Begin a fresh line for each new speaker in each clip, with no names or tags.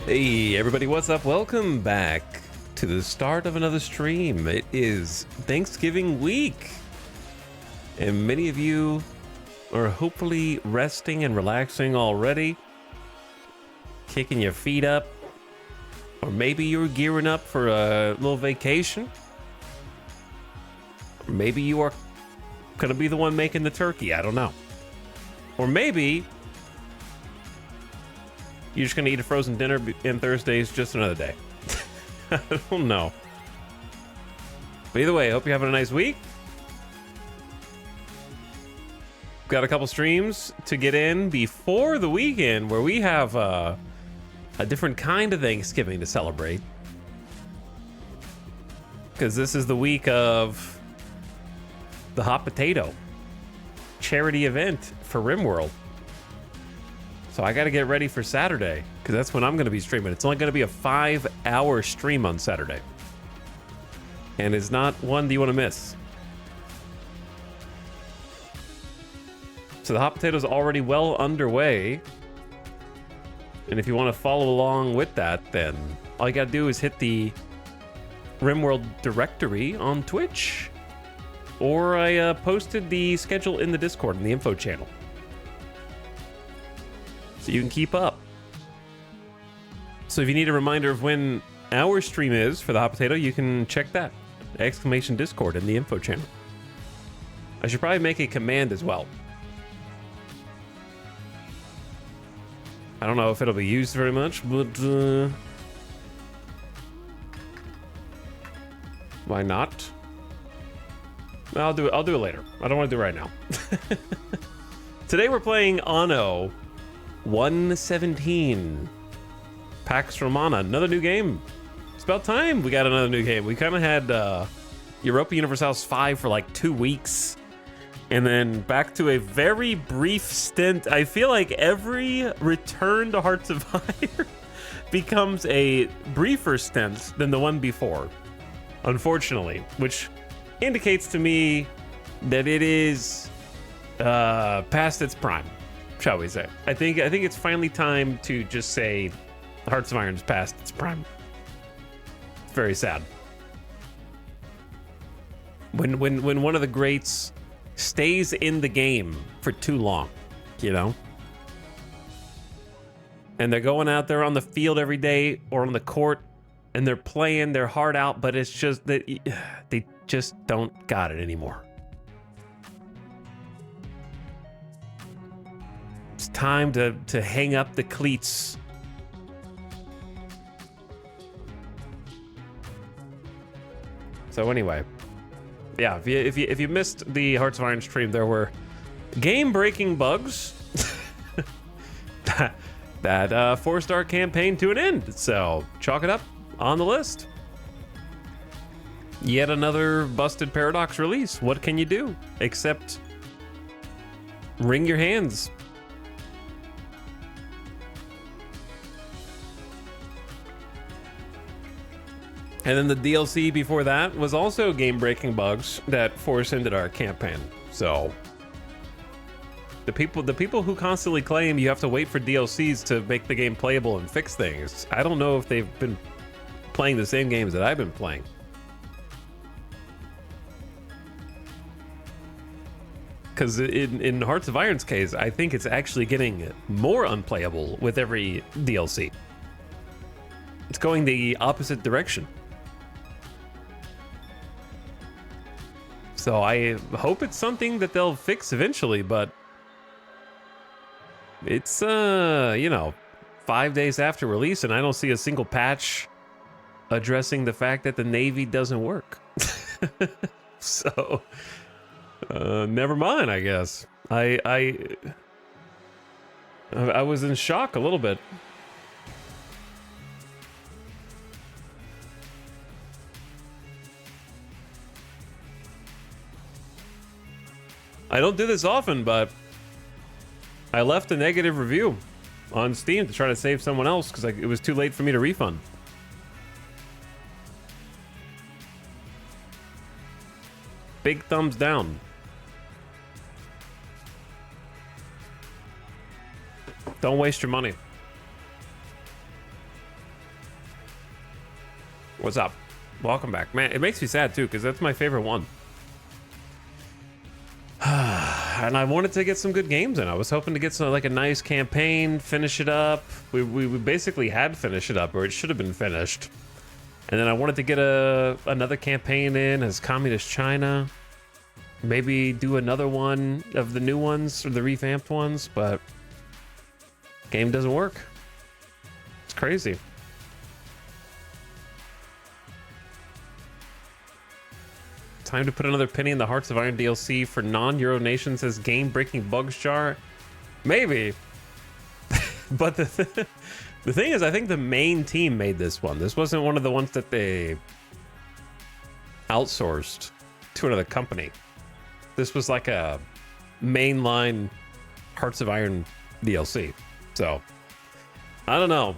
Hey everybody, what's up? Welcome back to the start of another stream. It is Thanksgiving week, and many of you are hopefully resting and relaxing already, kicking your feet up, or maybe you're gearing up for a little vacation, or maybe you are gonna be the one making the turkey. I don't know. Or maybe you're just gonna eat a frozen dinner and Thursday's just another day. I don't know. But either way, I hope you're having a nice week. Got a couple streams to get in before the weekend where we have a different kind of Thanksgiving to celebrate. Because this is the week of the Hot Potato charity event for RimWorld. So I got to get ready for Saturday, because that's when I'm going to be streaming. It's only going to be a 5-hour stream on Saturday. And it's not one that you want to miss. So the Hot Potato's already well underway. And if you want to follow along with that, then all you got to do is hit the RimWorld directory on Twitch. Or I posted the schedule in the Discord in the info channel, so you can keep up. So if you need a reminder of when our stream is for the Hot Potato, you can check that !Discord in the info channel. I should probably make a command as well. I don't know if it'll be used very much, but why not? I'll do it later. I don't want to do it right now. Today we're playing Anno 117. Pax Romana, another new game. It's about time we got another new game. We kind of had Europa Universalis 5 for like 2 weeks, and then back to a very brief stint. I feel like every return to Hearts of Fire becomes a briefer stint than the one before, unfortunately, which indicates to me that it is past its prime, shall we say. I think it's finally time to just say Hearts of Iron's past its prime. It's very sad. When one of the greats stays in the game for too long, you know? And they're going out there on the field every day or on the court and they're playing their heart out, but it's just that they just don't got it anymore. It's time to hang up the cleats. So anyway, yeah, if you missed the Hearts of Iron stream, there were game-breaking bugs that forced our campaign to an end. So chalk it up on the list. Yet another busted Paradox release. What can you do except wring your hands? And then the DLC before that was also game-breaking bugs that force ended our campaign. So the people who constantly claim you have to wait for DLCs to make the game playable and fix things, I don't know if they've been playing the same games that I've been playing. Because in Hearts of Iron's case, I think it's actually getting more unplayable with every DLC. It's going the opposite direction. So I hope it's something that they'll fix eventually, but it's, 5 days after release, and I don't see a single patch addressing the fact that the Navy doesn't work. So, never mind, I guess. I was in shock a little bit. I don't do this often, but I left a negative review on Steam to try to save someone else because it was too late for me to refund. Big thumbs down. Don't waste your money. What's up? Welcome back. Man, it makes me sad too, because that's my favorite one. And I wanted to get some good games in. I was hoping to get some, like, a nice campaign, finish it up. We basically had finished it up, or it should have been finished. And then I wanted to get another campaign in as Communist China. Maybe do another one of the new ones, or the revamped ones, but game doesn't work. It's crazy. Time to put another penny in the Hearts of Iron DLC for non-Euro nations as game-breaking bugs jar? Maybe. But the thing is, I think the main team made this one. This wasn't one of the ones that they outsourced to another company. This was like a mainline Hearts of Iron DLC. So, I don't know.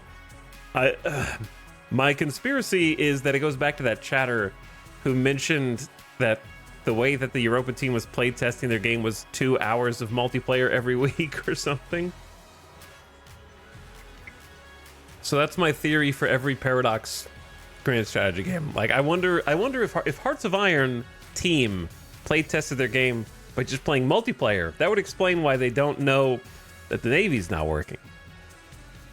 My conspiracy is that it goes back to that chatter who mentioned that the way that the Europa team was playtesting their game was 2 hours of multiplayer every week or something. So that's my theory for every Paradox grand strategy game. Like, I wonder if Hearts of Iron team playtested their game by just playing multiplayer, that would explain why they don't know that the Navy's not working.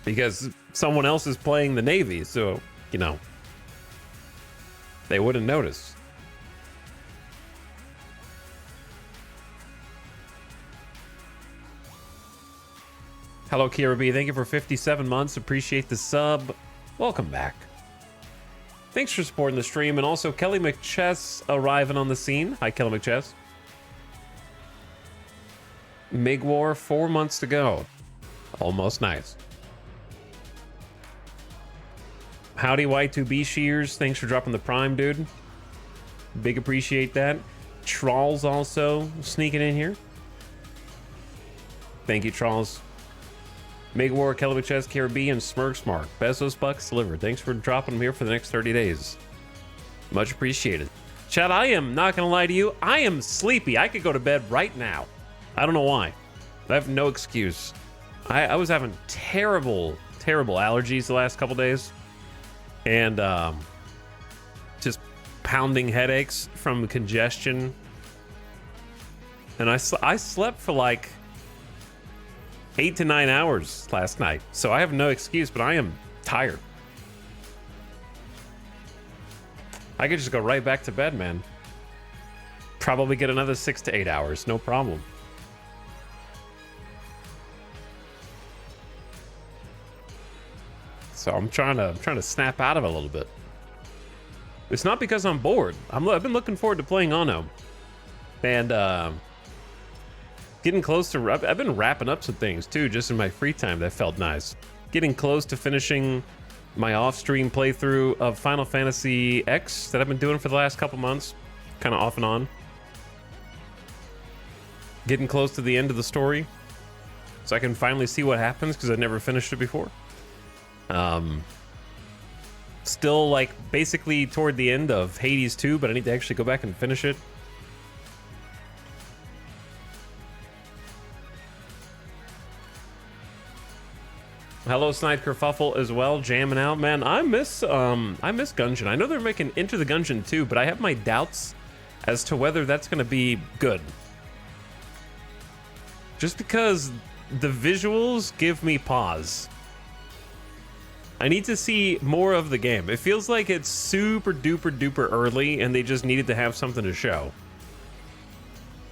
Because someone else is playing the Navy, so, you know, they wouldn't notice. Hello, Kira B. Thank you for 57 months. Appreciate the sub. Welcome back. Thanks for supporting the stream. And also, Kelly McChess arriving on the scene. Hi, Kelly McChess. MiG War, 4 months to go. Almost nice. Howdy, Y2B Shears. Thanks for dropping the prime, dude. Big appreciate that. Trolls also sneaking in here. Thank you, Trolls. MiG War, Kelly McChess, Caribbean, and Smirksmark. Bezos Bucks delivered. Thanks for dropping them here for the next 30 days. Much appreciated. Chad, I am not going to lie to you. I am sleepy. I could go to bed right now. I don't know why. I have no excuse. I was having terrible allergies the last couple days. And just pounding headaches from congestion. And I slept for like 8 to 9 hours last night. So I have no excuse, but I am tired. I could just go right back to bed, man. Probably get another 6 to 8 hours, no problem. So I'm trying to snap out of it a little bit. It's not because I'm bored. I've been looking forward to playing Anno. And getting close to... I've been wrapping up some things too, just in my free time. That felt nice. Getting close to finishing my off-stream playthrough of Final Fantasy X that I've been doing for the last couple months. Kind of off and on. Getting close to the end of the story. So I can finally see what happens, because I've never finished it before. Still, like, basically toward the end of Hades 2, but I need to actually go back and finish it. Hello, Snide Kerfuffle as well, jamming out. Man, I miss Gungeon. I know they're making Enter the Gungeon 2, but I have my doubts as to whether that's going to be good. Just because the visuals give me pause. I need to see more of the game. It feels like it's super duper duper early and they just needed to have something to show.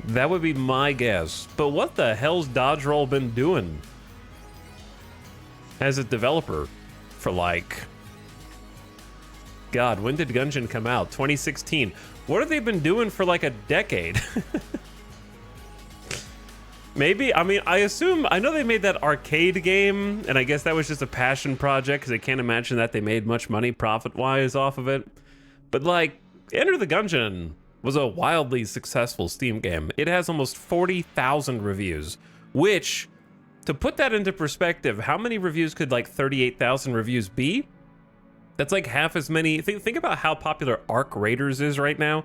That would be my guess. But what the hell's Dodge Roll been doing as a developer for, like... God, when did Gungeon come out? 2016. What have they been doing for like a decade? Maybe, I mean, I know they made that arcade game, and I guess that was just a passion project, because I can't imagine that they made much money profit-wise off of it. But, like, Enter the Gungeon was a wildly successful Steam game. It has almost 40,000 reviews, which, to put that into perspective, how many reviews could, like, 38,000 reviews be? That's like half as many. Think about how popular Arc Raiders is right now.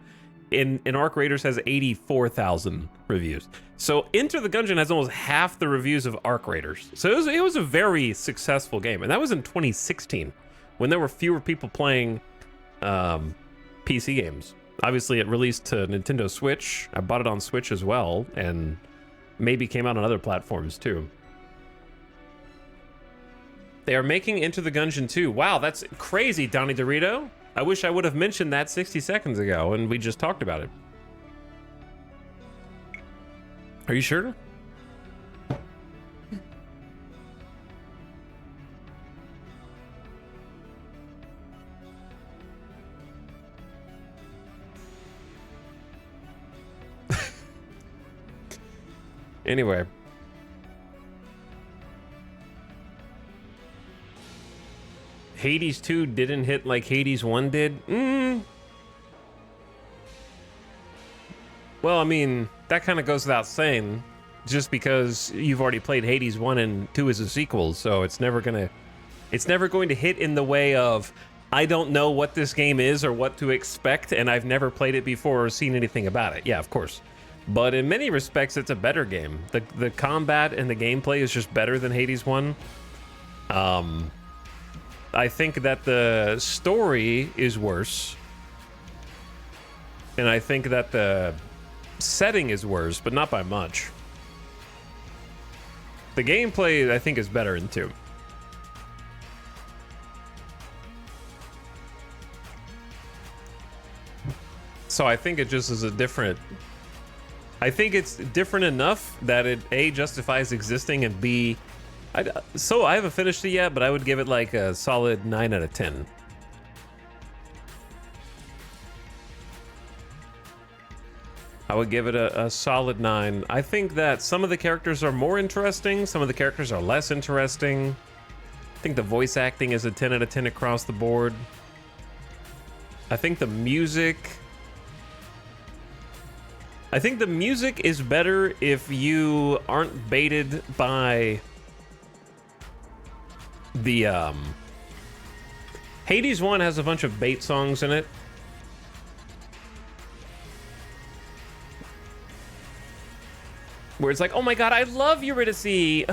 And Arc Raiders has 84,000 reviews. So Enter the Gungeon has almost half the reviews of Arc Raiders. So it was a very successful game. And that was in 2016, when there were fewer people playing PC games. Obviously, it released to Nintendo Switch. I bought it on Switch as well, and maybe came out on other platforms too. They are making Enter the Gungeon 2. Wow, that's crazy, Donnie Dorito. I wish I would have mentioned that 60 seconds ago, and we just talked about it. Are you sure? Anyway. Hades 2 didn't hit like Hades 1 did? Well, I mean, that kind of goes without saying, just because you've already played Hades 1 and 2 as a sequel, so it's never going to hit in the way of, I don't know what this game is or what to expect, and I've never played it before or seen anything about it. Yeah, of course. But in many respects, it's a better game. The combat and the gameplay is just better than Hades 1. I think that the story is worse. And I think that the setting is worse, but not by much. The gameplay, I think, is better in 2. So I think it just is a different... I think it's different enough that it, A, justifies existing, and B... So I haven't finished it yet, but I would give it like a solid 9 out of 10. I would give it a solid 9. I think that some of the characters are more interesting, some of the characters are less interesting. I think the voice acting is a 10 out of 10 across the board. I think the music is better if you aren't baited by the Hades 1 has a bunch of bait songs in it. Where it's like, oh my god, I love Eurydice.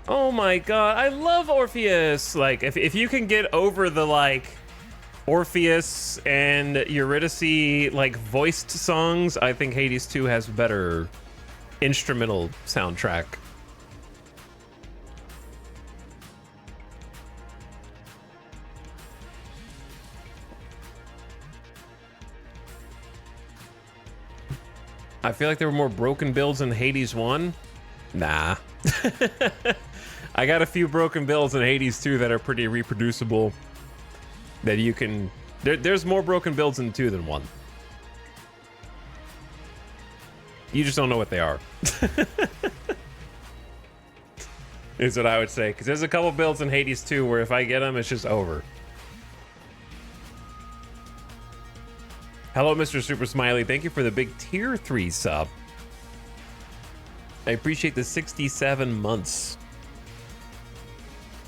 Oh my god, I love Orpheus. Like, if you can get over the, like, Orpheus and Eurydice, like, voiced songs, I think Hades 2 has better instrumental soundtrack. I feel like there were more broken builds in Hades 1. Nah. I got a few broken builds in Hades 2 that are pretty reproducible. That you can... There's more broken builds in 2 than 1. You just don't know what they are. Is what I would say. Because there's a couple builds in Hades 2 where if I get them, it's just over. Hello, Mr. Super Smiley. Thank you for the big tier 3 sub. I appreciate the 67 months.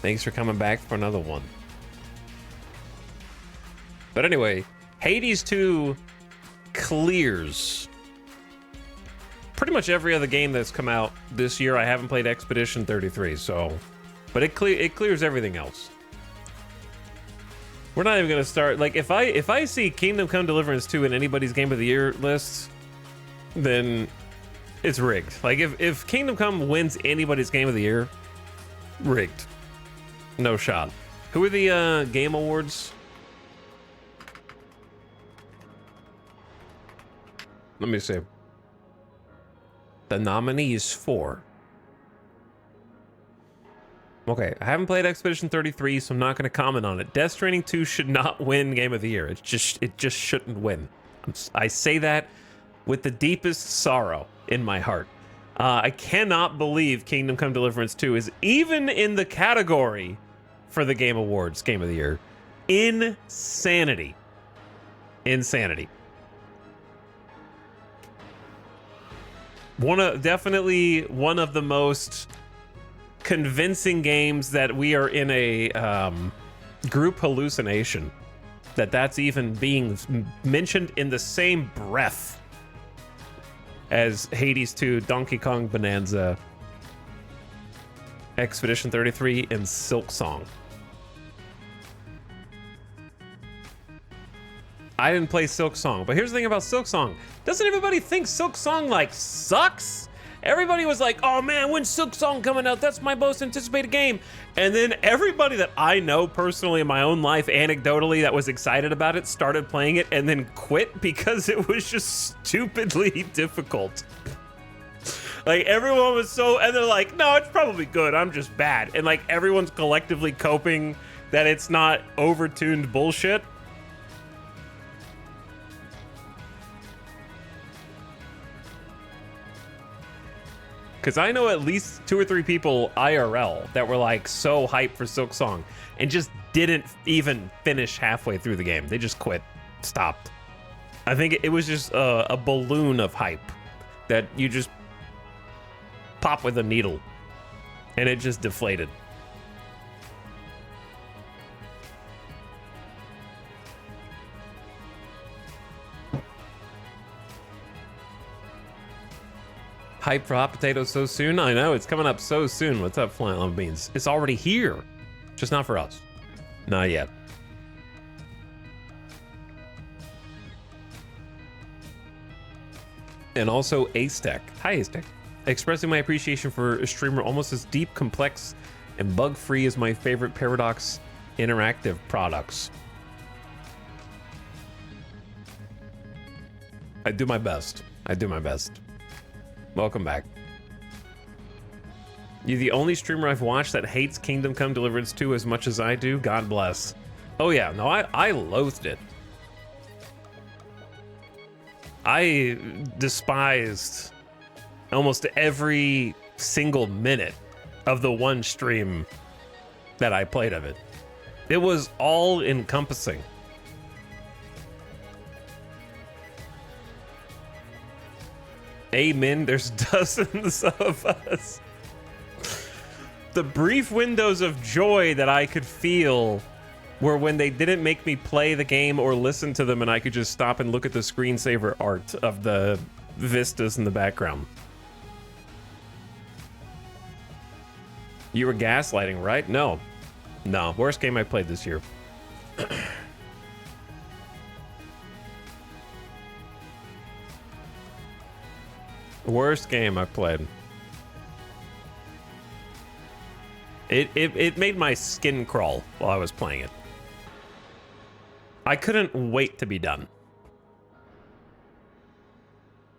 Thanks for coming back for another one. But anyway, Hades 2 clears pretty much every other game that's come out this year. I haven't played Expedition 33, so... But it clears everything else. We're not even gonna start, like, if I see Kingdom Come Deliverance 2 in anybody's Game of the Year list, then it's rigged. Like, if Kingdom Come wins anybody's Game of the Year, rigged. No shot. Who are the Game Awards? Let me see. The nominees for... Okay, I haven't played Expedition 33, so I'm not going to comment on it. Death Stranding 2 should not win Game of the Year. It just shouldn't win. I say that with the deepest sorrow in my heart. I cannot believe Kingdom Come Deliverance 2 is even in the category for the Game Awards Game of the Year. Insanity. Insanity. Definitely one of the most convincing games that we are in a group hallucination. That's even being mentioned in the same breath as Hades 2, Donkey Kong Bonanza, Expedition 33, and Silk Song. I didn't play Silk Song, but here's the thing about Silk Song. Doesn't everybody think Silk Song like sucks? Everybody was like, oh man, when's Silk Song coming out? That's my most anticipated game. And then everybody that I know personally in my own life, anecdotally, that was excited about it, started playing it and then quit because it was just stupidly difficult. Like everyone was so, and they're like, no, it's probably good, I'm just bad. And like everyone's collectively coping that it's not overtuned bullshit. Because I know at least 2 or 3 people IRL that were like so hyped for Silk Song and just didn't even finish halfway through the game. They just quit, stopped. I think it was just a balloon of hype that you just pop with a needle and it just deflated. Hype for hot potatoes so soon? I know, it's coming up so soon. What's up, Flying Lava Beans? It's already here, just not for us. Not yet. And also Acetech. Hi, Acetech. Expressing my appreciation for a streamer almost as deep, complex, and bug-free as my favorite Paradox Interactive products. I do my best. I do my best. Welcome back. You're the only streamer I've watched that hates Kingdom Come Deliverance 2 as much as I do. God bless. Oh yeah, no, I loathed it. I despised almost every single minute of the one stream that I played of it. It was all encompassing. Amen. There's dozens of us. The brief windows of joy that I could feel were when they didn't make me play the game or listen to them and I could just stop and look at the screensaver art of the vistas in the background. You were gaslighting, right? No. No. Worst game I played this year. Worst game I've played. It made my skin crawl while I was playing it. I couldn't wait to be done.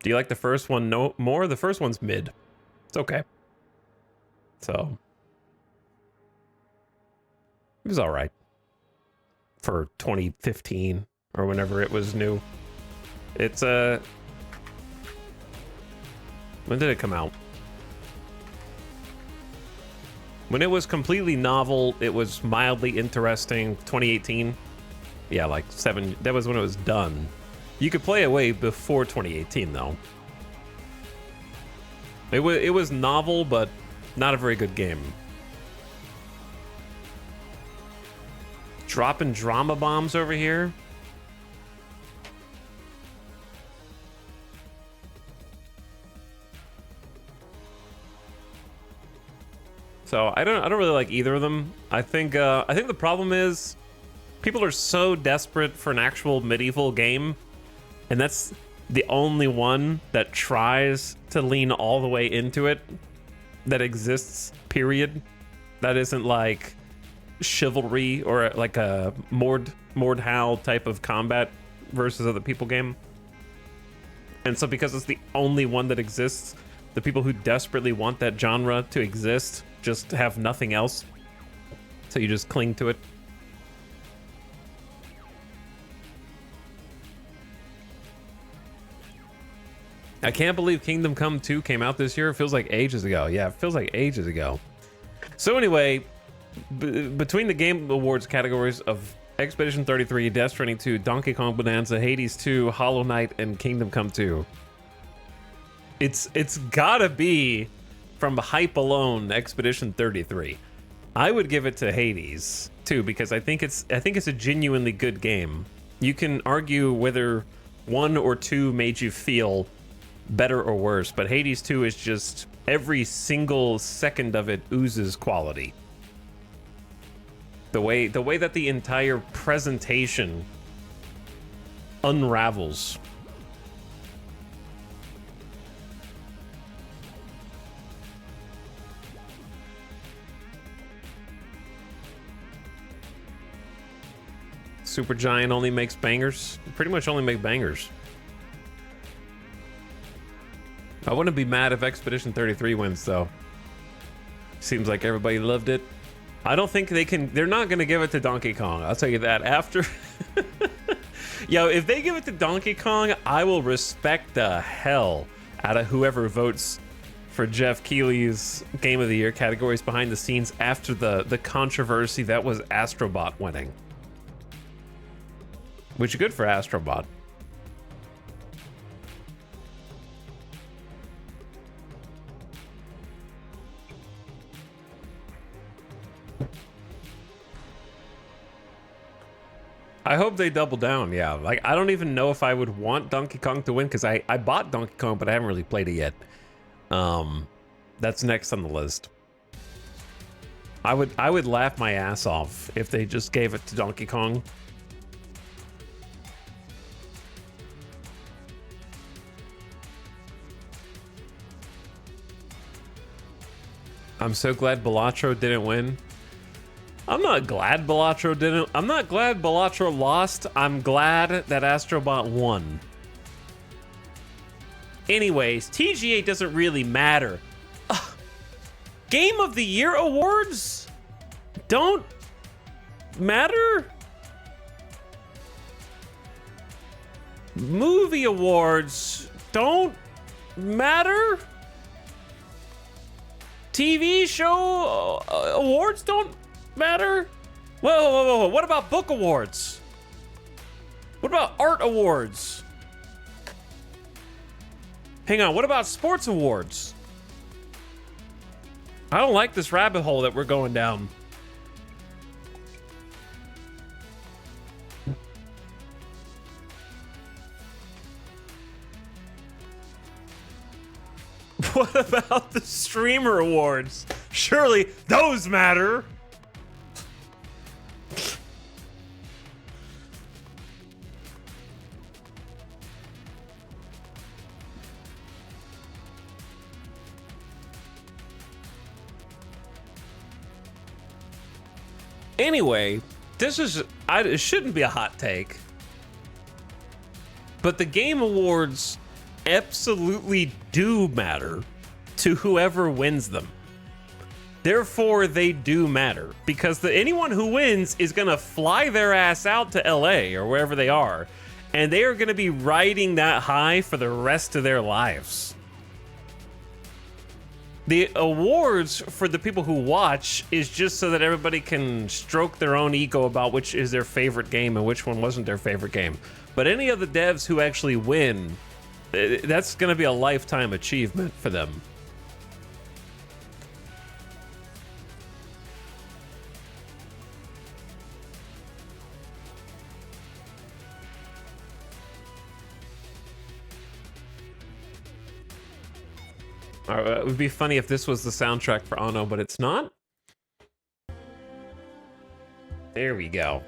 Do you like the first one no more? The first one's mid. It's okay. So it was all right for 2015 or whenever it was new. It's when did it come out? When it was completely novel, it was mildly interesting. 2018. Yeah, like 7. That was when it was done. You could play it way before 2018, though. It was novel, but not a very good game. Dropping drama bombs over here. So I don't really like either of them. I think the problem is people are so desperate for an actual medieval game, and that's the only one that tries to lean all the way into it that exists, period. That isn't like chivalry or like a Mordhau type of combat versus other people game. And so because it's the only one that exists, the people who desperately want that genre to exist just have nothing else. So you just cling to it. I can't believe Kingdom Come 2 came out this year. It feels like ages ago. Yeah, it feels like ages ago. So anyway, between the Game Awards categories of Expedition 33, Death Stranding 2, Donkey Kong Bonanza, Hades 2, Hollow Knight, and Kingdom Come 2, it's gotta be, from hype alone, Expedition 33. I would give it to Hades too, because I think it's a genuinely good game. You can argue whether 1 or 2 made you feel better or worse, but Hades 2 is just, every single second of it oozes quality. The way that the entire presentation unravels. Supergiant only makes bangers. Pretty much only make bangers. I wouldn't be mad if Expedition 33 wins, though. Seems like everybody loved it. I don't think they can... They're not going to give it to Donkey Kong. I'll tell you that. After... Yo, if they give it to Donkey Kong, I will respect the hell out of whoever votes for Jeff Keighley's Game of the Year categories behind the scenes after the controversy that was Astrobot winning. Which is good for Astrobot. I hope they double down, yeah. Like, I don't even know if I would want Donkey Kong to win, because I bought Donkey Kong, but I haven't really played it yet. That's next on the list. I would laugh my ass off if they just gave it to Donkey Kong. I'm so glad Balatro didn't win. I'm not glad Balatro didn't. I'm not glad Balatro lost. I'm glad that Astrobot won. Anyways, TGA doesn't really matter. Game of the Year awards don't matter. Movie awards don't matter. TV show awards don't matter. Whoa. What about book awards? What about art awards? Hang on, what about sports awards? I don't like this rabbit hole that we're going down. What about the streamer awards? Surely those matter. Anyway, this is... it shouldn't be a hot take. But the Game Awards absolutely do matter to whoever wins them. Therefore, they do matter. Because anyone who wins is going to fly their ass out to LA or wherever they are. And they are going to be riding that high for the rest of their lives. The awards for the people who watch is just so that everybody can stroke their own ego about which is their favorite game and which one wasn't their favorite game. But any of the devs who actually win, that's going to be a lifetime achievement for them. It would be funny if this was the soundtrack for Anno, but it's not. There we go.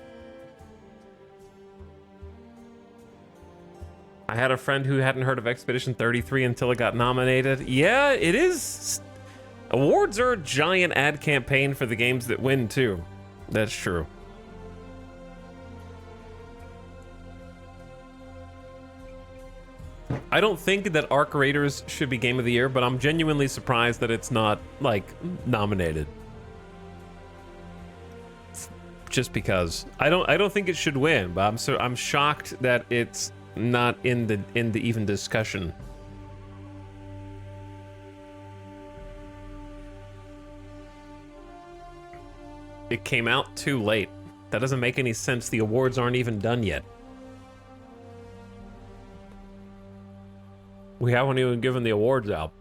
I had a friend who hadn't heard of Expedition 33 until it got nominated. Yeah, it is. Awards are a giant ad campaign for the games that win, too. That's true. I don't think that Arc Raiders should be Game of the Year, but I'm genuinely surprised that it's not, like, nominated. Just because I don't think it should win, but I'm shocked that it's not in the even discussion. It came out too late. That doesn't make any sense. The awards aren't even done yet. We haven't even given the awards out.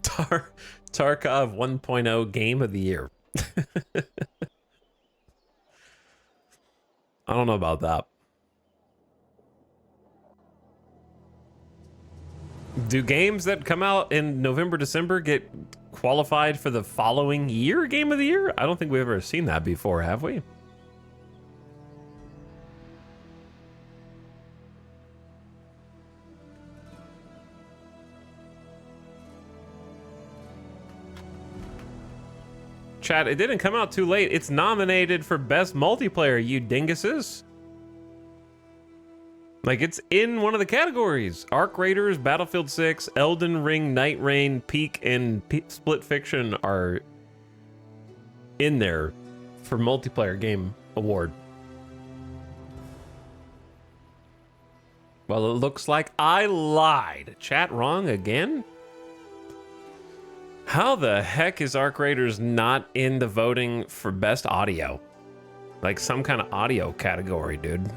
Tarkov 1.0 Game of the Year. I don't know about that. Do games that come out in November, December get qualified for the following year Game of the Year? I don't think we've ever seen that before, have we? Chat, it didn't come out too late. It's nominated for Best Multiplayer, you dinguses. Like, it's in one of the categories. Arc Raiders, Battlefield 6, Elden Ring, Night Rain, Peak, and Split Fiction are in there for Multiplayer Game Award. Well, it looks like I lied. Chat wrong again? How the heck is Arc Raiders not in the voting for Best Audio? Like some kind of audio category, dude.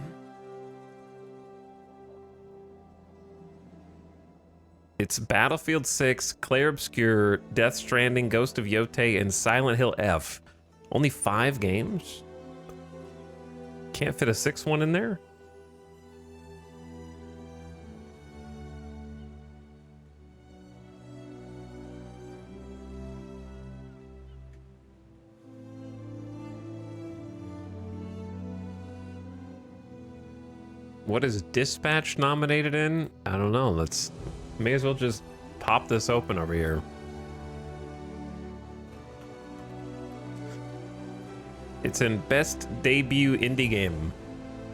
It's Battlefield 6, Clair Obscur, Death Stranding, Ghost of Yotei, and Silent Hill F. Only 5 games? Can't fit a 6th one in there? What is Dispatch nominated in? I don't know. May as well just pop this open over here. It's in Best Debut Indie Game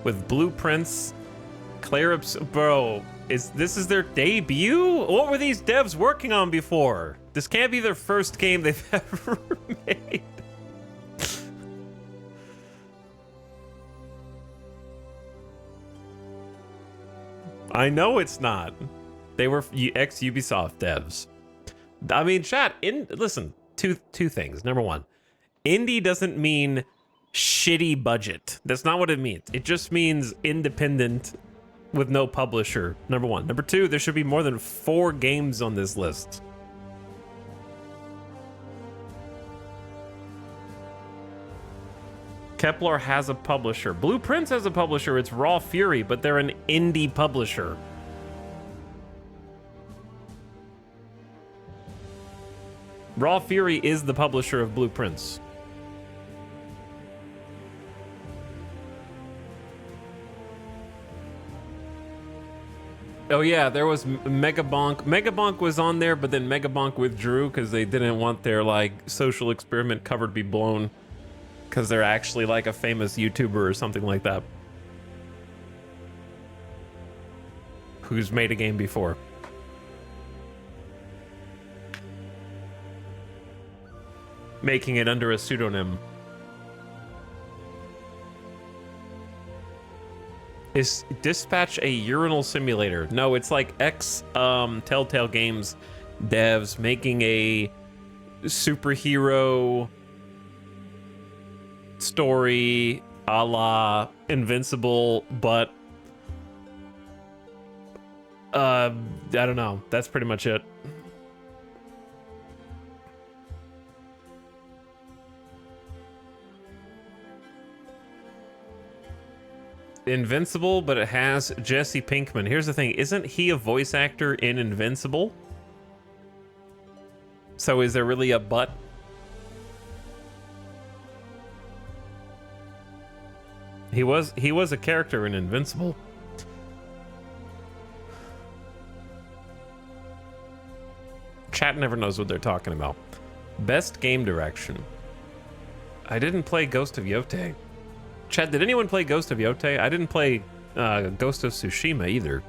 with Blueprints, Bro, this is their debut? What were these devs working on before? This can't be their first game they've ever made. I know it's not. They were ex-Ubisoft devs. I mean, chat, listen, two things. Number one, indie doesn't mean shitty budget. That's not what it means. It just means independent with no publisher, number one. Number two, there should be more than 4 games on this list. Kepler has a publisher. Blueprints has a publisher. It's Raw Fury, but they're an indie publisher. Raw Fury is the publisher of Blueprints. Oh yeah, there was Megabonk. Megabonk was on there, but then Megabonk withdrew because they didn't want their like social experiment cover to be blown. Because they're actually like a famous YouTuber or something like that. Who's made a game before. Making it under a pseudonym. Is Dispatch a urinal simulator? No, it's like Telltale Games devs making a superhero story a la Invincible, but I don't know. That's pretty much it. Invincible, but it has Jesse Pinkman. Here's the thing, isn't he a voice actor in Invincible? So is there really a but? He was a character in Invincible. Chat never knows what they're talking about. Best game direction. I didn't play Ghost of Yotei. Chat, did anyone play Ghost of Yotei? I didn't play Ghost of Tsushima either,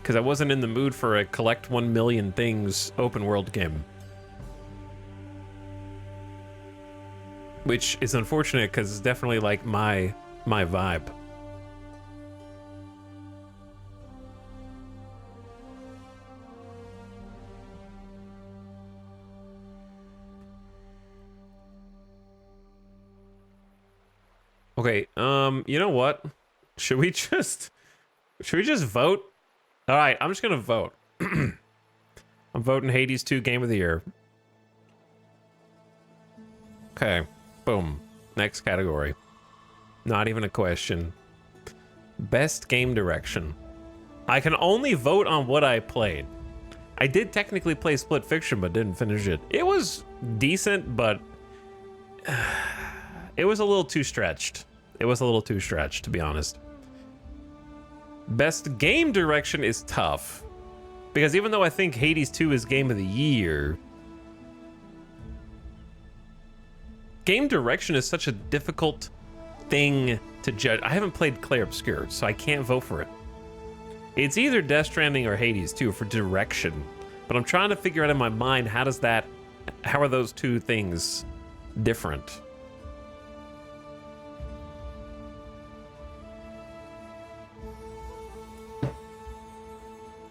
because I wasn't in the mood for a collect 1 million things open world game. Which is unfortunate because it's definitely like my vibe. Okay, you know what? Should we just vote? All right, I'm just gonna vote. I'm voting Hades 2 Game of the Year. Okay, boom. Next category. Not even a question. Best game direction. I can only vote on what I played. I did technically play Split Fiction, but didn't finish it. It was decent, but it was a little too stretched. It was a little too stretched, to be honest. Best game direction is tough, because even though I think Hades 2 is Game of the Year, Game direction is such a difficult thing to judge. I haven't played Clair Obscur, so I can't vote for it. It's either Death Stranding or Hades 2 for direction, but I'm trying to figure out in my mind, how are those two things different?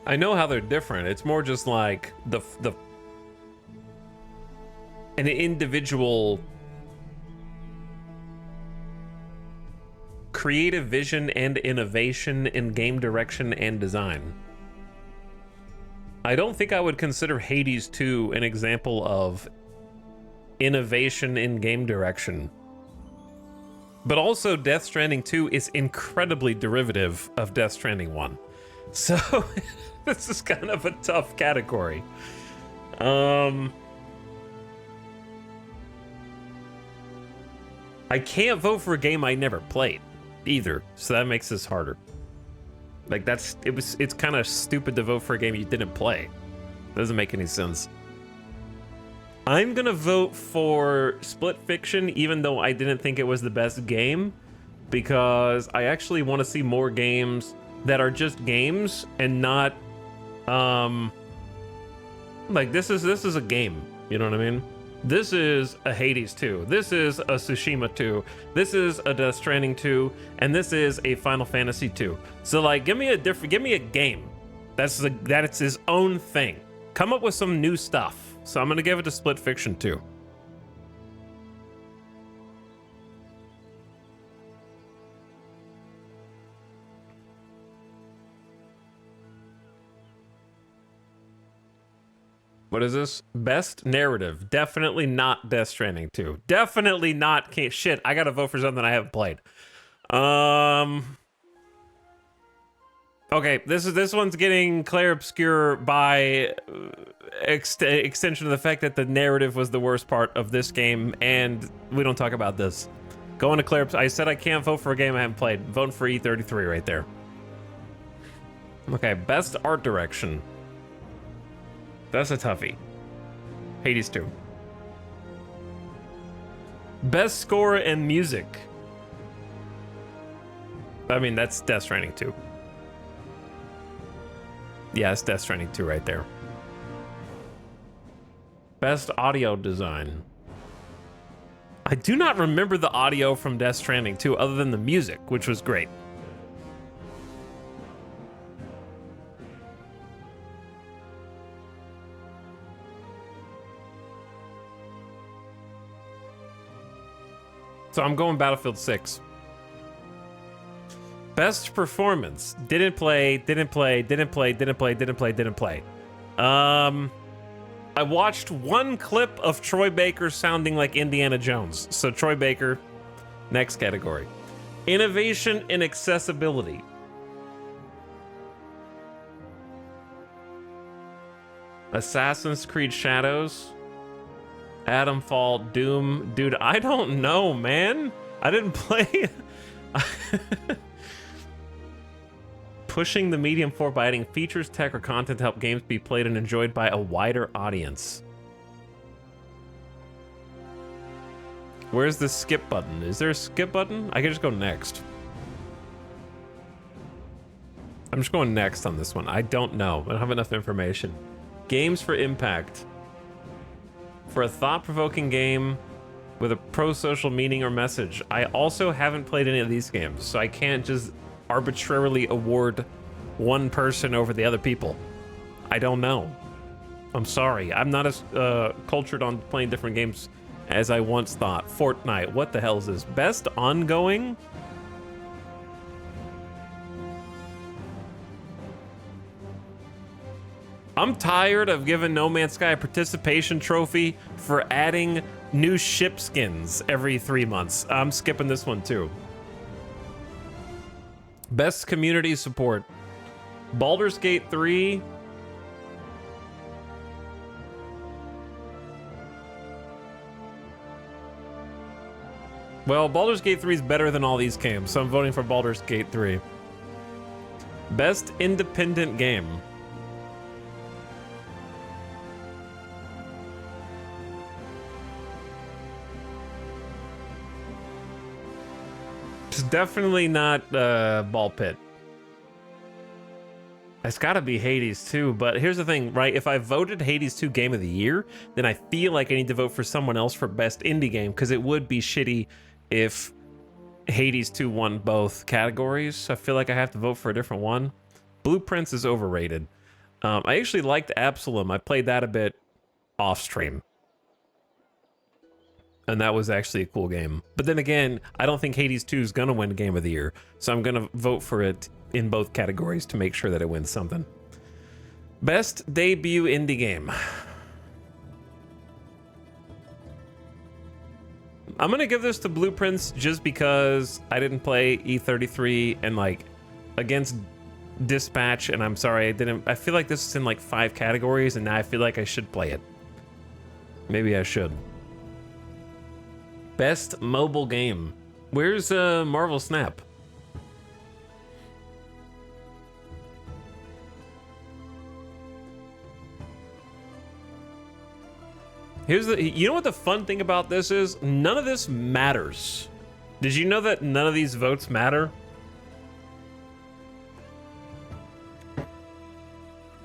I know how they're different. It's more just like an individual creative vision and innovation in game direction and design. I don't think I would consider Hades 2 an example of innovation in game direction. But also Death Stranding 2 is incredibly derivative of Death Stranding 1. So this is kind of a tough category. I can't vote for a game I never played either, so that makes this harder. Like it's kind of stupid to vote for a game you didn't play. Doesn't make any sense. I'm gonna vote for Split Fiction, even though I didn't think it was the best game, because I actually want to see more games that are just games and not like this is a game, you know what I mean? This is a Hades 2, this is a Tsushima 2, this is a Death Stranding 2, and this is a Final Fantasy 2. So like give me a game that's its own thing. Come up with some new stuff. So I'm gonna give it to Split Fiction 2. What is this? Best narrative. Definitely not Death Stranding 2. Definitely not. Shit, I gotta vote for something I haven't played. Okay, this one's getting Clair Obscur by extension of the fact that the narrative was the worst part of this game, and we don't talk about this. Going to Clair Obscur. I said I can't vote for a game I haven't played. Voting for E33 right there. Okay, best art direction. That's a toughie. Hades 2. Best score and music. I mean, that's Death Stranding 2. Yeah, it's Death Stranding 2 right there. Best audio design. I do not remember the audio from Death Stranding 2 other than the music, which was great. So I'm going Battlefield 6. Best performance. Didn't play. I watched one clip of Troy Baker sounding like Indiana Jones. So Troy Baker, next category. Innovation and accessibility. Assassin's Creed Shadows. Adamfall, Doom. Dude, I don't know, man. I didn't play. Pushing the medium forward by adding features, tech, or content to help games be played and enjoyed by a wider audience. Where's the skip button? Is there a skip button? I can just go next. I'm just going next on this one. I don't know. I don't have enough information. Games for impact. For a thought-provoking game with a pro-social meaning or message. I also haven't played any of these games, so I can't just arbitrarily award one person over the other people. I don't know. I'm sorry. I'm not as cultured on playing different games as I once thought. Fortnite. What the hell is this? Best ongoing? I'm tired of giving No Man's Sky a participation trophy for adding new ship skins every 3 months. I'm skipping this one too. Best community support. Baldur's Gate 3. Well, Baldur's Gate 3 is better than all these games, so I'm voting for Baldur's Gate 3. Best independent game. Definitely not Ball Pit. It's got to be Hades 2, but here's the thing, right? If I voted Hades 2 Game of the Year, then I feel like I need to vote for someone else for Best Indie Game, because it would be shitty if Hades 2 won both categories. So I feel like I have to vote for a different one. Blueprints is overrated. I actually liked Absalom. I played that a bit off stream. And that was actually a cool game. But then again, I don't think Hades 2 is going to win Game of the Year. So I'm going to vote for it in both categories to make sure that it wins something. Best debut indie game. I'm going to give this to Blueprints just because I didn't play E33 and like against Dispatch, and I'm sorry, I feel like this is in like 5 categories and now I feel like I should play it. Maybe I should. Best mobile game. Where's Marvel Snap? Here's the, you know what the fun thing about this is? None of this matters. Did you know that none of these votes matter?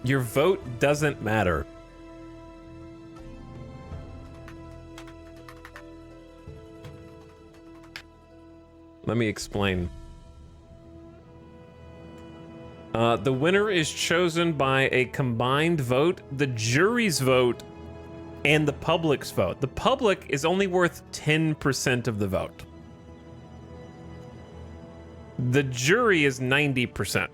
Your vote doesn't matter. Let me explain. The winner is chosen by a combined vote, the jury's vote, and the public's vote. The public is only worth 10% of the vote. The jury is 90%.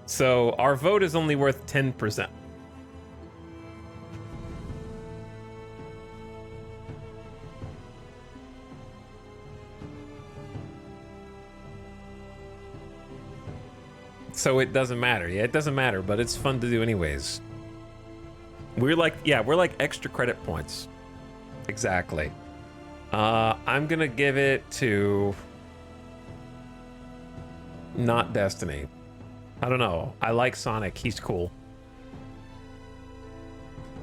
So our vote is only worth 10%. So it doesn't matter. Yeah, it doesn't matter, but it's fun to do anyways. We're like, yeah, we're like extra credit points. Exactly. I'm gonna give it to not Destiny. I don't know. I like Sonic. He's cool.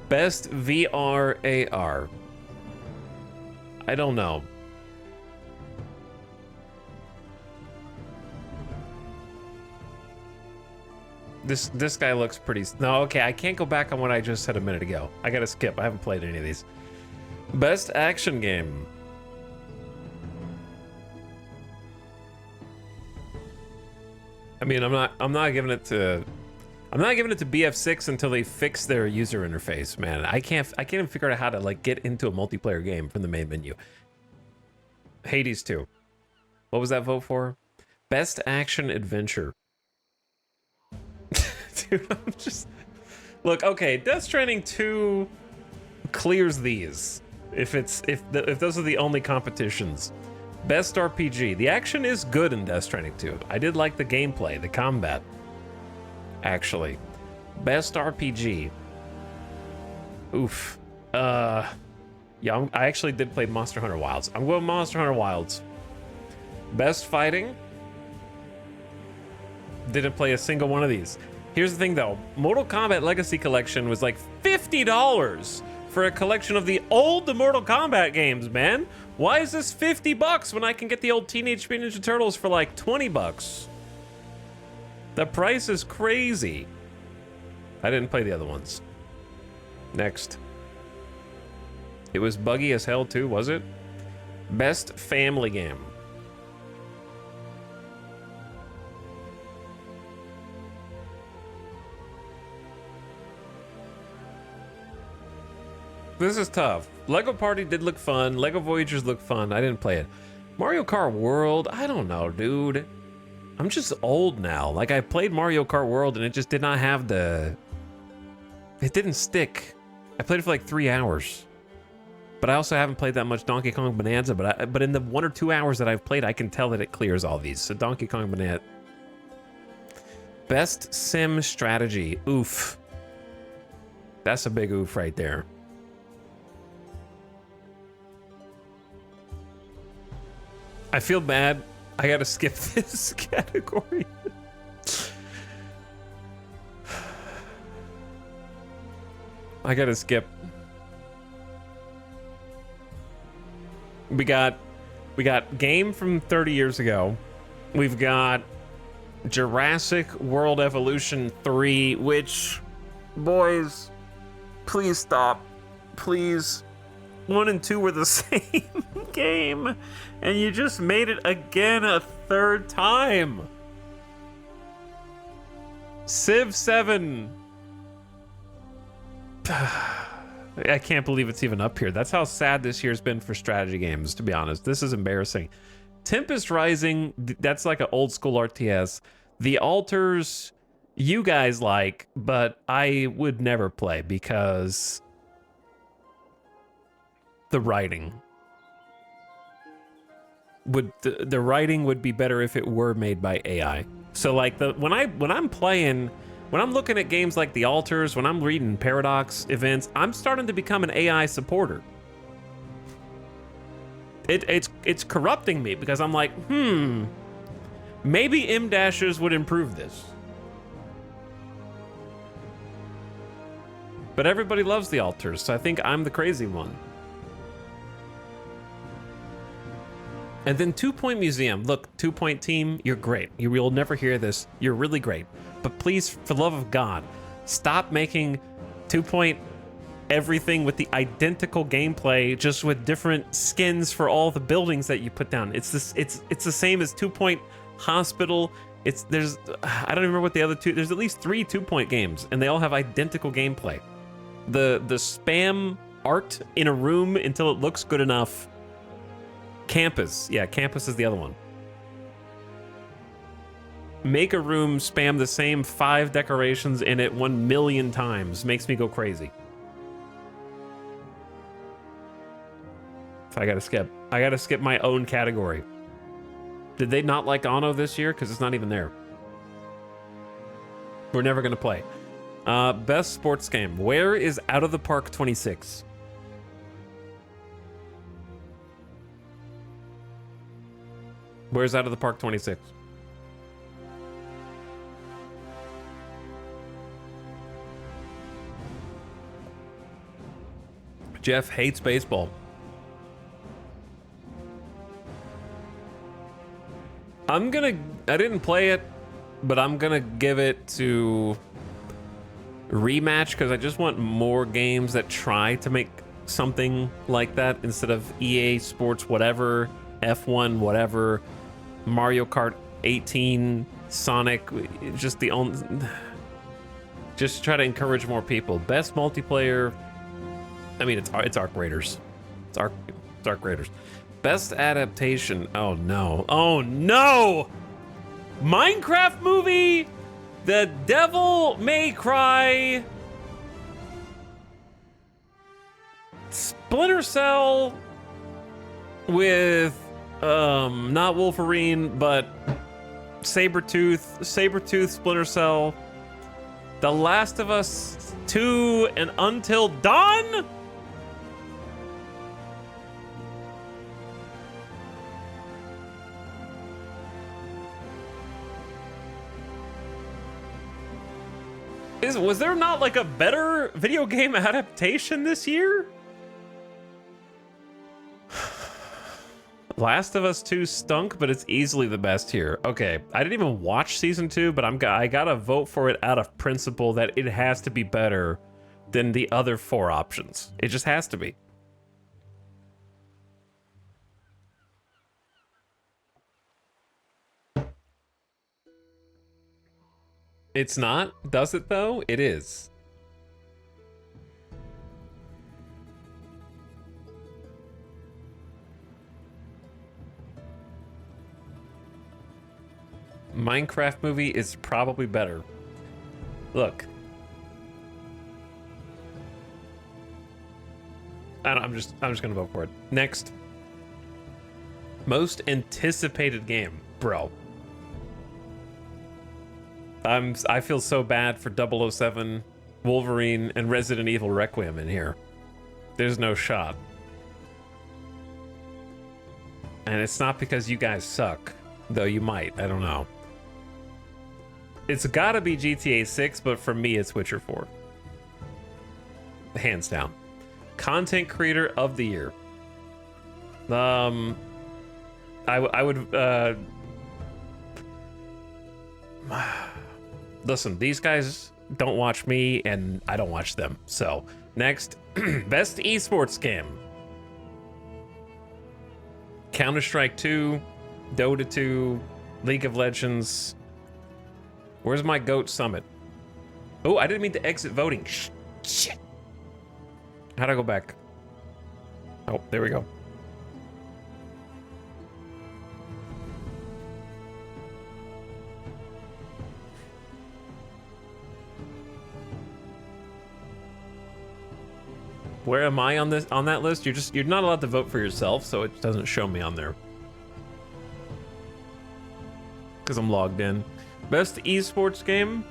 Best VR AR. I don't know. This guy looks pretty... No, okay, I can't go back on what I just said a minute ago. I gotta skip. I haven't played any of these. Best action game. I mean, I'm not giving it to BF6 until they fix their user interface, man. I can't even figure out how to like get into a multiplayer game from the main menu. Hades 2. What was that vote for? Best action adventure. Dude, I'm just... Look, okay, Death Stranding 2 clears these. If those are the only competitions. Best RPG. The action is good in Death Stranding 2. I did like the gameplay, the combat. Actually. Best RPG. Oof. Yeah, I actually did play Monster Hunter Wilds. I'm going Monster Hunter Wilds. Best fighting. Didn't play a single one of these. Here's the thing though, Mortal Kombat Legacy Collection was like $50 for a collection of the old Mortal Kombat games, man. Why is this $50 when I can get the old Teenage Mutant Ninja Turtles for like $20? The price is crazy. I didn't play the other ones. Next. It was buggy as hell too, was it? Best family game. This is tough. Lego Party did look fun. Lego Voyagers looked fun. I didn't play it. Mario Kart World, I don't know, dude. I'm just old now. Like, I played Mario Kart World and it just did not have the... It didn't stick. I played it for like 3 hours. But I also haven't played that much Donkey Kong Bonanza, but in the 1 or 2 hours that I've played, I can tell that it clears all these. So Donkey Kong Bonanza. Best Sim Strategy. Oof. That's a big oof right there. I feel bad. I gotta skip this category. I gotta skip. We got We got game from 30 years ago. We've got Jurassic World Evolution 3, which, boys, please stop. Please. 1 and 2 were the same game, and you just made it again a third time. Civ 7. I can't believe it's even up here. That's how sad this year's been for strategy games, to be honest. This is embarrassing. Tempest Rising, that's like an old school RTS. The Altars, you guys like, but I would never play because the writing would the writing would be better if it were made by AI. So like when I'm looking at games like The Altars, when I'm reading Paradox events, I'm starting to become an AI supporter. It's corrupting me because I'm like, maybe M-dashers would improve this. But everybody loves The Altars, so I think I'm the crazy one. And then 2 Point Museum. Look, 2 Point Team, you're great. You will never hear this. You're really great. But please, for the love of God, stop making 2 Point everything with the identical gameplay, just with different skins for all the buildings that you put down. It's the same as 2 Point Hospital. I don't remember what the other two. There's at least 3 2 Point games, and they all have identical gameplay. The spam art in a room until it looks good enough. Campus. Yeah, Campus is the other one. Make a room spam the same 5 decorations in it 1 million times. Makes me go crazy. I gotta skip my own category. Did they not like Anno this year? Because it's not even there. We're never gonna play. Best sports game. Where is Out of the Park 26? Where's Out of the Park 26? Jeff hates baseball. I didn't play it, but I'm gonna give it to Rematch because I just want more games that try to make something like that instead of EA Sports whatever, F1 whatever, Mario Kart 18, Sonic, just try to encourage more people. Best multiplayer, I mean it's Arc Raiders. It's Arc Raiders. Best adaptation. Oh no. Oh no! Minecraft movie? The Devil May Cry. Splinter Cell with not Wolverine, but Sabretooth, Splinter Cell, The Last of Us 2, and Until Dawn? Was there not like a better video game adaptation this year? Last of Us 2 stunk, but it's easily the best here. Okay, I didn't even watch season 2, but I gotta vote for it out of principle that it has to be better than the other 4 options. It just has to be. It's not? Does it though? It is. Minecraft movie is probably better. Look. I'm just gonna vote for it. Next. Most anticipated game, bro. I feel so bad for 007, Wolverine, and Resident Evil Requiem in here. There's no shot. And it's not because you guys suck, though you might, I don't know. It's gotta be GTA 6, but for me it's Witcher 4. Hands down. Content creator of the year. I would listen, these guys don't watch me and I don't watch them. So next, best esports game. Counter-Strike 2, Dota 2, League of Legends. Where's my GOAT Summit? Oh, I didn't mean to exit voting. Shit. How'd I go back? Oh, there we go. Where am I on that list? You're not allowed to vote for yourself, so it doesn't show me on there. Because I'm logged in. Best esports game?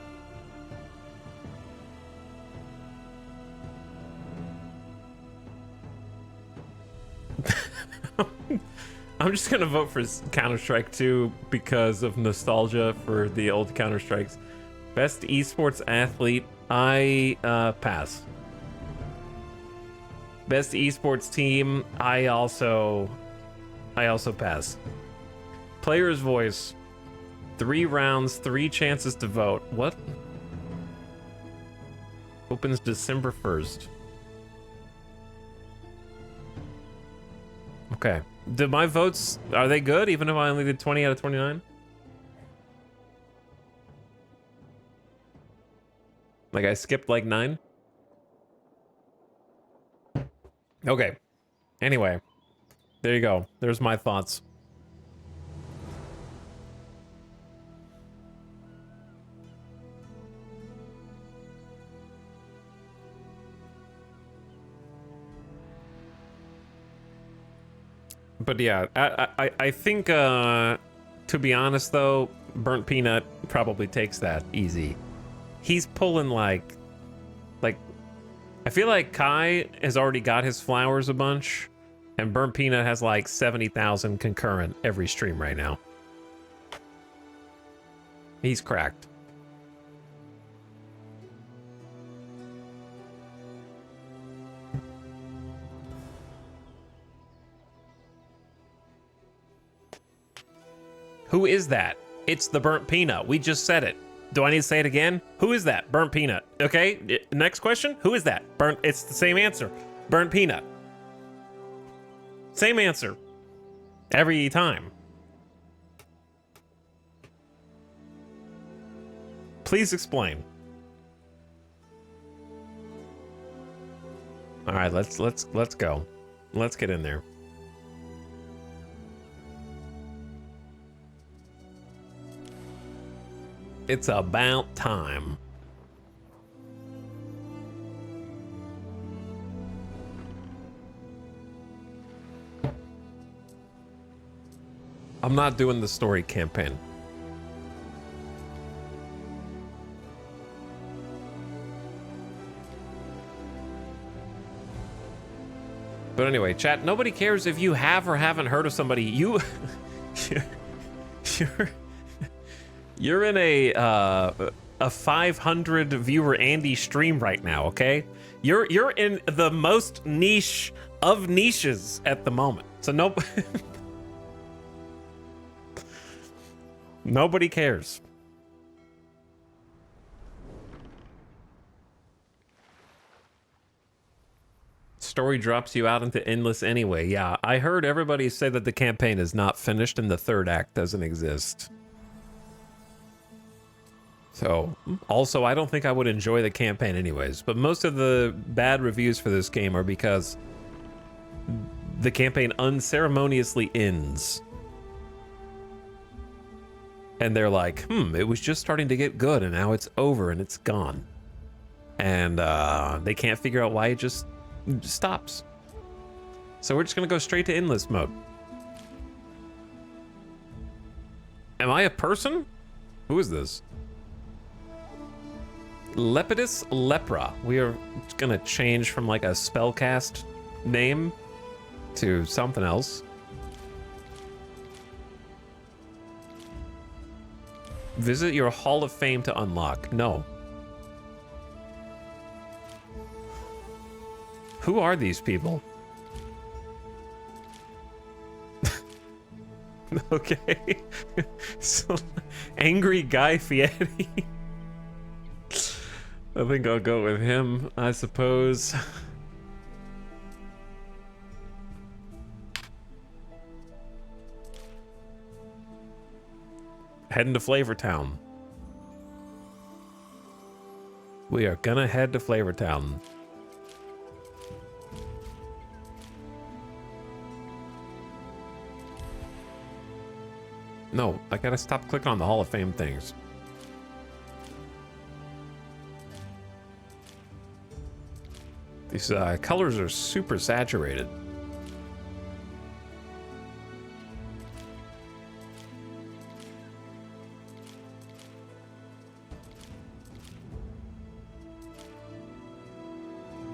I'm just gonna vote for Counter-Strike 2 because of nostalgia for the old Counter-Strikes. Best esports athlete, I pass. Best esports team, I also pass. Player's voice, 3 rounds, 3 chances to vote. What? Opens December 1st. Okay. Did my votes, are they good even if I only did 20 out of 29? Like I skipped like 9? Okay. Anyway, there you go. There's my thoughts. But yeah, I think, to be honest though, Burnt Peanut probably takes that easy. He's pulling like, I feel like Kai has already got his flowers a bunch, and Burnt Peanut has like 70,000 concurrent every stream right now. He's cracked. Who is that? It's the Burnt Peanut. We just said it. Do I need to say it again? Who is that? Burnt Peanut. Okay, next question. Who is that? Burnt, it's the same answer. Burnt Peanut. Same answer. Every time. Please explain. All right, let's go. Let's get in there. It's about time. I'm not doing the story campaign. But anyway, chat, nobody cares if you have or haven't heard of somebody. You're in a 500 viewer Andy stream right now, okay? You're in the most niche of niches at the moment. So nobody cares. Story drops you out into endless anyway. Yeah, I heard everybody say that the campaign is not finished and the third act doesn't exist. So, also, I don't think I would enjoy the campaign anyways, but most of the bad reviews for this game are because the campaign unceremoniously ends. And they're like, it was just starting to get good and now it's over and it's gone. And they can't figure out why it just stops. So we're just gonna go straight to endless mode. Am I a person? Who is this? Lepidus Lepra. We are gonna change from like a spellcast name to something else. Visit your Hall of Fame to unlock. No. Who are these people? Okay. So, angry Guy Fieri. I think I'll go with him, I suppose. Heading to Flavortown. We are gonna head to Flavortown. No, I gotta stop clicking on the Hall of Fame things. These colors are super saturated.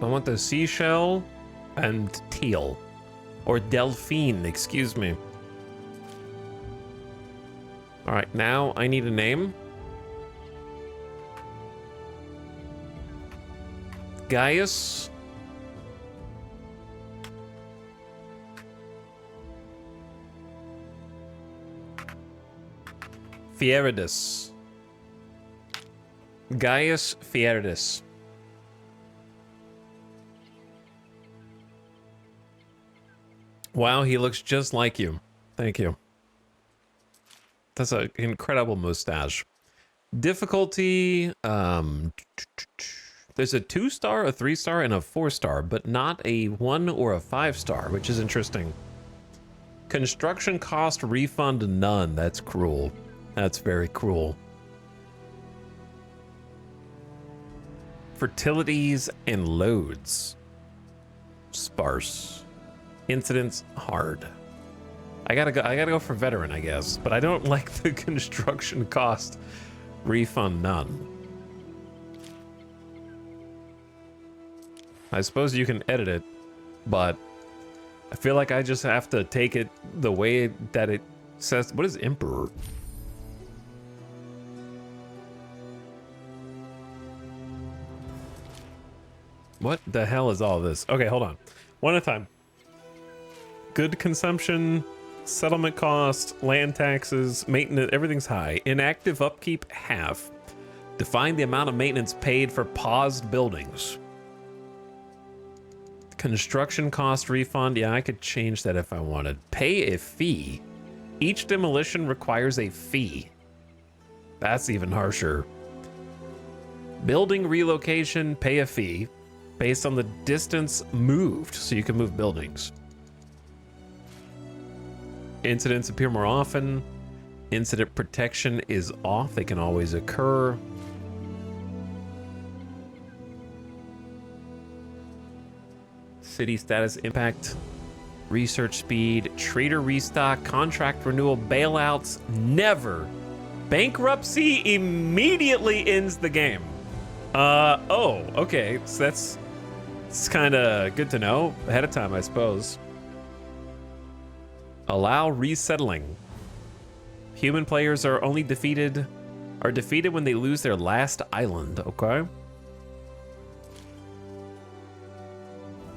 I want the seashell and teal. Or delphine, excuse me. Alright, now I need a name. Gaius. Fieridus. Gaius Fieridus. Wow, he looks just like you. Thank you. That's an incredible mustache. Difficulty, there's a 2-star, a 3-star, and a 4-star, but not a 1 or a 5-star, which is interesting. Construction cost refund none. That's cruel. That's very cruel. Fertilities and loads. Sparse. Incidents hard. I gotta go for veteran, I guess, but I don't like the construction cost refund none. I suppose you can edit it, but I feel like I just have to take it the way that it says. What is Emperor? What the hell is all this? Okay, hold on. One at a time. Good consumption, settlement cost, land taxes, maintenance, everything's high. Inactive upkeep, half. Define the amount of maintenance paid for paused buildings. Construction cost refund, yeah, I could change that if I wanted. Pay a fee. Each demolition requires a fee. That's even harsher. Building relocation, pay a fee based on the distance moved, so you can move buildings. Incidents appear more often. Incident protection is off. They can always occur. City status impact. Research speed. Trader restock. Contract renewal. Bailouts. Never. Bankruptcy immediately ends the game. Oh, okay. So that's kind of good to know ahead of time, I suppose. Allow resettling. Human players are defeated when they lose their last island, okay?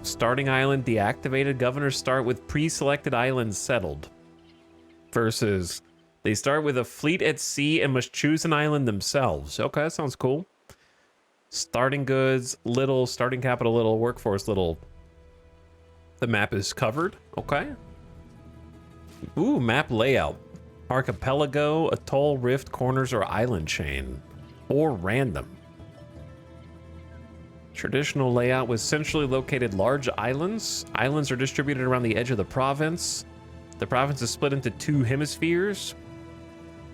Starting island deactivated. Governors start with pre-selected islands settled. Versus they start with a fleet at sea and must choose an island themselves. Okay, that sounds cool. Starting goods, little. Starting capital, little. Workforce, little. The map is covered, okay? Ooh, map layout. Archipelago, atoll, rift, corners, or island chain. Or random. Traditional layout with centrally located large islands. Islands are distributed around the edge of the province. The province is split into 2 hemispheres.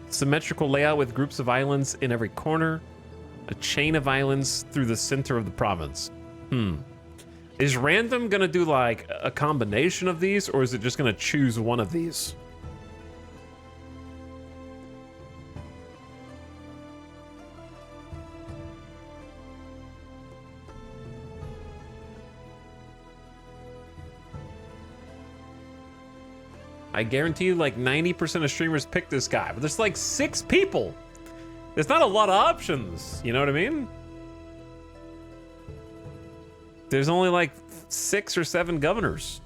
Symmetrical layout with groups of islands in every corner. A chain of islands through the center of the province. Is random gonna do like a combination of these, or is it just gonna choose one of these? I guarantee you like 90% of streamers pick this guy, but there's like 6 people. There's not a lot of options, you know what I mean? There's only like 6 or 7 governors.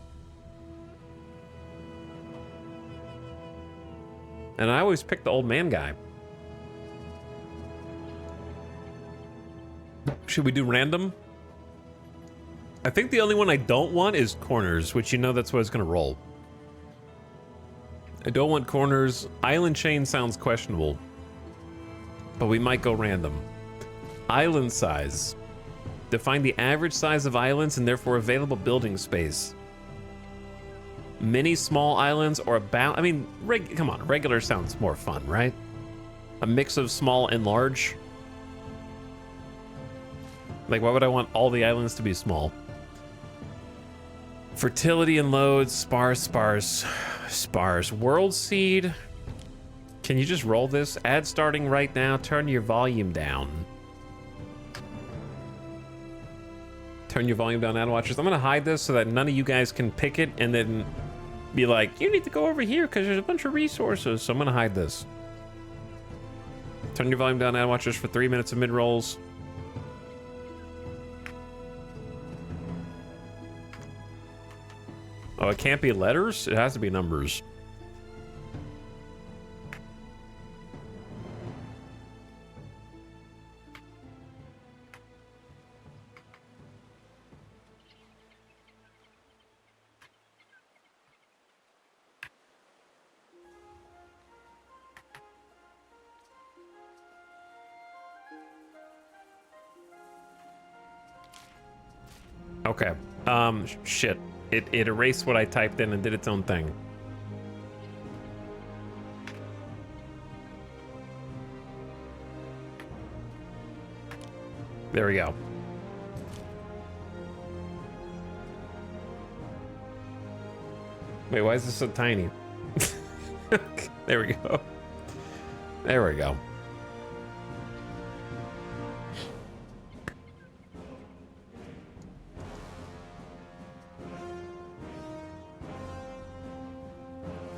And I always pick the old man guy. Should we do random? I think the only one I don't want is corners, which you know that's what it's gonna roll. I don't want corners. Island chain sounds questionable, but we might go random. Island size. Define the average size of islands and therefore available building space. Many small islands or about, I mean, come on, regular sounds more fun, right? A mix of small and large. Like, why would I want all the islands to be small? Fertility and loads, sparse. World seed. Can you just roll this? Ad starting right now, turn your volume down. Turn your volume down, ad watchers. I'm gonna hide this so that none of you guys can pick it and then be like, you need to go over here because there's a bunch of resources. So I'm gonna hide this. Turn your volume down, ad watchers, for 3 minutes of mid-rolls. Oh, it can't be letters? It has to be numbers. Okay. Shit. It erased what I typed in and did its own thing. There we go. Wait, why is this so tiny? There we go. There we go.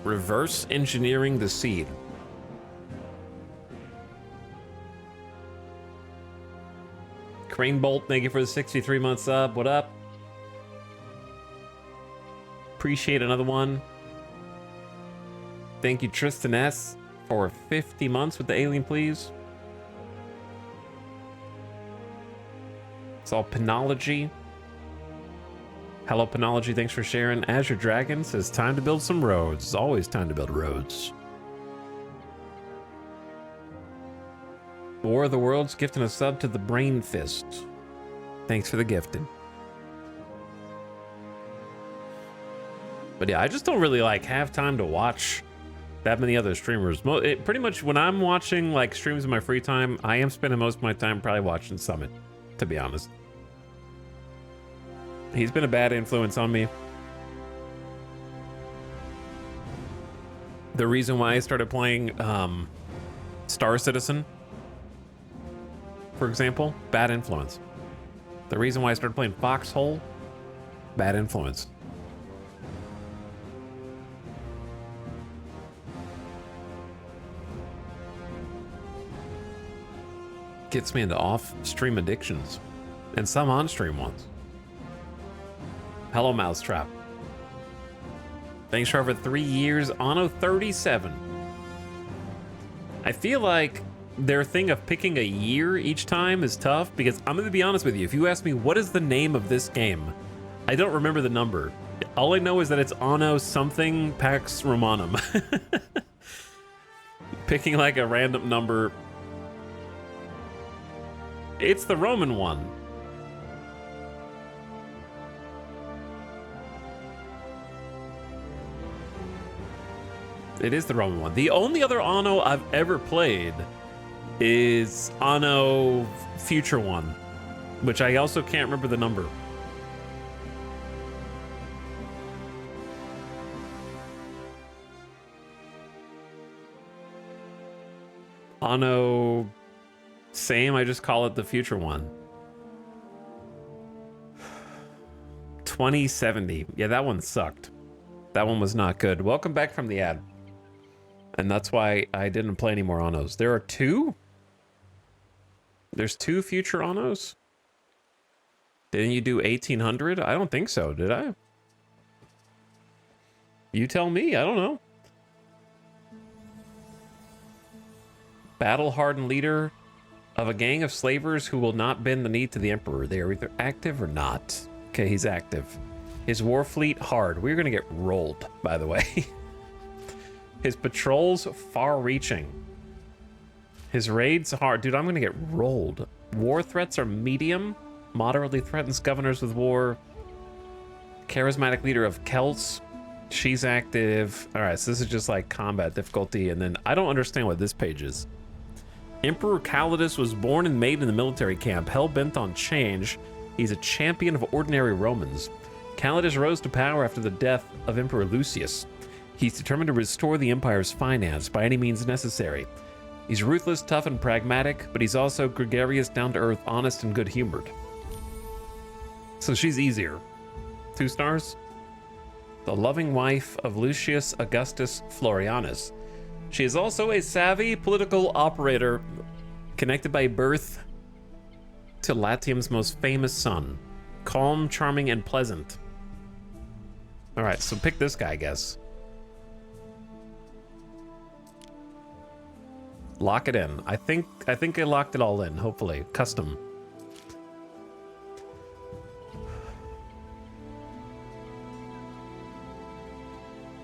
Reverse engineering the seed. Crane Bolt, thank you for the 63 months sub. What up? Appreciate another one. Thank you, Tristan S, for 50 months with the alien, please. It's all Penology. Hello, Penology. Thanks for sharing. Azure Dragon says, time to build some roads. It's always time to build roads. War of the Worlds gifting a sub to the Brain Fist. Thanks for the gifting. But yeah, I just don't really like have time to watch that many other streamers. Pretty much when I'm watching like streams in my free time, I am spending most of my time probably watching Summit, to be honest. He's been a bad influence on me. The reason why I started playing Star Citizen, for example, bad influence. The reason why I started playing Foxhole, bad influence. Gets me into off-stream addictions, and some on-stream ones. Hello, Mousetrap. Thanks for over 3 years. Anno 37. I feel like their thing of picking a year each time is tough because I'm going to be honest with you. If you ask me what is the name of this game, I don't remember the number. All I know is that it's Anno something Pax Romanum. Picking like a random number. It's the Roman one. It is the Roman one. The only other Anno I've ever played is Anno Future One, which I also can't remember the number. Anno, same, I just call it the Future One. 2070. Yeah, that one sucked. That one was not good. Welcome back from the ad. And that's why I didn't play any more Annos. There are two? There's two future Annos? Didn't you do 1800? I don't think so, did I? You tell me, I don't know. Battle-hardened leader of a gang of slavers who will not bend the knee to the emperor. They are either active or not. Okay, he's active. His war fleet, hard. We're gonna get rolled, by the way. His patrols, far-reaching. His raids, hard. Dude, I'm gonna get rolled. War threats are medium. Moderately threatens governors with war. Charismatic leader of Celts. She's active. All right, so this is just like combat difficulty. And then I don't understand what this page is. Emperor Calidus was born and made in the military camp, hell-bent on change. He's a champion of ordinary Romans. Calidus rose to power after the death of Emperor Lucius. He's determined to restore the empire's finance by any means necessary. He's ruthless, tough, and pragmatic, but he's also gregarious, down-to-earth, honest, and good-humored. So she's easier. 2 stars. The loving wife of Lucius Augustus Florianus. She is also a savvy political operator, connected by birth to Latium's most famous son. Calm, charming, and pleasant. All right, so pick this guy, I guess. Lock it in. I think I locked it all in, hopefully. Custom.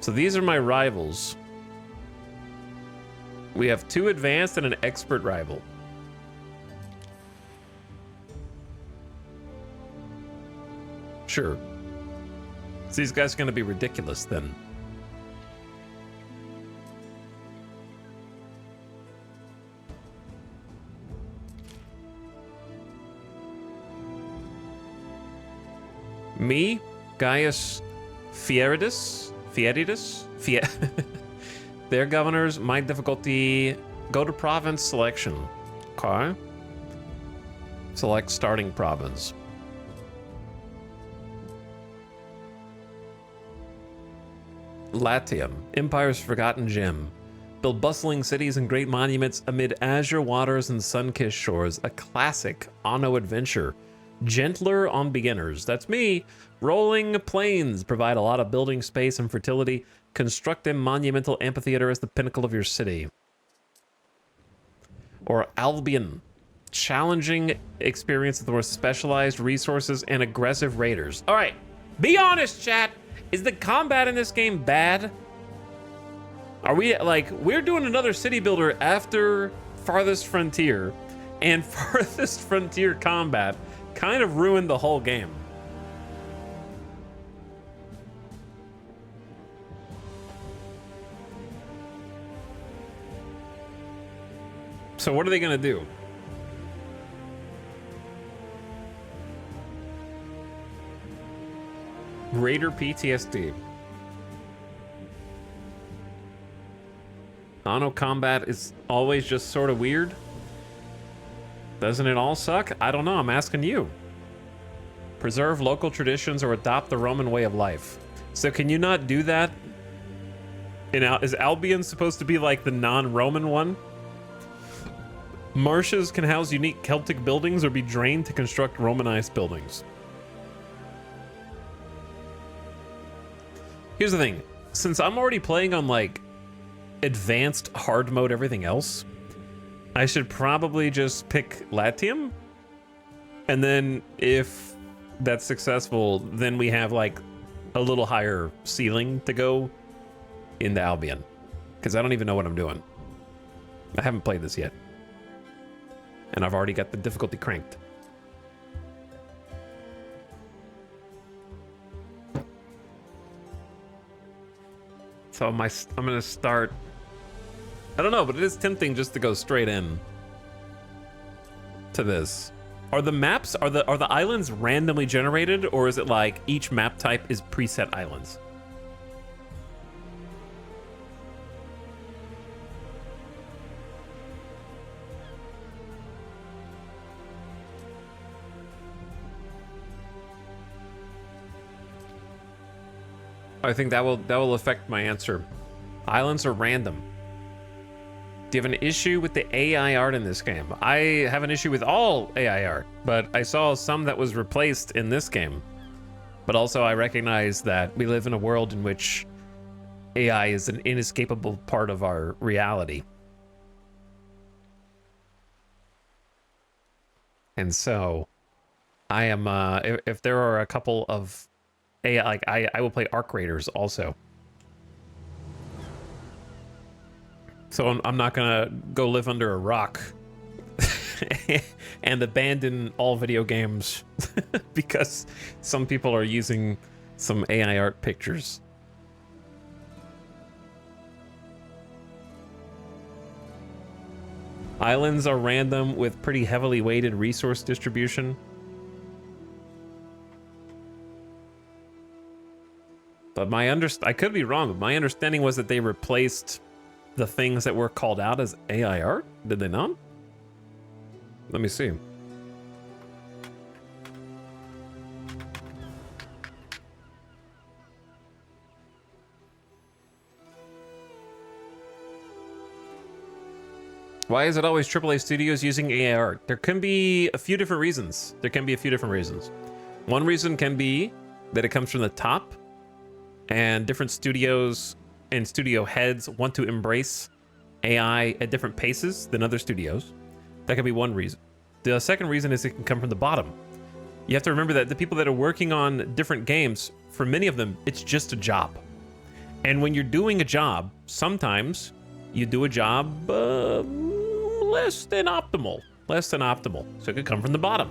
So these are my rivals. We have 2 advanced and an expert rival. Sure. So these guys are going to be ridiculous then. Me, Gaius Fieridas, their governors, my difficulty, go to province selection. Okay. Select starting province. Latium, Empire's forgotten gem. Build bustling cities and great monuments amid azure waters and sun-kissed shores. A classic Anno adventure. Gentler on beginners. That's me. Rolling plains provide a lot of building space and fertility. Construct a monumental amphitheater as the pinnacle of your city. Or Albion. Challenging experience with more specialized resources and aggressive raiders. All right, be honest, chat. Is the combat in this game bad? Are we, like, we're doing another city builder after Farthest Frontier, and Farthest Frontier combat kind of ruined the whole game. So what are they gonna do? Raider PTSD. Anno combat is always just sort of weird. Doesn't it all suck? I don't know, I'm asking you. Preserve local traditions or adopt the Roman way of life. So can you not do that? Is Albion supposed to be like the non-Roman one? Marshes can house unique Celtic buildings or be drained to construct Romanized buildings. Here's the thing. Since I'm already playing on like advanced hard mode everything else, I should probably just pick Latium. And then if that's successful, then we have like a little higher ceiling to go in the Albion. Because I don't even know what I'm doing. I haven't played this yet. And I've already got the difficulty cranked. So I'm gonna start. I don't know, but it is tempting just to go straight in to this. Are the maps, are the islands randomly generated, or is it like each map type is preset islands? I think that will affect my answer. Islands are random. Do you have an issue with the AI art in this game? I have an issue with all AI art, but I saw some that was replaced in this game. But also I recognize that we live in a world in which AI is an inescapable part of our reality. And so I am, if there are a couple of AI, like I will play Arc Raiders also. So I'm not gonna go live under a rock and abandon all video games because some people are using some AI art pictures. Islands are random with pretty heavily weighted resource distribution. But I could be wrong, but my understanding was that they replaced the things that were called out as AI art. Did they not? Let me see. Why is it always AAA studios using AI art? There can be a few different reasons. One reason can be that it comes from the top, and different studios and studio heads want to embrace AI at different paces than other studios. That could be one reason. The second reason is it can come from the bottom. You have to remember that the people that are working on different games, for many of them, it's just a job. And when you're doing a job, sometimes you do a job less than optimal. So it could come from the bottom.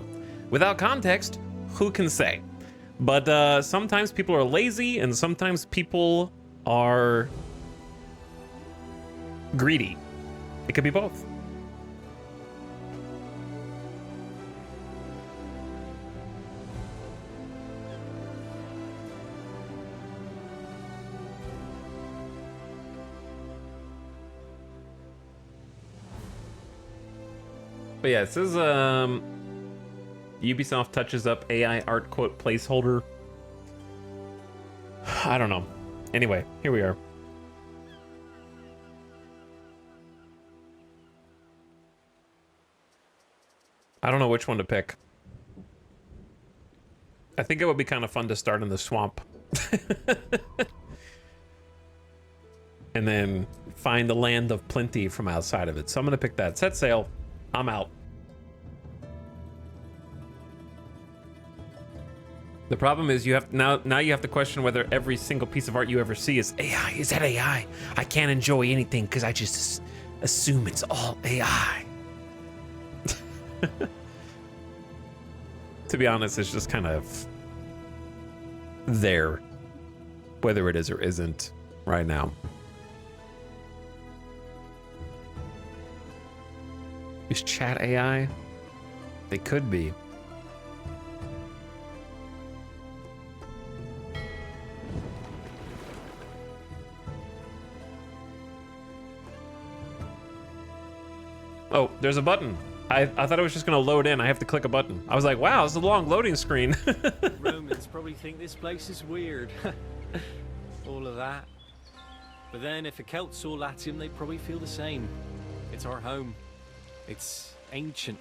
Without context, who can say? But sometimes people are lazy and sometimes people are greedy. It could be both. But yeah, it says Ubisoft touches up AI art quote placeholder. I don't know. Anyway, here we are. I don't know which one to pick. I think it would be kind of fun to start in the swamp. And then find the land of plenty from outside of it. So I'm gonna pick that. Set sail. I'm out. The problem is you have now you have to question whether every single piece of art you ever see is AI. Is that AI? I can't enjoy anything because I just assume it's all AI. To be honest, it's just kind of there, whether it is or isn't right now. Is chat AI? They could be. Oh, there's a button. I thought it was just gonna load in. I have to click a button. I was like, wow, it's a long loading screen.
Romans probably think this place is weird. All of that. But then if the Celts saw Latium, they'd probably feel the same. It's our home. It's ancient.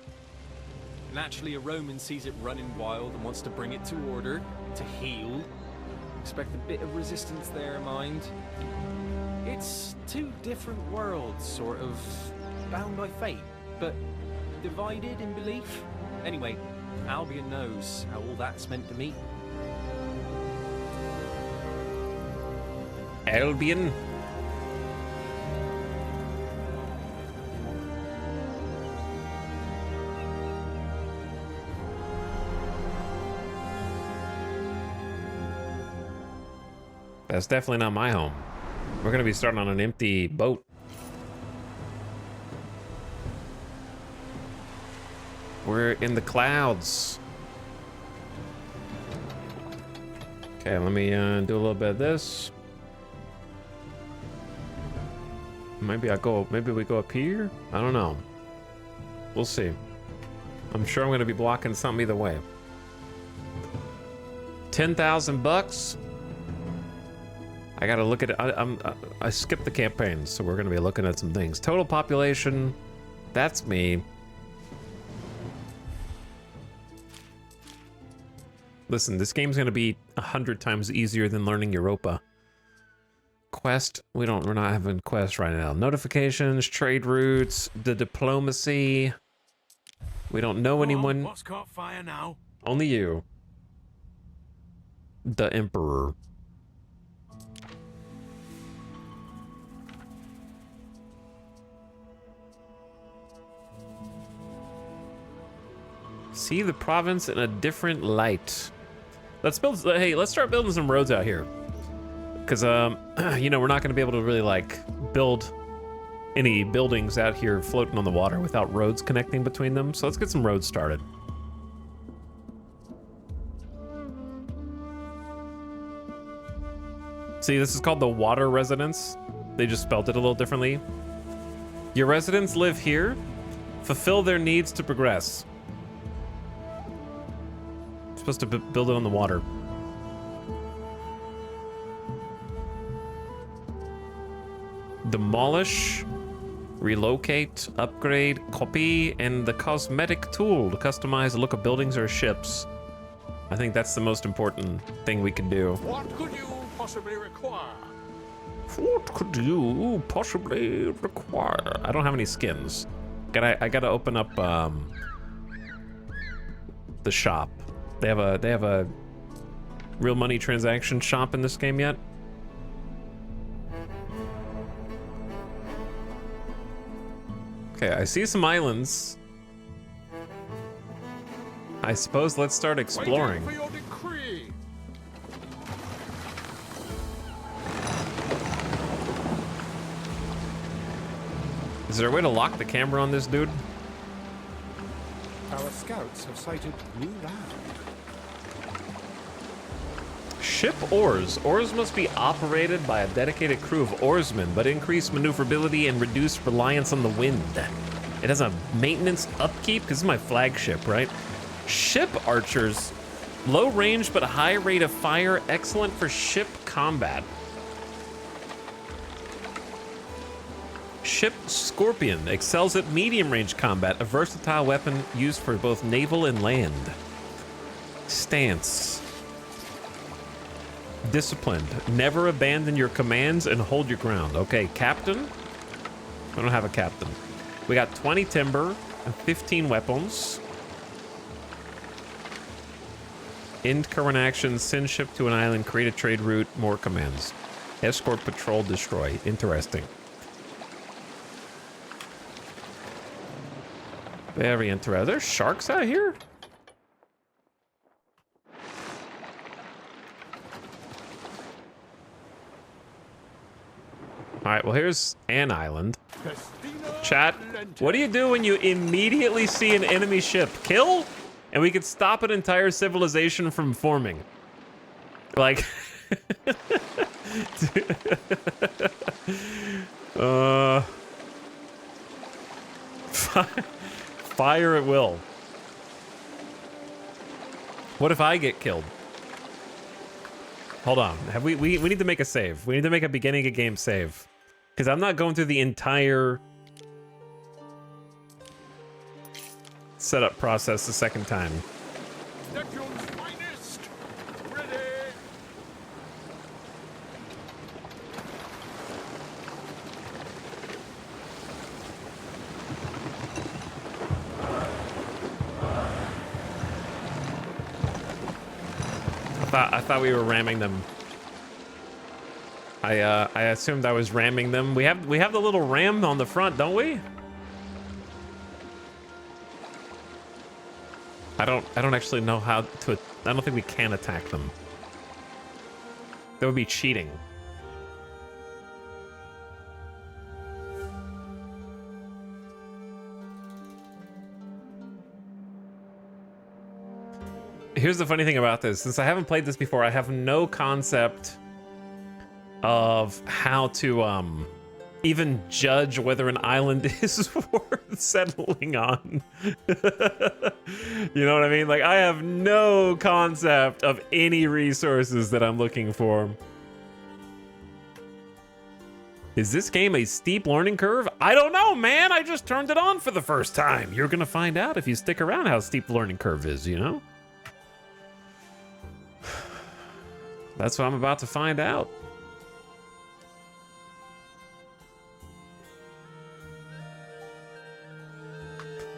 Naturally, a Roman sees it running wild and wants to bring it to order, to heal. Expect a bit of resistance there, mind. It's two different worlds, sort of bound by fate, but divided in belief. Anyway, Albion knows how all that's meant to me.
Albion? That's definitely not my home. We're gonna be starting on an empty boat. We're in the clouds. Okay, let me do a little bit of this. Maybe we go up here? I don't know. We'll see. I'm sure I'm gonna be blocking something either way. 10,000 bucks. I gotta look at it. I skipped the campaign, so we're gonna be looking at some things. Total population, that's me. Listen, this game's gonna be 100 times easier than learning Europa. Quest, we're not having quest right now. Notifications, trade routes, the diplomacy. We don't know anyone.
What's caught fire now?
Only you. The Emperor. See the province in a different light. Let's build. Hey, let's start building some roads out here. Because, you know, we're not going to be able to really, like, build any buildings out here floating on the water without roads connecting between them. So let's get some roads started. See, this is called the Water Residence. They just spelled it a little differently. Your residents live here, fulfill their needs to progress. Supposed to build it on the water. Demolish, relocate, upgrade, copy, and the cosmetic tool to customize the look of buildings or ships. I think that's the most important thing we can do.
What could you possibly require?
What could you possibly require? I don't have any skins. I gotta open up the shop. They have a real money transaction shop in this game yet? Okay, I see some islands. I suppose let's start exploring.
Waiting for your decree.
Is there a way to lock the camera on this dude?
Our scouts have sighted new land.
Ship oars. Oars must be operated by a dedicated crew of oarsmen, but increase maneuverability and reduce reliance on the wind. It has a maintenance upkeep, because this is my flagship, right? Ship archers. Low range, but a high rate of fire. Excellent for ship combat. Ship Scorpion excels at medium range combat, a versatile weapon used for both naval and land. Stance. Disciplined. Never abandon your commands and hold your ground. Okay, captain. I don't have a captain. We got 20 timber and 15 weapons. End current action. Send ship to an island. Create a trade route. More commands. Escort, patrol, destroy. Interesting. Very interesting. Are there sharks out here? All right, well, here's an island. Chat, what do you do when you immediately see an enemy ship? Kill? And we could stop an entire civilization from forming. Like... Fire at will. What if I get killed? Hold on. We need to make a save. We need to make a beginning of game save. Because I'm not going through the entire setup process the second time.
Neptune's finest. Ready.
I thought we were ramming them. I assumed I was ramming them. We have the little ram on the front, don't we? I don't actually know how to. I don't think we can attack them. That would be cheating. Here's the funny thing about this. Since I haven't played this before, I have no concept of how to even judge whether an island is worth settling on. You know what I mean? Like, I have no concept of any resources that I'm looking for. Is this game a steep learning curve? I don't know, man. I just turned it on for the first time. You're gonna find out if you stick around how steep the learning curve is, you know? That's what I'm about to find out.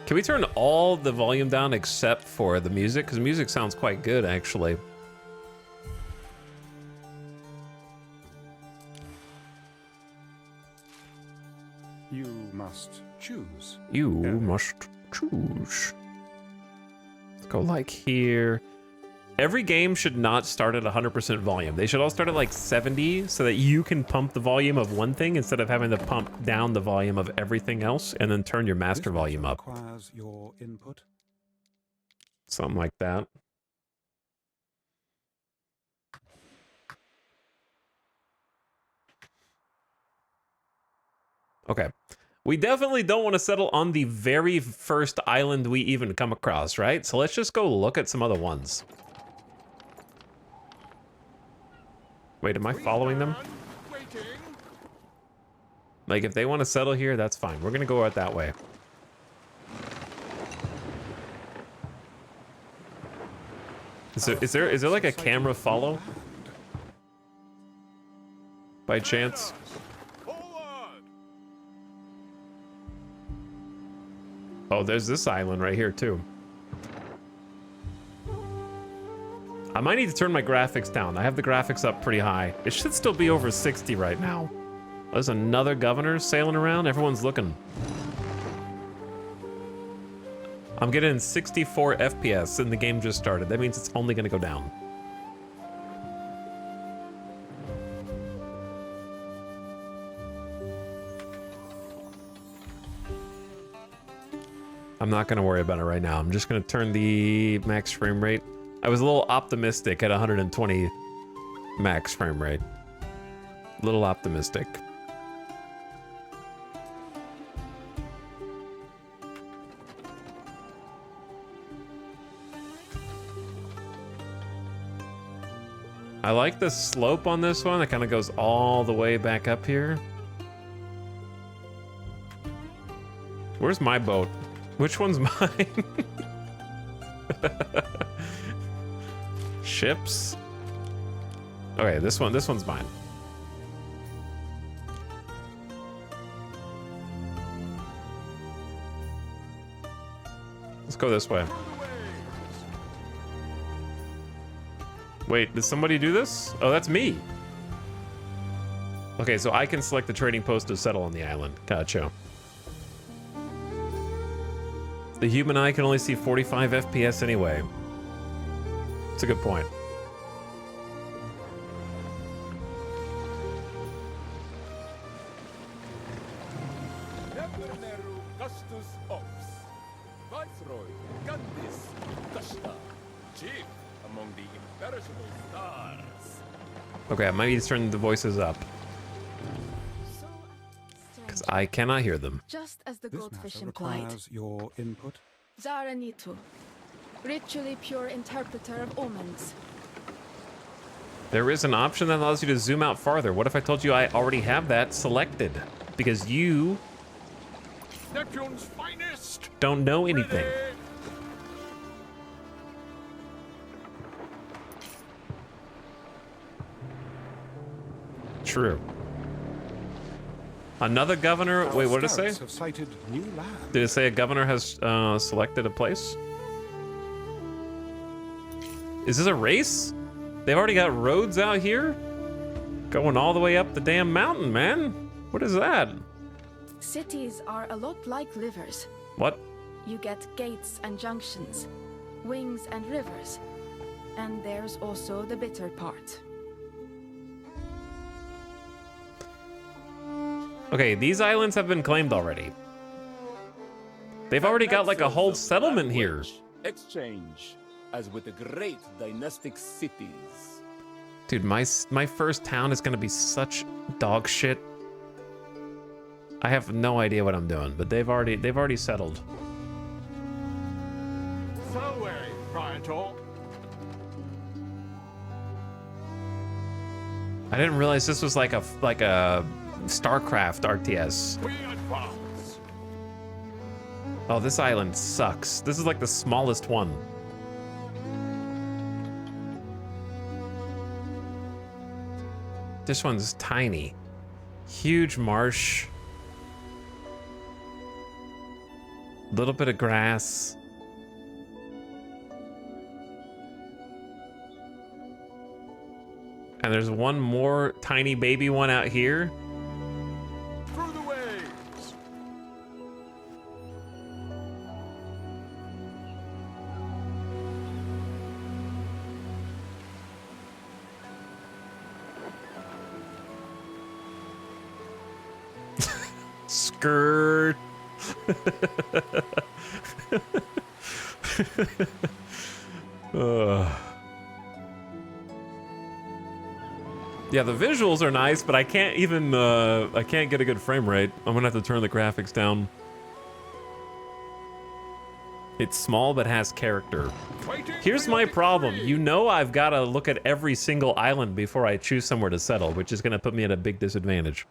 Can we turn all the volume down except for the music? Because music sounds quite good, actually.
You must choose.
You
Yeah.
must choose. Let's go like here. Every game should not start at 100% volume. They should all start at like 70 so that you can pump the volume of one thing instead of having to pump down the volume of everything else and then turn your master
This
volume up.
requires your input.
Something like that. Okay. We definitely don't want to settle on the very first island we even come across, right? So let's just go look at some other ones. Wait, am I following them?
Waiting.
Like, if they want to settle here, that's fine. We're going to go out that way. Is there like a camera follow? By chance?
Forward.
Oh, there's this island right here, too. I might need to turn my graphics down. I have the graphics up pretty high. It should still be over 60 right now. There's another governor sailing around. Everyone's looking. I'm getting 64 FPS and the game just started. That means it's only going to go down. I'm not going to worry about it right now. I'm just going to turn the max frame rate. I was a little optimistic at 120 max frame rate. A little optimistic. I like the slope on this one. It kind of goes all the way back up here. Where's my boat? Which one's mine? Ships? Okay, this one's mine. Let's go this way. Wait, did somebody do this? Oh, that's me. Okay, so I can select the trading post to settle on the island. Gotcha. The human eye can only see 45 FPS anyway. It's a good point.
Viceroy, Gandhis, Dashta, chief among the imperishable stars.
Okay, I might need to turn the voices up
So
because
strange.
I cannot hear them.
Just as the
This
goldfish
matter
implied.
requires your input.
Zaranitu, ritually pure interpreter of omens.
There is an option that allows you to zoom out farther. What if I told you I already have that selected? Because you
Neptune's finest.
don't know anything.
Ready.
True. Another governor. Wait, what did it say?
Scouts have sighted new land.
Did it say a governor has selected a place? Is this a race? They've already got roads out here? Going all the way up the damn mountain, man. What is that?
Cities are a lot like rivers.
What?
You get gates and junctions, wings and rivers. And there's also the bitter part.
Okay, these islands have been claimed already. They've already got like a whole settlement here.
Exchange, as with the great dynastic cities.
Dude, my first town is gonna be such dog shit. I have no idea what I'm doing, but they've already settled.
So, Praetor.
I didn't realize this was like a StarCraft RTS.
We advance.
Oh, this island sucks. This is like the smallest one. This one's tiny. Huge marsh. Little bit of grass. And there's one more tiny baby one out here.
Through the waves.
Skirt. Yeah, the visuals are nice, but I can't even, I can't get a good frame rate. I'm gonna have to turn the graphics down. It's small, but has character.
Waiting
Here's
for
my
your
problem.
victory.
You know I've got to look at every single island before I choose somewhere to settle, which is gonna put me at a big disadvantage.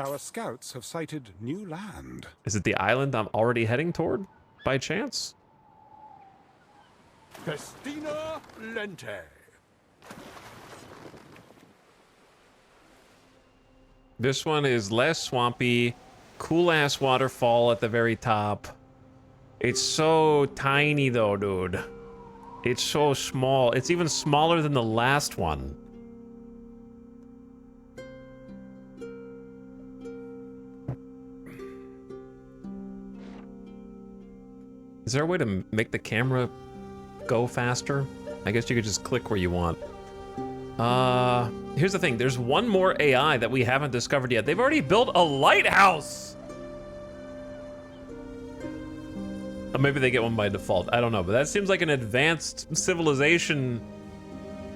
Our scouts have sighted new land.
Is it the island I'm already heading toward, by chance?
Festina Lente.
This one is less swampy, cool-ass waterfall at the very top. It's so tiny though, dude. It's so small. It's even smaller than the last one. Is there a way to make the camera go faster? I guess you could just click where you want. Here's the thing. There's one more AI that we haven't discovered yet. They've already built a lighthouse! Or maybe they get one by default. I don't know, but that seems like an advanced civilization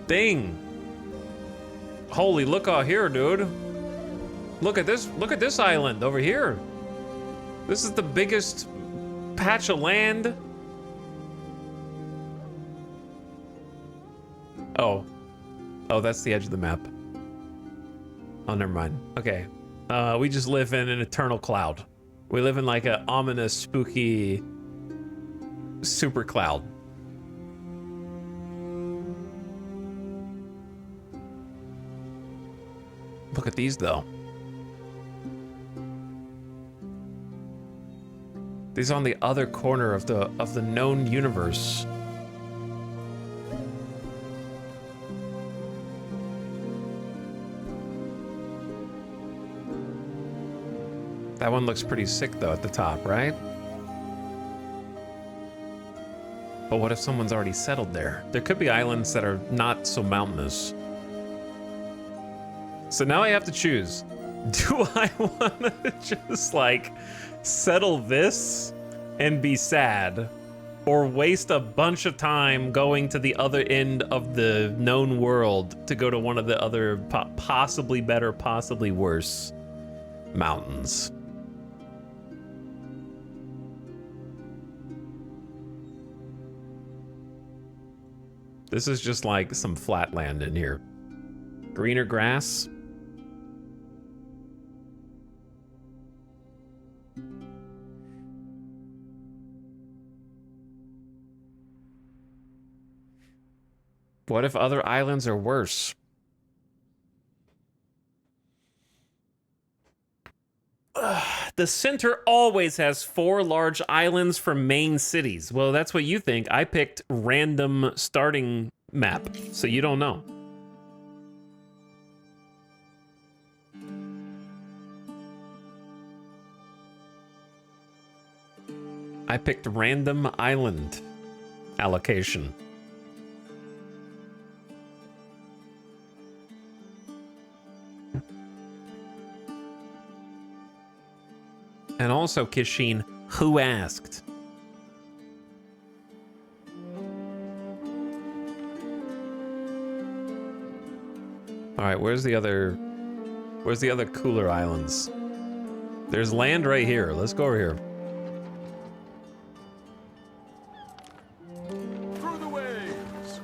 thing. Holy, look out here, dude. Look at this island over here. This is the biggest patch of land. Oh, that's the edge of the map. Oh, never mind. Okay. We just live in an eternal cloud. We live in like an ominous, spooky super cloud. Look at these though. These are on the other corner of the known universe. That one looks pretty sick though at the top, right? But what if someone's already settled there? There could be islands that are not so mountainous. So now I have to choose. Do I want to just like settle this and be sad, or waste a bunch of time going to the other end of the known world to go to one of the other possibly better, possibly worse mountains? This is just like some flat land in here. Greener grass. What if other islands are worse? The center always has 4 large islands for main cities. Well, that's what you think. I picked random starting map, so you don't know. I picked random island allocation. And also, Kishin, who asked? All right, where's the other cooler islands? There's land right here. Let's go over here.
Through the waves.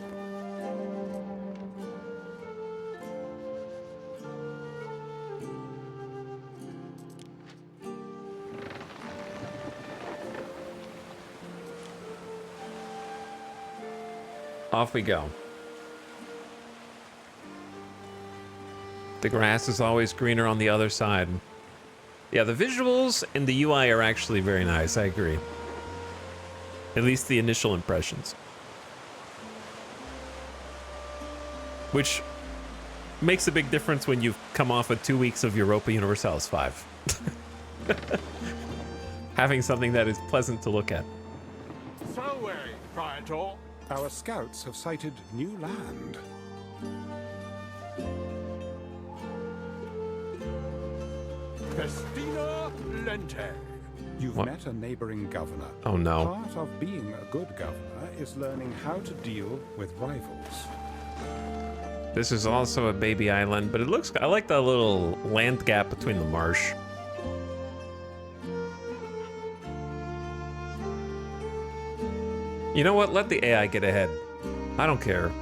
Off we go. The grass is always greener on the other side. Yeah, the visuals and the UI are actually very nice. I agree. At least the initial impressions. Which makes a big difference when you've come off of 2 weeks of Europa Universalis 5. Having something that is pleasant to look at.
So, Praetor. Our scouts have sighted new land. Festina Lente. You've
What?
met a neighboring governor.
Oh no.
Part of being a good governor is learning how to deal with rivals.
This is also a baby island, but it looks, I like the little land gap between the marsh. You know what? Let the AI get ahead. I don't care.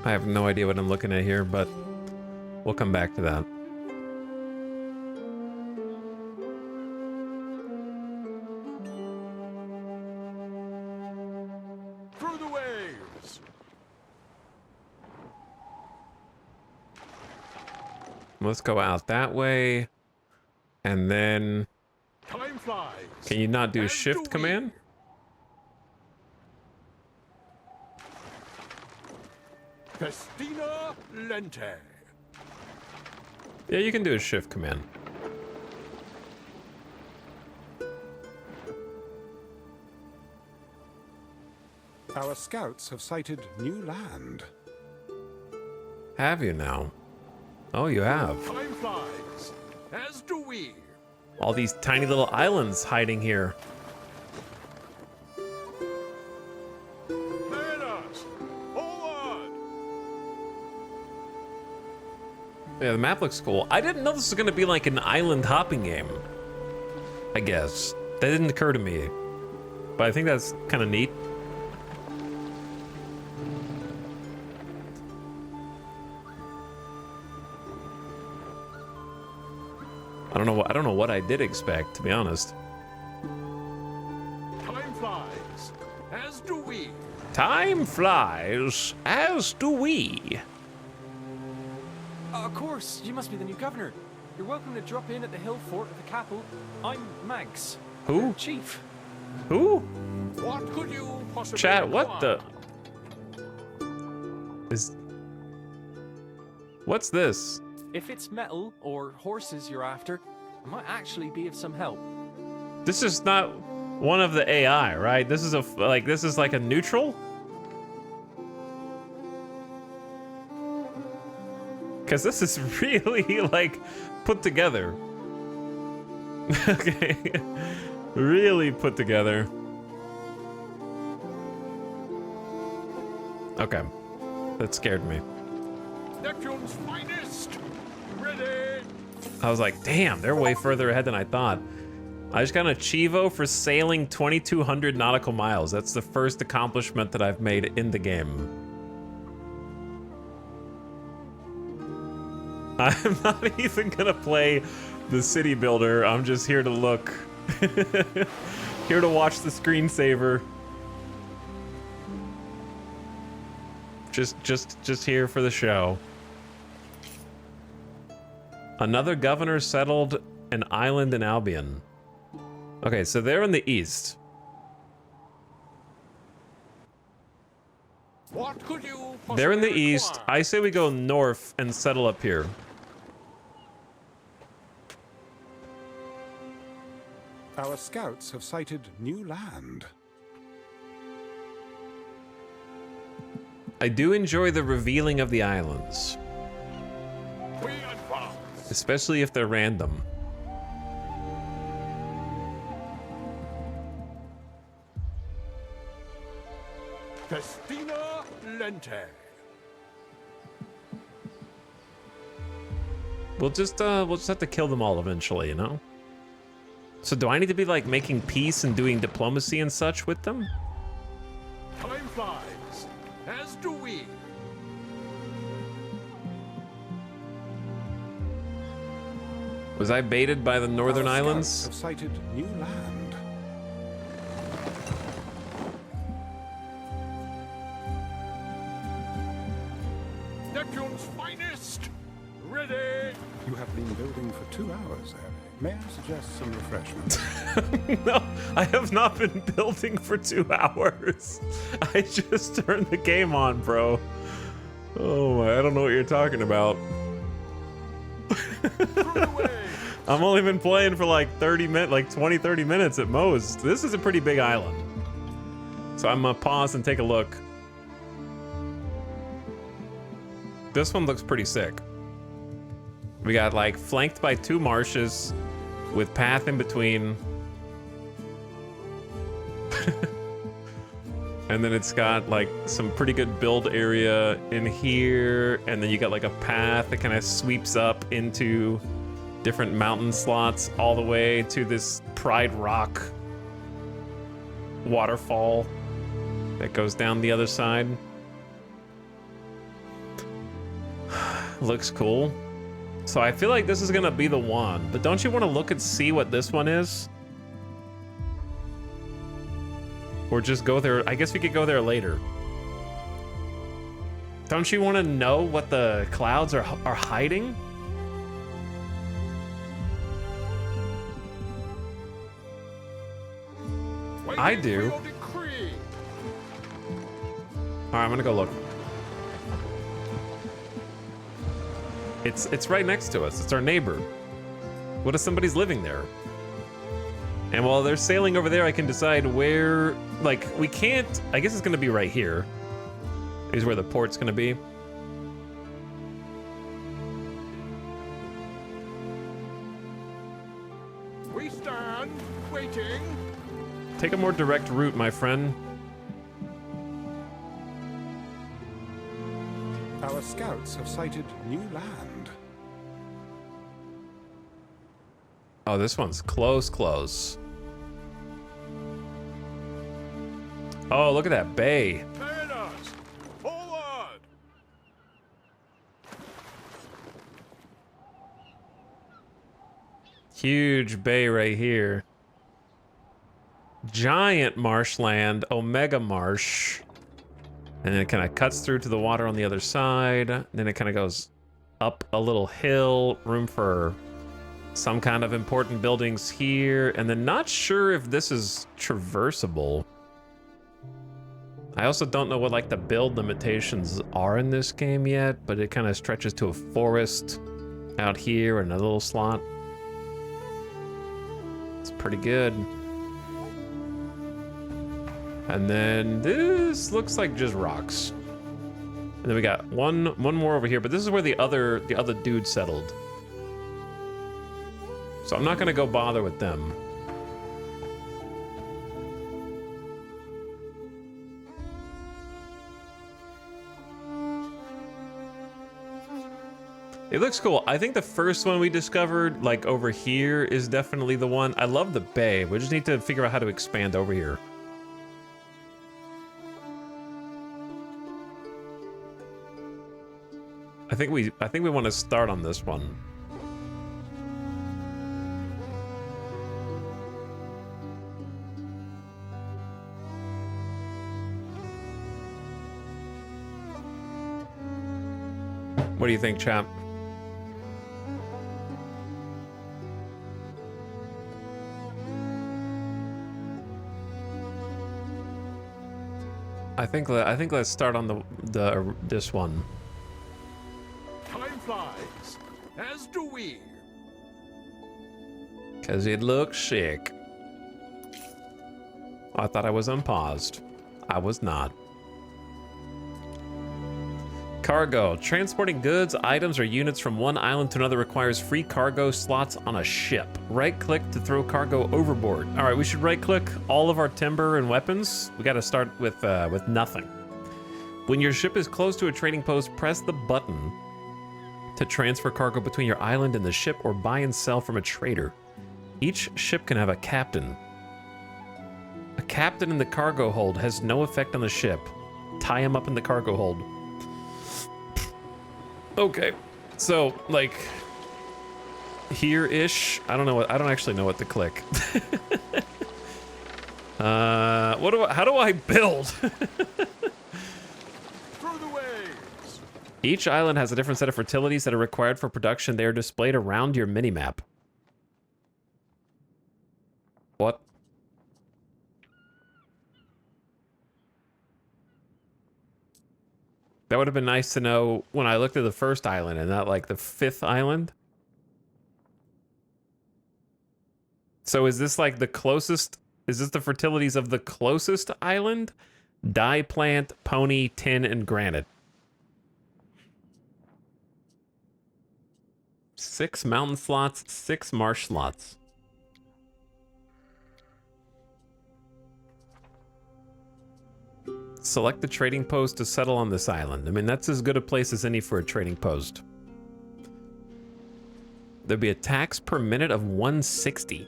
I have no idea what I'm looking at here, but we'll come back to that.
Through the waves.
Let's go out that way. And then,
Time flies.
can you not do a
And
shift
we-
command?
Festina Lente.
Yeah, you can do a shift command.
Our scouts have sighted new land.
Have you now? Oh, you have.
Time flies, as do we.
All these tiny little islands hiding here.
Mariners, forward!
Yeah, the map looks cool. I didn't know this was gonna be like an island hopping game. I guess. That didn't occur to me. But I think that's kind of neat. I don't know what I did expect, to be honest.
Time flies, as do we.
Time flies, as do we.
Of course, you must be the new governor. You're welcome to drop in at the hill fort of the capital. I'm Mags.
Who?
your chief.
Who?
What could you possibly
Chat, what the?
require?
Is... What's this?
If it's metal or horses you're after, I might actually be of some help.
This is not one of the AI, right? This is this is like a neutral? Because this is really, like, put together. Okay. Really put together. Okay. That scared me.
Neptune's finest. Ready.
I was like, damn, they're way further ahead than I thought. I just got an Achievo for sailing 2,200 nautical miles. That's the first accomplishment that I've made in the game. I'm not even gonna play the city builder. I'm just here to look. Here to watch the screensaver. Just here for the show. Another governor settled an island in Albion. Okay, so they're in the east.
What could you
They're in the
possibly
east.
require?
I say we go north and settle up here.
Our scouts have sighted new land.
I do enjoy the revealing of the islands,
We advance.
especially if they're random.
Festina Lente.
We'll just have to kill them all eventually, you know? So do I need to be like making peace and doing diplomacy and such with them?
Time flies, as do we.
Was I baited by the Northern
Our
Islands?
scouts have sighted new land. for 2 hours, Harry. May I suggest some refreshments?
No, I have not been building for 2 hours. I just turned the game on, bro. Oh my, I don't know what you're talking about. I've only been playing for like 30 minutes, like 20, 30 minutes at most. This is a pretty big island. So I'm gonna pause and take a look. This one looks pretty sick. We got like flanked by 2 marshes with path in between. And then it's got like some pretty good build area in here. And then you got like a path that kind of sweeps up into different mountain slots all the way to this Pride Rock waterfall that goes down the other side. Looks cool. So I feel like this is gonna be the one, but don't you want to look and see what this one is? Or just go there. I guess we could go there later. Don't you want to know what the clouds are hiding? I do. All right, I'm gonna go look. It's right next to us. It's our neighbor. What if somebody's living there? And while they're sailing over there, I can decide where, like, we can't, I guess it's gonna be right here. Is where the port's gonna be.
We stand waiting.
Take a more direct route, my friend.
Our scouts have sighted new land.
Oh, this one's close. Oh, look at that bay.
Mariners, forward!
Huge bay right here. Giant marshland, Omega Marsh. And then it kind of cuts through to the water on the other side. Then it kind of goes up a little hill, room for some kind of important buildings here. And then not sure if this is traversable. I also don't know what like the build limitations are in this game yet, but it kind of stretches to a forest out here and a little slot. It's pretty good. And then this looks like just rocks. And then we got one more over here, but this is where the other dude settled. So I'm not gonna go bother with them. It looks cool. I think the first one we discovered, like over here, is definitely the one. I love the bay. We just need to figure out how to expand over here. I think we want to start on this one. What do you think, chap? I think let's start on this one.
Time flies, as do we.
Cause it looks sick. I thought I was unpaused. I was not. Cargo. Transporting goods, items, or units from one island to another requires free cargo slots on a ship. Right-click to throw cargo overboard. All right, we should right-click all of our timber and weapons. We got to start with nothing. When your ship is close to a trading post, press the button to transfer cargo between your island and the ship, or buy and sell from a trader. Each ship can have a captain. A captain in the cargo hold has no effect on the ship. Tie him up in the cargo hold. Okay, so like here-ish. I don't actually know what to click. How do I build?
Through the waves.
Each island has a different set of fertilities that are required for production. They are displayed around your minimap. What? That would have been nice to know when I looked at the first island and not like the 5th island. So is this like the closest? Is this the fertilities of the closest island? Dye plant, pony, tin, and granite. 6 mountain slots, 6 marsh slots. Select the trading post to settle on this island. I mean, that's as good a place as any for a trading post. There'd be a tax per minute of 160.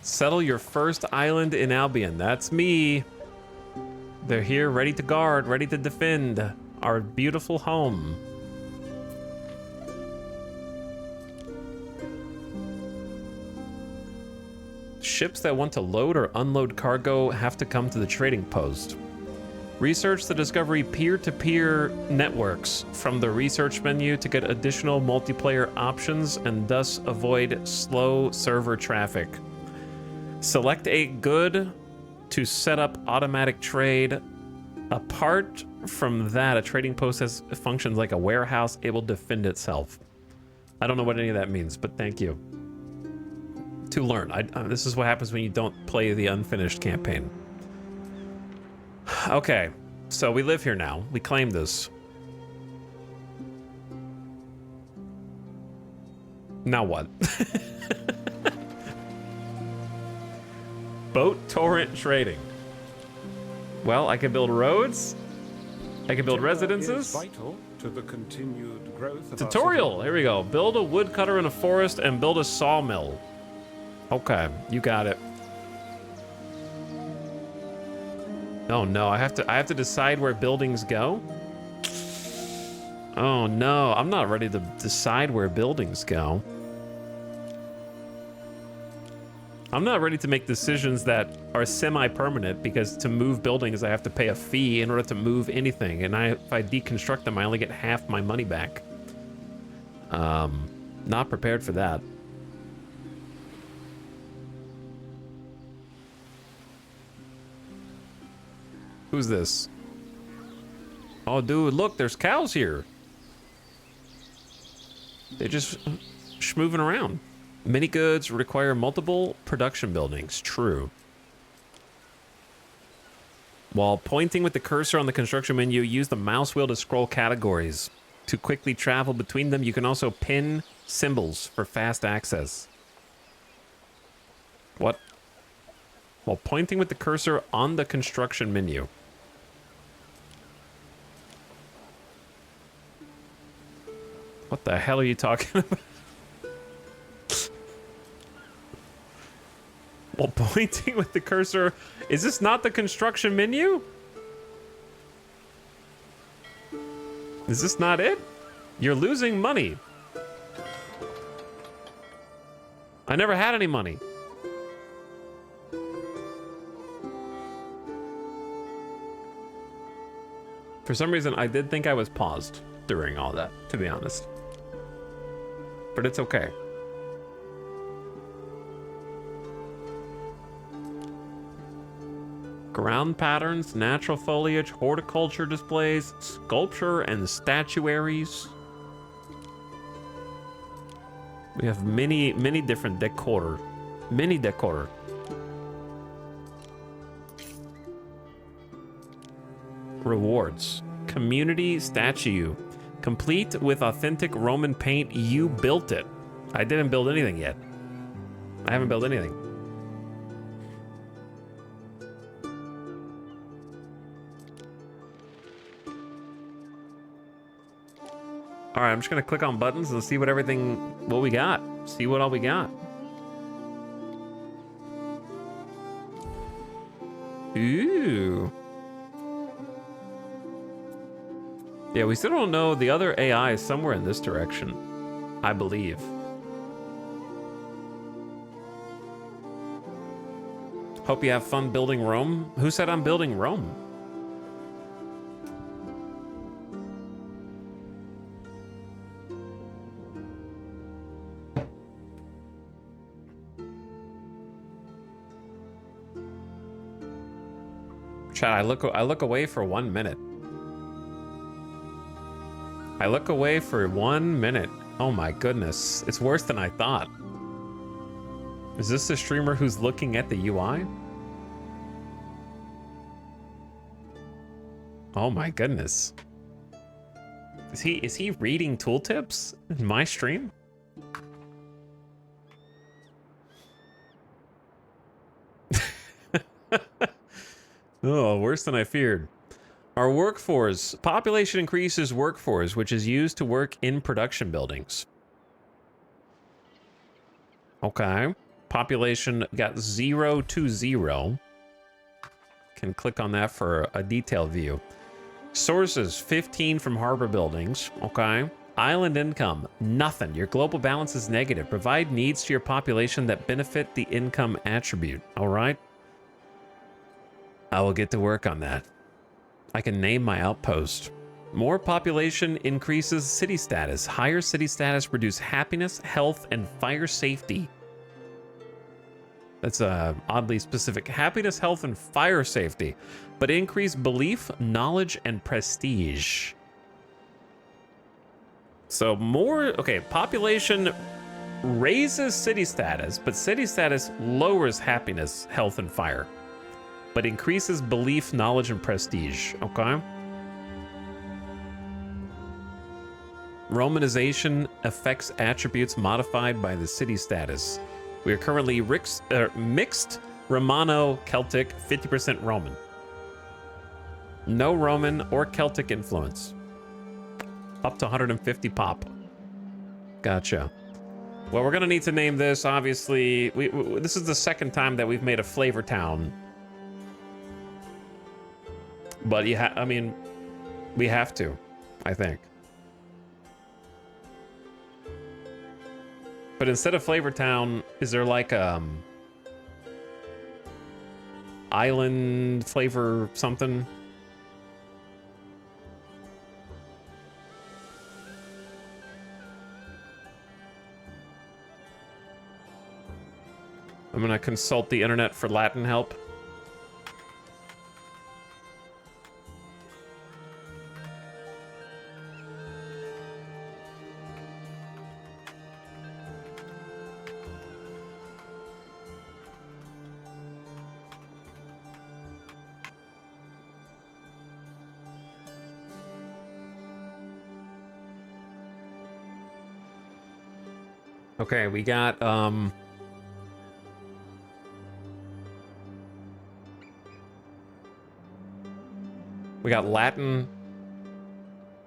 Settle your first island in Albion. That's me. They're here, ready to guard, ready to defend our beautiful home. Ships that want to load or unload cargo have to come to the trading post. Research the Discovery peer-to-peer networks from the research menu to get additional multiplayer options and thus avoid slow server traffic. Select a good to set up automatic trade. Apart from that, a trading post has functions like a warehouse able to defend itself. I don't know what any of that means, but thank you. To learn. This is what happens when you don't play the unfinished campaign. Okay, so we live here now. We claim this. Now what? Boat torrent trading. Well, I can build roads. I can build residences.
Vital to the continued growth of
Tutorial. Here we go. Build a woodcutter in a forest and build a sawmill. Okay, you got it. Oh no, I have to decide where buildings go. Oh no, I'm not ready to decide where buildings go. I'm not ready to make decisions that are semi-permanent, because to move buildings I have to pay a fee in order to move anything, and if I deconstruct them I only get half my money back. Not prepared for that. Who's this? Oh, dude, look, there's cows here. They're just schmoving around. Mini goods require multiple production buildings. True. While pointing with the cursor on the construction menu, use the mouse wheel to scroll categories. To quickly travel between them, you can also pin symbols for fast access. What? While pointing with the cursor on the construction menu. What the hell are you talking about? While pointing with the cursor, is this not the construction menu? Is this not it? You're losing money. I never had any money. For some reason, I did think I was paused during all that, to be honest. But it's okay. Ground patterns, natural foliage, horticulture displays, sculpture and statuaries. We have many different decor. Many decor. Rewards. Community statue. Complete with authentic Roman paint. You built it. I didn't build anything yet. I haven't built anything. All right, I'm just gonna click on buttons and see what we got. See what all we got. Ooh. Yeah, we still don't know. The other AI is somewhere in this direction, I believe. Hope you have fun building Rome. Who said I'm building Rome? Chat, I look away for 1 minute. I look away for 1 minute. Oh my goodness. It's worse than I thought. Is this the streamer who's looking at the UI? Oh my goodness. Is he reading tooltips in my stream? Oh, worse than I feared. Our workforce. Population increases workforce, which is used to work in production buildings. Okay. Population got 0 to 0. Can click on that for a detailed view. Sources, 15 from harbor buildings. Okay. Island income, nothing. Your global balance is negative. Provide needs to your population that benefit the income attribute. All right. I will get to work on that. I can name my outpost. More population increases city status. Higher city status reduce happiness, health, and fire safety. That's oddly specific. Happiness, health, and fire safety. But increase belief, knowledge, and prestige. So more, okay, population raises city status, but city status lowers happiness, health, and fire. But increases belief, knowledge, and prestige. Okay. Romanization affects attributes modified by the city status. We are currently mixed Romano-Celtic, 50% Roman. No Roman or Celtic influence. Up to 150 pop. Gotcha. Well, we're gonna need to name this, obviously. This is the second time that we've made a flavor town. But I mean, we have to, I think. But instead of Flavor Town, is there like island flavor something? I'm gonna consult the internet for Latin help. Okay, we got Latin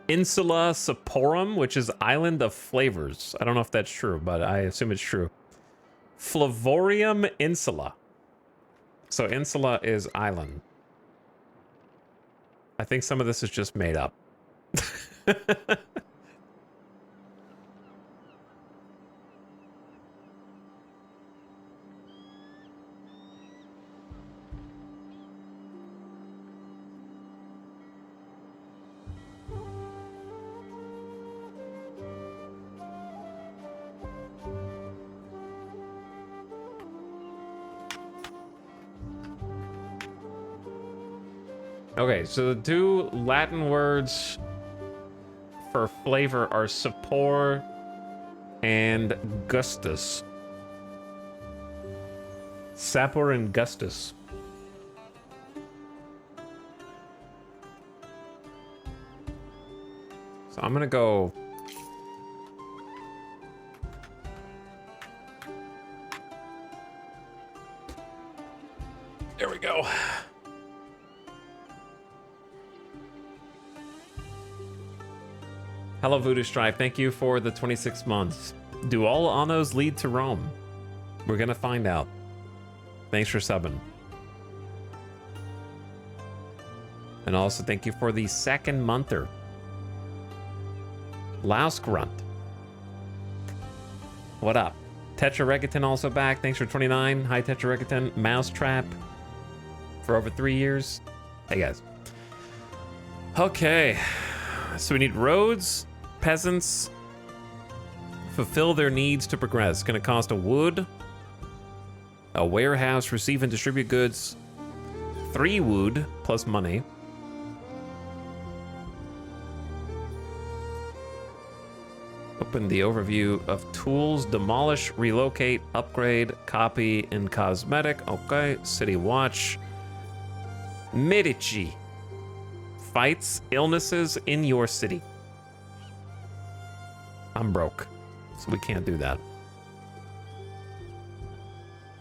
Insula Saporum, which is Island of Flavors. I don't know if that's true, but I assume it's true. Flavorium Insula. So Insula is island. I think some of this is just made up. Okay, so the two Latin words for flavor are sapor and gustus. Sapor and gustus. So I'm gonna go. There we go. Hello, Voodoo Strife. Thank you for the 26 months. Do all Annos lead to Rome? We're gonna find out. Thanks for subbing. And also thank you for the second monther. Lausgrunt. What up? Tetraregaton also back. Thanks for 29. Hi, Tetraregaton. Mousetrap for over 3 years. Hey, guys. Okay. So we need roads, peasants, fulfill their needs to progress. It's going to cost a wood, a warehouse, receive and distribute goods, 3 wood plus money. Open the overview of tools, demolish, relocate, upgrade, copy, and cosmetic. Okay, city watch. Medici. Fights illnesses in your city. I'm broke, so we can't do that.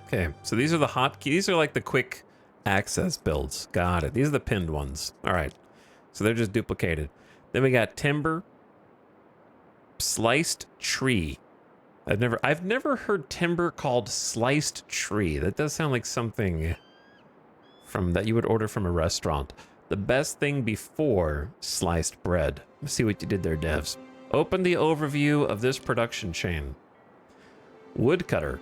Okay, so these are the hotkey. These are like the quick access builds. Got it. These are the pinned ones. All right, so they're just duplicated. Then we got timber. Sliced tree. I've never heard timber called sliced tree. That does sound like something from that you would order from a restaurant. The best thing before sliced bread. Let's see what you did there, devs. Open the overview of this production chain. Woodcutter.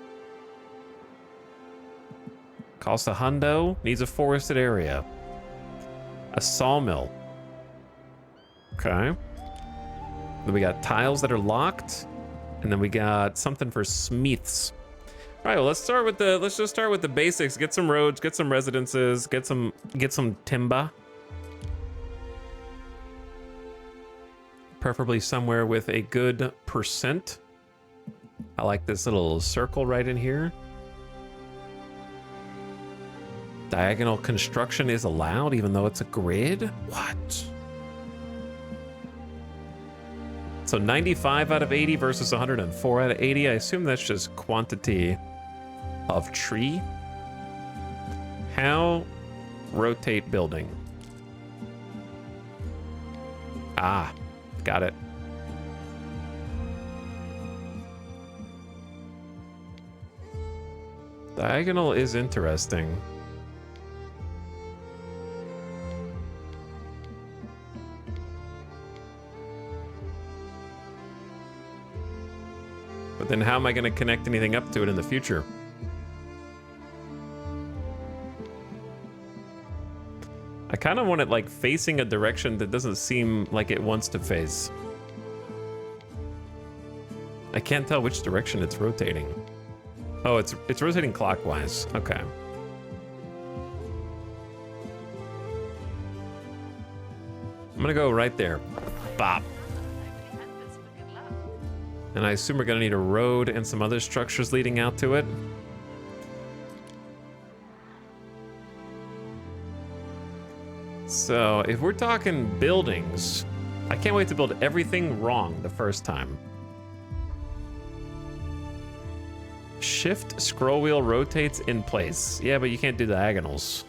Costs a hundo. Needs a forested area. A sawmill. Okay. Then we got tiles that are locked, and then we got something for smiths. All right, well, let's just start with the basics. Get some roads, get some residences, get some timber. Preferably somewhere with a good percent. I like this little circle right in here. Diagonal construction is allowed even though it's a grid? What? So 95 out of 80 versus 104 out of 80. I assume that's just quantity of tree. How? Rotate building. Ah, got it. Diagonal is interesting. But then how am I going to connect anything up to it in the future? I kind of want it like facing a direction that doesn't seem like it wants to face. I can't tell which direction it's rotating. Oh, it's rotating clockwise. Okay. I'm gonna go right there. Bop. And I assume we're gonna need a road and some other structures leading out to it. So if we're talking buildings, I can't wait to build everything wrong the first time. Shift scroll wheel rotates in place. Yeah, but you can't do diagonals.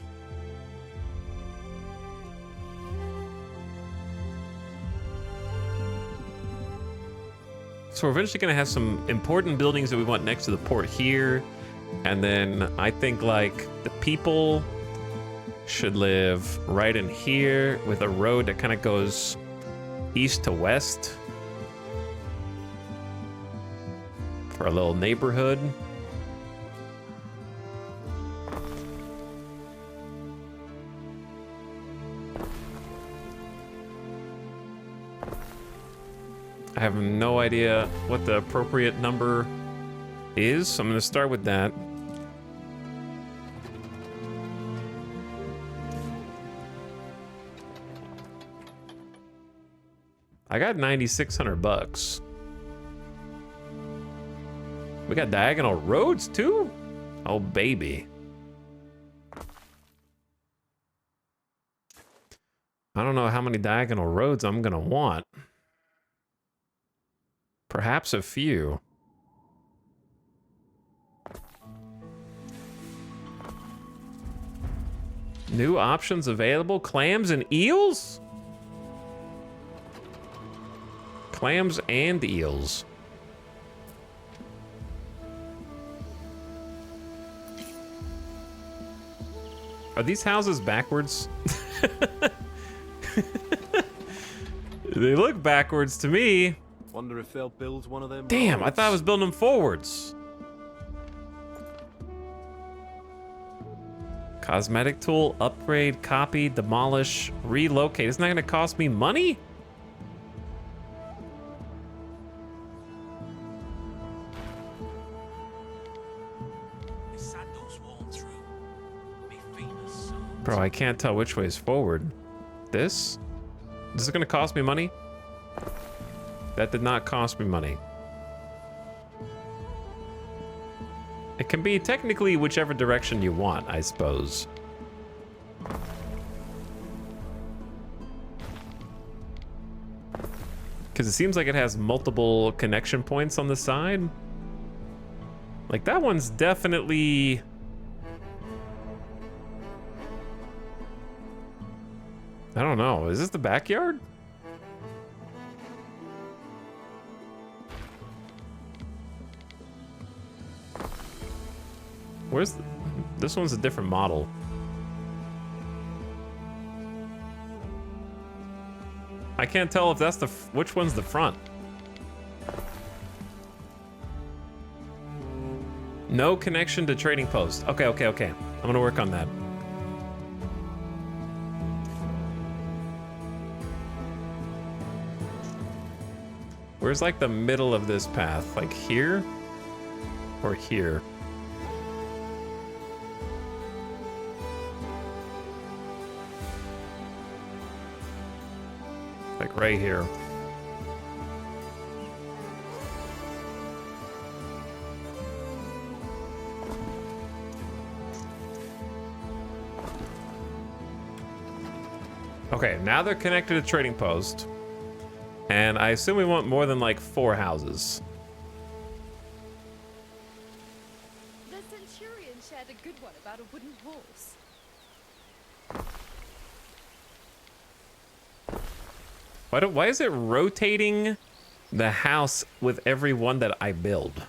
So we're eventually going to have some important buildings that we want next to the port here. And then I think like the people should live right in here with a road that kind of goes east to west for a little neighborhood. I have no idea what the appropriate number is, so I'm going to start with that. I got 9,600 bucks. We got diagonal roads too? Oh, baby. I don't know how many diagonal roads I'm going to want. Perhaps a few. New options available. Clams and eels? Clams and eels. Are these houses backwards? They look backwards to me.
Wonder if they'll build one of them.
Damn, I
roads.
thought I was building them forwards. Cosmetic tool, upgrade, copy, demolish, relocate. Isn't that going to cost me money? Bro, I can't tell which way is forward. This? Is it going to cost me money? That did not cost me money. It can be technically whichever direction you want, I suppose. Because it seems like it has multiple connection points on the side. Like, that one's definitely... I don't know. Is this the backyard? Where's the... This one's a different model. I can't tell if that's the... Which one's the front? No connection to trading post. Okay, okay, okay. I'm gonna work on that. Where's like the middle of this path? Like here? Or here? Like right here. Okay, now they're connected to trading post. And I assume we want more than like 4 houses.
The Centurion shared a good one about a wooden horse.
Why is it rotating the house with every one that I build?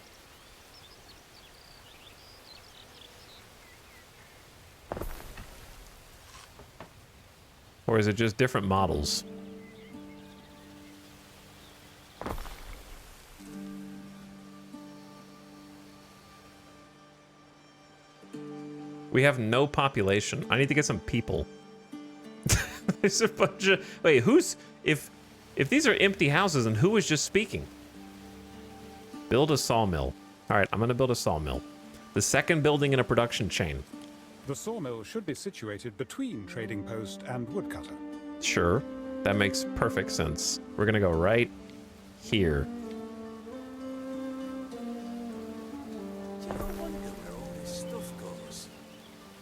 Or is it just different models? We have no population. I need to get some people. There's a bunch of... Wait, who's... If these are empty houses, and who is just speaking? Build a sawmill. All right, I'm going to build a sawmill. The second building in a production chain.
The sawmill should be situated between trading post and woodcutter.
Sure. That makes perfect sense. We're going to go right here.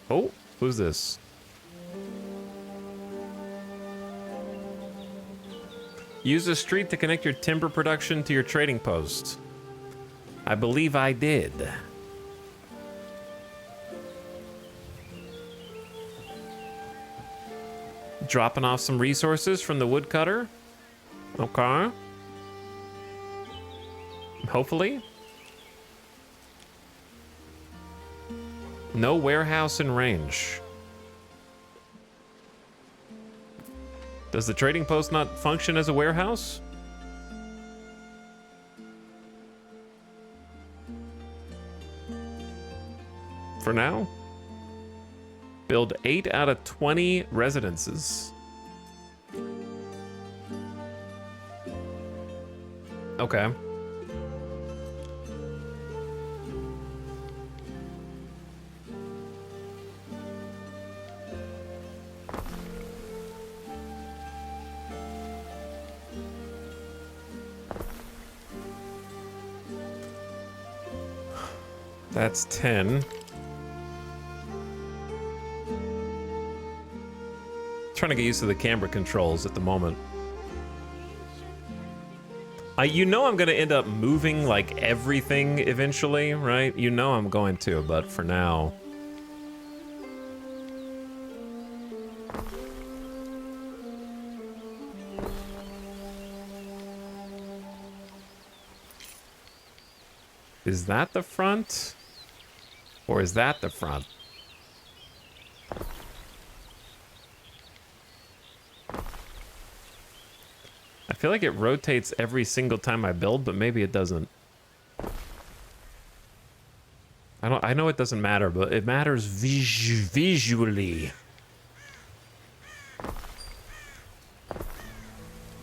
Oh, who's this? Use a street to connect your timber production to your trading post. I believe I did. Dropping off some resources from the woodcutter. Okay. Hopefully. No warehouse in range. Does the trading post not function as a warehouse? For now? Build 8 out of 20 residences. Okay. That's 10. Trying to get used to the camera controls at the moment. You know I'm going to end up moving like everything eventually, right? You know I'm going to, but for now. Is that the front? Or is that the front? I feel like it rotates every single time I build, but maybe it doesn't. I know it doesn't matter, but it matters visually.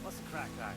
What's the crack, lad?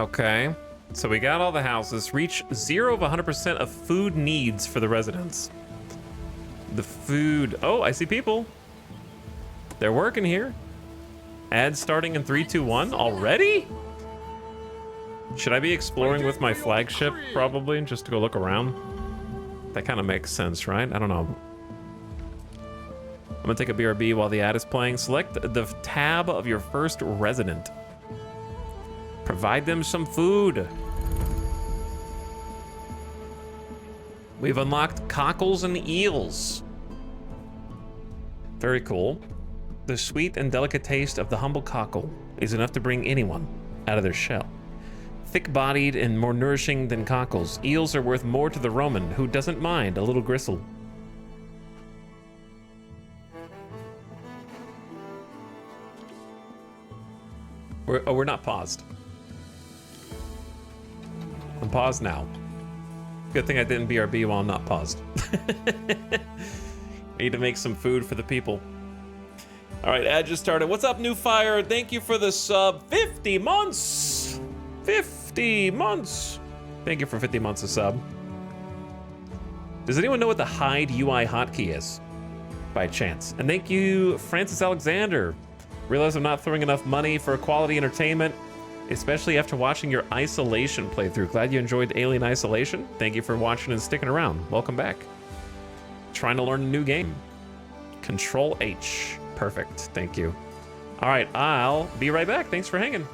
Okay, so we got all the houses. Reach 0 of 100% of food needs for the residents. The food, oh, I see people. They're working here. Ads starting in 3, 2, 1 already? Should I be exploring with my flagship probably just to go look around? That kind of makes sense, right? I don't know. I'm gonna take a BRB while the ad is playing. Select the tab of your first resident. Provide them some food. We've unlocked cockles and eels. Very cool. The sweet and delicate taste of the humble cockle is enough to bring anyone out of their shell. Thick-bodied and more nourishing than cockles, eels are worth more to the Roman, who doesn't mind a little gristle. We're not paused. I'm paused now. Good thing I didn't BRB while I'm not paused. Need to make some food for the people. All right, ad just started. What's up, New Fire? Thank you for the sub. 50 months. 50 months. Thank you for 50 months of sub. Does anyone know what the hide UI hotkey is? By chance. And thank you, Francis Alexander. Realize I'm not throwing enough money for quality entertainment, especially after watching your Isolation playthrough. Glad you enjoyed Alien Isolation. Thank you for watching and sticking around. Welcome back. Trying to learn a new game. Control H. Perfect. Thank you. All right, I'll be right back. Thanks for hanging.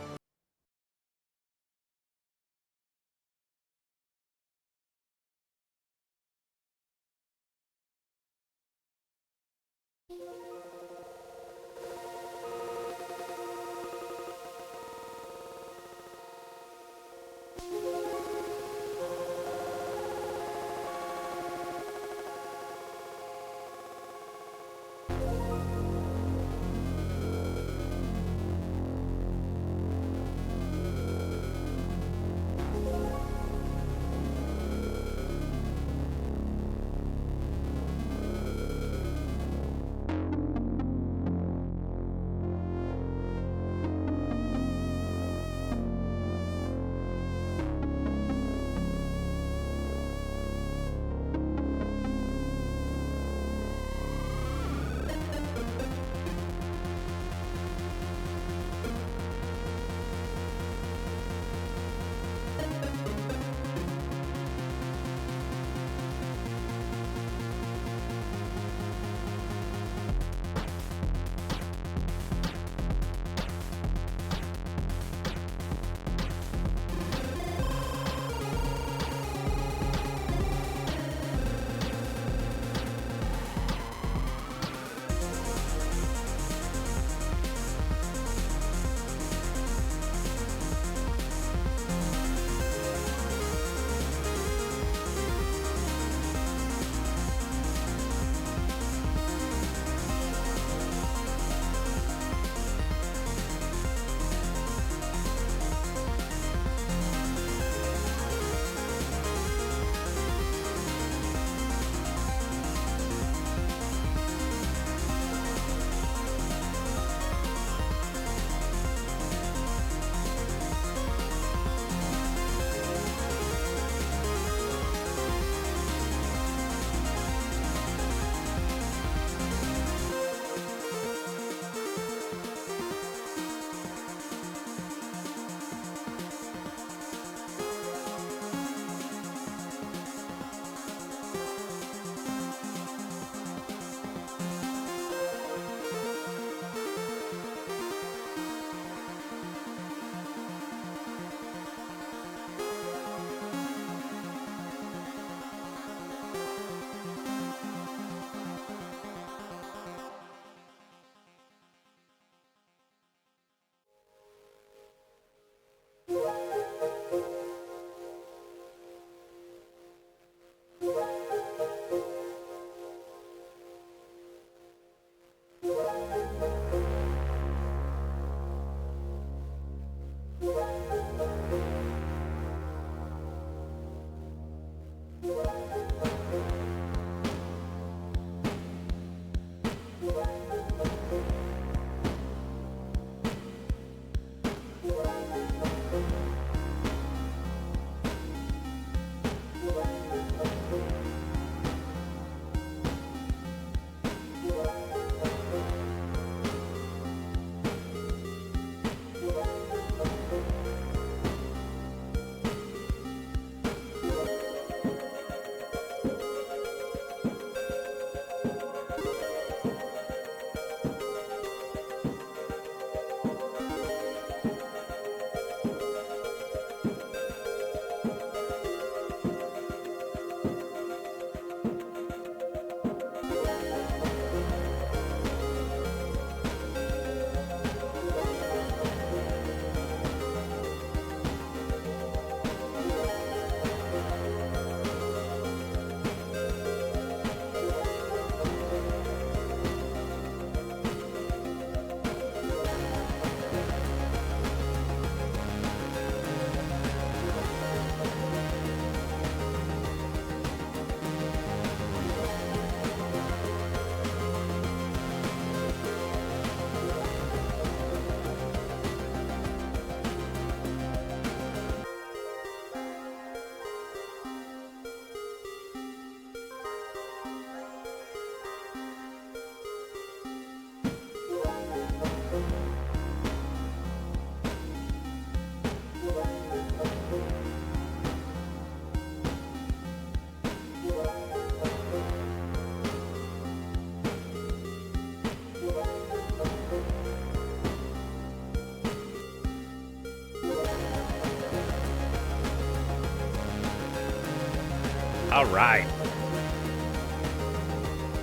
All right.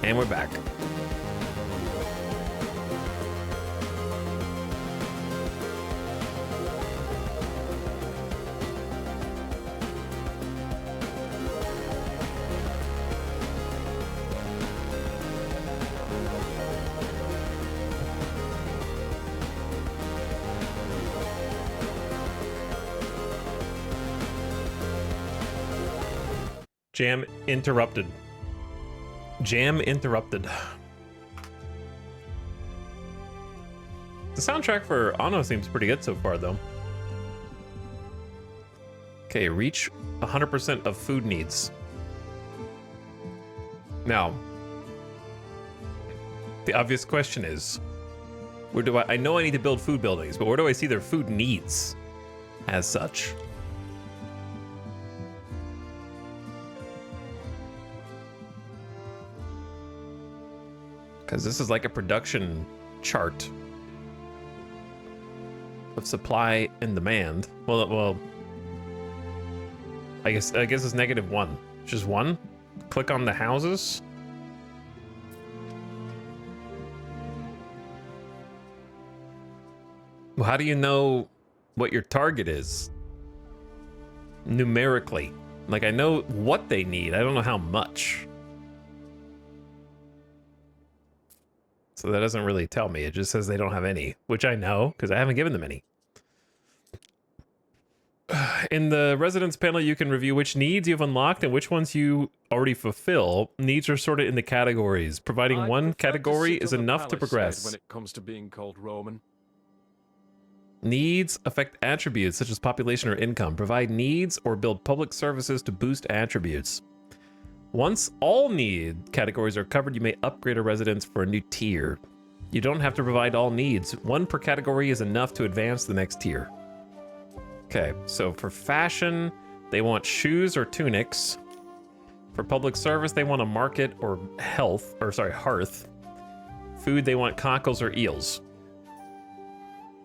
And we're back. Jam interrupted. Jam interrupted. The soundtrack for Anno seems pretty good so far, though. Okay, reach 100% of food needs. Now, the obvious question is, where do I know I need to build food buildings, but where do I see their food needs as such? Because this is like a production chart of supply and demand. Well, I guess it's -1. Just one. Click on the houses. Well, how do you know what your target is numerically? Like, I know what they need. I don't know how much. So that doesn't really tell me. It just says they don't have any, which I know because I haven't given them any. In the residence panel, you can review which needs you've unlocked and which ones you already fulfill. Needs are sorted into categories. Providing one category is enough to progress.
When it comes to being called Roman.
Needs affect attributes such as population or income. Provide needs or build public services to boost attributes. Once all need categories are covered, you may upgrade a residence for a new tier. You don't have to provide all needs. One per category is enough to advance the next tier. Okay, so for fashion, they want shoes or tunics. For public service, they want a market or hearth. Food, they want cockles or eels.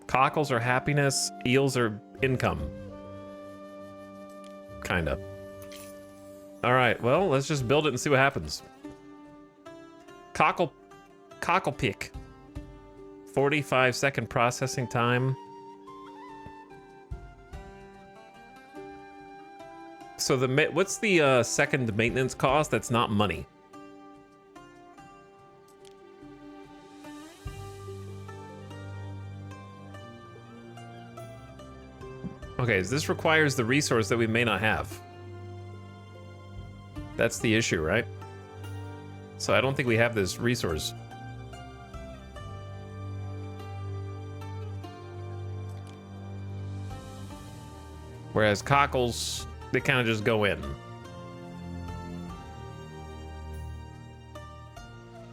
Cockles are happiness, eels are income. Kinda. All right, well, let's just build it and see what happens. Cockle pick. 45-second processing time. So what's the second maintenance cost? That's not money. Okay, so this requires the resource that we may not have. That's the issue, right? So I don't think we have this resource. Whereas cockles, they kind of just go in.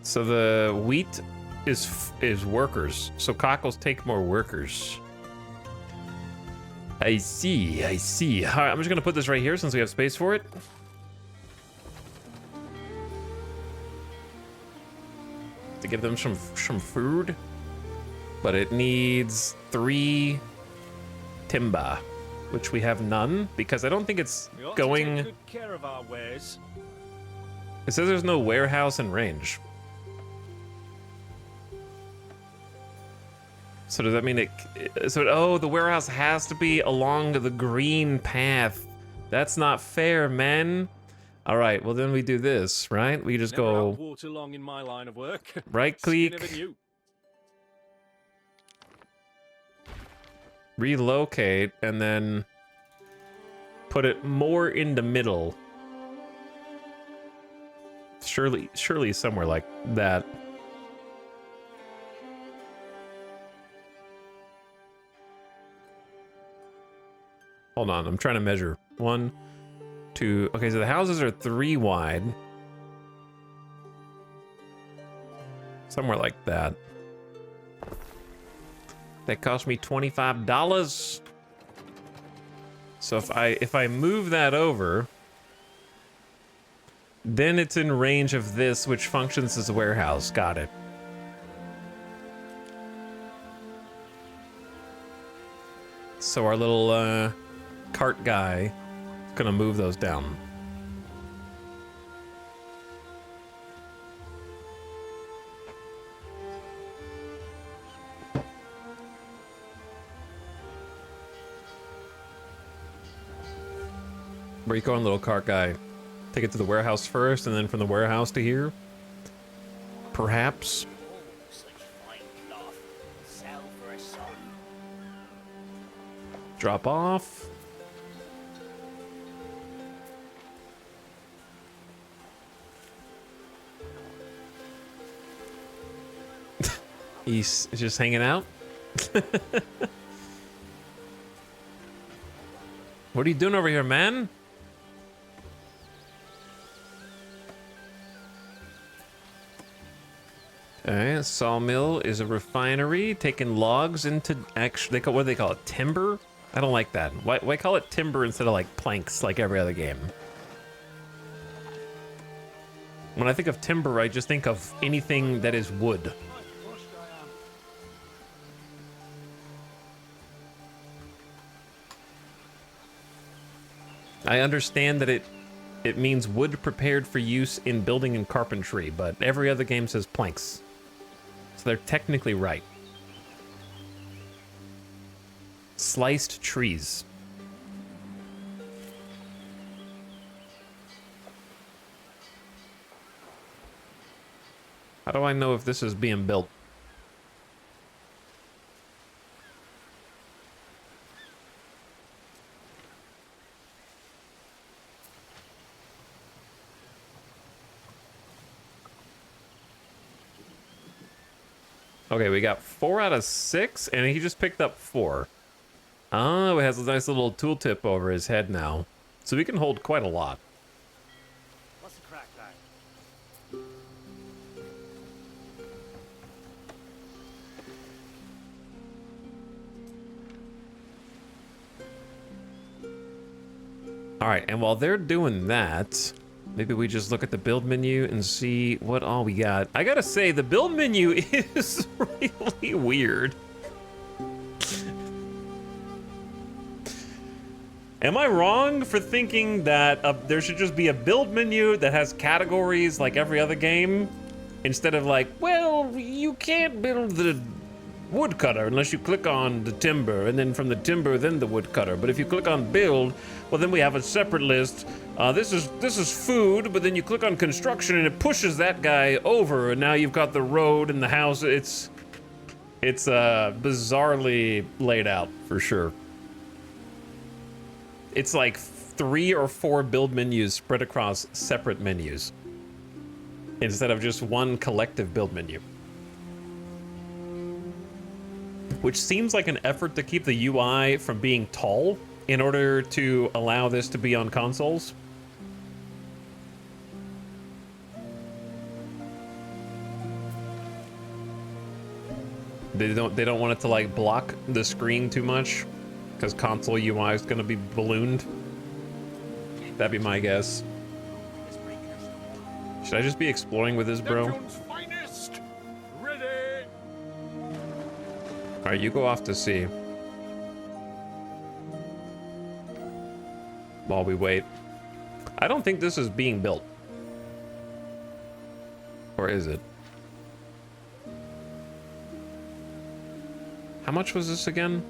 So the wheat is workers. So cockles take more workers. I see. All right, I'm just gonna put this right here since we have space for it. To give them some food, but it needs 3 timber, which we have none because I don't think it's going.
To take good care of our wares.
It says there's no warehouse in range. So does that mean oh, the warehouse has to be along the green path. That's not fair, man. All right, well then we do this, right? We just go
water long in my line of work.
Right click, relocate, and then put it more in the middle. Surely somewhere like that. Hold on, I'm trying to measure. 1, 2. Okay, so the houses are 3 wide. Somewhere like that. That cost me $25. So if I move that over, then it's in range of this, which functions as a warehouse. Got it. So our little cart guy is gonna move those down. Where you going, little cart guy? Take it to the warehouse first, and then from the warehouse to here? Perhaps? Drop off. He's just hanging out. What are you doing over here, man? Okay, a sawmill is a refinery taking logs into actually what do they call it? Timber? I don't like that. Why call it timber instead of like planks like every other game? When I think of timber, I just think of anything that is wood. I understand that it means wood prepared for use in building and carpentry, but every other game says planks. So they're technically right. Sliced trees. How do I know if this is being built? Okay, we got 4 out of 6, and he just picked up 4. Oh, it has a nice little tooltip over his head now. So we can hold quite a lot.
What's the crack, lad?
All right, and while they're doing that, maybe we just look at the build menu and see what all we got. I gotta say, the build menu is really weird. Am I wrong for thinking that there should just be a build menu that has categories like every other game? Instead of like, well, you can't build the woodcutter unless you click on the timber, and then from the timber, then the woodcutter. But if you click on build, well, then we have a separate list. This is food, but then you click on construction and it pushes that guy over, and now you've got the road and the house. It's bizarrely laid out for sure. It's like 3 or 4 build menus spread across separate menus instead of just one collective build menu. Which seems like an effort to keep the UI from being tall in order to allow this to be on consoles. They don't want it to like block the screen too much because console UI is going to be ballooned. That'd be my guess. Should I just be exploring with this, bro?
Finest. Ready.
All right, you go off to sea while we wait. I don't think this is being built. Or is it? How much was this again?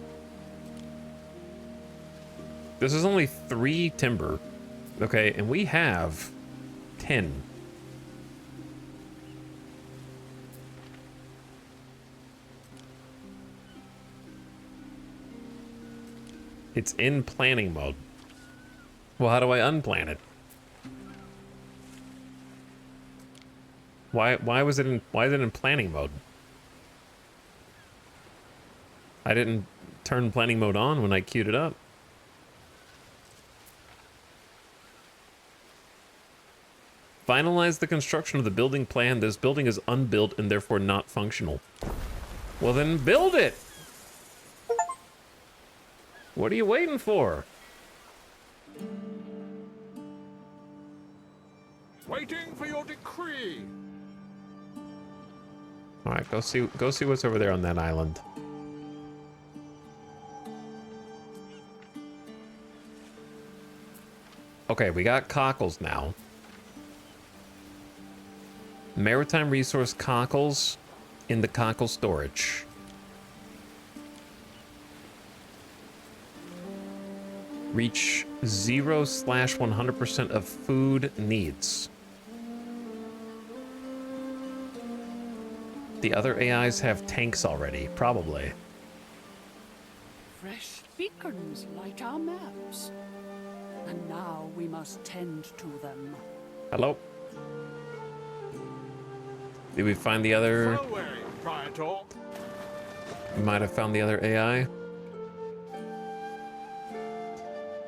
This is only 3 timber. Okay, and we have 10. It's in planning mode. Well, how do I unplan it? Why is it in planning mode? I didn't turn planning mode on when I queued it up. Finalize the construction of the building plan. This building is unbuilt and therefore not functional. Well, then build it. What are you waiting for?
Waiting for your decree.
All right, go see what's over there on that island. Okay, we got cockles now. Maritime resource cockles in the cockle storage. Reach 0/100% of food needs. The other AIs have tanks already, probably.
Fresh beacons light our maps. And now we must tend to them.
Hello? Did we find the other?
So wary, Praetor.
We might have found the other AI.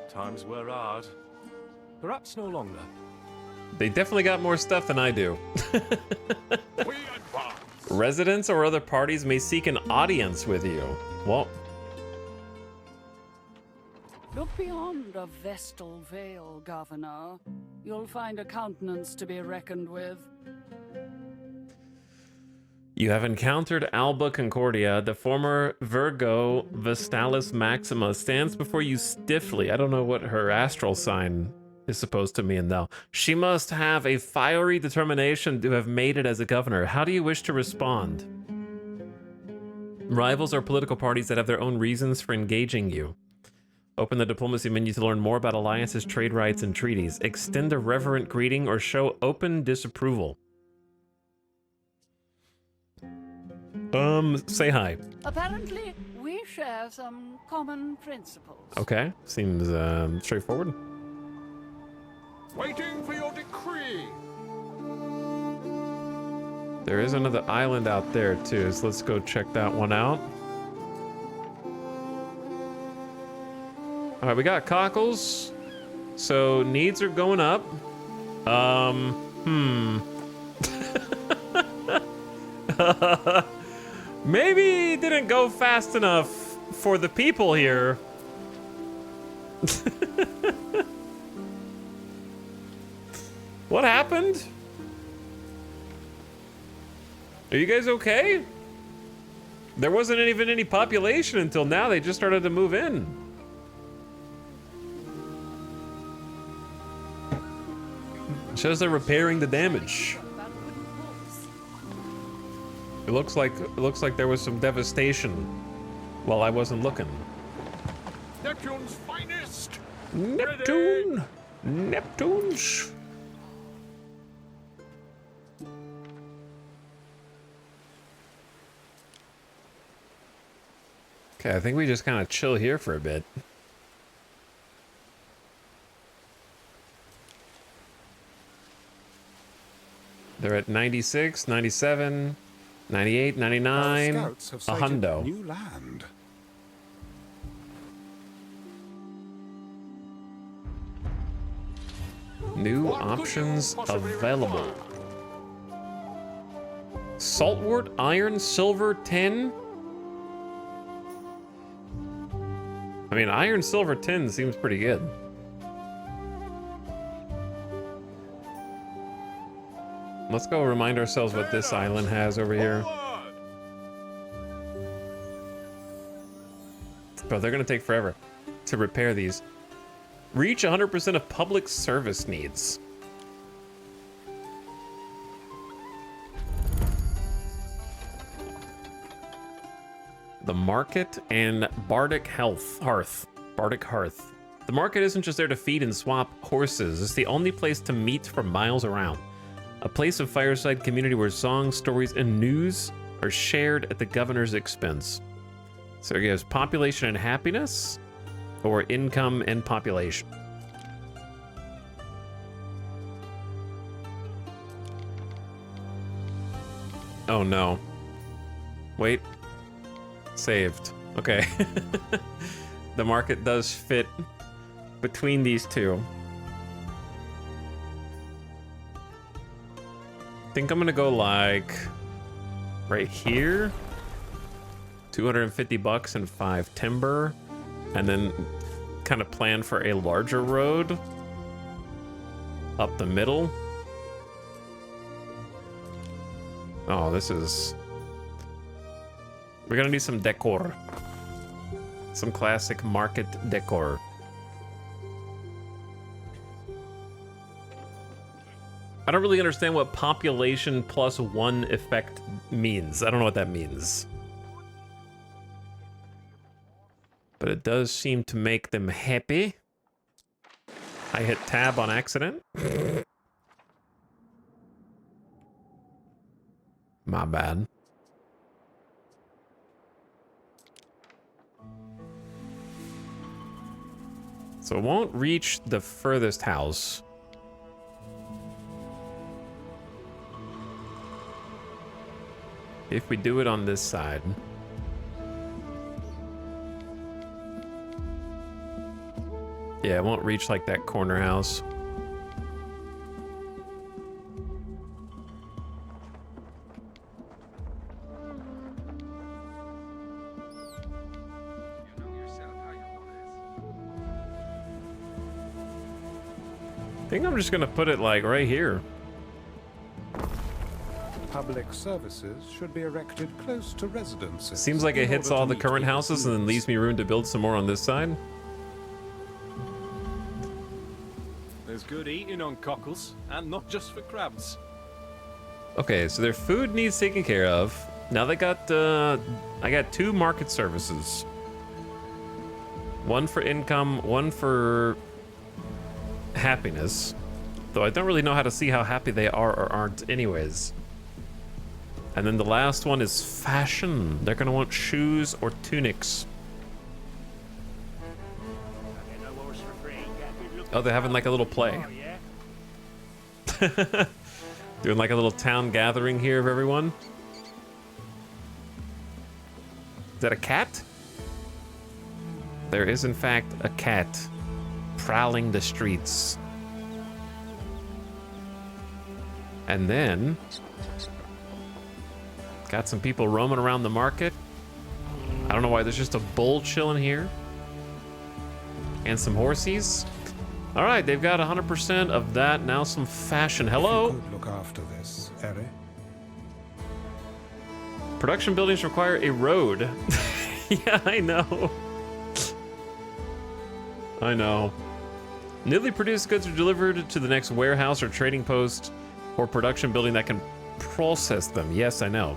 Times were hard. Perhaps no longer.
They definitely got more stuff than I do.
We advance.
Residents or other parties may seek an audience with you. Well,
Look beyond a vestal veil, Governor. You'll find a countenance to be reckoned with.
you have encountered Alba Concordia. The former Virgo Vestalis Maxima stands before you stiffly. I don't know what her astral sign is supposed to mean, though. She must have a fiery determination to have made it as a governor. How do you wish to respond? Rivals are political parties that have their own reasons for engaging you. Open the diplomacy menu to learn more about alliances, trade rights, and treaties. Extend a reverent greeting or show open disapproval. Say hi.
Apparently, we share some common principles.
Okay, seems straightforward.
Waiting for your decree.
There is another island out there too, so let's go check that one out. All right, we got cockles, so needs are going up. Maybe it didn't go fast enough for the people here. What happened? Are you guys okay? There wasn't even any population until now. They just started to move in. Shows they're repairing the damage. It looks like there was some devastation while I wasn't looking.
Neptune's finest.
Neptune! Neptunes! Okay, I think we just kind of chill here for a bit. They're at 96, 97, 98, 99,
Our scouts have
a
sighted
hundo.
new land.
New
What could you
options
possibly
available.
require?
Saltwort, iron, silver, tin. I mean, iron, silver, tin seems pretty good. Let's go remind ourselves what this island has over here.
Forward.
Bro, they're gonna take forever to repair these. Reach 100% of public service needs. The market and Bardic Hearth. Bardic Hearth. The market isn't just there to feed and swap horses. It's the only place to meet for miles around. A place of fireside community where songs, stories, and news are shared at the governor's expense. So it gives population and happiness, or income and population. Oh no. Wait. Saved. Okay. The market does fit between these two. I think I'm gonna go like right here. 250 bucks and 5 timber, and then kind of plan for a larger road up the middle. Oh, this is... We're gonna need some decor. Some classic market decor. I don't really understand what population plus 1 effect means. I don't know what that means. But it does seem to make them happy. I hit tab on accident. My bad. So it won't reach the furthest house. If we do it on this side. Yeah, it won't reach like that corner house. I think I'm just gonna put it like right here.
Public services should be erected close to residences.
Seems like it hits all the current houses and then leaves me room to build some more on this side.
There's good eating on Cockles, and not just for crabs.
Okay, so their food needs taken care of. Now they got, I got 2 market services. One for income, one for happiness. Though I don't really know how to see how happy they are or aren't anyways. And then the last one is fashion. They're gonna want shoes or tunics. Oh, they're having like a little play. Doing like a little town gathering here of everyone. Is that a cat? There is in fact a cat prowling the streets. And then got some people roaming around the market. I don't know why there's just a bull chilling here. And some horsies. All right, they've got 100% of that. Now some fashion. Hello.
If you could look after this, Eri.
Production buildings require a road. Yeah, I know. I know. Newly produced goods are delivered to the next warehouse or trading post or production building that can process them. Yes, I know.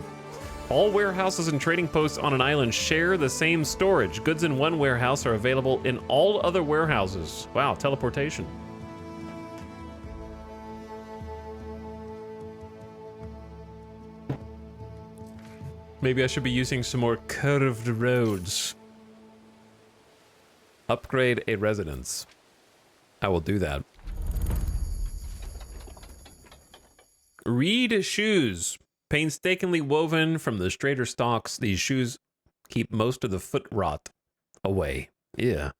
All warehouses and trading posts on an island share the same storage. Goods in one warehouse are available in all other warehouses. Wow, teleportation. Maybe I should be using some more curved roads. Upgrade a residence. I will do that. Reed shoes. Painstakingly woven from the straighter stalks, these shoes keep most of the foot rot away. Yeah.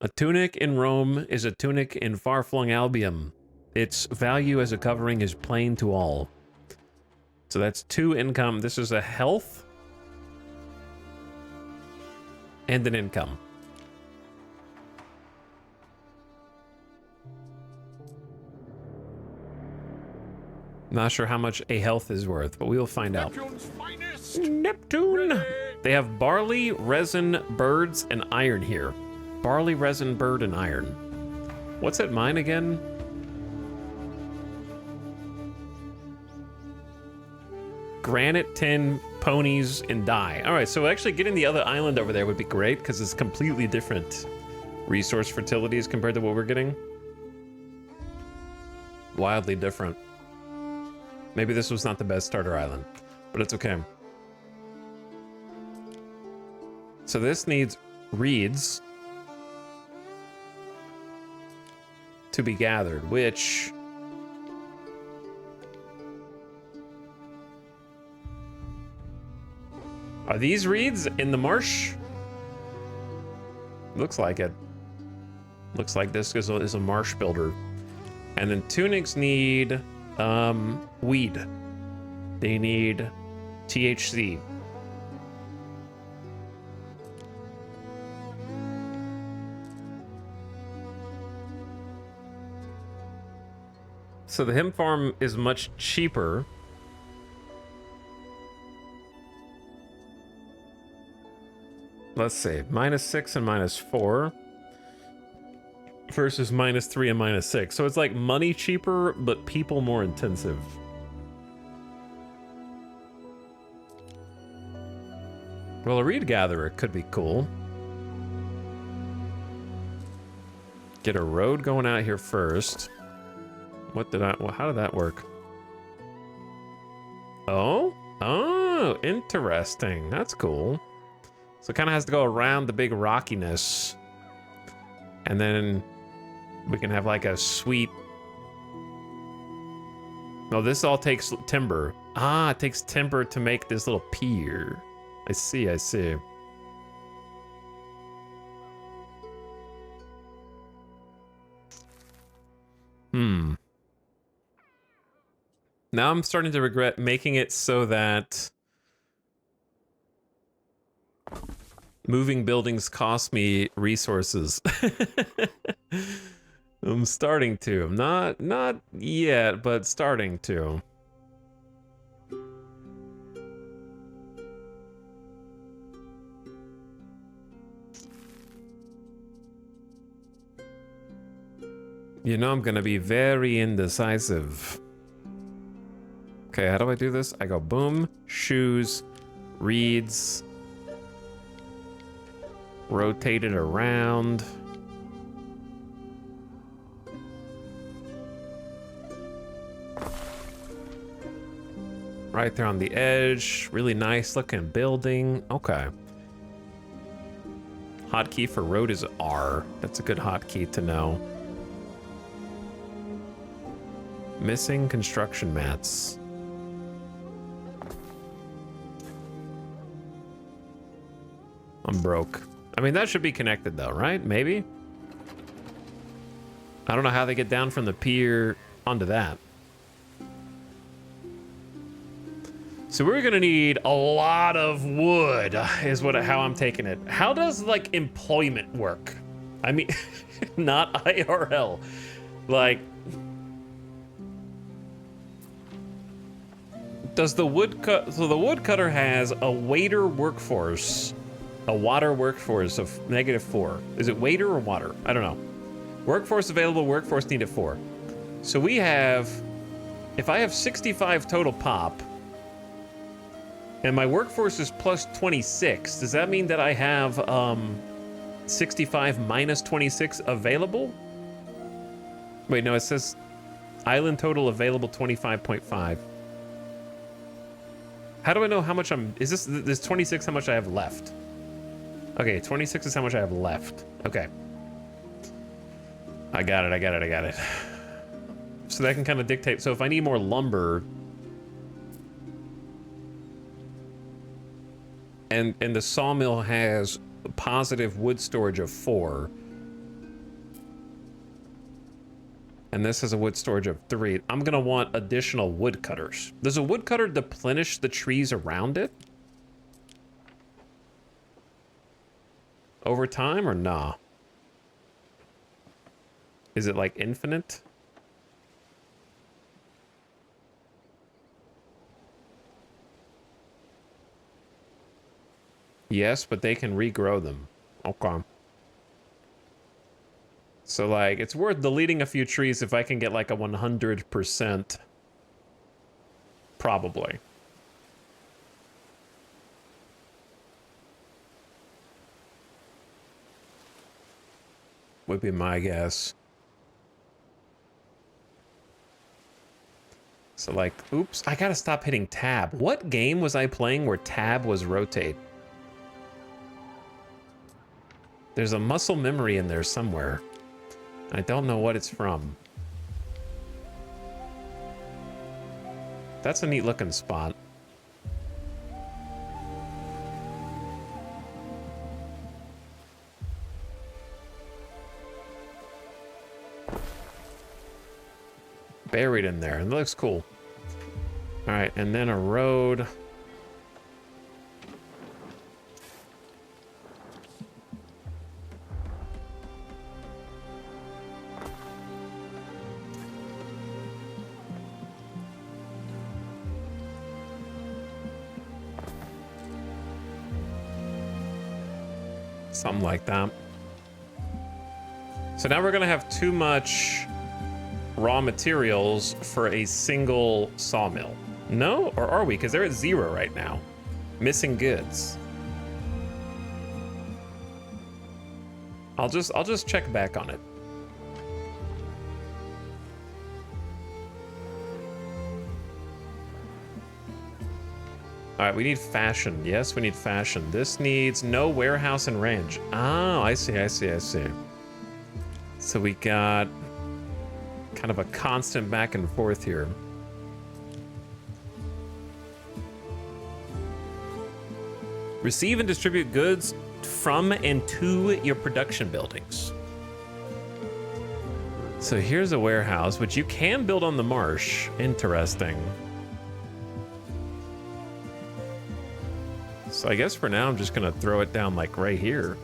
A tunic in Rome is a tunic in far-flung Albion. Its value as a covering is plain to all. So that's 2 income. This is a health and an income. Not sure how much a health is worth, but we will find out. Neptune! They have barley, resin, birds, and iron here. Barley, resin, bird, and iron. What's at mine again? Granite, tin, ponies, and dye. All right, so actually getting the other island over there would be great because it's completely different resource fertilities compared to what we're getting. Wildly different. Maybe this was not the best starter island, but it's okay. So this needs reeds to be gathered, which... Are these reeds in the marsh? Looks like it. Looks like this is a marsh builder. And then tunics need... weed. They need THC. So the hemp farm is much cheaper. Let's see, -6 and -4 versus -3 and -6. So it's like money cheaper, but people more intensive. Well, a reed gatherer could be cool. Get a road going out here first. What did I... Well, how did that work? Oh? Oh, interesting. That's cool. So it kind of has to go around the big rockiness. And then we can have like a sweet... No, this all takes timber. Ah, it takes timber to make this little pier. I see, I see. Now I'm starting to regret making it so that moving buildings cost me resources. I'm starting to. Not yet, but starting to. You know I'm gonna be very indecisive. Okay, how do I do this? I go boom, shoes, reeds, rotate it around. Right there on the edge, really nice looking building. Okay. Hotkey for road is R. That's a good hotkey to know. Missing construction mats. I'm broke. I mean, that should be connected though, right? Maybe? I don't know how they get down from the pier onto that. So we're gonna need a lot of wood, is how I'm taking it. How does, like, employment work? I mean, not IRL. Like, does the woodcut... So the woodcutter has a waiter workforce... A water workforce of -4. Is it waiter or water? I don't know. Workforce available, workforce needed 4. So we have... If I have 65 total pop, and my workforce is plus 26, does that mean that I have 65 minus 26 available? Wait, no, it says island total available 25.5. How do I know how much I'm... Is this 26 how much I have left? Okay, 26 is how much I have left. Okay. I got it. So that can kind of dictate. So if I need more lumber... And the sawmill has positive wood storage of 4. And this has a wood storage of 3. I'm going to want additional wood cutters. Does a wood cutter deplenish the trees around it? Over time or nah? Is it like infinite? Yes, but they can regrow them. Okay. So like, it's worth deleting a few trees if I can get like a 100%. Probably. Would be my guess. So like, oops, I gotta stop hitting tab. What game was I playing where tab was rotate? There's a muscle memory in there somewhere. I don't know what it's from. That's a neat looking spot. Buried in there. It looks cool. All right, and then a road. Something like that. So now we're gonna have too much raw materials for a single sawmill. No? Or are we? Because they're at 0 right now. Missing goods. I'll just check back on it. All right, we need fashion. Yes, we need fashion. This needs no warehouse and range. Oh, I see, I see, I see. So we got kind of a constant back and forth here. Receive and distribute goods from and to your production buildings. So here's a warehouse, which you can build on the marsh. Interesting. So I guess for now, I'm just gonna throw it down like right here.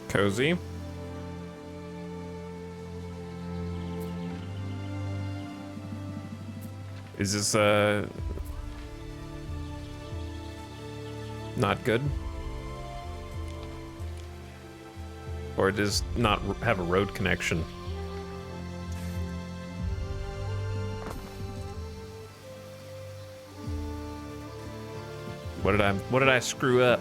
Cozy. Is this, not good? Or does not have a road connection? What did I screw up?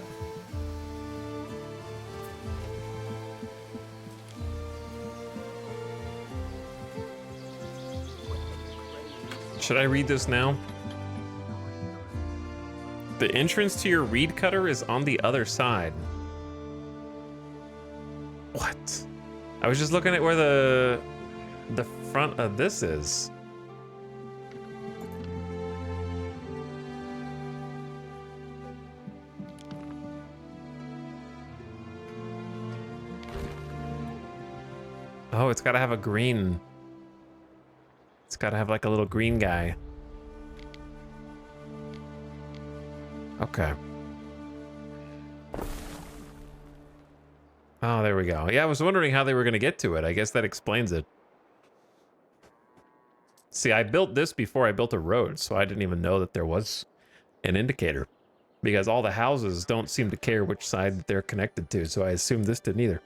Should I read this now? The entrance to your reed cutter is on the other side. What? I was just looking at where the front of this is. Oh, it's gotta have a green. It's gotta have like a little green guy. Okay. Oh, there we go. Yeah, I was wondering how they were gonna get to it. I guess that explains it. See, I built this before I built a road, so I didn't even know that there was an indicator. Because all the houses don't seem to care which side that they're connected to, so I assumed this didn't either.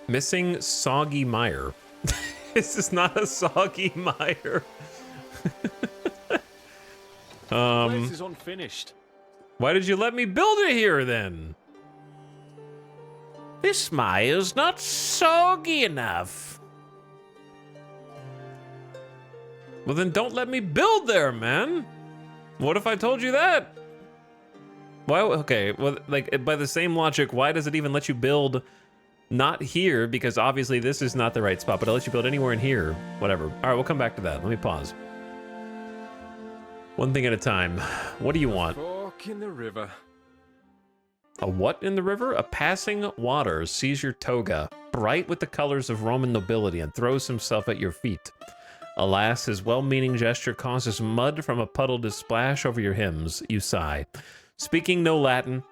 Missing soggy mire. This is not a soggy mire.
Place is unfinished.
Why did you let me build it here then? This mire's not soggy enough. Well then don't let me build there, man. What if I told you that? Why? Okay, well, like by the same logic, why does it even let you build not here? Because obviously this is not the right spot, but I'll let you build anywhere in here. Whatever. All right, we'll come back to that. Let me pause. One thing at a time. What do you want?
Fork in the river.
A what in the river? A passing water sees your toga, bright with the colors of Roman nobility, and throws himself at your feet. Alas, his well-meaning gesture causes mud from a puddle to splash over your hems. You sigh. Speaking no Latin,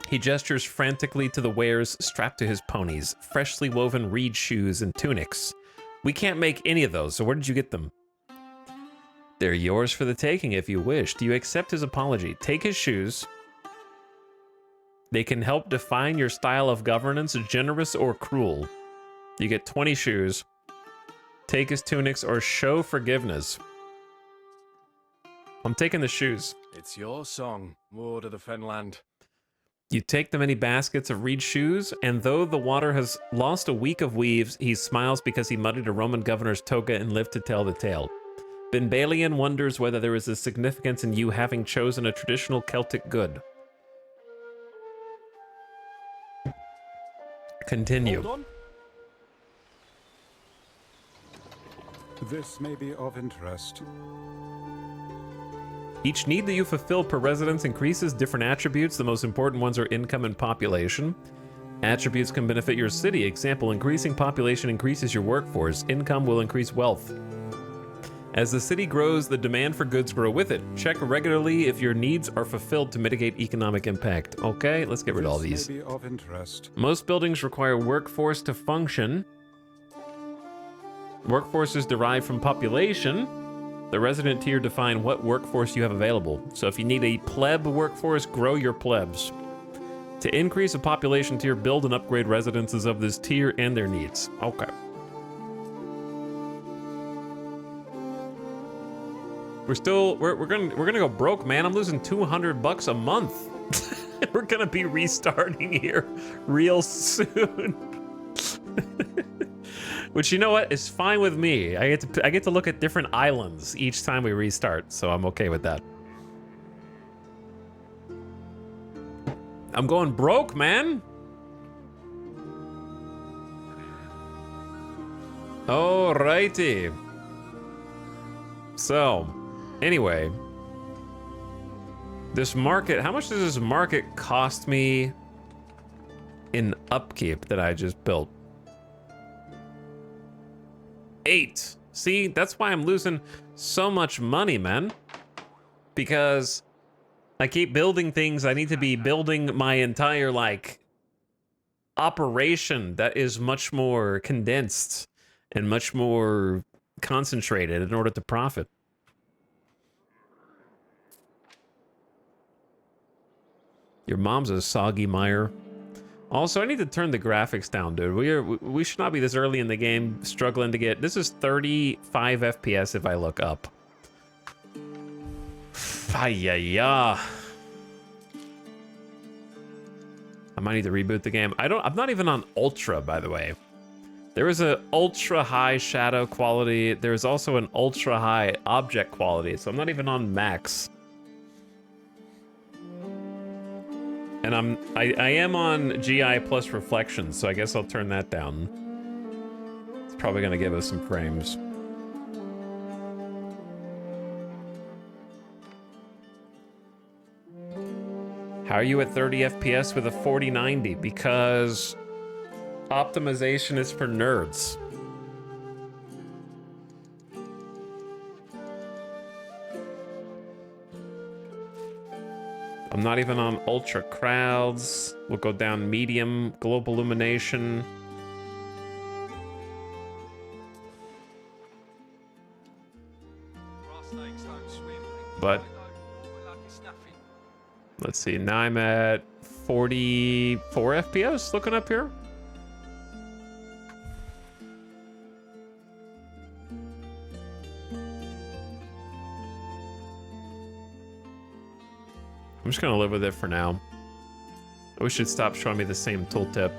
he gestures frantically to the wares strapped to his ponies, freshly woven reed shoes and tunics. We can't make any of those, so where did you get them? They're yours for the taking if you wish. Do you accept his apology? Take his shoes. They can help define your style of governance, generous or cruel. You get 20 shoes. Take his tunics or show forgiveness. I'm taking the shoes.
It's your song, Ward of the Fenland.
You take the many baskets of reed shoes, and though the water has lost a week of weaves, he smiles because he muddied a Roman governor's toga and lived to tell the tale. Ben Balian wonders whether there is a significance in you having chosen a traditional Celtic good. Continue.
Hold on.
This may be of interest.
Each need that you fulfill per residence increases different attributes. The most important ones are income and population. Attributes can benefit your city. Example, increasing population increases your workforce. Income will increase wealth. As the city grows, the demand for goods grow with it. Check regularly if your needs are fulfilled to mitigate economic impact. Okay, let's get rid of all these.
This may be of interest.
Most buildings require workforce to function. Workforce is derived from population. The resident tier define what workforce you have available. So if you need a pleb workforce, grow your plebs. To increase a population tier, build and upgrade residences of this tier and their needs. Okay. We're gonna go broke, man. I'm losing $200 a month. We're gonna be restarting here real soon. Which, you know what, is fine with me. I get to look at different islands each time we restart, so I'm okay with that. I'm going broke, man. Alrighty. So, anyway, this market, how much does this market cost me in upkeep that I just built? 8. See, that's why I'm losing so much money, man. Because I keep building things. I need to be building my entire, like, operation that is much more condensed and much more concentrated in order to profit. Your mom's a soggy mire. Also, I need to turn the graphics down, dude. We should not be this early in the game struggling to get... This is 35 FPS if I look up. Ay-ya-ya. I might need to reboot the game. I'm not even on ultra, by the way. There is an ultra high shadow quality. There's also an ultra high object quality, so I'm not even on max. And I am on GI plus reflections, so I guess I'll turn that down. It's probably gonna give us some frames. How are you at 30 FPS with a 4090? Because optimization is for nerds. I'm not even on ultra crowds. We'll go down medium, global illumination. But let's see, now I'm at 44 FPS looking up here. I'm just gonna live with it for now. We should stop showing me the same tooltip.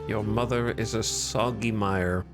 Your mother is a soggy mire.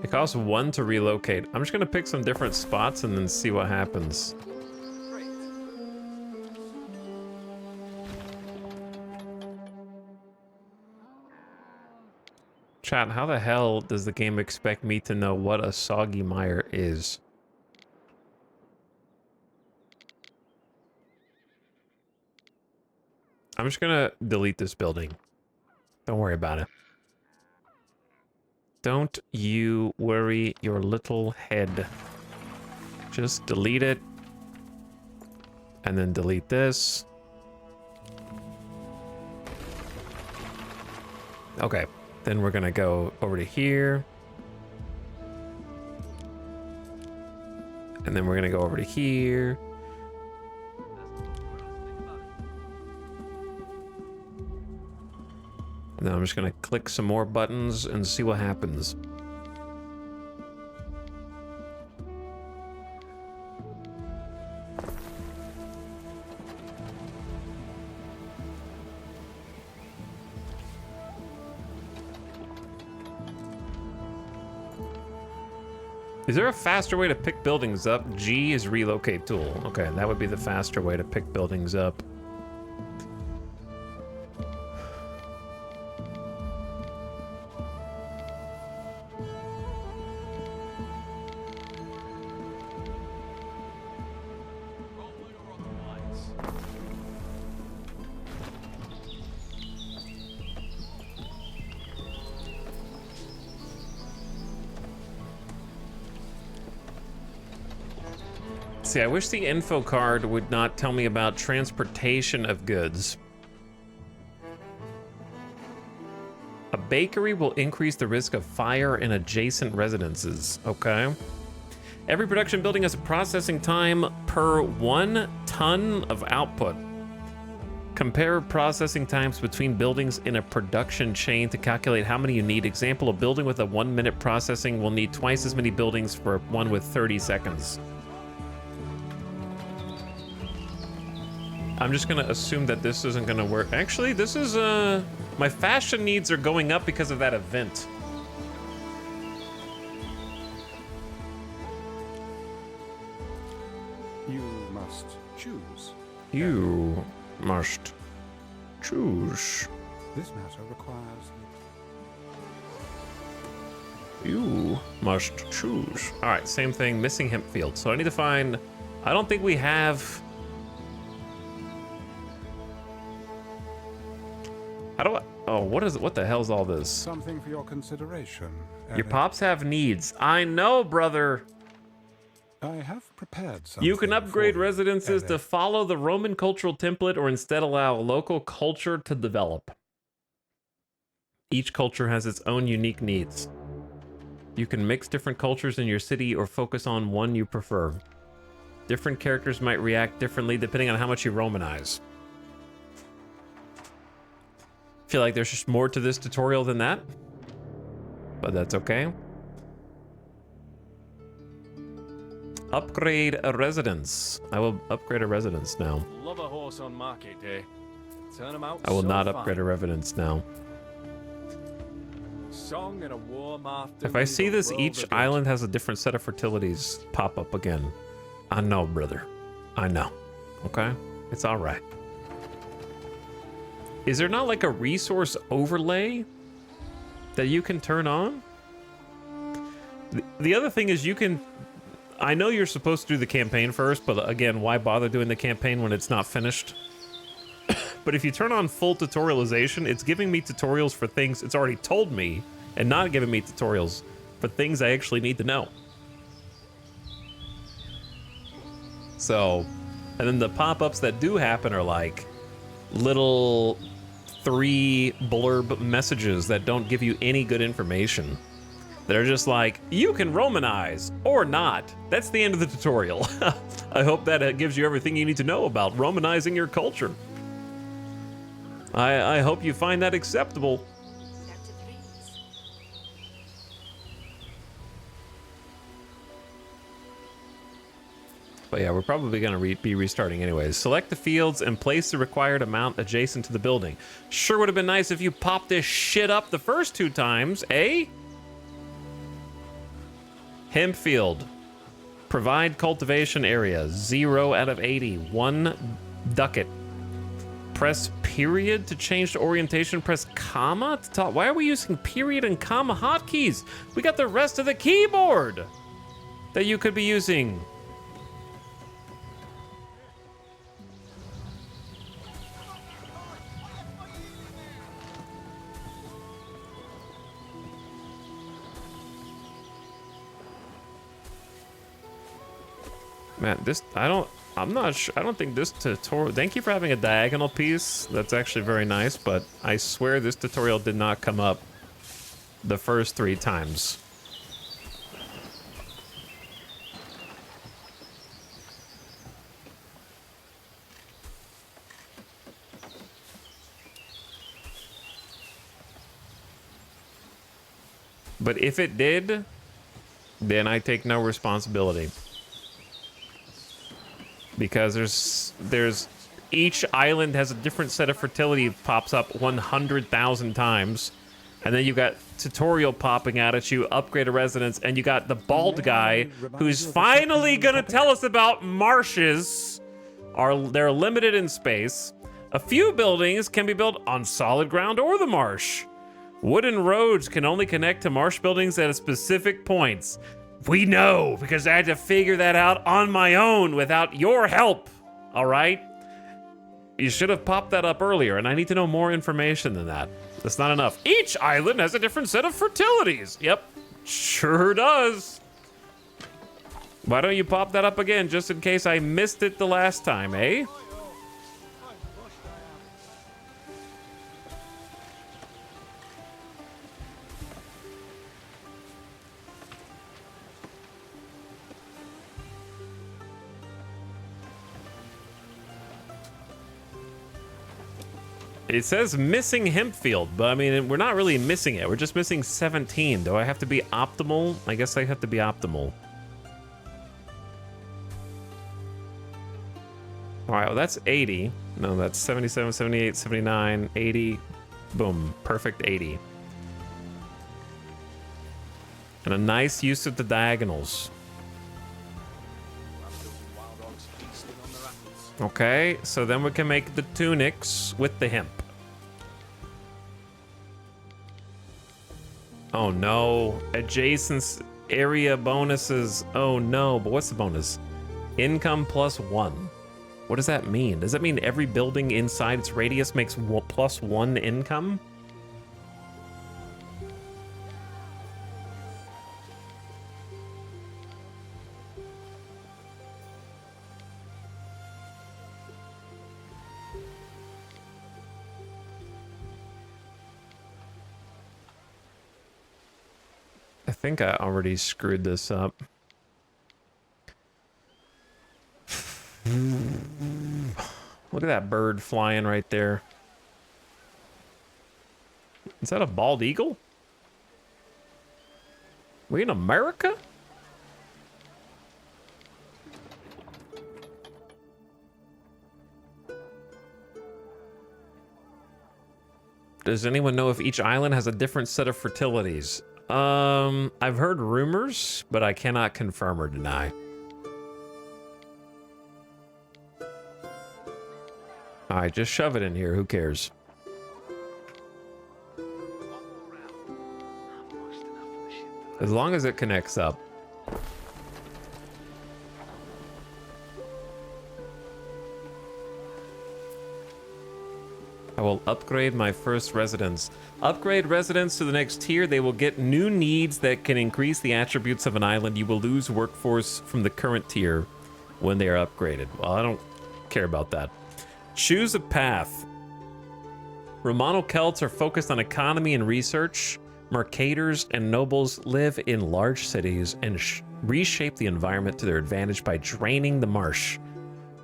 It costs 1 to relocate. I'm just gonna pick some different spots and then see what happens. Chat, how the hell does the game expect me to know what a soggy mire is? I'm just gonna delete this building. Don't worry about it. Don't you worry your little head. Just delete it. And then delete this. Okay, then we're gonna go over to here. And then we're gonna go over to here. And then I'm just gonna click some more buttons and see what happens. Is there a faster way to pick buildings up? G is relocate tool. Okay, that would be the faster way to pick buildings up. See, I wish the info card would not tell me about transportation of goods. A bakery will increase the risk of fire in adjacent residences. Okay. Every production building has a processing time per 1 ton of output. Compare processing times between buildings in a production chain to calculate how many you need. Example, a building with a 1-minute processing will need twice as many buildings for one with 30 seconds. I'm just gonna assume that this isn't gonna work. Actually, this is, my fashion needs are going up because of that event.
You must choose.
You must choose.
This matter requires...
You must choose. All right, same thing, missing hemp field. So I need to find, I don't think we have, how do I, oh, what the hell's all this?
Something for your consideration.
Your pops have needs. I know, brother.
I have prepared something.
You can upgrade
for you,
residences to
Eric.
follow the Roman cultural template or instead allow local culture to develop. Each culture has its own unique needs. You can mix different cultures in your city or focus on one you prefer. Different characters might react differently depending on how much you Romanize. Feel like there's just more to this tutorial than that, but that's okay. Upgrade a residence. I will upgrade a residence now.
Love a horse on market day. Turn 'em out.
I will
so
not
fine.
upgrade a residence now.
Song and a warm afternoon.
If I see
the
this,
world
each
of good.
island has a different set of fertilities pop up again. I know, brother. I know. Okay? It's all right. Is there not like a resource overlay that you can turn on? The other thing is you can... I know you're supposed to do the campaign first, but again, why bother doing the campaign when it's not finished? But if you turn on full tutorialization, it's giving me tutorials for things it's already told me, and not giving me tutorials for things I actually need to know. So, and then the pop-ups that do happen are like little 3 blurb messages that don't give you any good information. They're just like, you can Romanize or not. That's the end of the tutorial. I hope that gives you everything you need to know about Romanizing your culture. I hope you find that acceptable. But yeah, we're probably gonna be restarting anyways. Select the fields and place the required amount adjacent to the building. Sure would have been nice if you popped this shit up the first 2 times, eh? Hemp field. Provide cultivation area. 0 out of 80. 1 ducat. Press period to change the orientation. Press comma to talk. Why are we using period and comma hotkeys? We got the rest of the keyboard that you could be using. Man, I'm not sure. I don't think this tutorial, thank you for having a diagonal piece. That's actually very nice, but I swear this tutorial did not come up the first 3 times. But if it did, then I take no responsibility. Because there's each island has a different set of fertility pops up 100,000 times, and then you got tutorial popping out at you, upgrade a residence, and you got the bald guy who's finally gonna tell us about marshes. They're limited in space. A few buildings can be built on solid ground or the marsh. Wooden roads can only connect to marsh buildings at specific points. We know, because I had to figure that out on my own without your help, all right? You should have popped that up earlier, and I need to know more information than that. That's not enough. Each island has a different set of fertilities. Yep, sure does. Why don't you pop that up again, just in case I missed it the last time, eh? It says missing hemp field, but I mean, we're not really missing it. We're just missing 17. Do I have to be optimal? I guess I have to be optimal. All right, well, that's 80. No, that's 77, 78, 79, 80. Boom, perfect 80. And a nice use of the diagonals. Okay, so then we can make the tunics with the hemp. Oh no, adjacent area bonuses. Oh no, but what's the bonus? Income +1. What does that mean? Does that mean every building inside its radius makes +1 income? I think I already screwed this up. Look at that bird flying right there. Is that a bald eagle? We in America? Does anyone know if each island has a different set of fertilities? I've heard rumors, but I cannot confirm or deny. All right, just shove it in here. Who cares? As long as it connects up. I will upgrade my first residence. Upgrade residents to the next tier. They will get new needs that can increase the attributes of an island. You will lose workforce from the current tier when they are upgraded. Well, I don't care about that. Choose a path. Romano Celts are focused on economy and research. Mercators and nobles live in large cities and reshape the environment to their advantage by draining the marsh.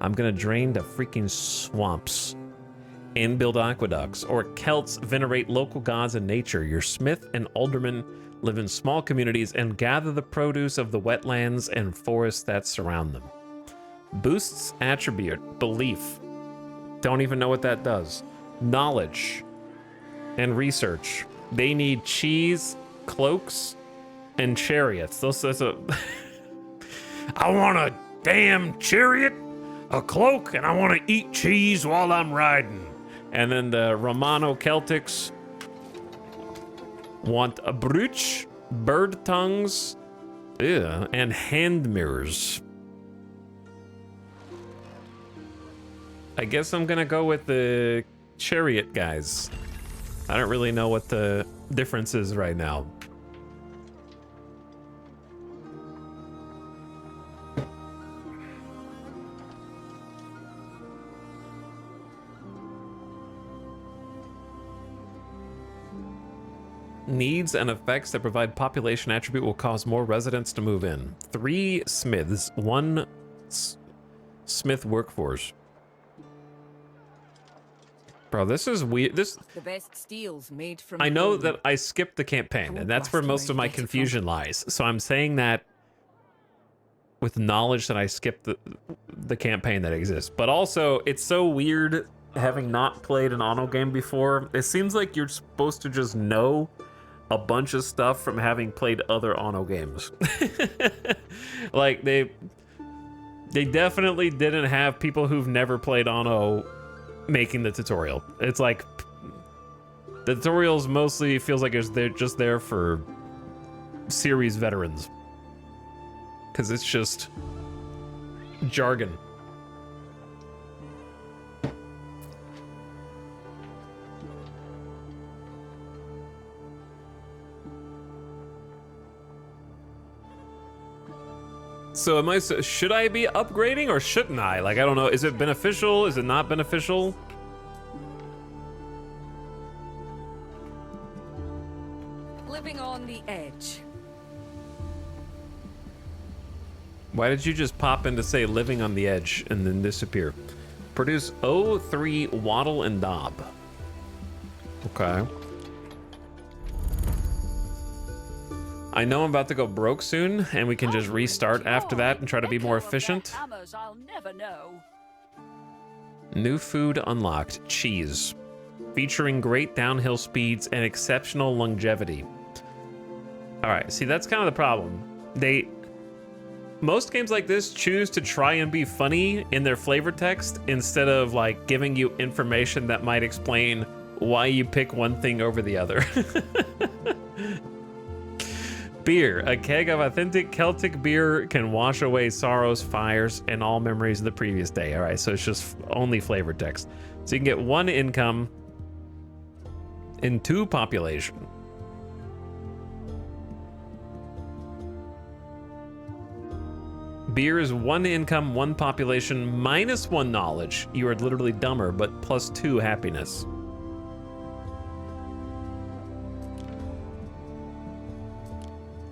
I'm gonna drain the freaking swamps. And build aqueducts. Or Celts venerate local gods and nature. Your smith and aldermen live in small communities and gather the produce of the wetlands and forests that surround them. Boosts attribute, belief. Don't even know what that does. Knowledge and research. They need cheese, cloaks, and chariots. Those are... I want a damn chariot, a cloak, and I want to eat cheese while I'm riding. And then the Romano Celtics want a brooch, bird tongues, and hand mirrors. I guess I'm gonna go with the chariot guys. I don't really know what the difference is right now. Needs and effects that provide population attribute will cause more residents to move in. 3 smiths, 1 smith workforce. Bro, this is weird.
The best steel's made from
I know
gold.
that I skipped the campaign, and that's where most of my confusion lies. So I'm saying that with knowledge that I skipped the campaign that exists. But also, it's so weird having not played an Anno game before. It seems like you're supposed to just know a bunch of stuff from having played other Anno games. Like, they definitely didn't have people who've never played Anno making the tutorial. It's like the tutorials mostly feels like they're just there for series veterans, because it's just jargon. So should I be upgrading or shouldn't I? Like, I don't know. Is it beneficial? Is it not beneficial?
Living on the edge.
Why did you just pop in to say living on the edge and then disappear? Produce O3 Waddle and Daub. Okay. I know I'm about to go broke soon, and we can just restart after that and try to be more efficient.
I'll never know.
New food unlocked. Cheese. Featuring great downhill speeds and exceptional longevity. Alright, see, that's kind of the problem. Most games like this choose to try and be funny in their flavor text instead of, like, giving you information that might explain why you pick one thing over the other. Beer. A keg of authentic Celtic beer can wash away sorrows, fires, and all memories of the previous day. All right, so it's just only flavor text. So you can get 1 income in 2 population. Beer is 1 income, 1 population, -1 knowledge. You are literally dumber, but +2 happiness.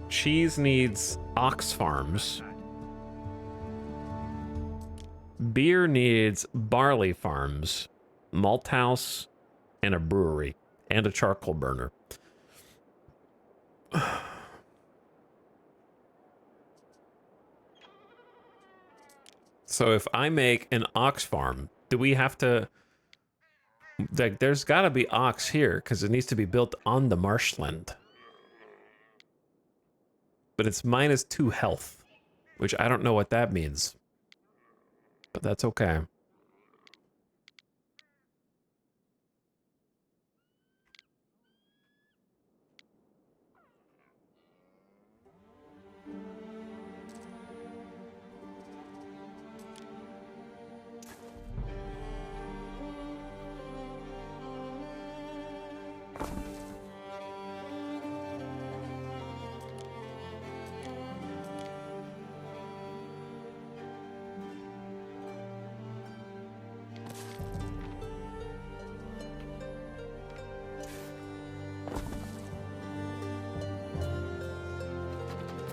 Cheese needs ox farms. Beer needs barley farms, malt house, and a brewery, and a charcoal burner. So if I make an ox farm, do we have to... Like, there's gotta be ox here, because it needs to be built on the marshland. But it's -2 health, which I don't know what that means. But that's okay.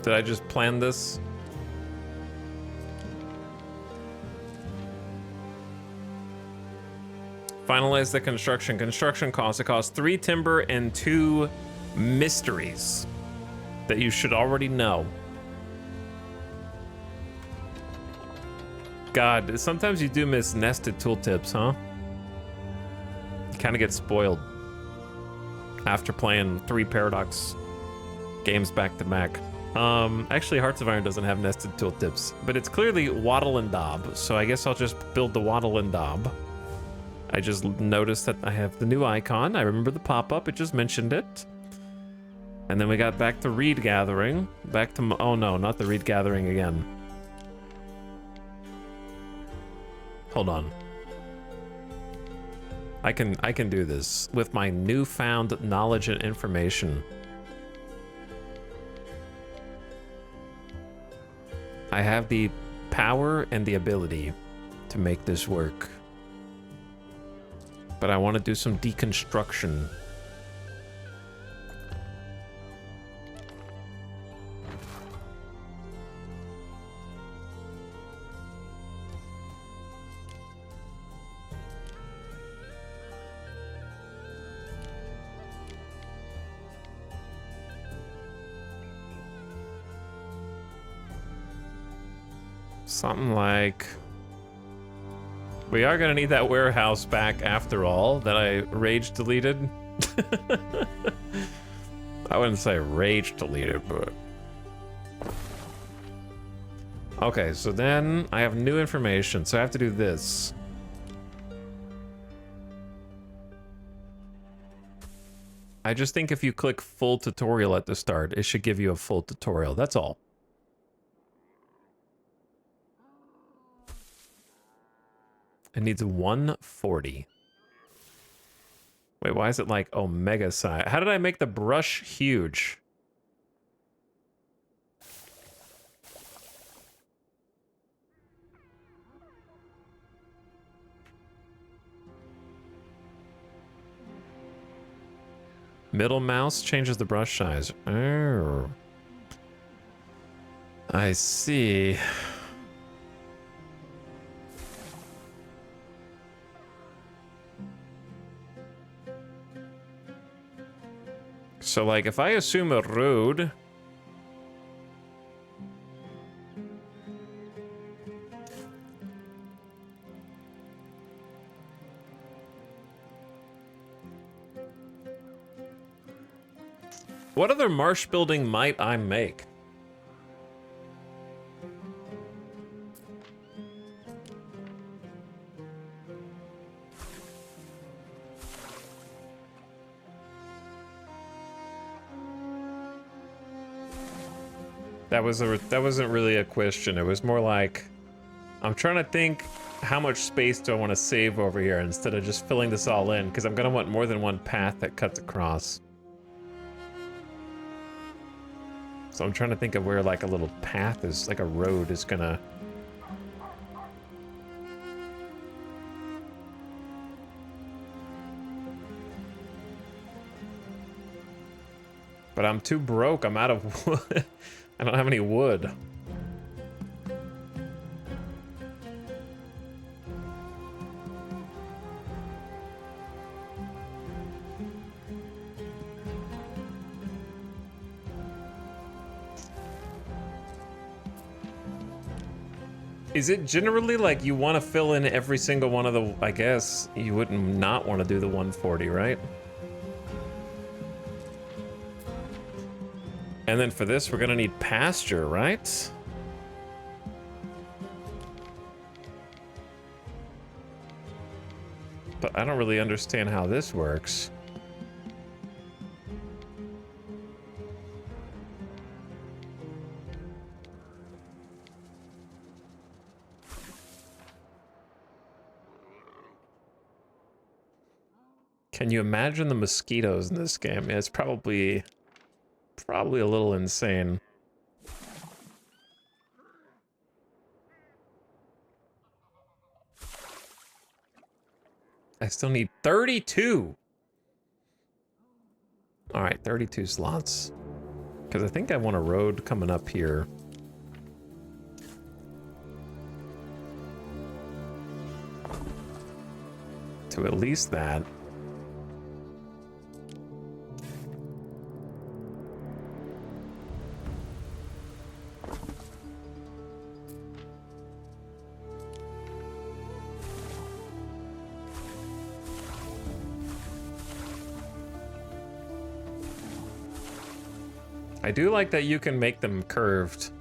Did I just plan this? Finalize the construction. Construction costs. It costs 3 timber and 2 mysteries that you should already know. God, sometimes you do miss nested tooltips, huh? You kind of get spoiled after playing 3 Paradox games back to back. Actually, Hearts of Iron doesn't have nested tooltips, but it's clearly Waddle and Daub, so I guess I'll just build the Waddle and Daub. I just noticed that I have the new icon. I remember the pop-up, it just mentioned it. And then we got back to reed gathering. Back to, oh no, not the reed gathering again. Hold on. I can do this with my newfound knowledge and information. I have the power and the ability to make this work. But I want to do some deconstruction. Something like... We are gonna need that warehouse back after all that I rage deleted. I wouldn't say rage deleted, but... Okay, so then I have new information, so I have to do this. I just think if you click full tutorial at the start, it should give you a full tutorial, that's all. It needs 140. Wait, why is it like omega size? How did I make the brush huge? Middle mouse changes the brush size. Oh. I see. So, like, if I assume a road... What other marsh building might I make? That wasn't really a question. It was more like, I'm trying to think how much space do I want to save over here instead of just filling this all in, because I'm gonna want more than one path that cuts across. So I'm trying to think of where like a little path is, like a road is gonna... But I'm too broke, I'm out of wood. I don't have any wood. Is it generally like you want to fill in every single one of the... I guess you wouldn't not want to do the 140, right? And then for this, we're gonna need pasture, right? But I don't really understand how this works. Can you imagine the mosquitoes in this game? Yeah, it's probably a little insane. I still need 32. All right, 32 slots. Because I think I want a road coming up here. To at least that. I do like that you can make them curved.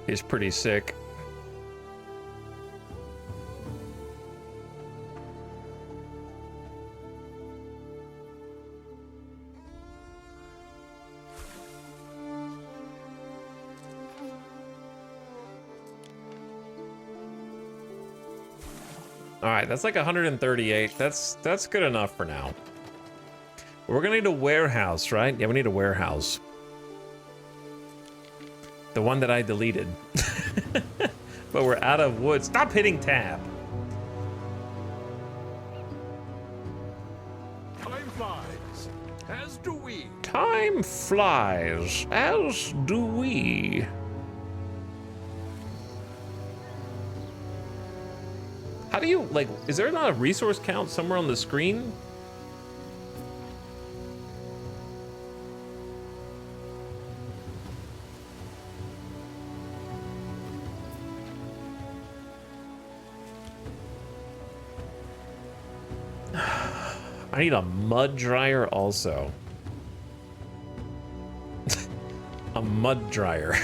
It's pretty sick. All right, that's like 138. That's good enough for now. We're gonna need a warehouse, right? Yeah, we need a warehouse. The one that I deleted. But we're out of wood. Stop hitting tab.
Time flies, as do we.
Time flies, as do we. How do you, like, is there not a resource count somewhere on the screen? I need a mud dryer also. A mud dryer.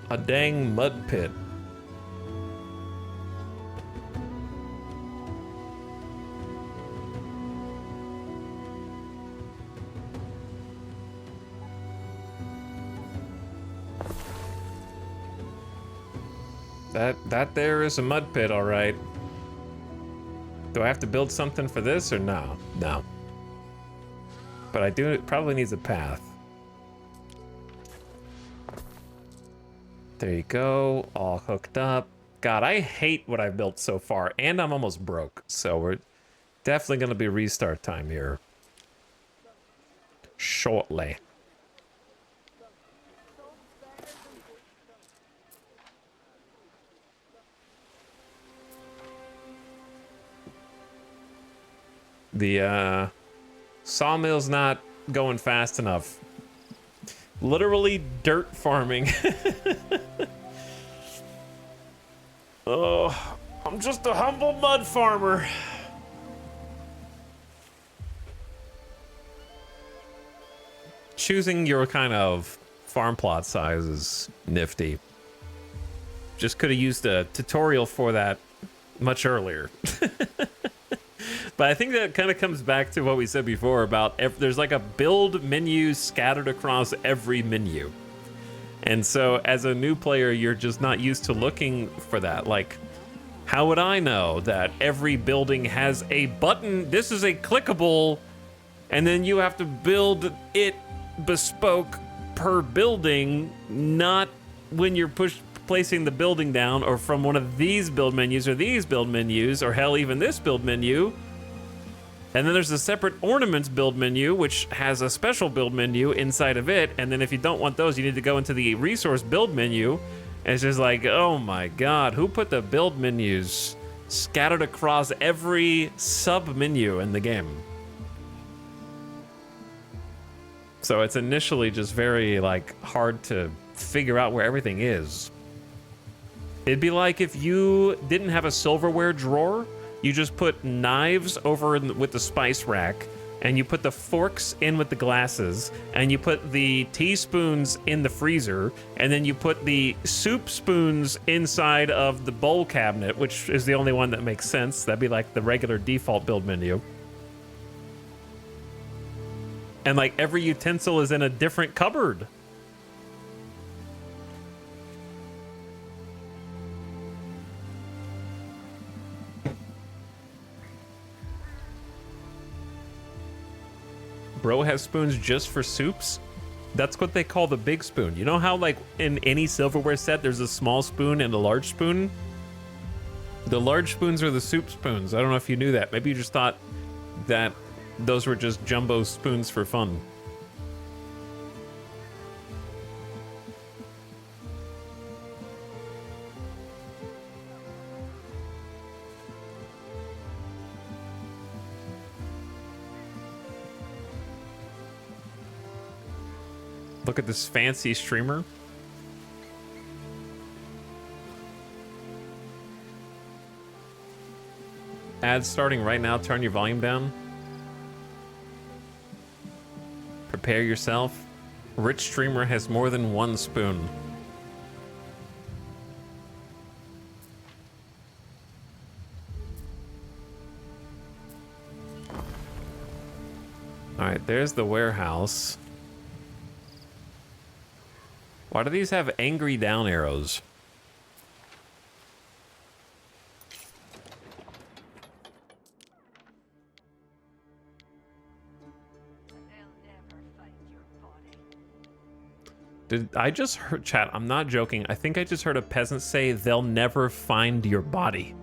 A dang mud pit. That there is a mud pit, all right. Do I have to build something for this or no? No. But I do, it probably needs a path. There you go, all hooked up. God, I hate what I've built so far, and I'm almost broke, so we're definitely gonna be restart time here shortly. The sawmill's not going fast enough. Literally dirt farming. Oh, I'm just a humble mud farmer. Choosing your kind of farm plot size is nifty. Just could have used a tutorial for that much earlier. But I think that kind of comes back to what we said before about there's like a build menu scattered across every menu. And so as a new player, you're just not used to looking for that. Like, how would I know that every building has a button? This is a clickable, and then you have to build it bespoke per building, not when you're placing the building down or from one of these build menus or these build menus, or hell, even this build menu. And then there's a separate ornaments build menu, which has a special build menu inside of it. And then if you don't want those, you need to go into the resource build menu. And it's just like, oh my God, who put the build menus scattered across every sub menu in the game? So it's initially just very like hard to figure out where everything is. It'd be like if you didn't have a silverware drawer, you just put knives over with the spice rack, and you put the forks in with the glasses, and you put the teaspoons in the freezer, and then you put the soup spoons inside of the bowl cabinet, which is the only one that makes sense. That'd be like the regular default build menu. And like every utensil is in a different cupboard. Bro has spoons just for soups? That's what they call the big spoon. You know how like in any silverware set there's a small spoon and a large spoon? The large spoons are the soup spoons. I don't know if you knew that. Maybe you just thought that those were just jumbo spoons for fun. Look at this fancy streamer. Ads starting right now. Turn your volume down. Prepare yourself. Rich streamer has more than one spoon. All right, there's the warehouse. Why do these have angry down arrows? Did I just heard, chat, I'm not joking. I think I just heard a peasant say, "They'll never find your body."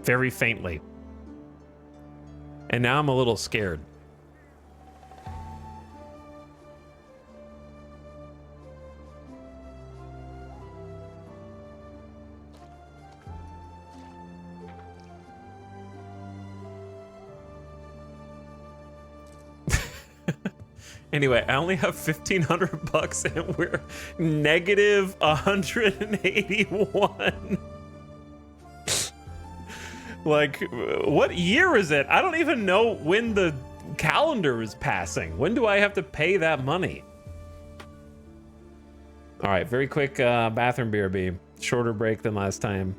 Very faintly. And now I'm a little scared. Anyway, I only have 1,500 bucks and we're negative 181. Like, what year is it? I don't even know when the calendar is passing. When do I have to pay that money? All right, very quick bathroom BRB. Shorter break than last time.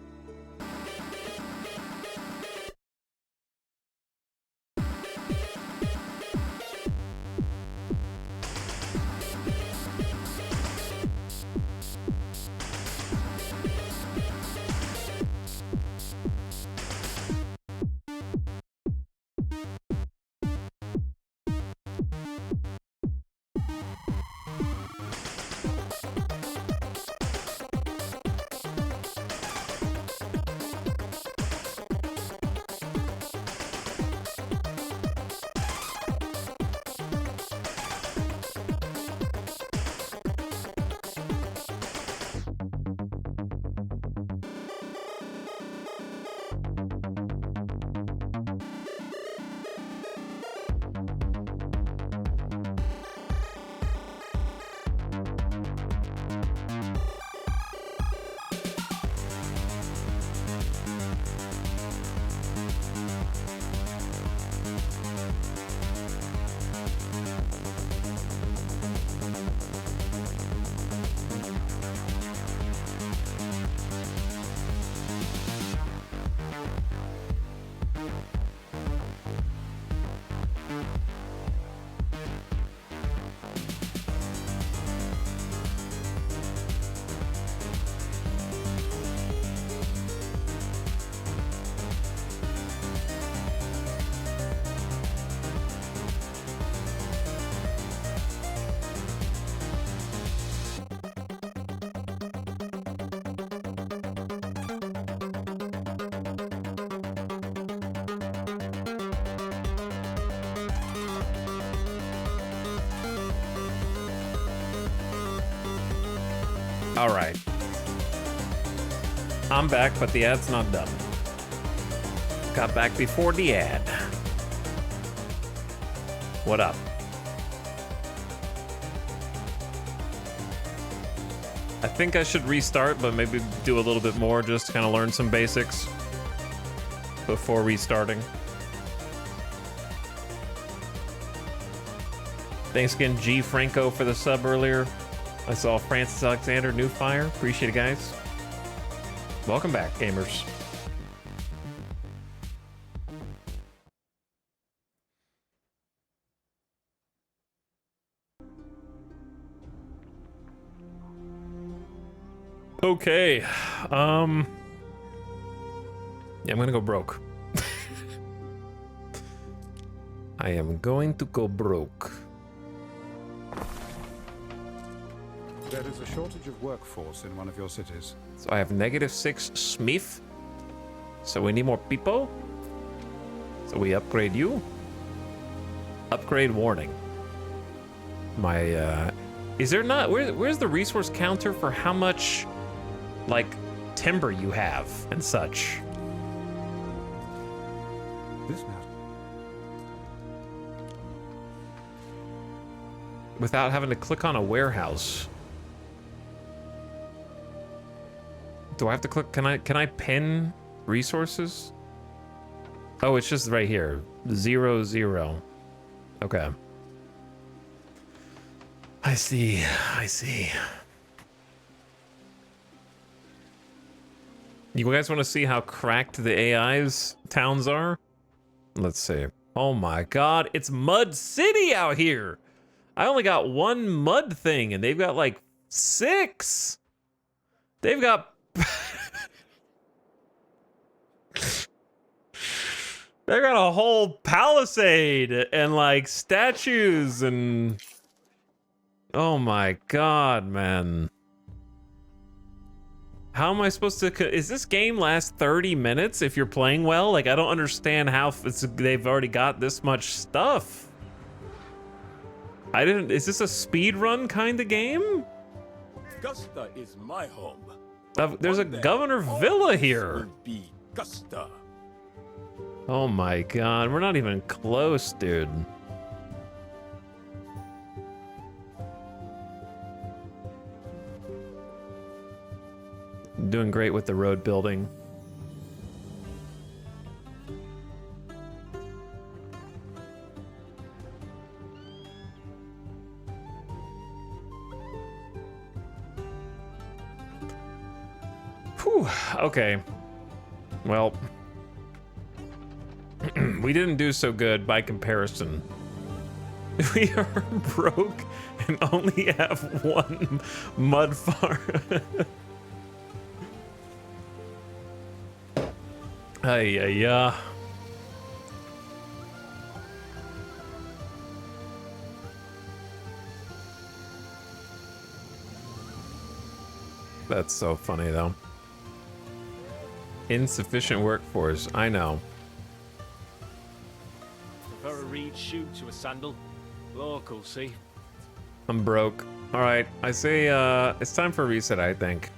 All right. I'm back, but the ad's not done. Got back before the ad. What up? I think I should restart, but maybe do a little bit more just to kind of learn some basics before restarting. Thanks again, G. Franco, for the sub earlier. I saw Francis Alexander, New Fire. Appreciate it, guys. Welcome back, gamers. Okay. Yeah, I'm gonna go broke. I am going to go broke.
There is a shortage of workforce in one of your cities.
So I have -6 Smith. So we need more people. So we upgrade you. Upgrade warning. My, is there not, where's the resource counter for how much, like, timber you have and such?
This matter.
Without having to click on a warehouse. Do I have to click? Can I pin resources? Oh, it's just right here. 0, 0. Okay. I see. I see. You guys want to see how cracked the AI's towns are? Let's see. Oh my god, it's Mud City out here. I only got one mud thing and they've got like 6. They've got they got a whole palisade and like statues and oh my god, man. How am I supposed to? Is this game last 30 minutes if you're playing well? Like, I don't understand how they've already got this much stuff. Is this a speed run kind of game?
Gusta is my home.
There's a Governor Villa here.
Will be Gusta.
Oh my god, we're not even close, dude. Doing great with the road building. Whew, okay. Well, we didn't do so good by comparison. We are broke and only have one mud farm. Yeah. That's so funny, though. Insufficient workforce. I know.
Prefer a reed shoe to a sandal. Local, see?
I'm broke. All right. I say it's time for a reset, I think.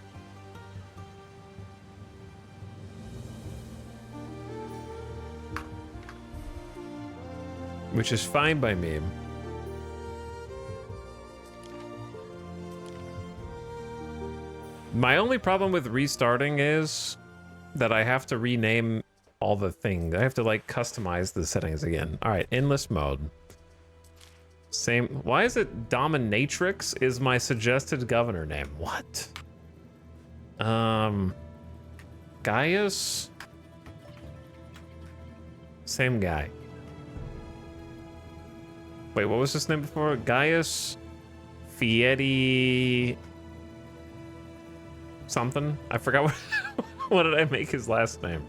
Which is fine by me. My only problem with restarting is that I have to rename all the things. I have to like customize the settings again. All right, endless mode. Same. Why is it Dominatrix is my suggested governor name? What? Gaius? Same guy. Wait, what was his name before? Gaius Fieri something? I forgot what what did I make his last name?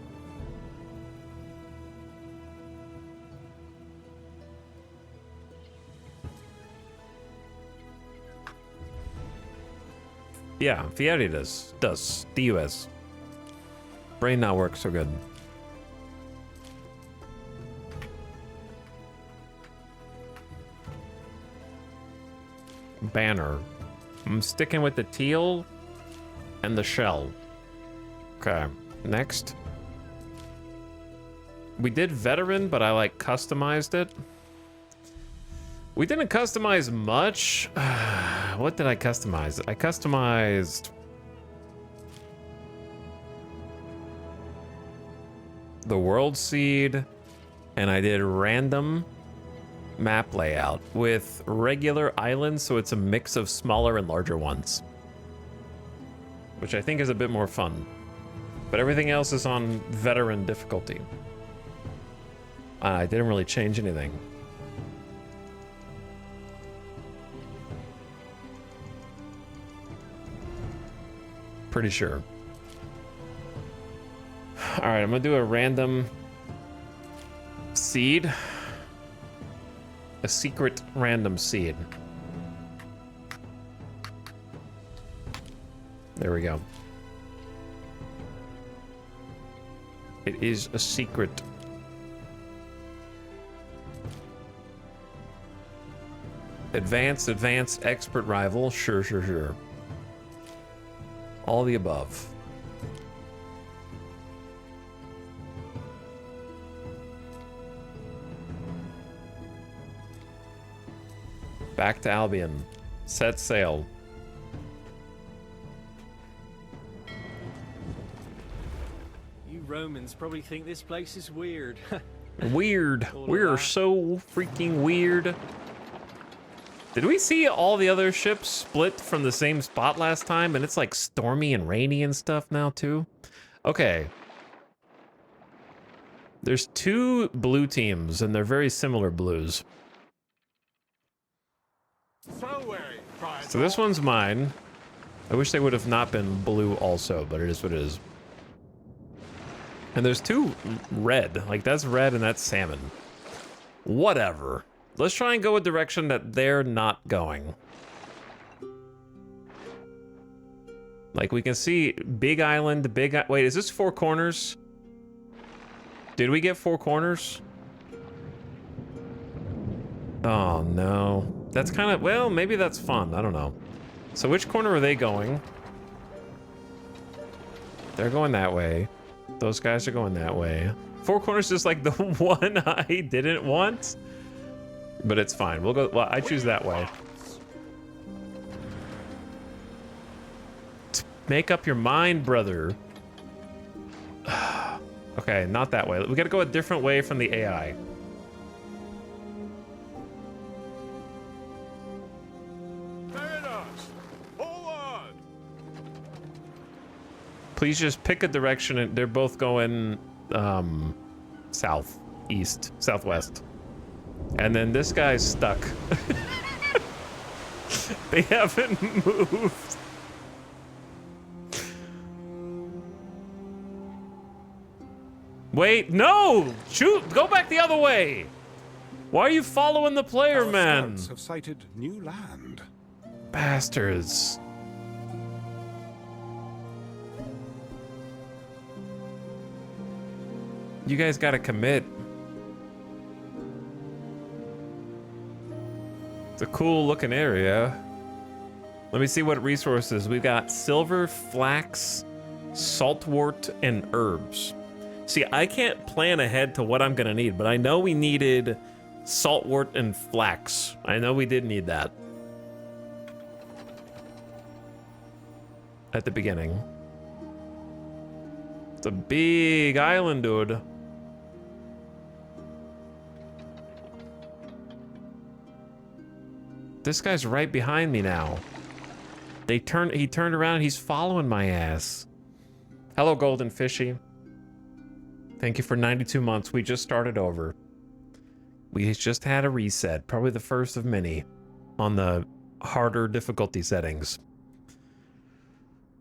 Yeah, Fieri does. DUS. Brain not work so good. Banner. I'm sticking with the teal and the shell. Okay, next. We did veteran, but I like customized it. We didn't customize much. What did I customize? I customized the world seed, and I did random map layout with regular islands, so it's a mix of smaller and larger ones, which I think is a bit more fun. But everything else is on veteran difficulty. I didn't really change anything. Pretty sure. All right, I'm gonna do a random seed. A secret random seed. There we go. It is a secret. Advanced, expert, rival. Sure. All the above. Back to Albion. Set sail.
You Romans probably think this place is weird.
Weird.
All of
We're
that.
so freaking weird. Did we see all the other ships split from the same spot last time? And it's like stormy and rainy and stuff now too? Okay. There's two blue teams and they're very similar blues. So this one's mine. I wish they would have not been blue also, but it is what it is. And there's two red. Like that's red and that's salmon. Whatever. Let's try and go a direction that they're not going. Like we can see big island, wait, is this four corners? Did we get four corners? Oh no. That's kind of, well, maybe that's fun. I don't know. So which corner are they going? They're going that way. Those guys are going that way. Four corners is like the one I didn't want. But it's fine. We'll go, well, I choose that way. Make up your mind, brother. Okay, not that way. We gotta go a different way from the AI. Please just pick a direction, and they're both going south, east, southwest. And then this guy's stuck. They haven't moved. Wait, no! Shoot! Go back the other way! Why are you following the player, man?
Scouts have sighted new land.
Bastards. You guys gotta commit. It's a cool looking area. Let me see what resources. We've got silver, flax, saltwort, and herbs. See, I can't plan ahead to what I'm gonna need, but I know we needed saltwort and flax. I know we did need that. At the beginning. It's a big island, dude. This guy's right behind me now. He turned around and he's following my ass. Hello, Golden Fishy. Thank you for 92 months. We just started over. We just had a reset, probably the first of many, on the harder difficulty settings.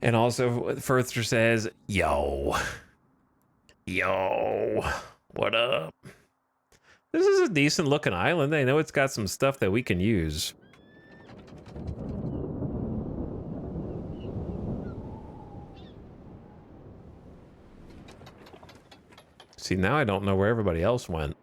And also, Further says, yo, what up? This is a decent looking island. I know it's got some stuff that we can use. See, now I don't know where everybody else went.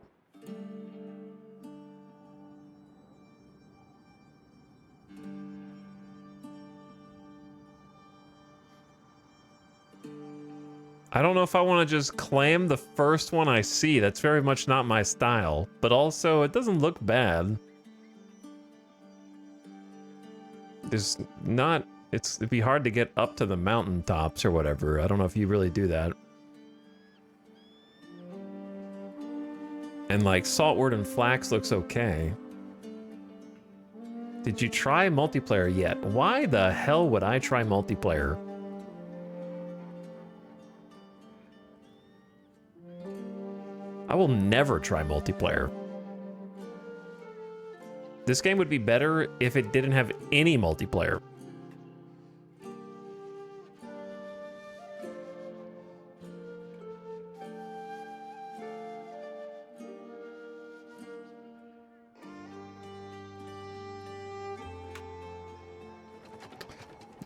I don't know if I want to just claim the first one I see. That's very much not my style. But also, it doesn't look bad. There's not... it'd be hard to get up to the mountaintops or whatever. I don't know if you really do that. And like, Saltwood and Flax looks okay. Did you try multiplayer yet? Why the hell would I try multiplayer? I will never try multiplayer. This game would be better if it didn't have any multiplayer.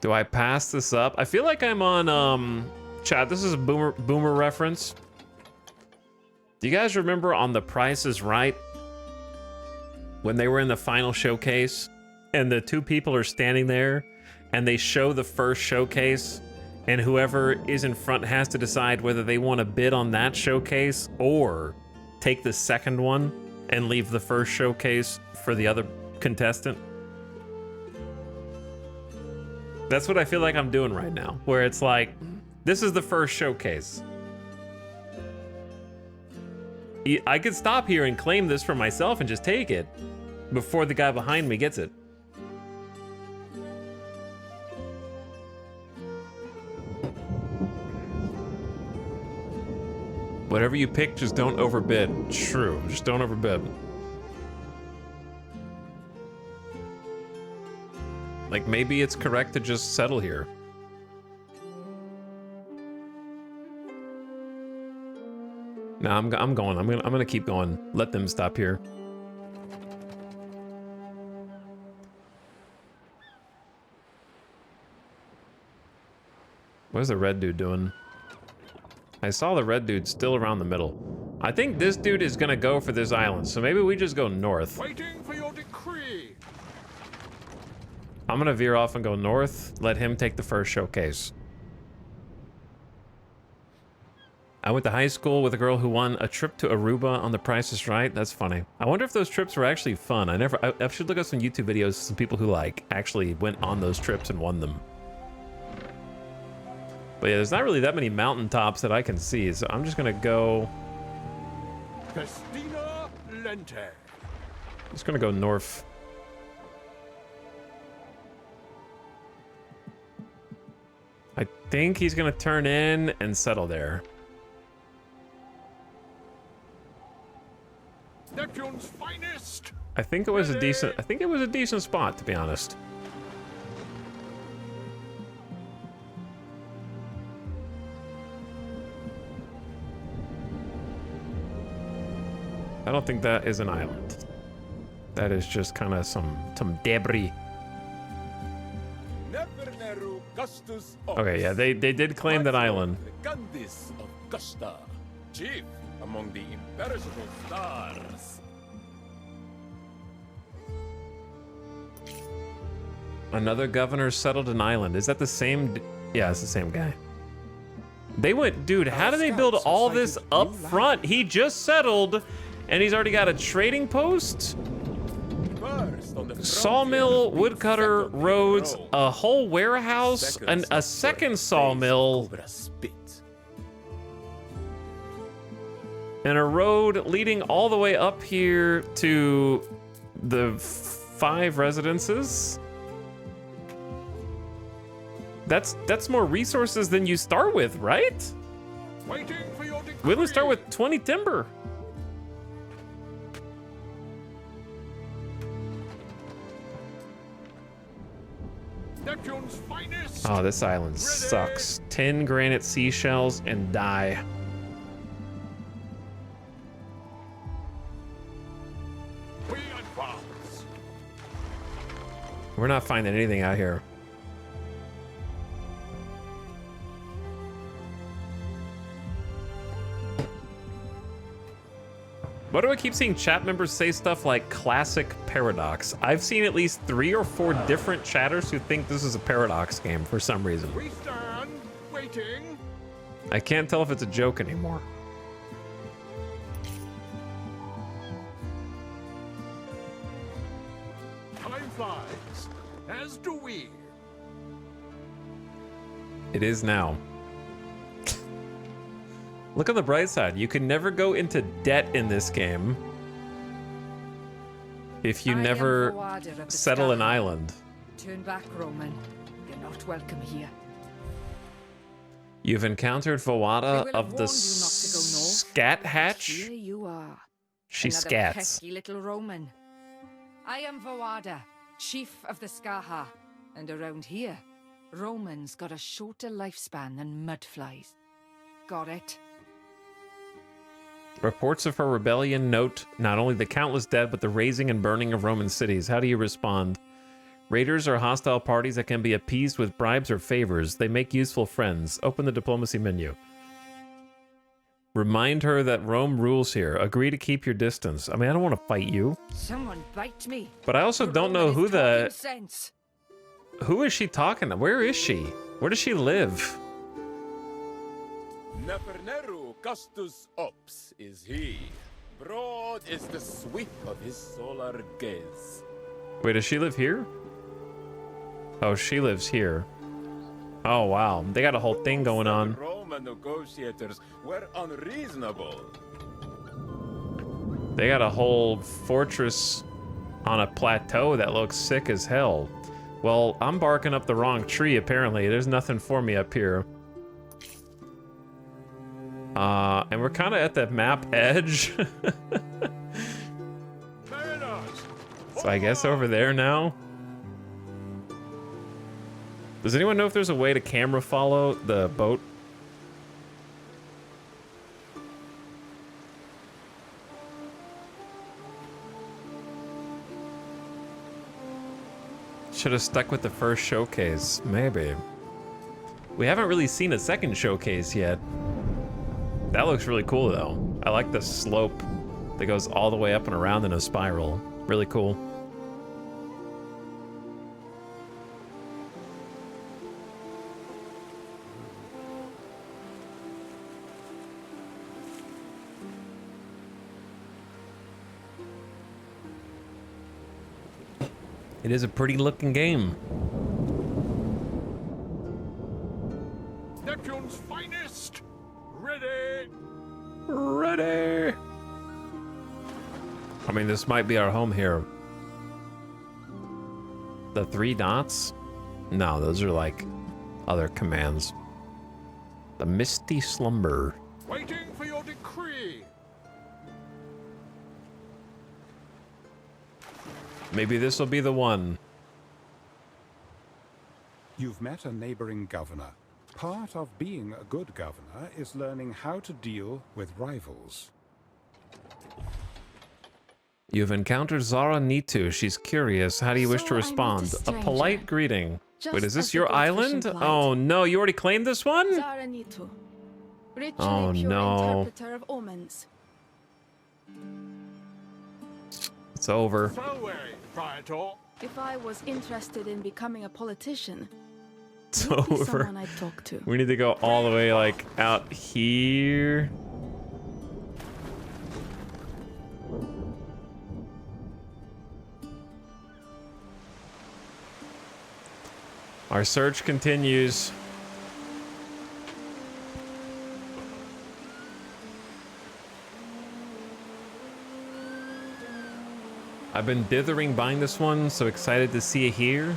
Do I pass this up? I feel like I'm on, chat, this is a boomer reference. Do you guys remember on The Price is Right? When they were in the final showcase and the two people are standing there and they show the first showcase and whoever is in front has to decide whether they want to bid on that showcase or take the second one and leave the first showcase for the other contestant? That's what I feel like I'm doing right now, where it's like, this is the first showcase. I could stop here and claim this for myself and just take it before the guy behind me gets it. Whatever you pick, just don't overbid. True, just don't overbid. Like, maybe it's correct to just settle here. No, I'm going. I'm gonna keep going. Let them stop here. What's the red dude doing? I saw the red dude still around the middle. I think this dude is gonna go for this island, so maybe we just go north.
Waiting for your decree.
I'm gonna veer off and go north. Let him take the first showcase. I went to high school with a girl who won a trip to Aruba on The Price is Right. That's funny. I wonder if those trips were actually fun. I should look up some YouTube videos of some people who like actually went on those trips and won them. But yeah, there's not really that many mountaintops that I can see, so I'm just gonna go.
Festina Lente.
Just gonna go north. I think he's gonna turn in and settle there.
Neptune's finest.
I think it was a decent spot, to be honest. I don't think that is an island. That is just kind of some debris. Okay, yeah, they did claim that island.
Chief among the imperishable stars.
Another governor settled an island. Is that the same? Yeah, it's the same guy. They went, dude, how do they build all this up front? He just settled, and he's already got a trading post, sawmill, woodcutter, roads, a whole warehouse, and a second sawmill, and a road leading all the way up here to the 5 residences. That's more resources than you start with, right?
Waiting for your decree.
We only start with 20 timber.
Neptune's finest.
Oh, this island sucks. 10 granite seashells and die.
We advance.
We're not finding anything out here. Why do I keep seeing chat members say stuff like classic paradox? I've seen at least 3 or 4 different chatters who think this is a paradox game for some reason.
We stand, waiting.
I can't tell if it's a joke anymore.
Time flies, as do we.
It is now. Look on the bright side. You can never go into debt in this game if you never settle an island.
Turn back, Roman. You're not welcome here.
You've encountered Vawada
They will
of
have
the
warned you not to go north.
Scat Hatch.
Here you are.
She
Another
scats.
pesky little Roman. I am Vawada, chief of the Skaha, and around here, Romans got a shorter lifespan than mudflies. Got it?
Reports of her rebellion note not only the countless dead, but the razing and burning of Roman cities. How do you respond? Raiders are hostile parties that can be appeased with bribes or favors. They make useful friends. Open the diplomacy menu. Remind her that Rome rules here. Agree to keep your distance. I mean, I don't want to fight you.
Someone bite me.
But I also don't know
Roman
who
is talking
the...
sense.
Who is she talking to? Where is she? Where does she live?
Neferneru Castus Ops is he. Broad is the sweep of his solar gaze.
Wait, does she live here? Oh, she lives here. Oh, wow. They got a whole thing going on.
The Roman negotiators were unreasonable.
They got a whole fortress on a plateau that looks sick as hell. Well, I'm barking up the wrong tree, apparently. There's nothing for me up here. And we're kind of at the map edge. So I guess over there now. Does anyone know if there's a way to camera follow the boat? Should have stuck with the first showcase, maybe. We haven't really seen a second showcase yet. That looks really cool though. I like the slope that goes all the way up and around in a spiral. Really cool. It is a pretty looking game.
Neptune's finest. Ready.
Ready. I mean, this might be our home here. The 3 dots? No, those are like other commands. The misty slumber.
Waiting for your decree.
Maybe this will be the one.
You've met a neighboring governor. Part of being a good governor is learning how to deal with rivals.
You've encountered Zara Nitu. She's curious. How do you wish
So
to
I met a
respond? A
stranger.
polite greeting.
Just
Wait, is
as
this
the
your
good fishing
island?
plight.
Oh no, you already claimed this one?
Zaranitu, ritually
Oh,
pure
no.
interpreter of omens.
It's over.
So wary, Praetor.
If I was interested in becoming a politician,
It's
you'd be
over.
someone I'd talk to.
We need to go all the way like out here. Our search continues. I've been dithering buying this one, so excited to see it here.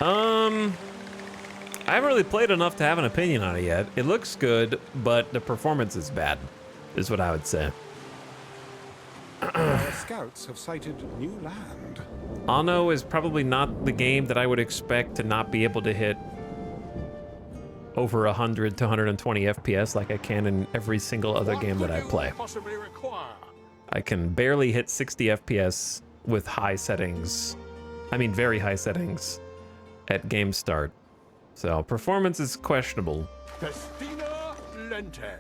I haven't really played enough to have an opinion on it yet. It looks good, but the performance is bad, is what I would say.
Our scouts scouts have sighted new land.
Anno is probably not the game that I would expect to not be able to hit over 100 to 120 FPS like I can in every single other game that I play. I can barely hit 60 FPS with high settings. I mean, very high settings at game start. So performance is questionable.
Festina Lente.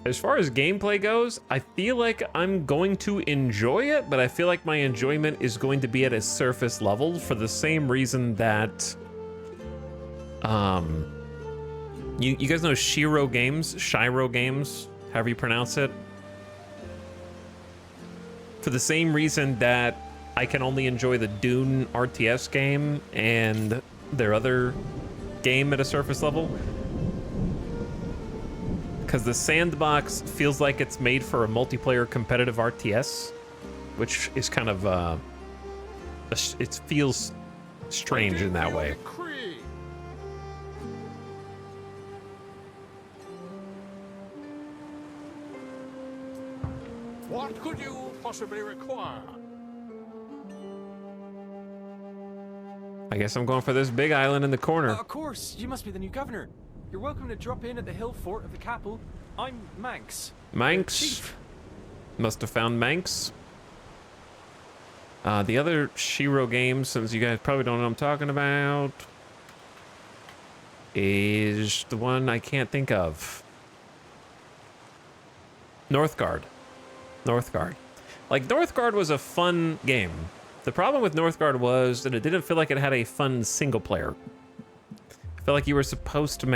As far as gameplay goes, I feel like I'm going to enjoy it, but I feel like my enjoyment is going to be at a surface level for the same reason that, you guys know Shiro games, however you pronounce it. For the same reason that I can only enjoy the Dune RTS game and their other game at a surface level. Because the sandbox feels like it's made for a multiplayer competitive RTS, which is kind of, it feels strange in that way.
What could you possibly require?
I guess I'm going for this big island in the corner.
Of course, you must be the new governor. You're welcome to drop in at the hill fort of the capital. I'm Manx.
Manx.
Chief.
Must have found Manx. The other Shiro game, since you guys probably don't know what I'm talking about, is the one I can't think of. Northgard. Like, Northgard was a fun game. The problem with Northgard was that it didn't feel like it had a fun single player. I felt like you were supposed to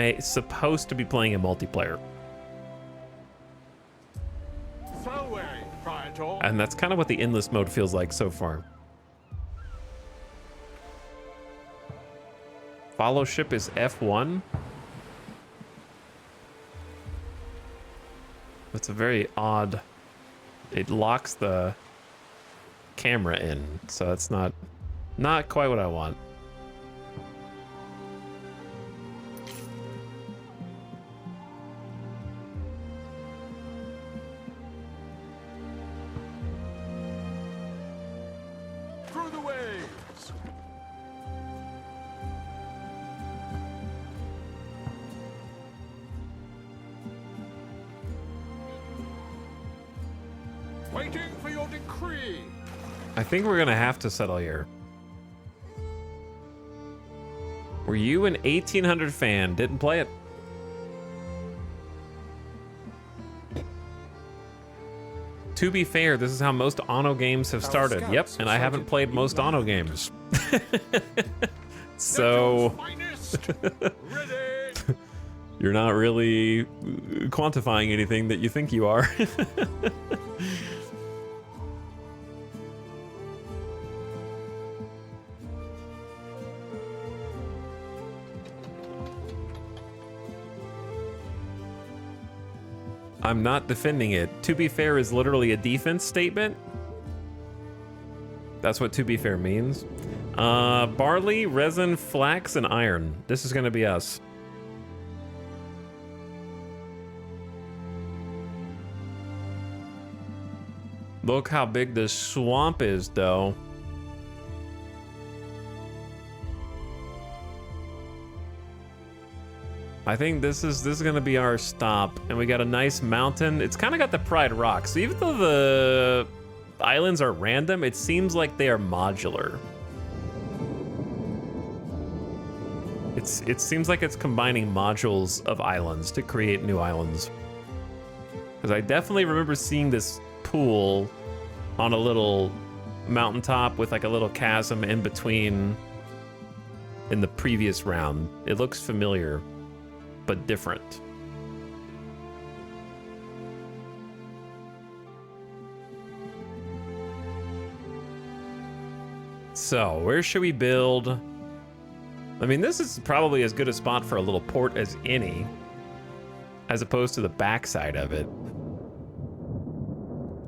be playing a multiplayer. And that's kind of what the endless mode feels like so far. Follow ship is F1. That's a very odd. It locks the camera in, so it's not quite what I want.
Through the waves. Waiting for your decree.
I think we're gonna have to settle here. Were you an 1800 fan? Didn't play it. To be fair, this is how most Anno games have started. Yep, and I haven't played most Anno games. So you're not really quantifying anything that you think you are. I'm not defending it. To be fair is literally a defense statement. That's what to be fair means. Barley, resin, flax, and iron. This is gonna be us. Look how big this swamp is, though. I think this is gonna be our stop, and we got a nice mountain. It's kind of got the Pride Rock, so even though the islands are random, it seems like they are modular. It seems like it's combining modules of islands to create new islands. Because I definitely remember seeing this pool on a little mountaintop with like a little chasm in between in the previous round. It looks familiar, but different. So, where should we build? I mean, this is probably as good a spot for a little port as any, as opposed to the backside of it.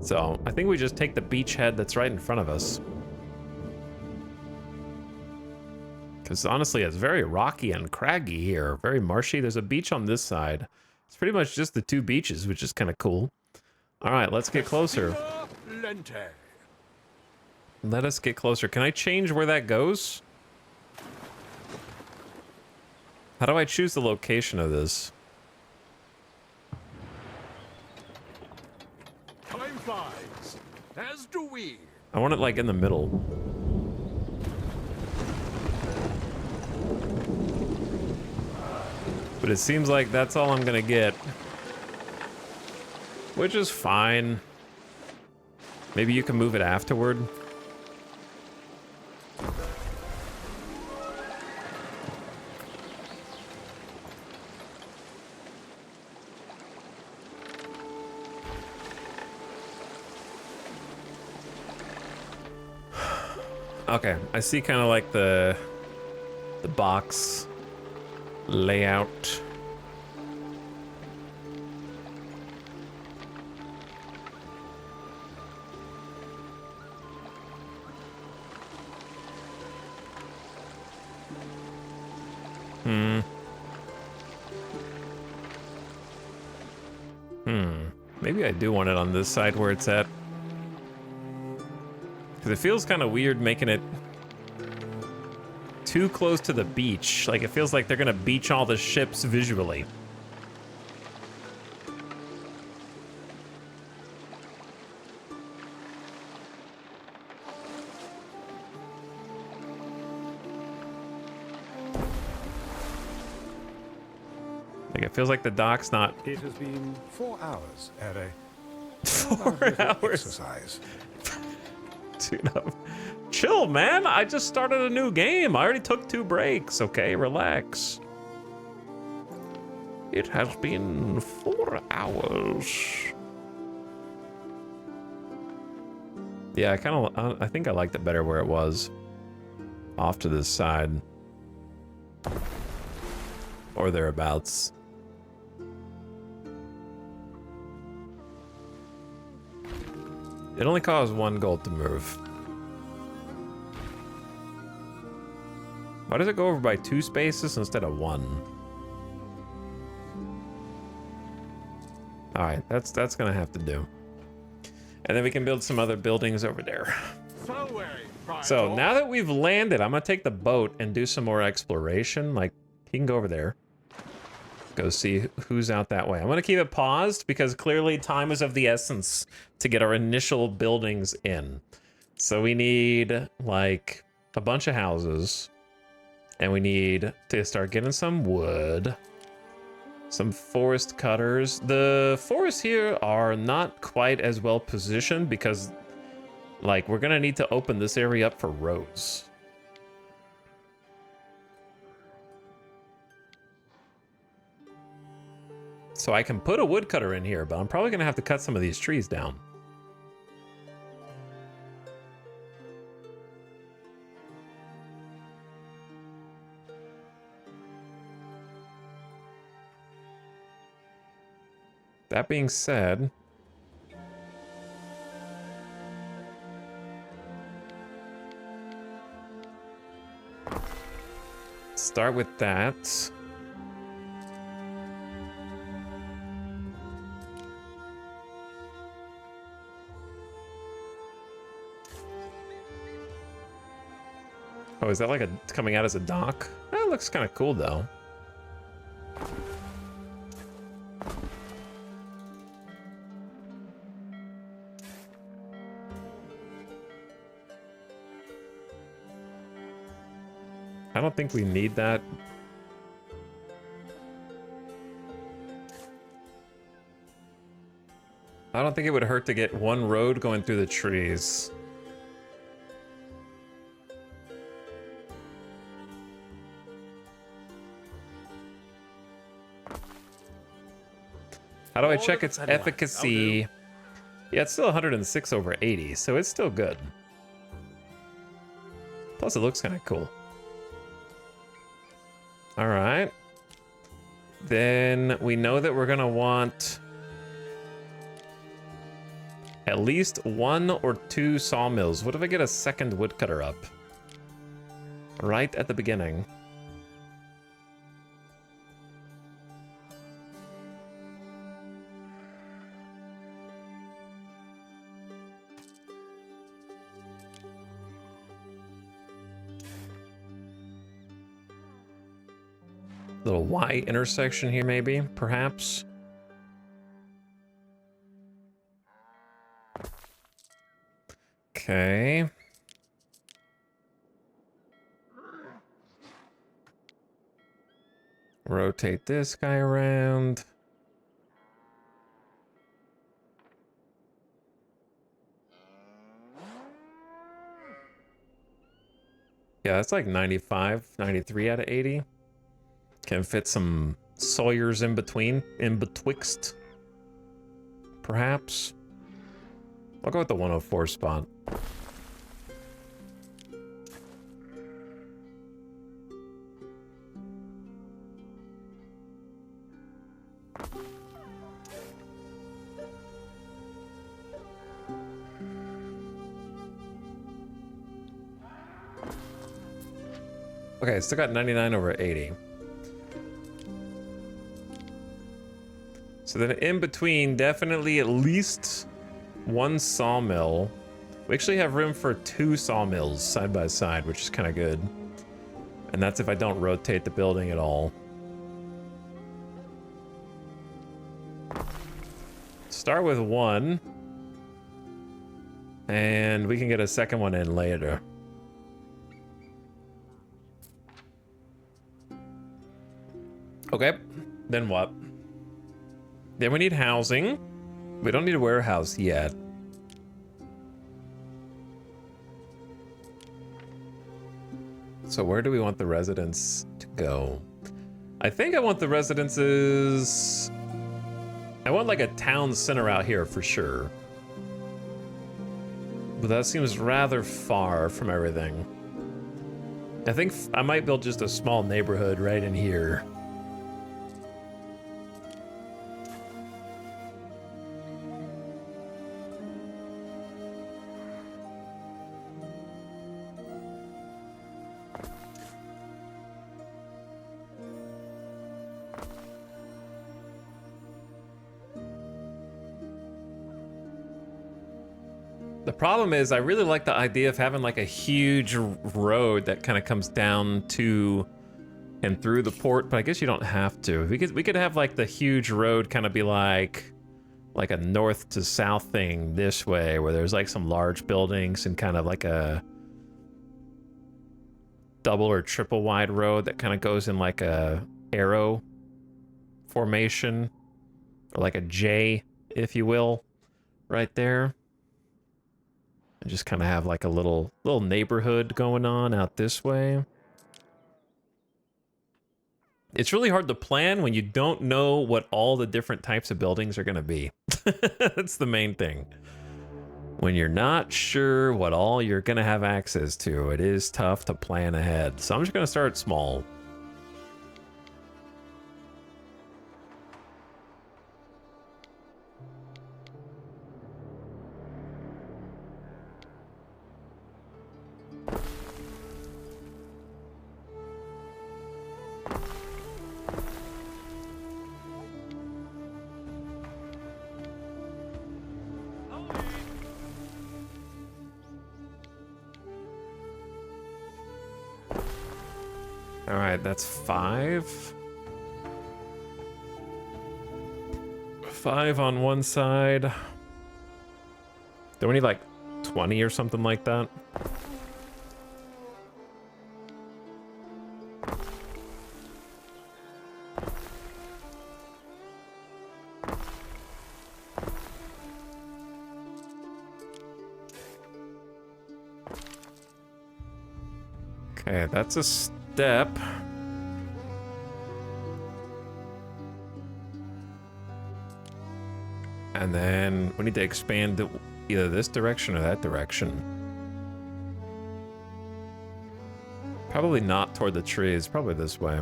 So, I think we just take the beachhead that's right in front of us. Because honestly, it's very rocky and craggy here. Very marshy. There's a beach on this side. It's pretty much just the two beaches, which is kind of cool. All right, let's get closer. Let us get closer. Can I change where that goes? How do I choose the location of this?
Time flies, as do we.
I want it like in the middle. But it seems like that's all I'm gonna get. Which is fine. Maybe you can move it afterward. Okay, I see kind of like the box layout. Maybe I do want it on this side where it's at. Because it feels kind of weird making it too close to the beach. Like, it feels like they're gonna beach all the ships visually. Like, it feels like the dock's not...
It has been 4 hours, Ere.
4 hours.
Exercise.
Dude, chill, man. I just started a new game. I already took 2 breaks. Okay, relax. It has been 4 hours. Yeah, I think I liked it better where it was. Off to this side. Or thereabouts. It only costs 1 gold to move. Why does it go over by 2 spaces instead of 1? Alright, that's gonna have to do. And then we can build some other buildings over there. So now that we've landed, I'm gonna take the boat and do some more exploration. Like, he can go over there. Go see who's out that way. I'm gonna keep it paused because clearly time is of the essence to get our initial buildings in. So we need like a bunch of houses and we need to start getting some wood, some forest cutters. The forests here are not quite as well positioned because like we're gonna need to open this area up for roads. So I can put a woodcutter in here, but I'm probably gonna have to cut some of these trees down. That being said, start with that. Oh, is that like coming out as a dock? That looks kind of cool though. I don't think we need that. I don't think it would hurt to get one road going through the trees. How do I check its efficacy? Yeah, it's still 106 over 80, so it's still good. Plus, it looks kind of cool. All right. Then we know that we're going to want at least 1 or 2 sawmills. What if I get a second woodcutter up? Right at the beginning. Little Y intersection here, maybe, perhaps. Okay. Rotate this guy around. Yeah, that's like 95, 93 out of 80. Can fit some Sawyers in between, in betwixt. Perhaps. I'll go with the 104 spot. Okay, still got 99 over 80. So then in between, definitely at least one sawmill. We actually have room for 2 sawmills side by side, which is kind of good. And that's if I don't rotate the building at all. Start with 1. And we can get a second one in later. Okay, then what? Then we need housing. We don't need a warehouse yet. So where do we want the residents to go? I think I want the residences... I want like a town center out here for sure. But that seems rather far from everything. I think I might build just a small neighborhood right in here. The problem is I really like the idea of having like a huge road that kind of comes down to and through the port, but I guess you don't have to. We could have like the huge road kind of be like a north to south thing this way, where there's like some large buildings and kind of like a double or triple wide road that kind of goes in like a arrow formation, or like a J, if you will, right there. And just kind of have like a little neighborhood going on out this way. It's really hard to plan when you don't know what all the different types of buildings are going to be. That's the main thing. When you're not sure what all you're going to have access to, it is tough to plan ahead. So I'm just going to start small. All right, that's 5. 5 on one side. Don't we need like 20 or something like that? Okay, that's a step. And then we need to expand either this direction or that direction. Probably not toward the trees, probably this way.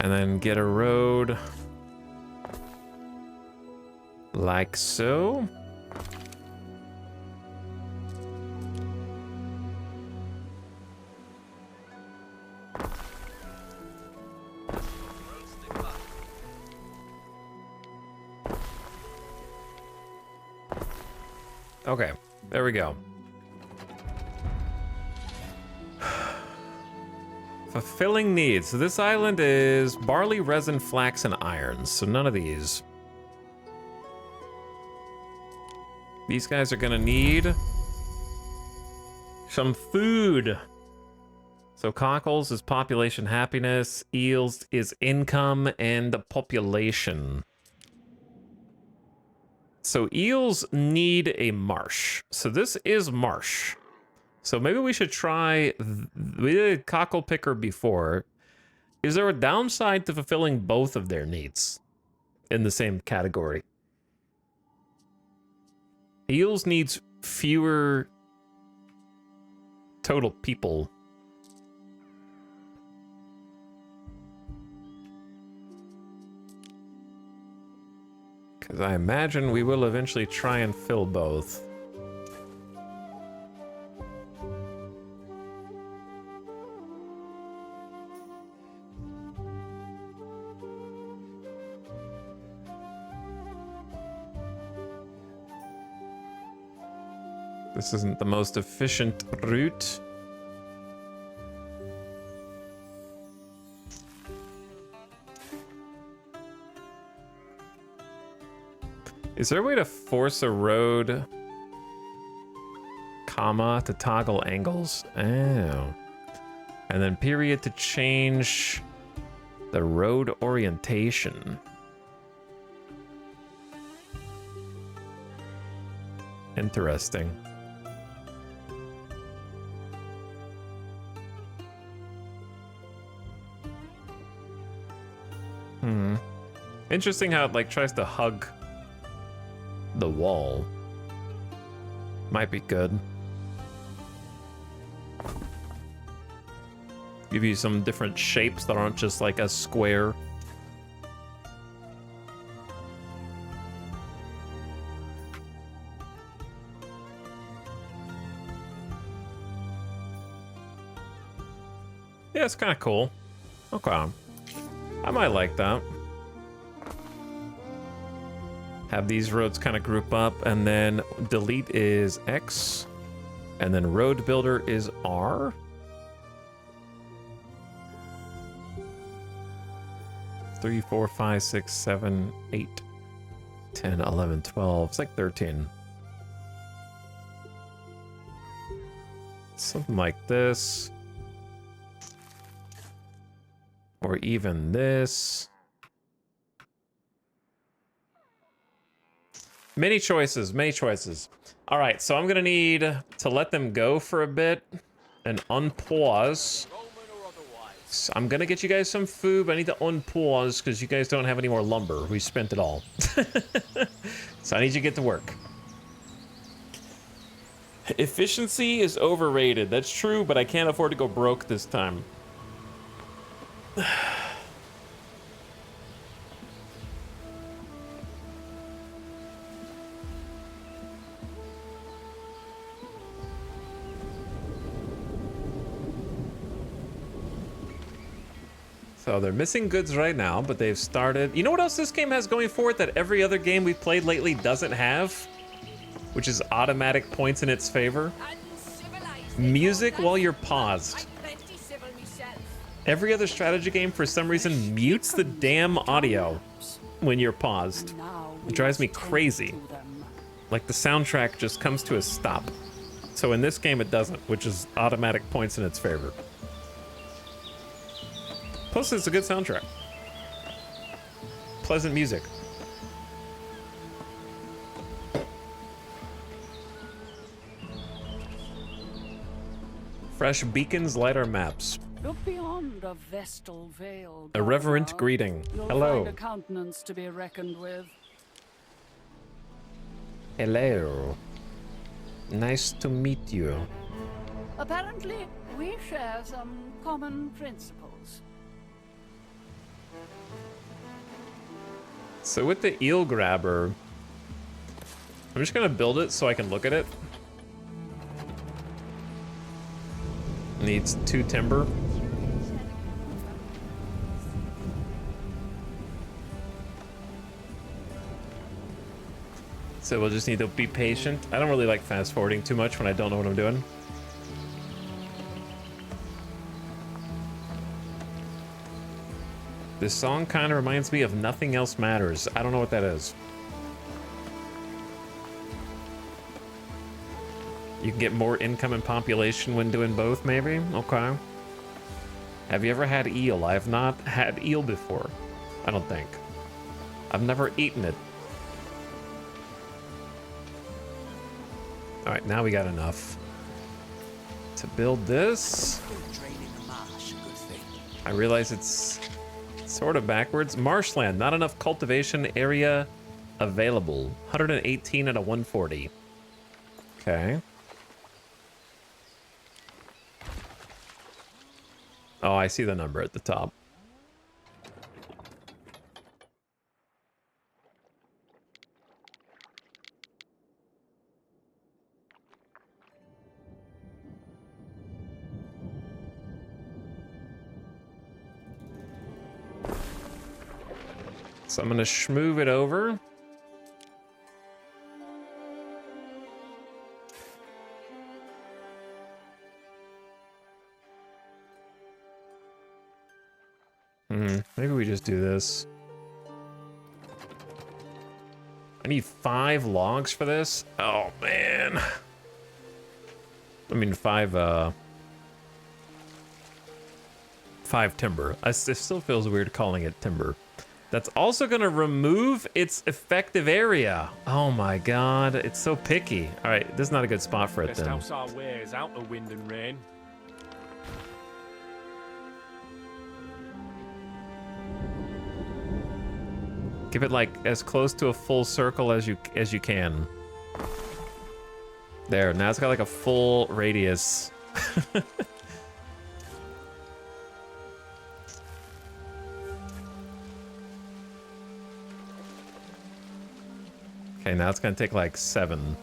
And then get a road like so. Okay, there we go. Fulfilling needs. So this island is barley, resin, flax, and iron. So none of these. These guys are gonna need some food. So cockles is population happiness, eels is income and population. So eels need a marsh. So this is marsh. So maybe we should try, we did cockle picker before. Is there a downside to fulfilling both of their needs in the same category? Eels needs fewer total people. Because I imagine we will eventually try and fill both. This isn't the most efficient route. Is there a way to force a road, comma, to toggle angles? Oh. And then period to change the road orientation. Interesting. Interesting how it like tries to hug the wall. Might be good. Give you some different shapes that aren't just like a square. Yeah, it's kind of cool. Okay. I might like that. Have these roads kind of group up, and then delete is X, and then road builder is R. Three, 4, 5, 6, 7, 8, 10, 11, 12. It's like 13. Something like this. Or even this. Many choices, many choices. All right, so I'm gonna need to let them go for a bit and unpause. So I'm gonna get you guys some food, but I need to unpause because you guys don't have any more lumber. We spent it all. So I need you to get to work. Efficiency is overrated. That's true, but I can't afford to go broke this time. So they're missing goods right now, but they've started. You know what else this game has going for it that every other game we've played lately doesn't have? Which is automatic points in its favor. Music while you're paused. Every other strategy game for some reason mutes the damn audio when you're paused. It drives me crazy. Like the soundtrack just comes to a stop. So in this game it doesn't, which is automatic points in its favor. Plus, it's a good soundtrack. Pleasant music. Fresh beacons light our maps.
Look beyond a Vestal Vale.
A reverent greeting.
You'll
Hello.
find a countenance to be reckoned with.
Hello. Nice to meet you.
Apparently, we share some common principles.
So with the eel grabber, I'm just gonna build it so I can look at it. Needs 2 timber. So we'll just need to be patient. I don't really like fast forwarding too much when I don't know what I'm doing. This song kind of reminds me of Nothing Else Matters. I don't know what that is. You can get more income and population when doing both, maybe? Okay. Have you ever had eel? I have not had eel before. I don't think. I've never eaten it. All right, now we got enough to build this. I realize it's sort of backwards. Marshland, not enough cultivation area available. 118 and a 140. Okay. Oh, I see the number at the top. So I'm gonna schmoove it over. Maybe we just do this. I need 5 logs for this. Oh man. I mean 5 timber. It still feels weird calling it timber. That's also gonna remove its effective area. Oh my god, it's so picky. All right, this is not a good spot for it
Best
then.
house our wares out of wind and rain.
Give it like as close to a full circle as you can. There, now it's got like a full radius. Okay, now it's gonna take like 7.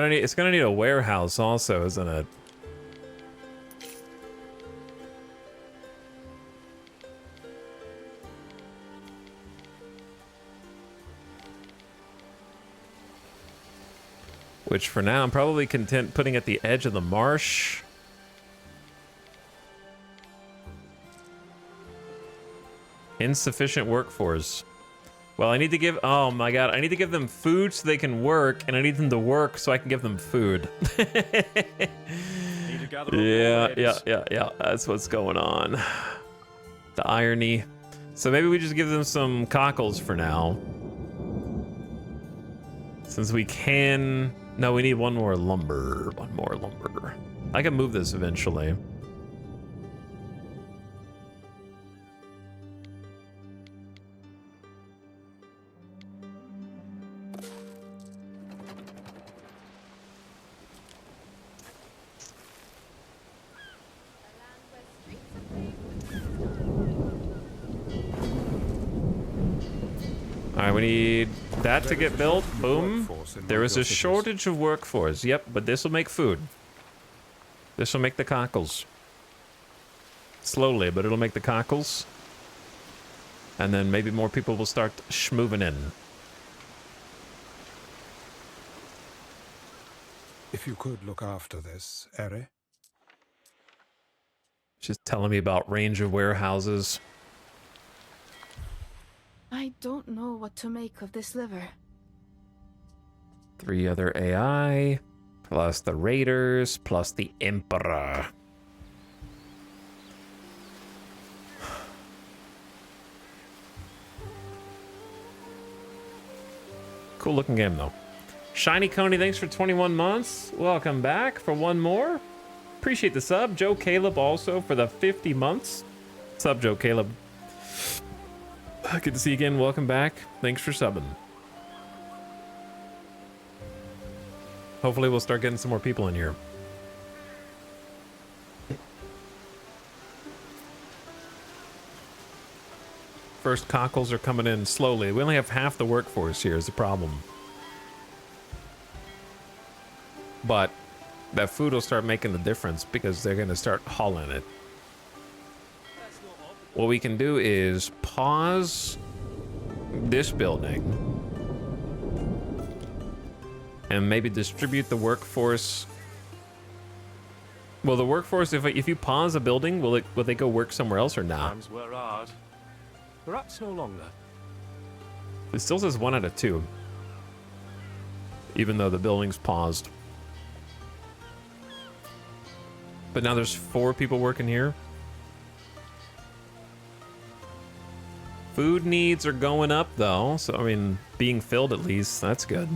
It's gonna need a warehouse also, isn't it? Which for now I'm probably content putting at the edge of the marsh. Insufficient workforce. Well, I need to give, oh my god, I need to give them food so they can work, and I need them to work so I can give them food. Yeah, that's what's going on. The irony. So maybe we just give them some cockles for now. Since we can, no, we need 1 more lumber. 1 more lumber. I can move this eventually. Alright, we need that to get built. Boom. There is a shortage of workforce. Yep, but this will make food. This will make the cockles. Slowly, but it'll make the cockles. And then maybe more people will start schmooving in.
If you could look after this, Eri.
Just telling me about range of warehouses.
I don't know what to make of this liver.
3 other AI, plus the raiders, plus the emperor. Cool looking game though. Shiny Coney, thanks for 21 months. Welcome back for 1 more. Appreciate the sub. Joe Caleb also for the 50 months. Sub Joe Caleb. Good to see you again. Welcome back. Thanks for subbing. Hopefully we'll start getting some more people in here. First cockles are coming in slowly. We only have half the workforce here is the problem. But that food will start making the difference because they're going to start hauling it. What we can do is pause this building and maybe distribute the workforce. Well, the workforce, if you pause a building, will they go work somewhere else or not?
Times were hard. Perhaps no longer.
It still says 1 out of 2, even though the building's paused. But now there's 4 people working here. Food needs are going up though, so I mean, being filled at least, that's good.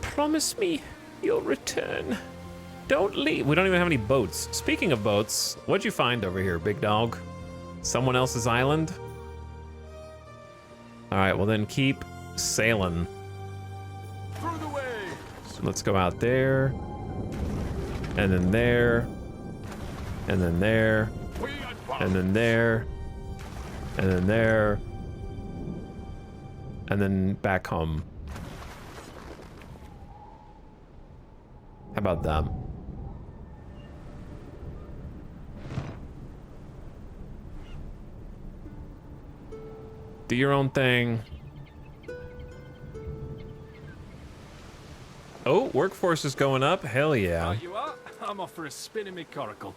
Promise me you'll return.
Promise me you'll return. Don't leave. We don't even have any boats. Speaking of boats, what'd you find over here, big dog? Someone else's island? All right, well then keep sailing.
Through the way.
So let's go out there, and then there, and then there,
We advance.
and then there, and then there, and then back home. How about that? Do your own thing. Oh, workforce is going up. Hell yeah.
Right you are. I'm off for a spin in my coracle.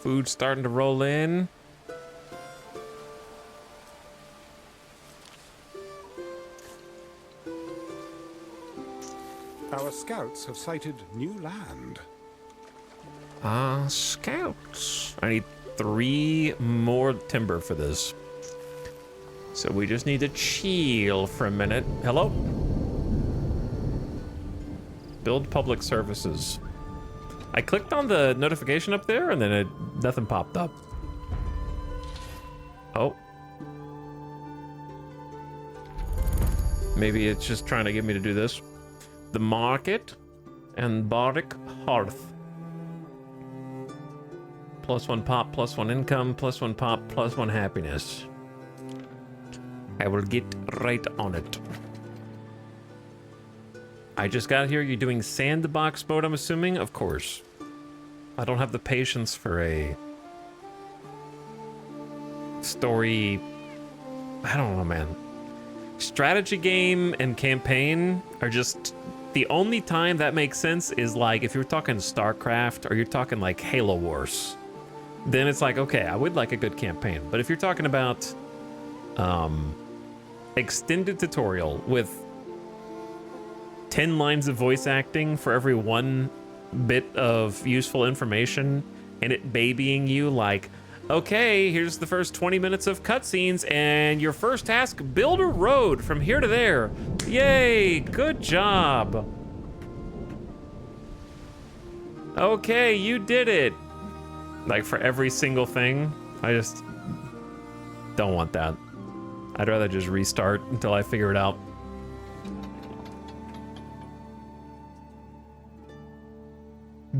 Food starting to roll in.
Our scouts have sighted new land.
Scouts. I need 3 more timber for this. So we just need to chill for a minute. Hello? Build public services. I clicked on the notification up there and then nothing popped up. Oh. Maybe it's just trying to get me to do this. The market and bardic hearth. +1 pop, +1 income, +1 pop, +1 happiness. I will get right on it. I just got here. You're doing sandbox mode, I'm assuming? Of course. I don't have the patience for a story. I don't know, man. Strategy game and campaign are just the only time that makes sense is like if you're talking StarCraft or you're talking like Halo Wars. Then it's like, okay, I would like a good campaign. But if you're talking about extended tutorial with 10 lines of voice acting for every 1 bit of useful information and it babying you like, okay, here's the first 20 minutes of cutscenes and your first task, build a road from here to there. Yay, good job. Okay, you did it. Like for every single thing, I just don't want that. I'd rather just restart until I figure it out.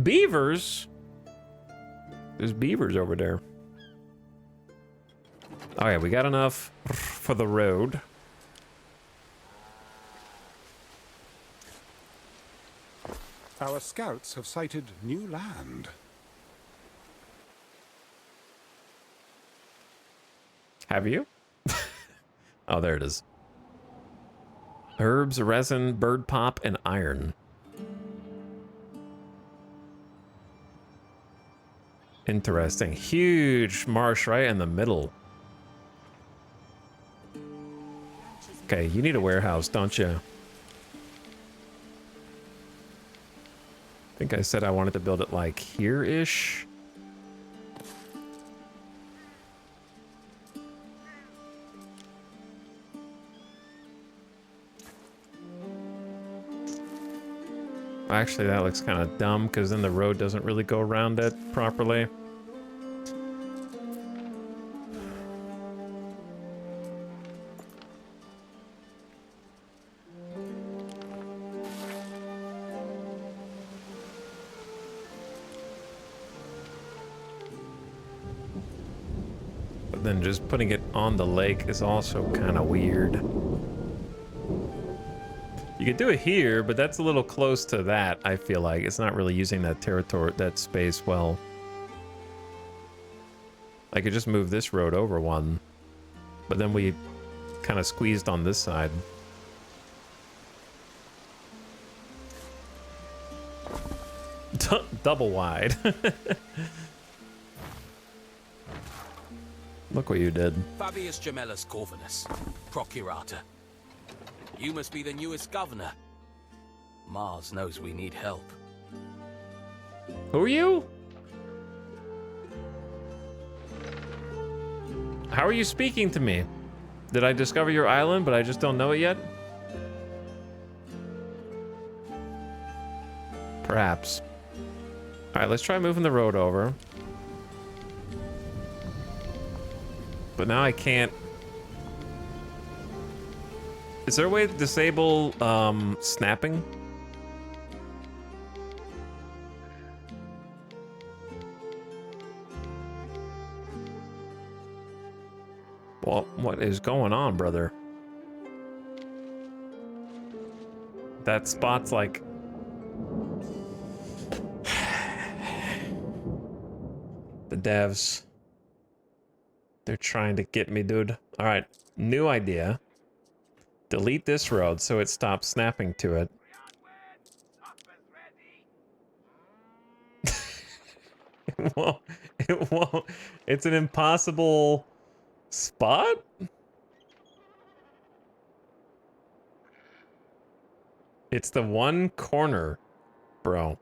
Beavers? There's beavers over there. Oh yeah, we got enough for the road.
Our scouts have sighted new land.
Have you? Oh, there it is. Herbs, resin, bird pop, and iron. Interesting. Huge marsh right in the middle. Okay, you need a warehouse, don't you? I think I said I wanted to build it like here-ish. Actually, that looks kind of dumb because then the road doesn't really go around it properly. then just putting it on the lake is also kind of weird. You could do it here, but that's a little close to that, I feel like. It's not really using that territory, that space well. I could just move this road over one, but then we kind of squeezed on this side. Double wide. Look what you did.
Fabius Gemellus Corvinus, Procurator. You must be the newest governor. Mars knows we need help.
Who are you? How are you speaking to me? Did I discover your island, but I just don't know it yet? Perhaps. All right, let's try moving the road over. But now I can't. Is there a way to disable snapping? Well, what is going on, brother? That spot's like... The devs. They're trying to get me, dude. All right, new idea. Delete this road so it stops snapping to it. It won't. It won't. It's an impossible spot? It's the one corner, bro.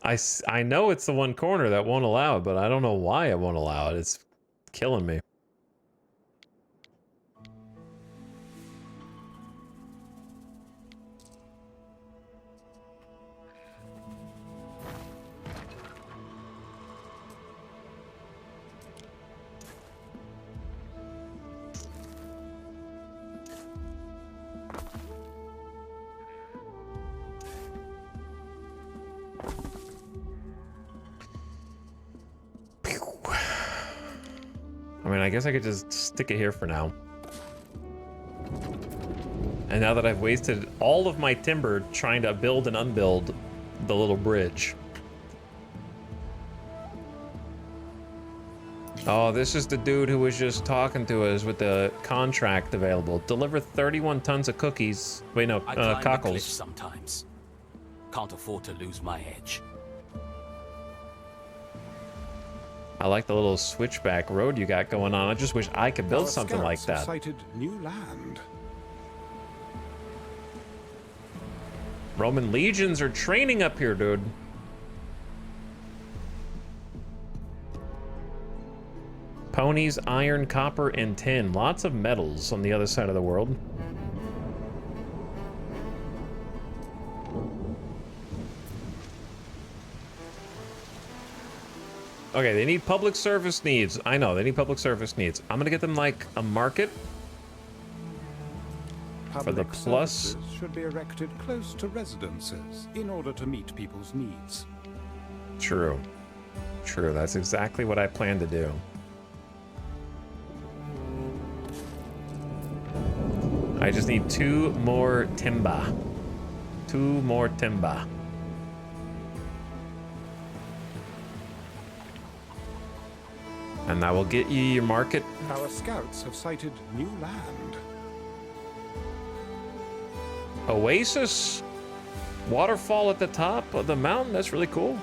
I know it's the one corner that won't allow it, but I don't know why it won't allow it. It's killing me. I mean, I guess I could just stick it here for now. And now that I've wasted all of my timber trying to build and unbuild the little bridge. Oh, this is the dude who was just talking to us with the contract available. Deliver 31 tons of cookies. Wait, no,
I climb the
cockles.
cliff sometimes. Can't afford to lose my edge.
I like the little switchback road you got going on. I just wish I could build
Our
something like
scouts have
that.
sighted new land.
Roman legions are training up here, dude. Ponies, iron, copper, and tin. Lots of metals on the other side of the world. Okay, they need public service needs. I know, they need public service needs. I'm gonna get them, like, a market. For the
Public
plus.
services should be erected close to residences in order to meet people's needs.
True. True, that's exactly what I plan to do. I just need 2 more timber. 2 more timber. And that will get you your market.
Our scouts have sighted new land.
Oasis? Waterfall at the top of the mountain? That's really cool.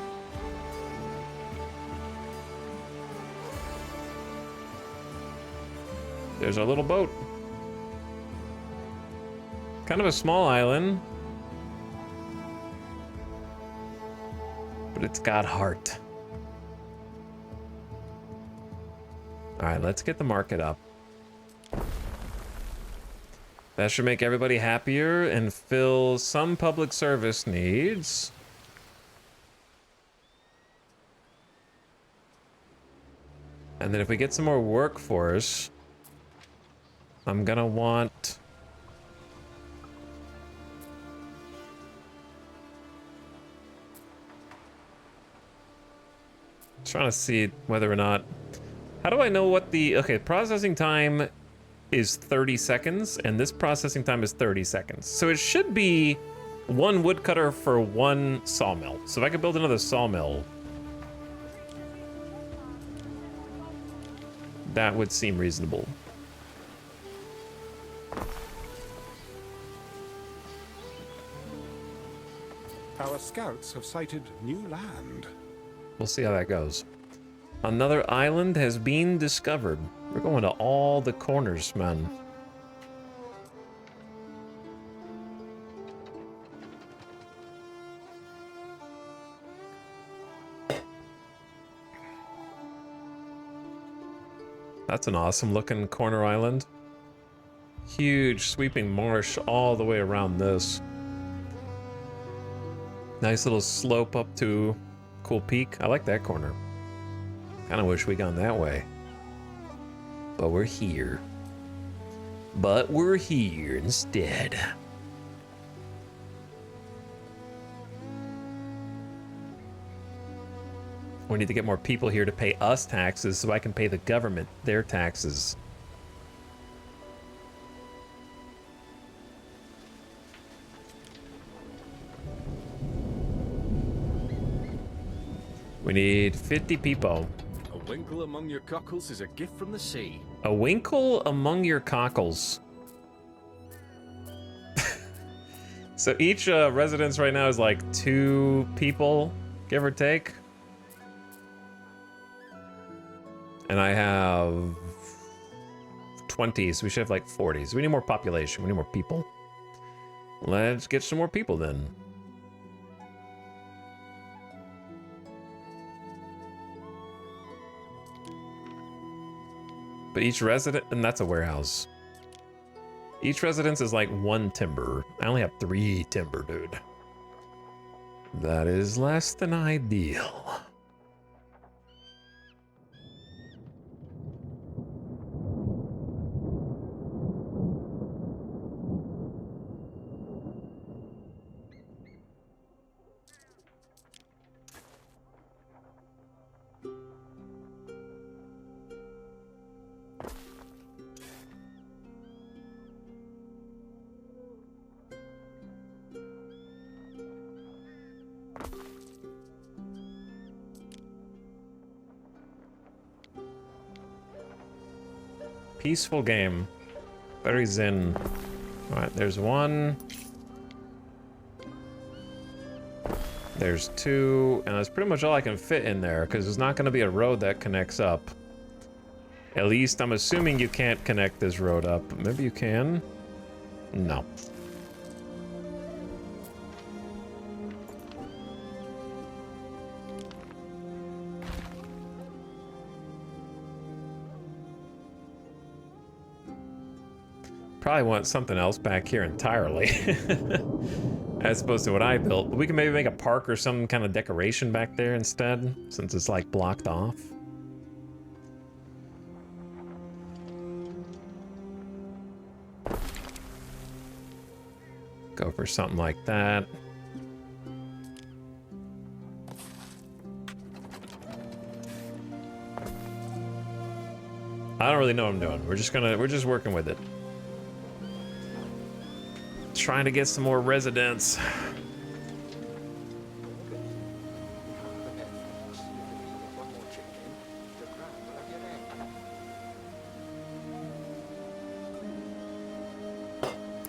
There's our little boat. Kind of a small island. But it's got heart. Alright, let's get the market up. That should make everybody happier and fill some public service needs. And then if we get some more workforce, I'm gonna want... Trying to see whether or not... How do I know what the... Okay, processing time is 30 seconds, and this processing time is 30 seconds. So it should be one woodcutter for one sawmill. So if I could build another sawmill, that would seem reasonable.
Our scouts have sighted new land.
We'll see how that goes. Another island has been discovered. We're going to all the corners, man. That's an awesome looking corner island. Huge sweeping marsh all the way around this. Nice little slope up to cool peak. I like that corner. Kinda wish we gone that way. But we're here. But we're here instead. We need to get more people here to pay us taxes so I can pay the government their taxes. We need 50 people.
A winkle among your cockles is a gift from the sea.
A winkle among your cockles. So each residence right now is like 2 people, give or take. And I have 20, so we should have like 40. So we need more population, we need more people. Let's get some more people then. But each resident, and that's a warehouse. Each residence is like 1 timber. I only have 3 timber, dude. That is less than ideal. Peaceful game. Very zen. Alright, there's 1. There's 2. And that's pretty much all I can fit in there, because there's not going to be a road that connects up. At least, I'm assuming you can't connect this road up. Maybe you can? No. Probably want something else back here entirely. As opposed to what I built. But we can maybe make a park or some kind of decoration back there instead, since it's like blocked off. Go for something like that. I don't really know what I'm doing. We're just working with it. Trying to get some more residents.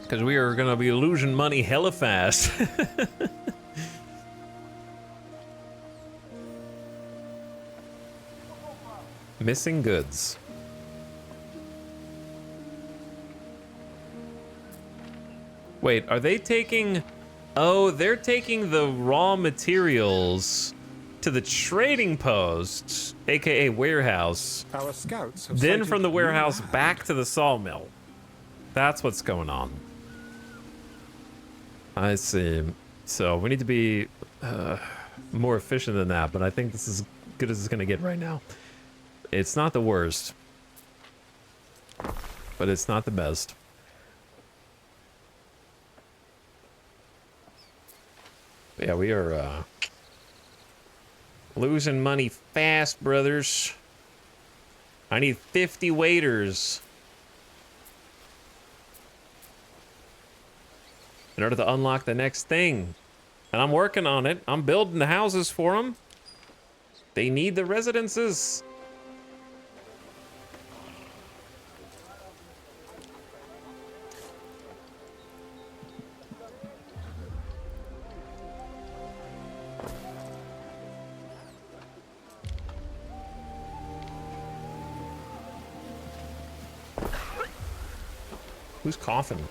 Because we are gonna be losing money hella fast. Missing goods. Wait, are they taking... Oh, they're taking the raw materials to the trading post, aka warehouse.
Our scouts have
Then
sighted
from the
new
warehouse
land.
back to the sawmill. That's what's going on. I see. So we need to be more efficient than that, but I think this is as good as it's gonna get right now. It's not the worst, but it's not the best. But yeah, we are Losing money fast, brothers. I need 50 waiters in order to unlock the next thing. And I'm working on it. I'm building the houses for them. They need the residences. Who's coughing?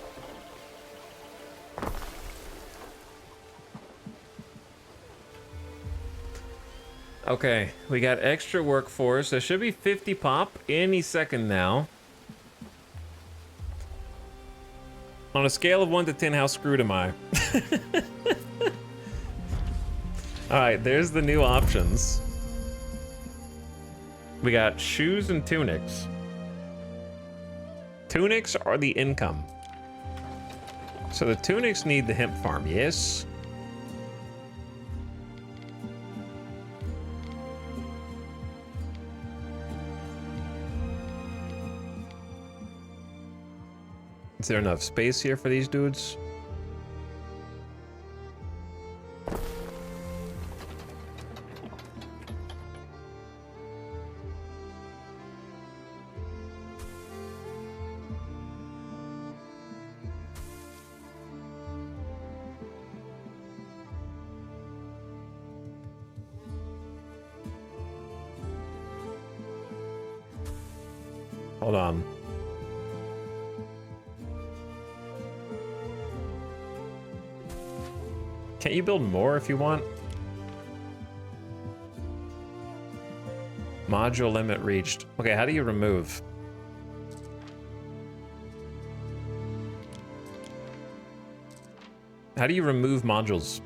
Okay, we got extra workforce. There should be 50 pop any second now. On a scale of 1 to 10, how screwed am I? Alright, there's the new options. We got shoes and tunics. Tunics are the income. So the tunics need the hemp farm, yes? Is there enough space here for these dudes? Hold on. Can't you build more if you want? Module limit reached. Okay, how do you remove? How do you remove modules?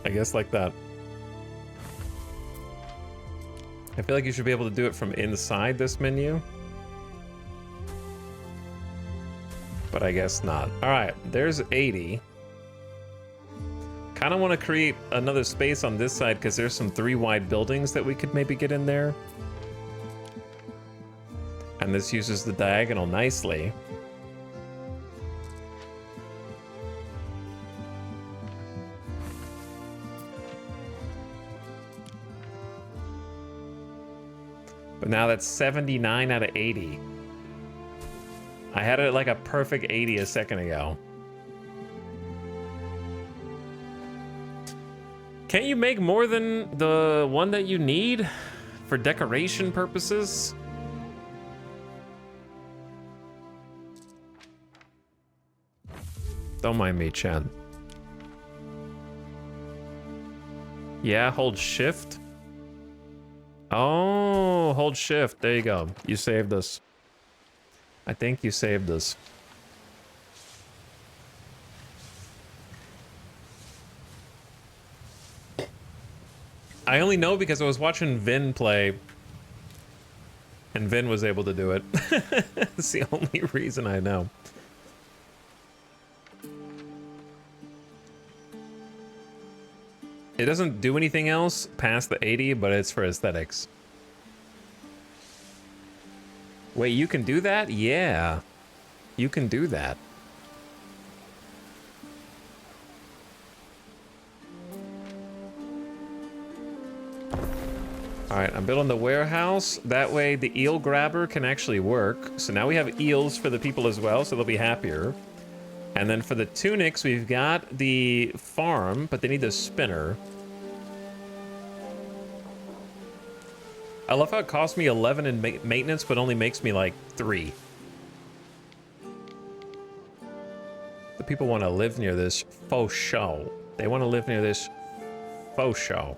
I guess like that. I feel like you should be able to do it from inside this menu. But I guess not. All right, there's 80. Kind of want to create another space on this side because there's some 3 wide buildings that we could maybe get in there. And this uses the diagonal nicely. But now that's 79 out of 80. I had it like a perfect 80 a second ago. Can't you make more than the one that you need for decoration purposes? Don't mind me, Chad. Yeah, hold shift. Oh, hold shift. There you go. You saved us. I think you saved us. I only know because I was watching Vin play. And Vin was able to do it. That's the only reason I know. It doesn't do anything else past the 80, but it's for aesthetics. Wait, you can do that? Yeah. You can do that. Alright, I'm building the warehouse. That way the eel grabber can actually work. So now we have eels for the people as well, so they'll be happier. And then for the tunics, we've got the farm, but they need the spinner. I love how it costs me 11 in maintenance, but only makes me like 3. The people want to live near this faux show. They want to live near this faux show.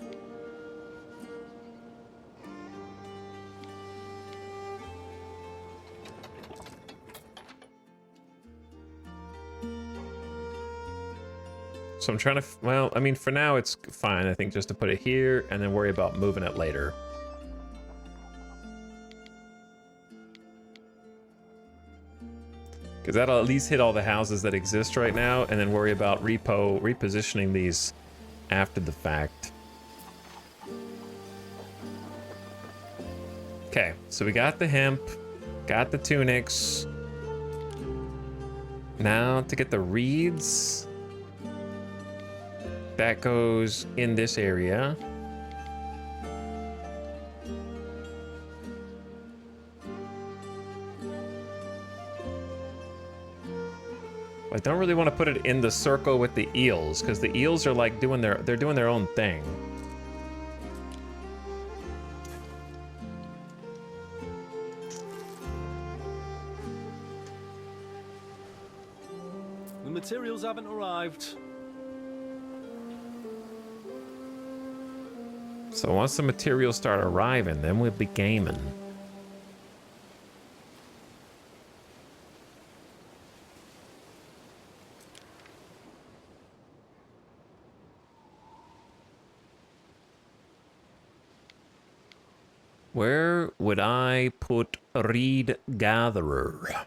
So I'm trying to, well, I mean, for now it's fine, I think, just to put it here and then worry about moving it later. Because that'll at least hit all the houses that exist right now, and then worry about repositioning these after the fact. Okay, so we got the hemp, got the tunics. Now to get the reeds, that goes in this area. I don't really want to put it in the circle with the eels, because the eels are like doing their own thing.
The materials haven't arrived.
So once the materials start arriving, then we'll be gaming. Where would I put Reed Gatherer?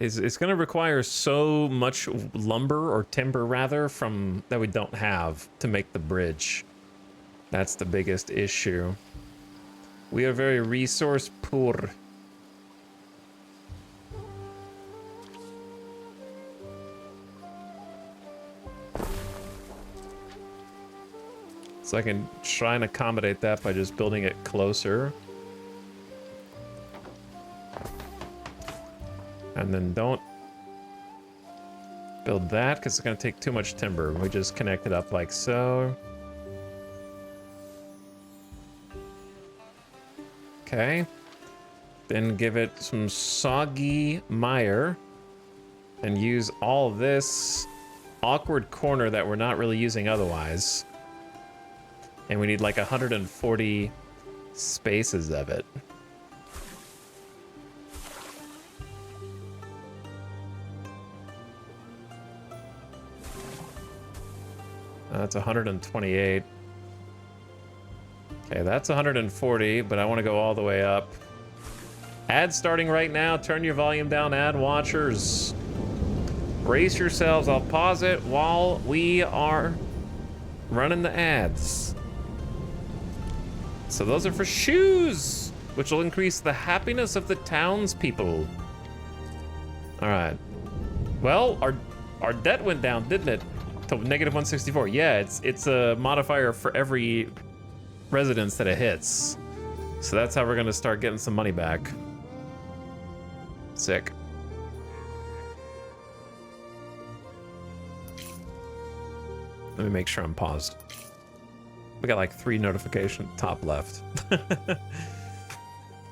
It's going to require so much lumber, or timber rather, from that we don't have to make the bridge. That's the biggest issue. We are very resource poor. So I can try and accommodate that by just building it closer. And then don't build that, because it's going to take too much timber. We just connect it up like so. Okay. Then give it some soggy mire. And use all this awkward corner that we're not really using otherwise. And we need like 140 spaces of it. That's 128. Okay, that's 140, but I want to go all the way up. Ad starting right now. Turn your volume down, ad watchers. Brace yourselves. I'll pause it while we are running the ads. So those are for shoes, which will increase the happiness of the townspeople. All right. Well, our debt went down, didn't it? To -164. Yeah, it's a modifier for every residence that it hits. So that's how we're gonna start getting some money back. Sick. Let me make sure I'm paused. We got like 3 notifications top left.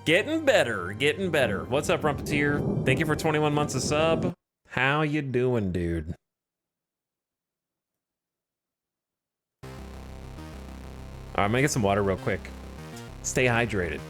Getting better, getting better. What's up, Rumpeteer? Thank you for 21 months of sub. How you doing, dude? All right, I'm gonna get some water real quick. Stay hydrated.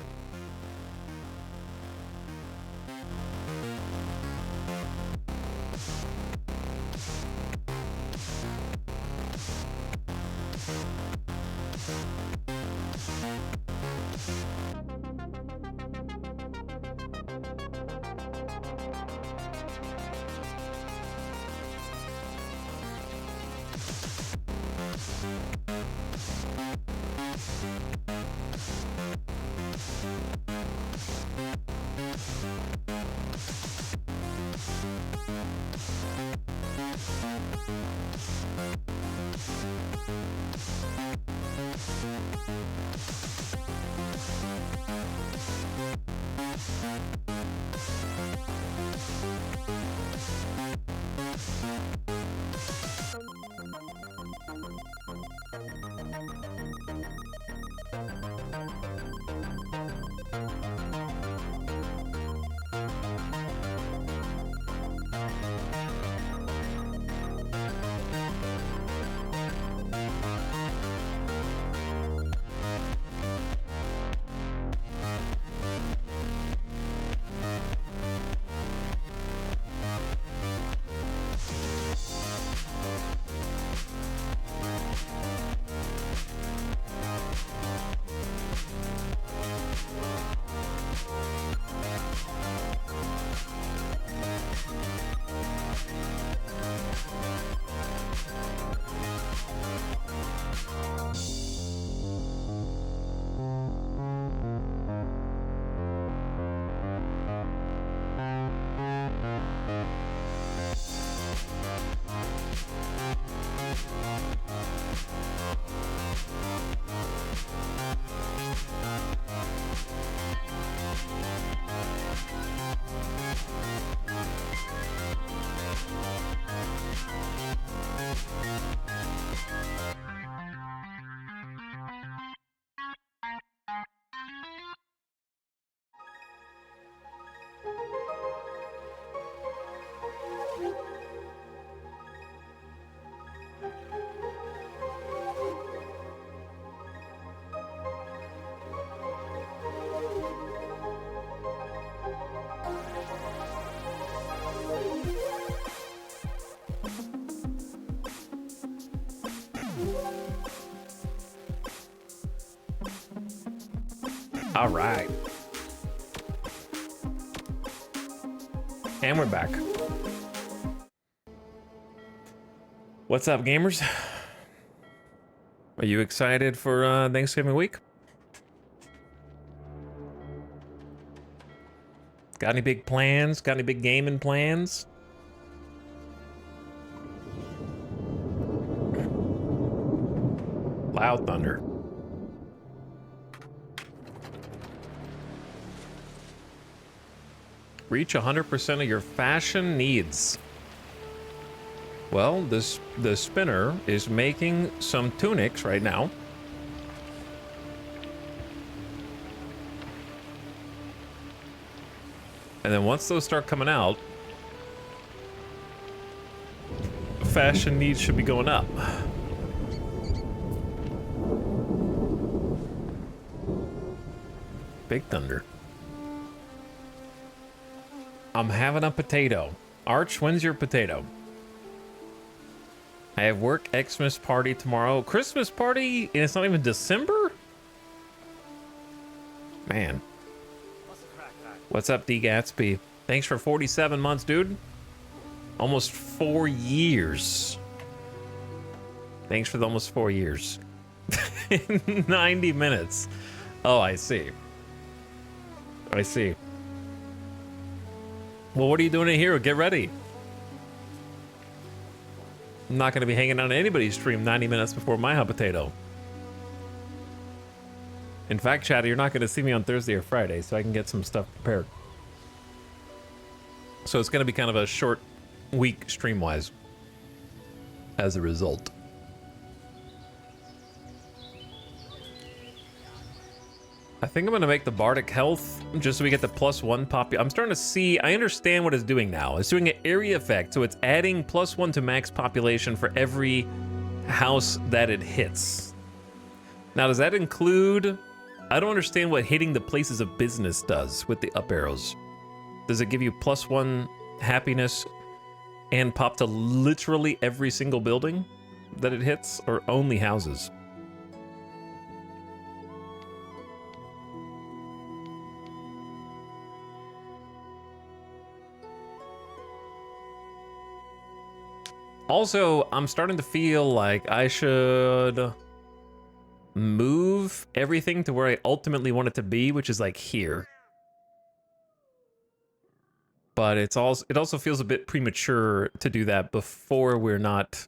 All right. And we're back. What's up, gamers? Are you excited for Thanksgiving week? Got any big plans? Got any big gaming plans? Loud thunder. Reach 100% of your fashion needs. Well, the spinner is making some tunics right now. And then once those start coming out, fashion needs should be going up. Big thunder. I'm having a potato. Arch, when's your potato? I have work, Xmas party tomorrow. Christmas party, and it's not even December? Man. What's up, D. Gatsby? Thanks for 47 months, dude. Almost 4 years. Thanks for the almost 4 years. 90 minutes. Oh, I see. I see. Well, what are you doing in here? Get ready. I'm not going to be hanging on anybody's stream 90 minutes before my hot potato. In fact, Chad, you're not going to see me on Thursday or Friday, so I can get some stuff prepared. So it's going to be kind of a short week stream-wise as a result. I think I'm going to make the Bardic Health just so we get the +1 pop. I'm starting to see, I understand what it's doing now. It's doing an area effect, so it's adding +1 to max population for every house that it hits. Now, does that include... I don't understand what hitting the places of business does with the up arrows. Does it give you +1 happiness and pop to literally every single building that it hits, or only houses? Also, I'm starting to feel like I should move everything to where I ultimately want it to be, which is like here. But it also feels a bit premature to do that before we're not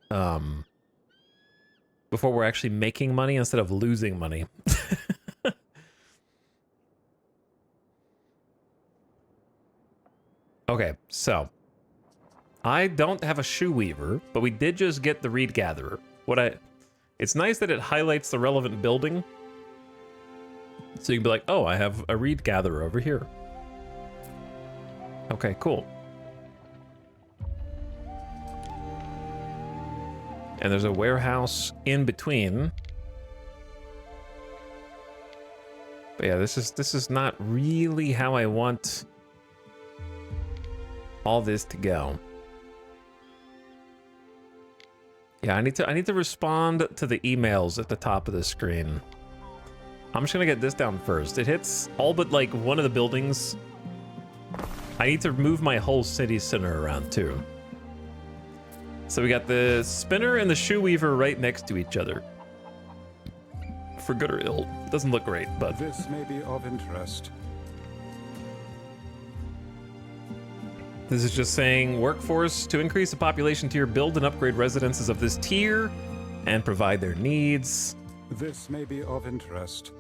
before we're actually making money instead of losing money. Okay, so I don't have a shoe weaver, but we did just get the reed gatherer. It's nice that it highlights the relevant building. So you can be like, oh, I have a reed gatherer over here. Okay, cool. And there's a warehouse in between. But yeah, this is not really how I want all this to go. Yeah, I need to respond to the emails at the top of the screen. I'm just gonna get this down first. It hits all but like one of the buildings. I need to move my whole city center around too. So we got the spinner and the shoe weaver right next to each other. For good or ill. Doesn't look great, but...
This may be of interest.
This is just saying, workforce, to increase the population tier, build and upgrade residences of this tier and provide their needs.
This may be of interest.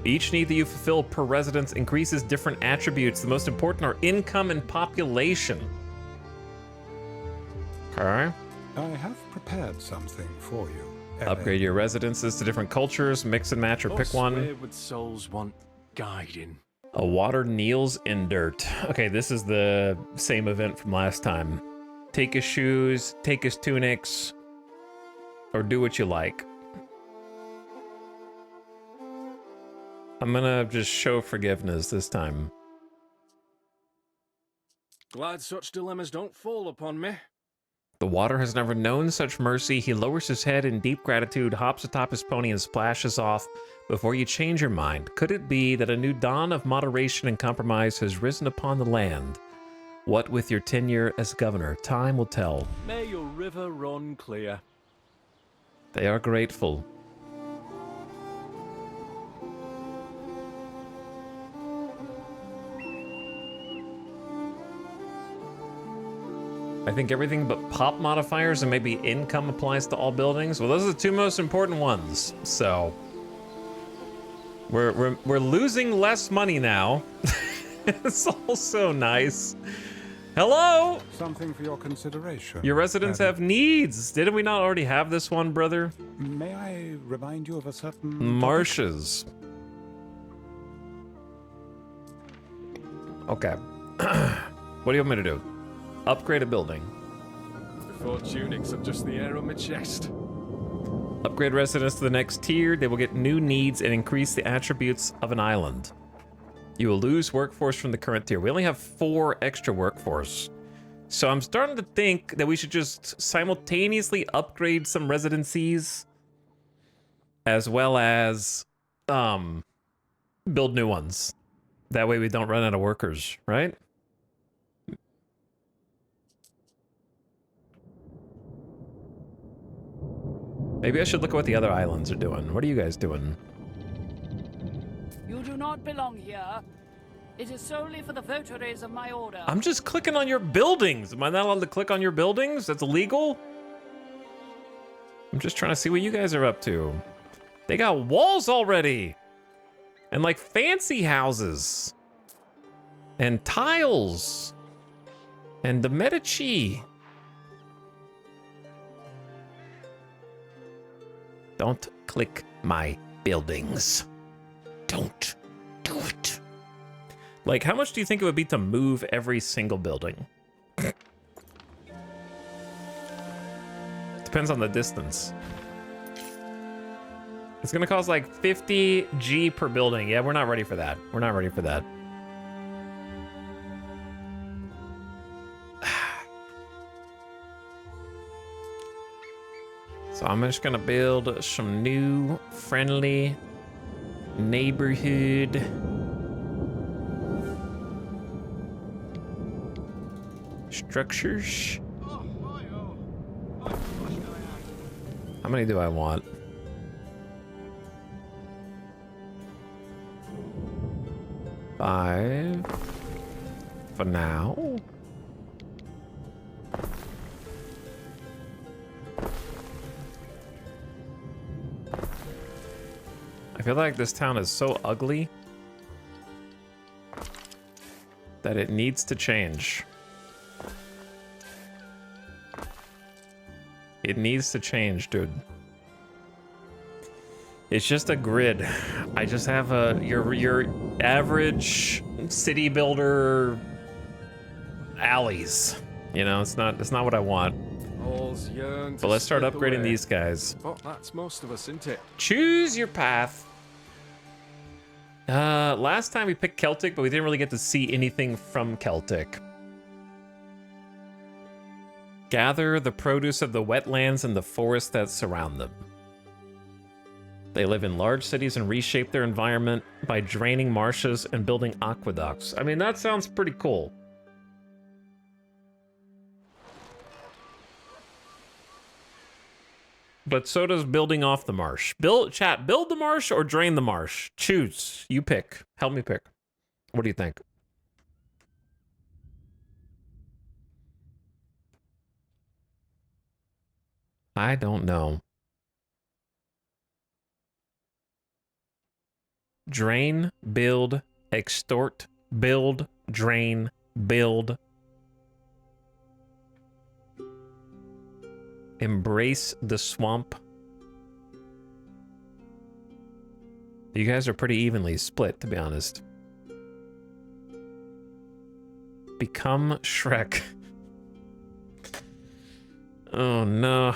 Each need that you fulfill per residence increases different attributes. The most important are income and population. Okay.
I have prepared something for you.
Upgrade your residences to different cultures, mix and match or pick one.
Wayward souls want guiding.
A water kneels in dirt. Okay, this is the same event from last time. Take his shoes, take his tunics, or do what you like. I'm gonna just show forgiveness this time.
Glad such dilemmas don't fall upon me.
The water has never known such mercy. He lowers his head in deep gratitude, hops atop his pony, and splashes off before you change your mind. Could it be that a new dawn of moderation and compromise has risen upon the land? What with your tenure as governor? Time will tell.
May your river run clear.
They are grateful. I think everything but pop modifiers and maybe income applies to all buildings. Well, those are the two most important ones. So we're losing less money now. It's also nice. Hello.
Something for your consideration.
Your residents have needs. Didn't we not already have this one, brother?
May I remind you of a certain
Marshes. Okay. What do you want me to do? Upgrade a building.
Before tunics are just the air on my chest.
Upgrade residents to the next tier. They will get new needs and increase the attributes of an island. You will lose workforce from the current tier. We only have 4 extra workforce. So I'm starting to think that we should just simultaneously upgrade some residencies as well as build new ones. That way we don't run out of workers, right? Maybe I should look at what the other islands are doing. What are you guys doing?
You do not belong here. It is solely for the votaries of my order.
I'm just clicking on your buildings. Am I not allowed to click on your buildings? That's illegal? I'm just trying to see what you guys are up to. They got walls already. And like fancy houses. And tiles. And the Medici. Don't click my buildings. Don't do it. Like, how much do you think it would be to move every single building? Depends on the distance. It's gonna cost like 50 G per building. Yeah, we're not ready for that. We're not ready for that. So I'm just gonna build some new friendly neighborhood structures. How many do I want? 5 for now. I feel like this town is so ugly that it needs to change. It needs to change, dude. It's just a grid. I just have your average city builder alleys. You know, it's not what I want.
All's yearn to
But let's start
slip
upgrading
away.
these guys.
But that's most of us, isn't it?
Choose your path. Last time we picked Celtic, but we didn't really get to see anything from Celtic. Gather the produce of the wetlands and the forests that surround them. They live in large cities and reshape their environment by draining marshes and building aqueducts. I mean, that sounds pretty cool. But so does building off the marsh. Build the marsh or drain the marsh. Choose. You pick. Help me pick. What do you think? I don't know. Drain, build, extort, build, drain, build. Embrace the swamp. You guys are pretty evenly split, to be honest. Become Shrek. Oh no.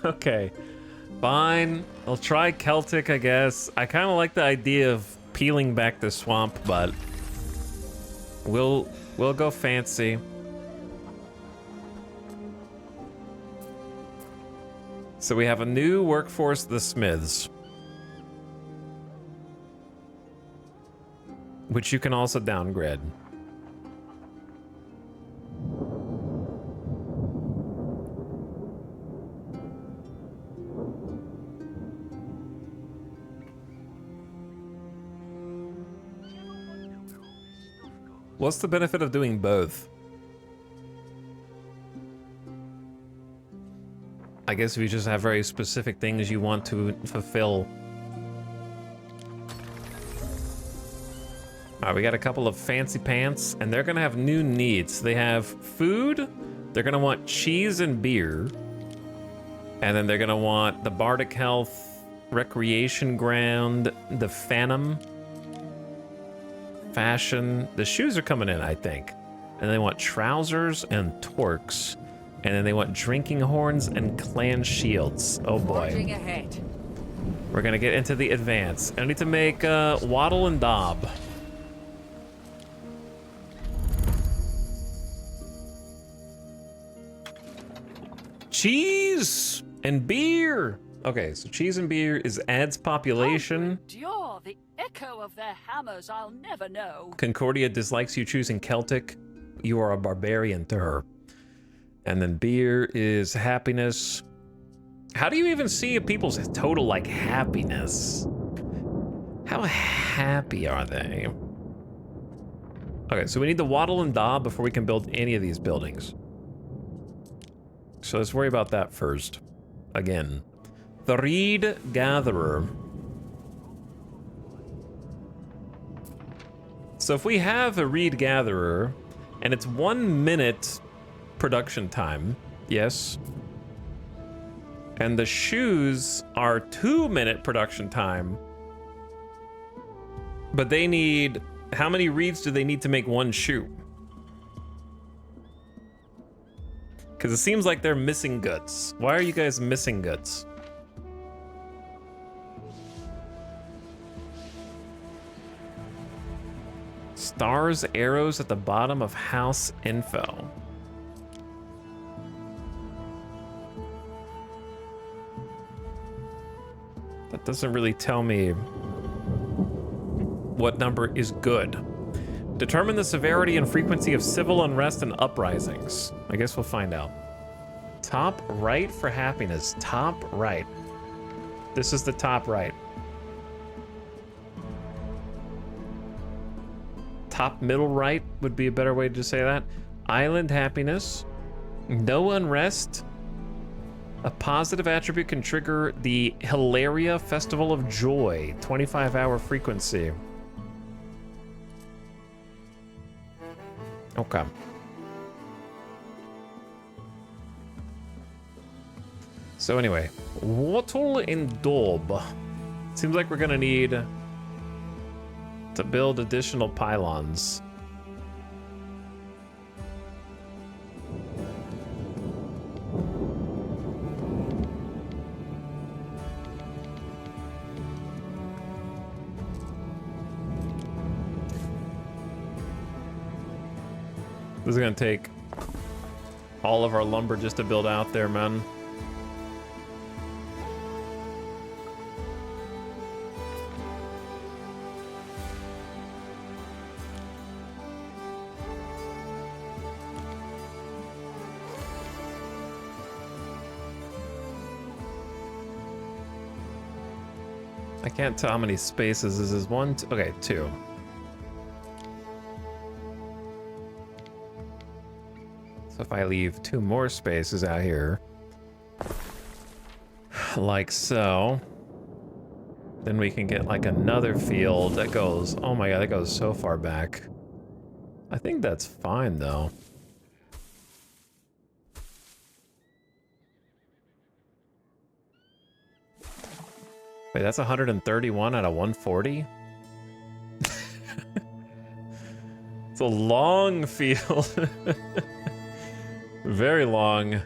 Okay. Fine. I'll try Celtic, I guess. I kind of like the idea of peeling back the swamp, but we'll go fancy. So we have a new workforce, the Smiths, which you can also downgrade. What's the benefit of doing both? I guess if you just have very specific things you want to fulfill. All right, we got a couple of fancy pants, and they're gonna have new needs. They have food, they're gonna want cheese and beer, and then they're gonna want the Bardic Health, Recreation Ground, the Phantom, Fashion. The shoes are coming in, I think. And they want trousers and torques. And then they want drinking horns and clan shields. Oh boy.
Forging ahead.
We're gonna get into the advance. I need to make Waddle and Daub. Cheese and beer. Okay, so cheese and beer adds population.
You're the echo of their hammers I'll never know.
Concordia dislikes you choosing Celtic. You are a barbarian to her. And then beer is happiness. How do you even see people's total, like, happiness? How happy are they? Okay, so we need the Waddle and Daub before we can build any of these buildings. So let's worry about that first. Again. The Reed Gatherer. So if we have a Reed Gatherer, and it's 1 minute production time, yes. And the shoes are 2 minute production time. But they need, how many reeds do they need to make one shoe? Because it seems like they're missing goods. Why are you guys missing goods? Stars, arrows at the bottom of house info. That doesn't really tell me what number is good. Determine the severity and frequency of civil unrest and uprisings. I guess we'll find out. Top right for happiness. Top right. This is the top right. Top middle right would be a better way to say that. Island happiness. No unrest. A positive attribute can trigger the Hilaria Festival of Joy. 25-hour frequency. Okay. So anyway, Wattle and Daub. Seems like we're gonna need to build additional pylons. This is gonna take all of our lumber just to build out there, man. I can't tell how many spaces this is. One, okay, 2. So if I leave 2 more spaces out here, like so, then we can get like another field that goes, oh my god, that goes so far back. I think that's fine though. Wait, that's 131 out of 140? It's a long field. Very long.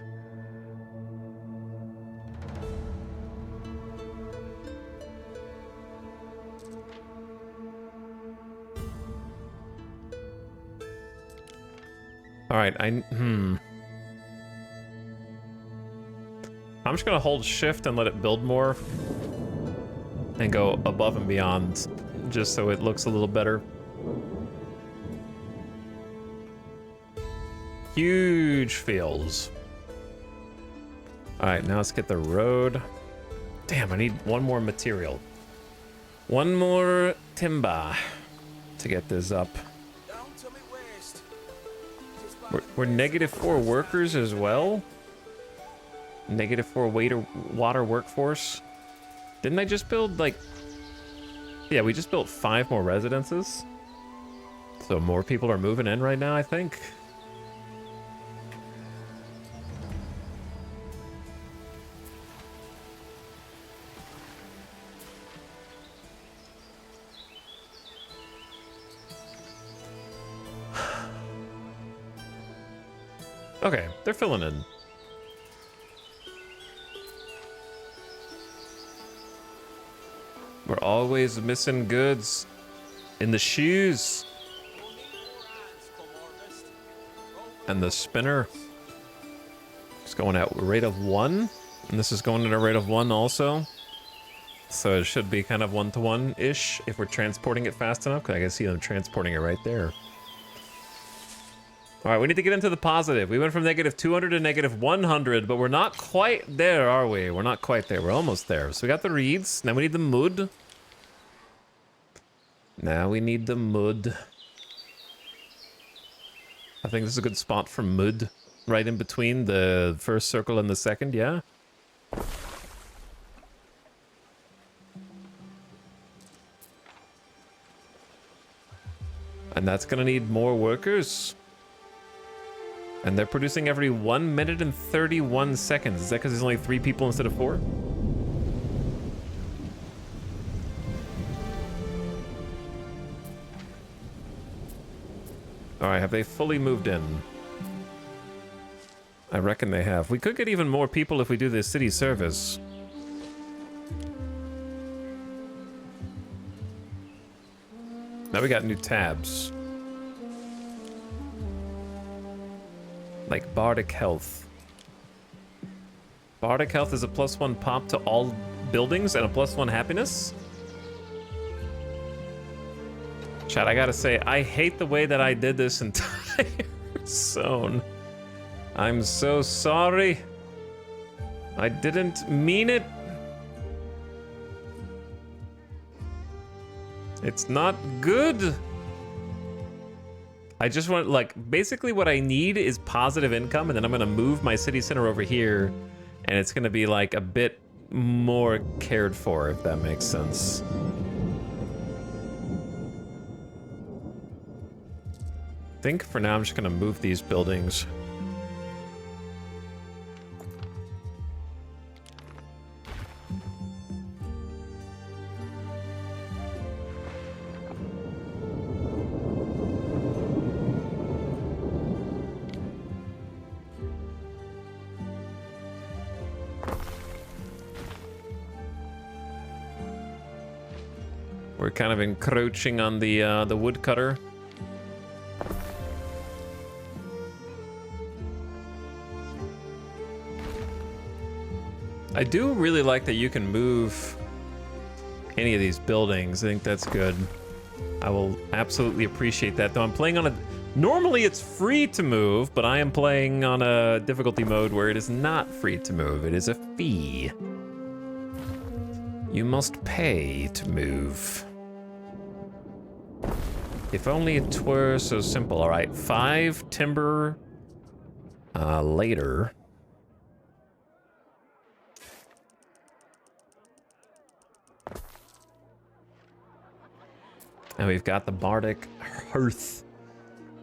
All right, I'm just gonna hold shift and let it build more and go above and beyond just so it looks a little better. Huge fields. All right, now let's get the road. Damn, I need one more material. One more timber to get this up. We're -4 workers as well. -4 water workforce. Didn't I just build like... Yeah, we just built 5 more residences. So more people are moving in right now, I think. Okay, they're filling in. We're always missing goods in the shoes. And the spinner. It's going at a rate of 1. And this is going at a rate of 1 also. So it should be kind of 1-to-1-ish if we're transporting it fast enough. Because I can see them transporting it right there. All right, we need to get into the positive. We went from -200 to -100, but we're not quite there, are we? We're not quite there. We're almost there. So we got the reeds. Now we need the mud. Now we need the mud. I think this is a good spot for mud. Right in between the first circle and the second, yeah? And that's gonna need more workers. And they're producing every 1 minute and 31 seconds. Is that because there's only 3 people instead of 4? Alright, have they fully moved in? I reckon they have. We could get even more people if we do this city service. Now we got new tabs. Like Bardic Health. Bardic Health is a +1 pop to all buildings and a +1 happiness. Chat, I gotta say, I hate the way that I did this entire zone. I'm so sorry. I didn't mean it. It's not good. I just want, like, basically what I need is positive income, and then I'm gonna move my city center over here, and it's gonna be, like, a bit more cared for, if that makes sense. I think for now I'm just gonna move these buildings. We're kind of encroaching on the woodcutter. I do really like that you can move any of these buildings. I think that's good. I will absolutely appreciate that, though I'm playing on a... Normally it's free to move, but I am playing on a difficulty mode where it is not free to move. It is a fee. You must pay to move. If only it were so simple. All right, 5 timber later. And we've got the Bardic Hearth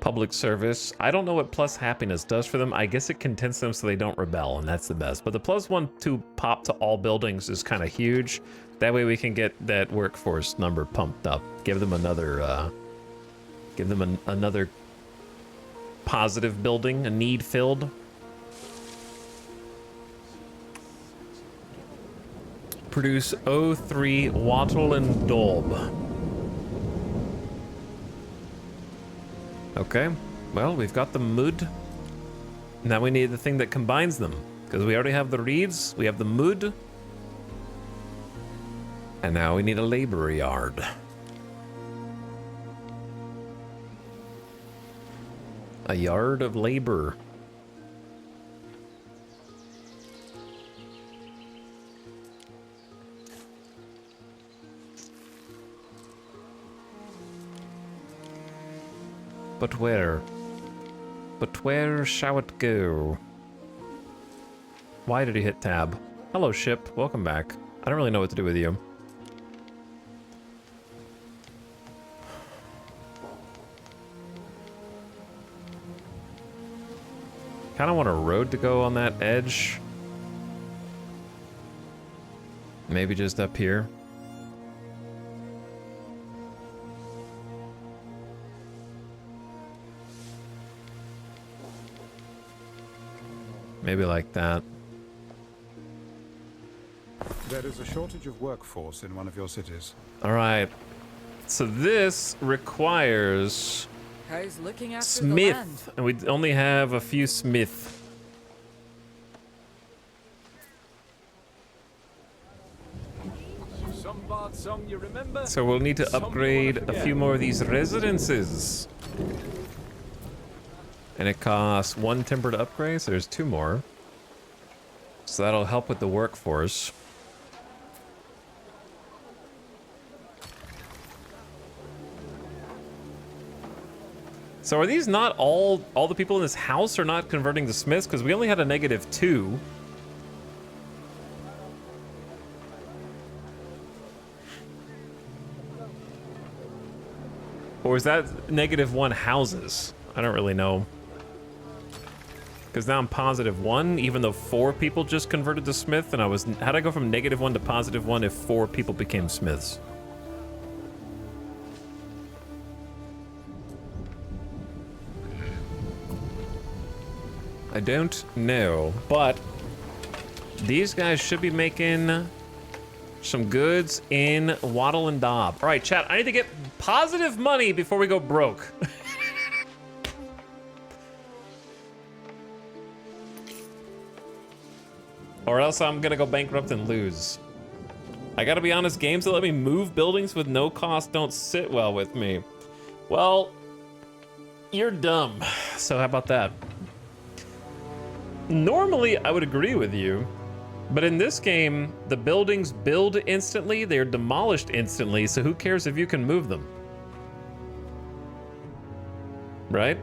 public service. I don't know what plus happiness does for them. I guess it contents them so they don't rebel, and that's the best. But the +1/2 pop to all buildings is kind of huge. That way we can get that workforce number pumped up. Give them another, another positive building, a need filled. Produce O3 Wattle and Daub. Okay, Well, we've got the mud. Now we need the thing that combines them. Because we already have the reeds, we have the mud. And now we need a labor yard. A yard of labor. But where? But where shall it go? Why did he hit tab? Hello, ship. Welcome back. I don't really know what to do with you. Kind of want a road to go on that edge. Maybe just up here. Maybe like that.
There is a shortage of workforce in one of your cities.
All right. So this requires
How's looking after
smith,
the land?
and we only have a few smith.
Some bard song you remember?
So we'll need to
Some
upgrade
you wanna
a
forget.
few more of these residences. And it costs 1 timber to upgrade, so there's 2 more. So that'll help with the workforce. So are these not all the people in this house are not converting to smiths? Because we only had a -2. Or is that -1 houses? I don't really know. Because now I'm +1, even though 4 people just converted to smith, and how'd I go from -1 to +1 if 4 people became smiths? I don't know, but these guys should be making some goods in Wattle and Daub. All right, chat, I need to get positive money before we go broke. Or else I'm gonna go bankrupt and lose. I gotta be honest, games that let me move buildings with no cost don't sit well with me. Well, you're dumb. So how about that? Normally, I would agree with you, but in this game, the buildings build instantly, they're demolished instantly, so who cares if you can move them? Right?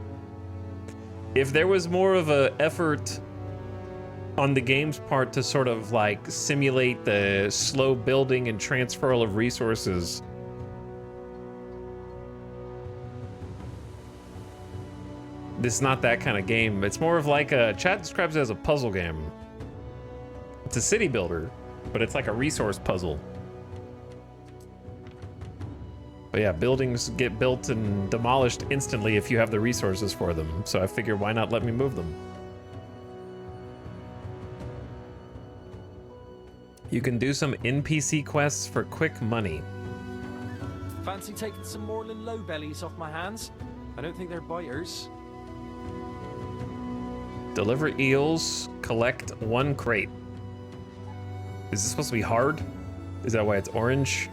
If there was more of an effort on the game's part to sort of like simulate the slow building and transferal of resources, this is not that kind of game. It's more of like chat describes it as a puzzle game. It's a city builder, but it's like a resource puzzle. But yeah, buildings get built and demolished instantly if you have the resources for them. So I figure, why not let me move them? You can do some NPC quests for quick money.
Fancy taking some Moreland low bellies off my hands? I don't think they're biters.
Deliver eels, collect 1 crate. Is this supposed to be hard? Is that why it's orange?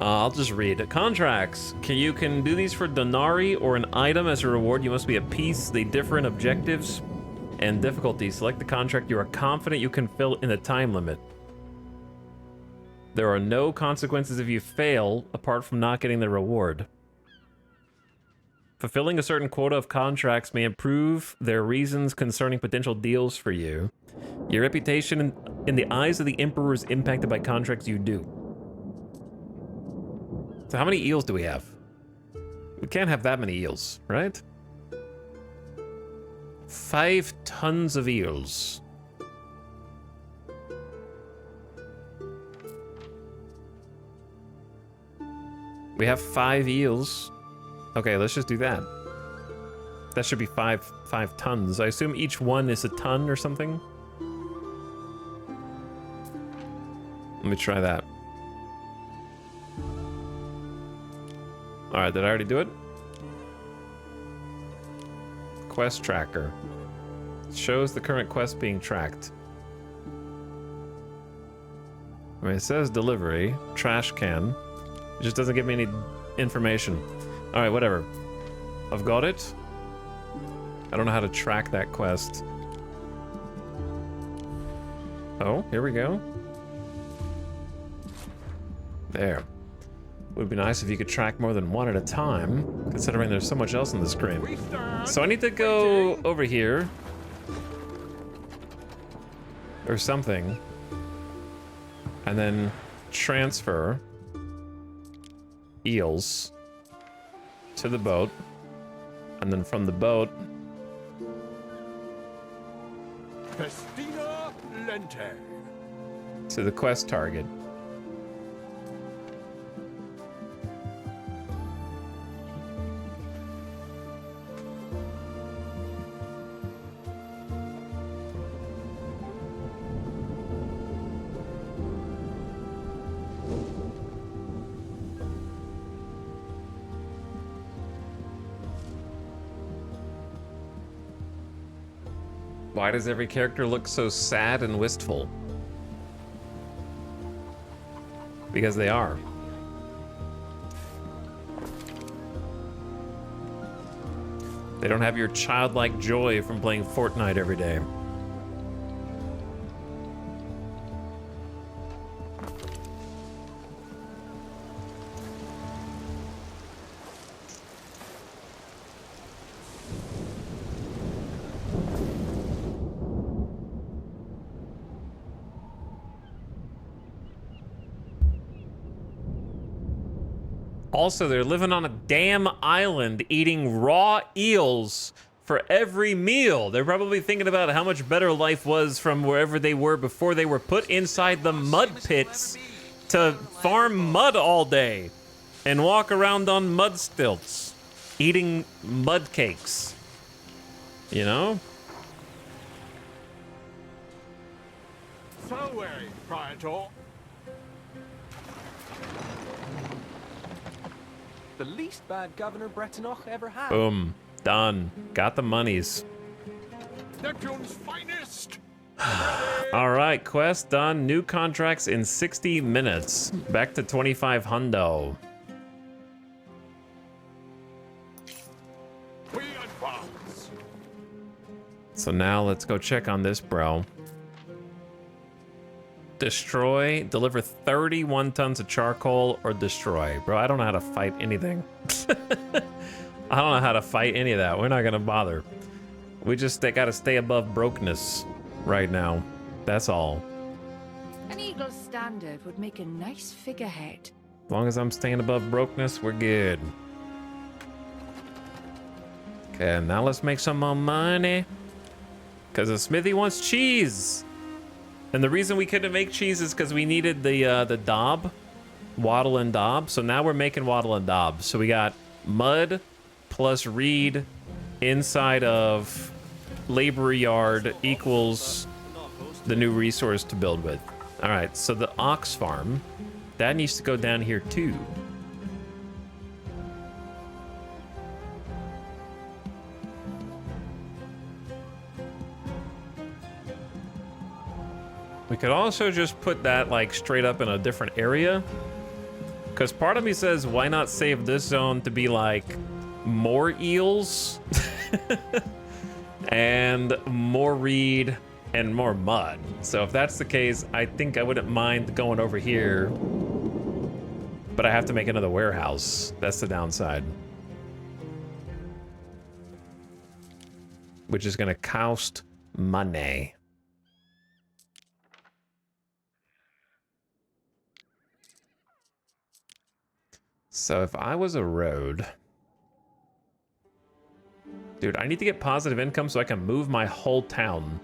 I'll just read. Contracts. You can do these for denarii or an item as a reward. You must be at peace. They differ in objectives and difficulty. Select the contract you are confident you can fill in the time limit. There are no consequences if you fail, apart from not getting the reward. Fulfilling a certain quota of contracts may improve their reasons concerning potential deals for you. Your reputation in the eyes of the Emperor is impacted by contracts you do. So how many eels do we have? We can't have that many eels, right? 5 tons of eels. We have 5 eels. Okay, let's just do that. That should be 5 tons. I assume each one is a ton or something. Let me try that. All right, did I already do it? Quest tracker. Shows the current quest being tracked. I mean, it says delivery, trash can. It just doesn't give me any information. All right, whatever. I've got it. I don't know how to track that quest. Oh, here we go. There. Would be nice if you could track more than one at a time, considering there's so much else on the screen. So I need to go over here. Or something. And then transfer eels to the boat. And then from the boat...
Festina Lente.
to the quest target. Why does every character look so sad and wistful? Because they are. They don't have your childlike joy from playing Fortnite every day. Also, they're living on a damn island eating raw eels for every meal. They're probably thinking about how much better life was from wherever they were before they were put inside the mud pits to farm mud all day and walk around on mud stilts, eating mud cakes. You know?
So, Praetor.
The least bad governor Bretonnoch ever had.
Boom. Done. Got the monies.
Neptune's finest.
All right, quest done. New contracts in 60 minutes. Back to 25 hundo.
We advance.
So now let's go check on this, bro. Destroy, deliver 31 tons of charcoal, or destroy. Bro, I don't know how to fight anything. I don't know how to fight any of that. We're not gonna bother. We just gotta stay above brokenness right now. That's all.
An eagle's standard would make a nice figurehead.
As long as I'm staying above brokenness, we're good. Okay, now let's make some more money. Because the smithy wants cheese. And the reason we couldn't make cheese is because we needed the daub, wattle and daub. So now we're making wattle and daub. So we got mud plus reed inside of labor yard equals the new resource to build with. All right, so the ox farm, that needs to go down here too. We could also just put that like straight up in a different area. Because part of me says, why not save this zone to be like more eels and more reed and more mud. So if that's the case, I think I wouldn't mind going over here. But I have to make another warehouse. That's the downside. Which is gonna cost money. So if I was a road... Dude, I need to get positive income so I can move my whole town.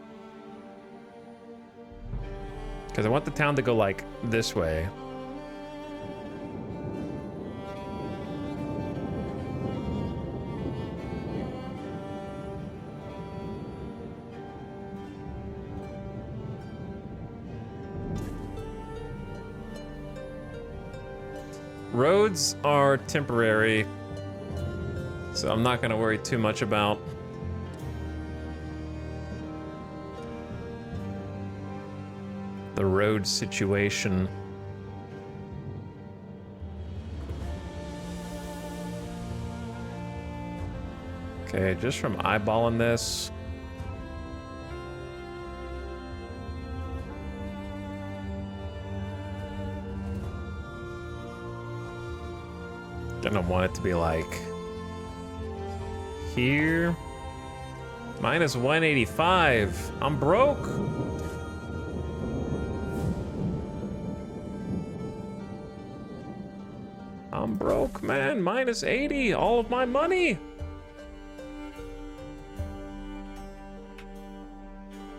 Because I want the town to go, like, this way. Roads are temporary, so I'm not going to worry too much about the road situation. Okay, just from eyeballing this. I don't want it to be like here. Minus 185. I'm broke. I'm broke, man. Minus 80. All of my money.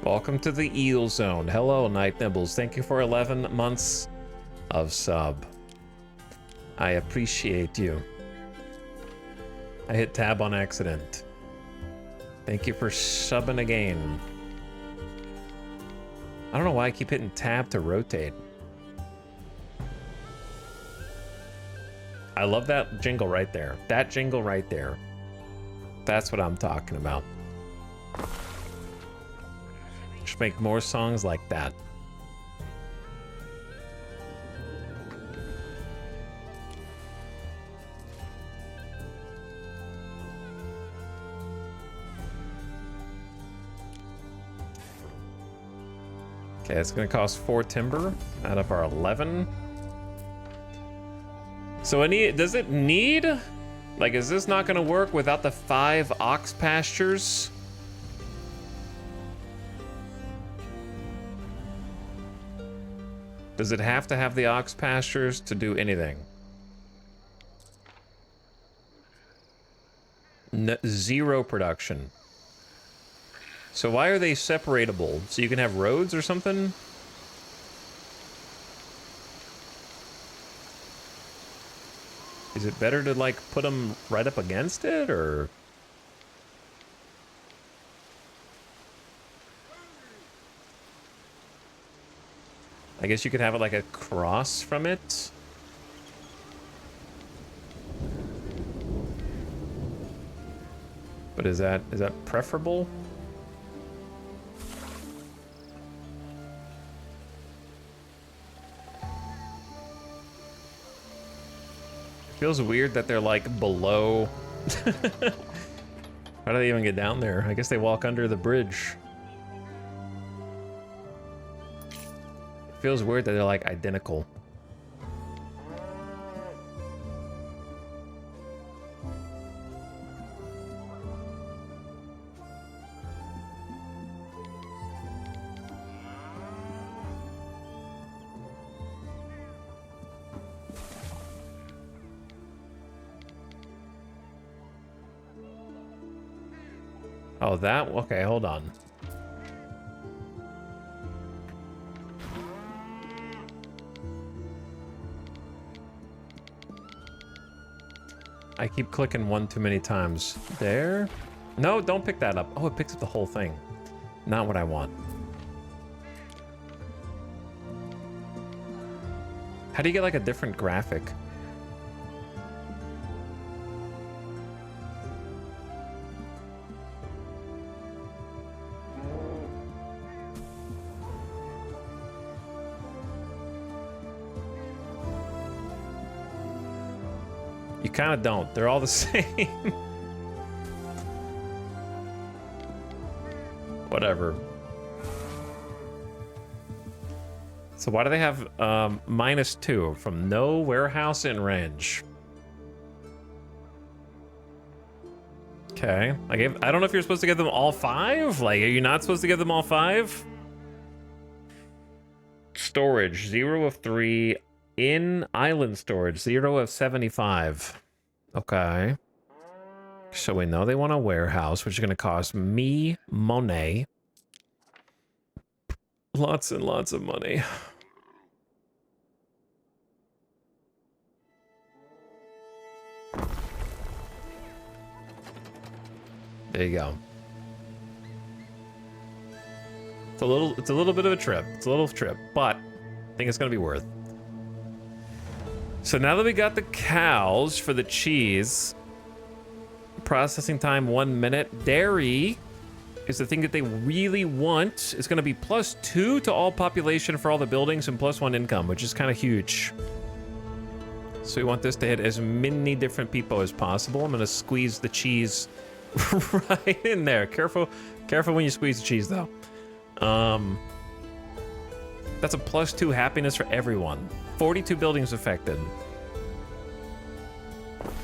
Welcome to the eel zone. Hello, Night Nibbles. Thank you for 11 months of sub. I appreciate you. I hit tab on accident. Thank you for subbing again. I don't know why I keep hitting tab to rotate. I love that jingle right there. That jingle right there. That's what I'm talking about. Just make more songs like that. Okay, it's gonna cost 4 timber out of our 11. So does it need, like, is this not gonna work without the 5 ox pastures? Does it have to have the ox pastures to do anything? Zero production. So why are they separatable? So you can have roads or something? Is it better to, like, put them right up against it, or? I guess you could have it like across from it. But is that preferable? Feels weird that they're like below. How do they even get down there? I guess they walk under the bridge. It feels weird that they're like identical. Oh, that? Okay, hold on. I keep clicking one too many times. There? No, don't pick that up. Oh, it picks up the whole thing. Not what I want. How do you get like a different graphic? You kind of don't. They're all the same. Whatever. So why do they have -2 from no warehouse in range? Okay. I don't know if you're supposed to give them all 5. Like, are you not supposed to give them all 5? Storage 0 of 3. In island storage, 0 of 75. Okay. So we know they want a warehouse, which is going to cost me money. Lots and lots of money. There you go. It's a little bit of a trip. It's a little trip, but I think it's going to be worth. So now that we got the cows for the cheese, processing time 1 minute. Dairy is the thing that they really want. It's going to be +2 to all population for all the buildings and +1 income, which is kind of huge. So we want this to hit as many different people as possible. I'm going to squeeze the cheese right in there. Careful when you squeeze the cheese, though. That's a +2 happiness for everyone. 42 buildings affected.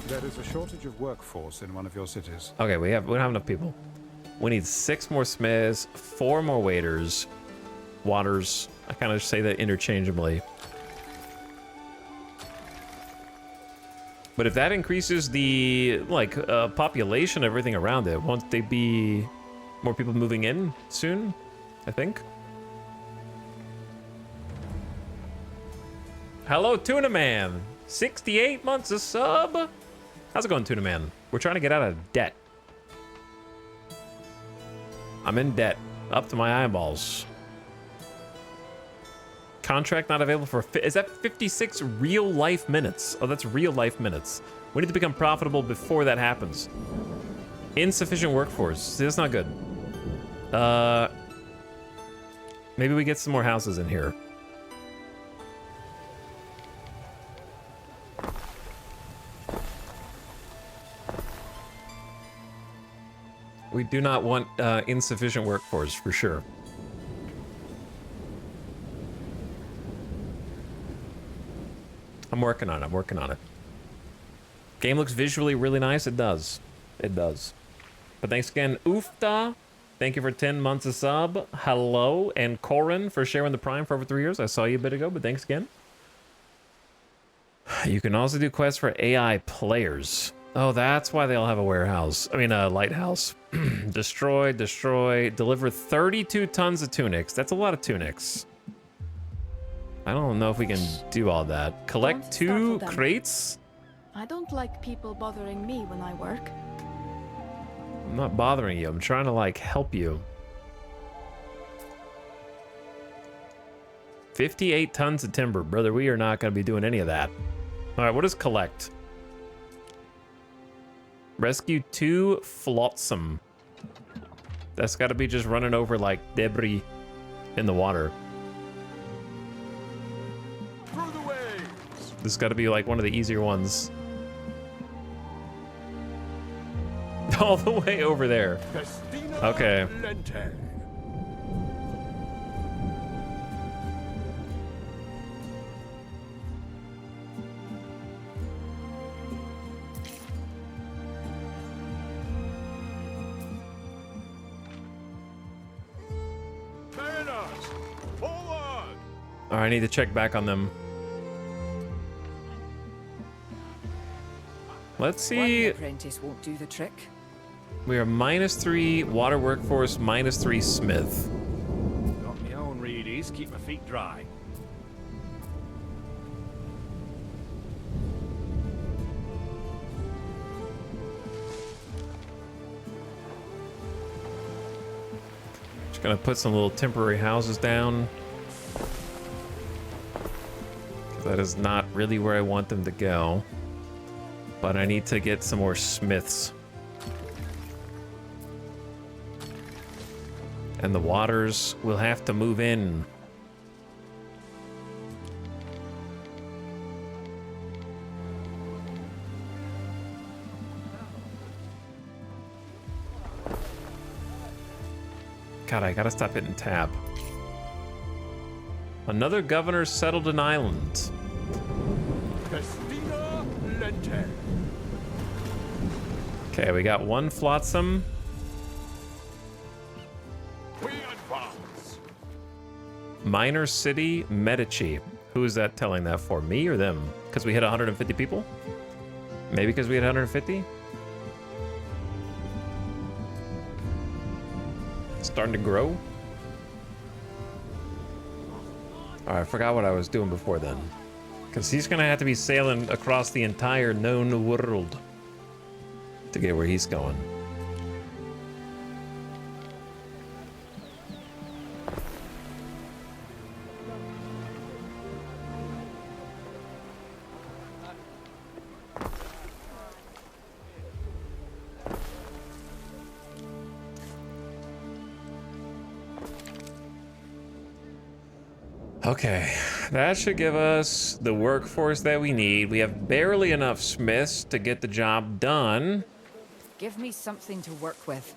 There is a shortage of workforce in one of your cities.
Okay, we don't have enough people. We need 6 more smiths, 4 more waiters, waters. I kind of say that interchangeably. But if that increases the population, everything around it, won't they be more people moving in soon? I think. Hello, Tuna Man. 68 months a sub. How's it going, Tuna Man? We're trying to get out of debt. I'm in debt, up to my eyeballs. Contract not available for, is that 56 real life minutes? Oh, that's real life minutes. We need to become profitable before that happens. Insufficient workforce. See, that's not good. Maybe we get some more houses in here. We do not want insufficient workforce, for sure. I'm working on it. Game looks visually really nice. It does. It does. But thanks again, Oofta. Thank you for 10 months of sub. Hello. And Corin for sharing the Prime for over 3 years. I saw you a bit ago, but thanks again. You can also do quests for AI players. Oh, that's why they all have a warehouse. I mean, a lighthouse. Destroy, deliver 32 tons of tunics. That's a lot of tunics. I don't know if we can do all that. Collect 2 crates?
I don't like people bothering me when I work.
I'm not bothering you. I'm trying to, like, help you. 58 tons of timber. Brother, we are not going to be doing any of that. All right, what is collect? Rescue 2 flotsam. That's got to be just running over, like, debris in the water.
Through the waves.
This has got to be, like, one of the easier ones. All the way over there. Okay. All right, I need to check back on them. Let's see.
One apprentice won't do the trick.
We are -3 water workforce, -3 smith.
Got my own reedies, keep my feet dry.
Just gonna put some little temporary houses down. That is not really where I want them to go. But I need to get some more smiths. And the waters will have to move in. God, I gotta stop hitting tab. Another governor settled an island. Okay, we got 1 flotsam. Minor city, Medici. Who is that telling that for? Me or them? Because we hit 150 people? Maybe because we hit 150? Starting to grow? Alright, I forgot what I was doing before then. Because he's going to have to be sailing across the entire known world to get where he's going. Okay, that should give us the workforce that we need. We have barely enough smiths to get the job done.
Give me something to work with.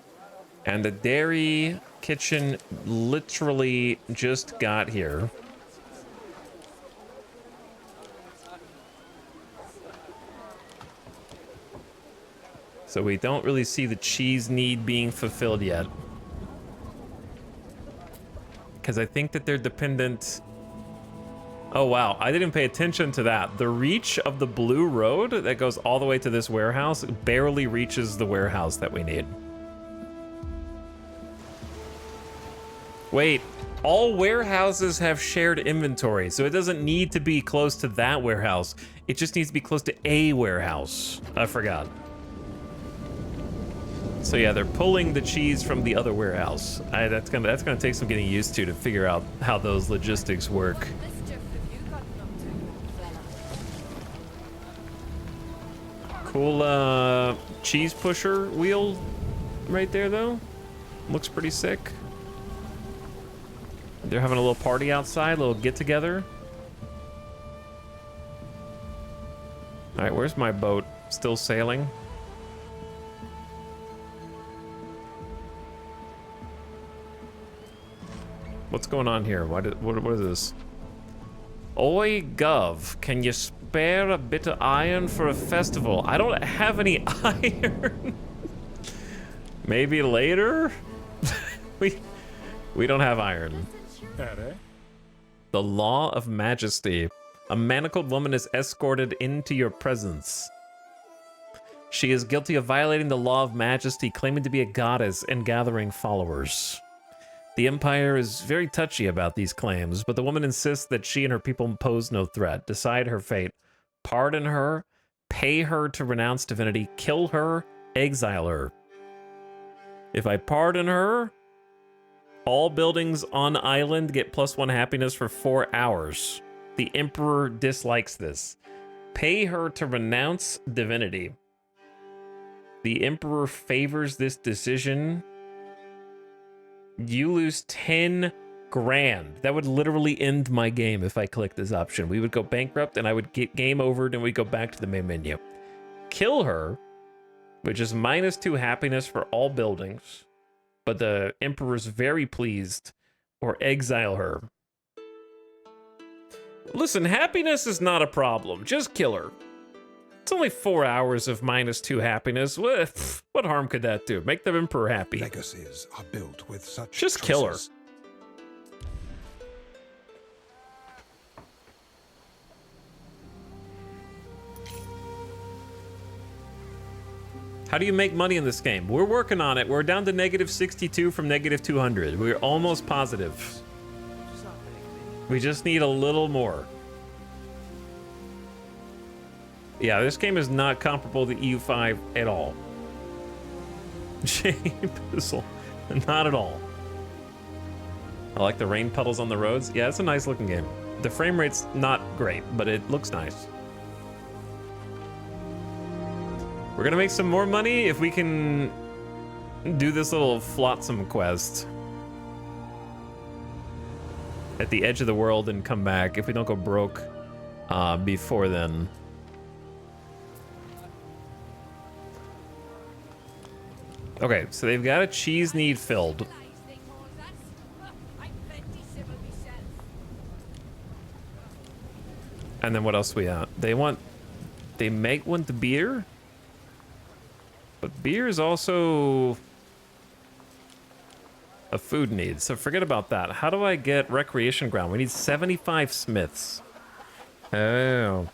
And the dairy kitchen literally just got here. So we don't really see the cheese need being fulfilled yet. Because I think that they're dependent... Oh, wow. I didn't pay attention to that. The reach of the blue road that goes all the way to this warehouse barely reaches the warehouse that we need. Wait, all warehouses have shared inventory, so it doesn't need to be close to that warehouse. It just needs to be close to a warehouse. I forgot. So yeah, they're pulling the cheese from the other warehouse. That's gonna take some getting used to figure out how those logistics work. Cool cheese pusher wheel right there though. Looks pretty sick. They're having a little party outside, a little get together. All right, where's my boat? Still sailing? What's going on here? What is this? Oi, Gov, can you spare a bit of iron for a festival? I don't have any iron. Maybe later? we don't have iron. The Law of Majesty. A manacled woman is escorted into your presence. She is guilty of violating the Law of Majesty, claiming to be a goddess and gathering followers. The Empire is very touchy about these claims, but the woman insists that she and her people pose no threat. Decide her fate. Pardon her, pay her to renounce divinity, kill her, exile her. If I pardon her, all buildings on island get +1 happiness for 4 hours. The Emperor dislikes this. Pay her to renounce divinity. The Emperor favors this decision. You lose 10 grand. That would literally end my game if I click this option. We would go bankrupt and I would get game over and we'd go back to the main menu. Kill her, which is -2 happiness for all buildings, but the Emperor's very pleased, or exile her. Listen, happiness is not a problem. Just kill her. It's only 4 hours of -2 happiness. What harm could that do? Make the Emperor happy.
Legacies are built with such
Just kill her. How do you make money in this game? We're working on it. We're down to -62 from -200. We're almost positive. We just need a little more. Yeah, this game is not comparable to EU5 at all. Pizzle. Not at all. I like the rain puddles on the roads. Yeah, it's a nice looking game. The frame rate's not great, but it looks nice. We're gonna make some more money if we can do this little flotsam quest at the edge of the world and come back if we don't go broke before then. Okay, so they've got a cheese need filled. And then what else we got? They make one to beer? But beer is also a food need, so forget about that. How do I get recreation ground? We need 75 smiths. Oh.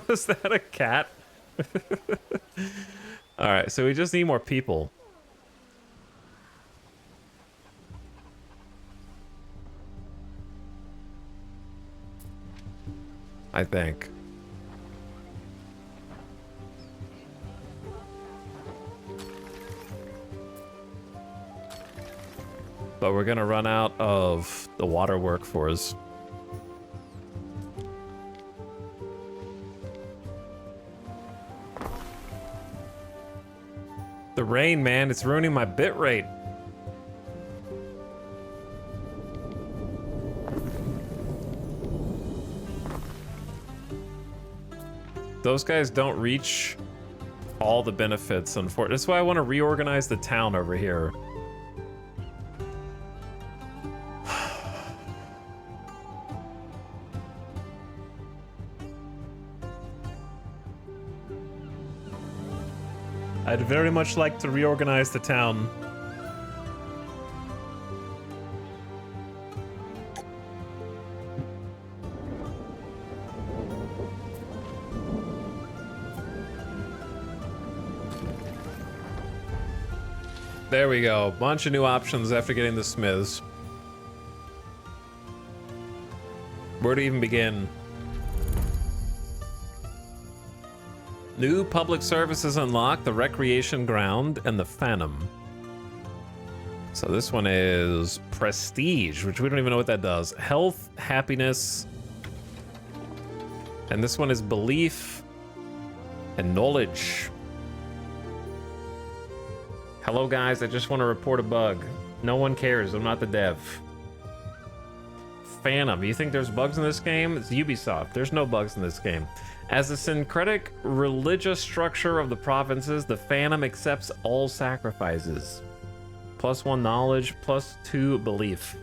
Was that a cat? All right, so we just need more people. I think. But we're gonna run out of the water workforce. The rain, man, it's ruining my bit rate. those guys don't reach all the benefits, unfortunately. That's why I want to reorganize the town over here. I'd very much like to reorganize the town. There we go. Bunch of new options after getting the smiths. Where to even begin? New public services unlocked, the recreation ground and the phantom. So this one is prestige, which we don't even know what that does. Health, happiness. And this one is belief and knowledge. Hello guys, I just want to report a bug. No one cares, I'm not the dev. Phantom, you think there's bugs in this game? It's Ubisoft, there's no bugs in this game. As the syncretic religious structure of the provinces, the Phantom accepts all sacrifices. +1 knowledge, +2 belief.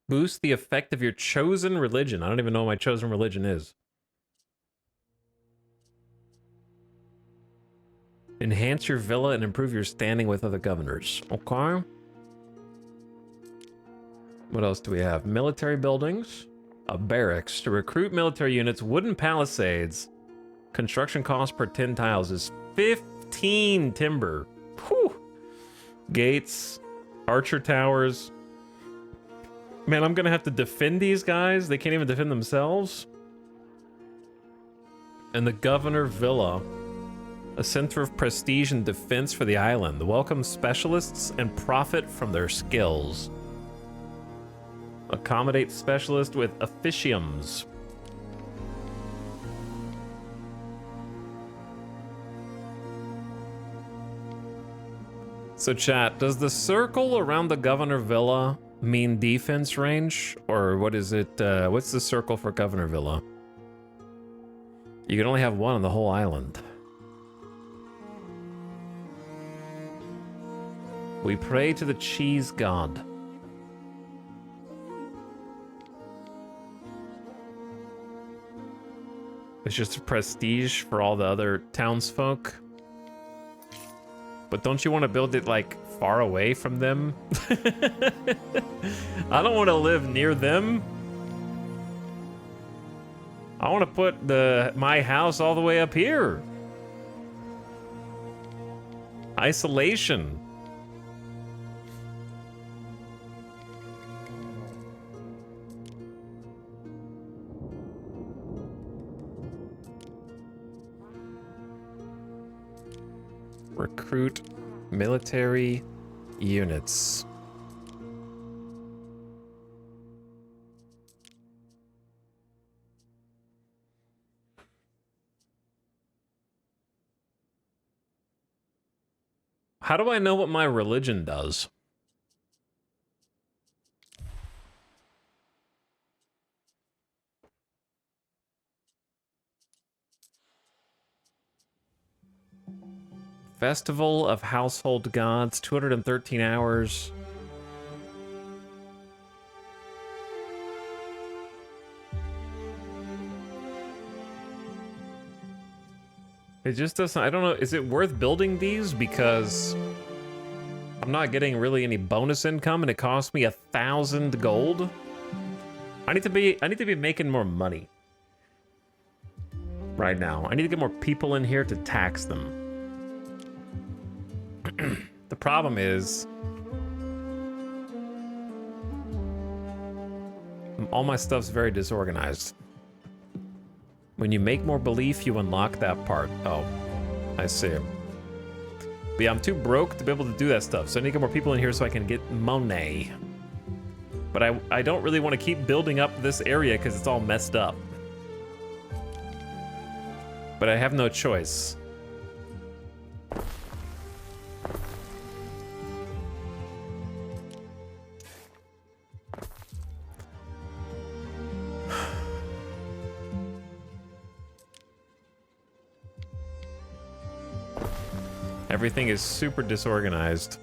Boost the effect of your chosen religion. I don't even know what my chosen religion is. Enhance your villa and improve your standing with other governors. Okay. What else do we have? Military buildings. A barracks. To recruit military units, wooden palisades. Construction cost per 10 tiles is 15 timber. Whew. Gates. Archer towers. Man, I'm gonna have to defend these guys. They can't even defend themselves. And the Governor Villa, a center of prestige and defense for the island. The welcome specialists and profit from their skills. Accommodate specialist with officiums. So chat, does the circle around the Governor Villa mean defense range, or what is it? What's the circle for Governor Villa? You can only have one on the whole island. We pray to the cheese god. It's just a prestige for all the other townsfolk. But don't you want to build it like far away from them? I don't want to live near them. I want to put my house all the way up here. Isolation. Recruit military units. How do I know what my religion does? Festival of Household Gods, 213 hours. It just doesn't, I don't know, is it worth building these? Because I'm not getting really any bonus income and it costs me 1,000 gold. I need to be making more money right now. I need to get more people in here to tax them. The problem is all my stuff's very disorganized. When you make more belief, you unlock that part. Oh, I see. But yeah, I'm too broke to be able to do that stuff, so I need to get more people in here so I can get money. But I don't really want to keep building up this area because it's all messed up. But I have no choice. Everything is super disorganized.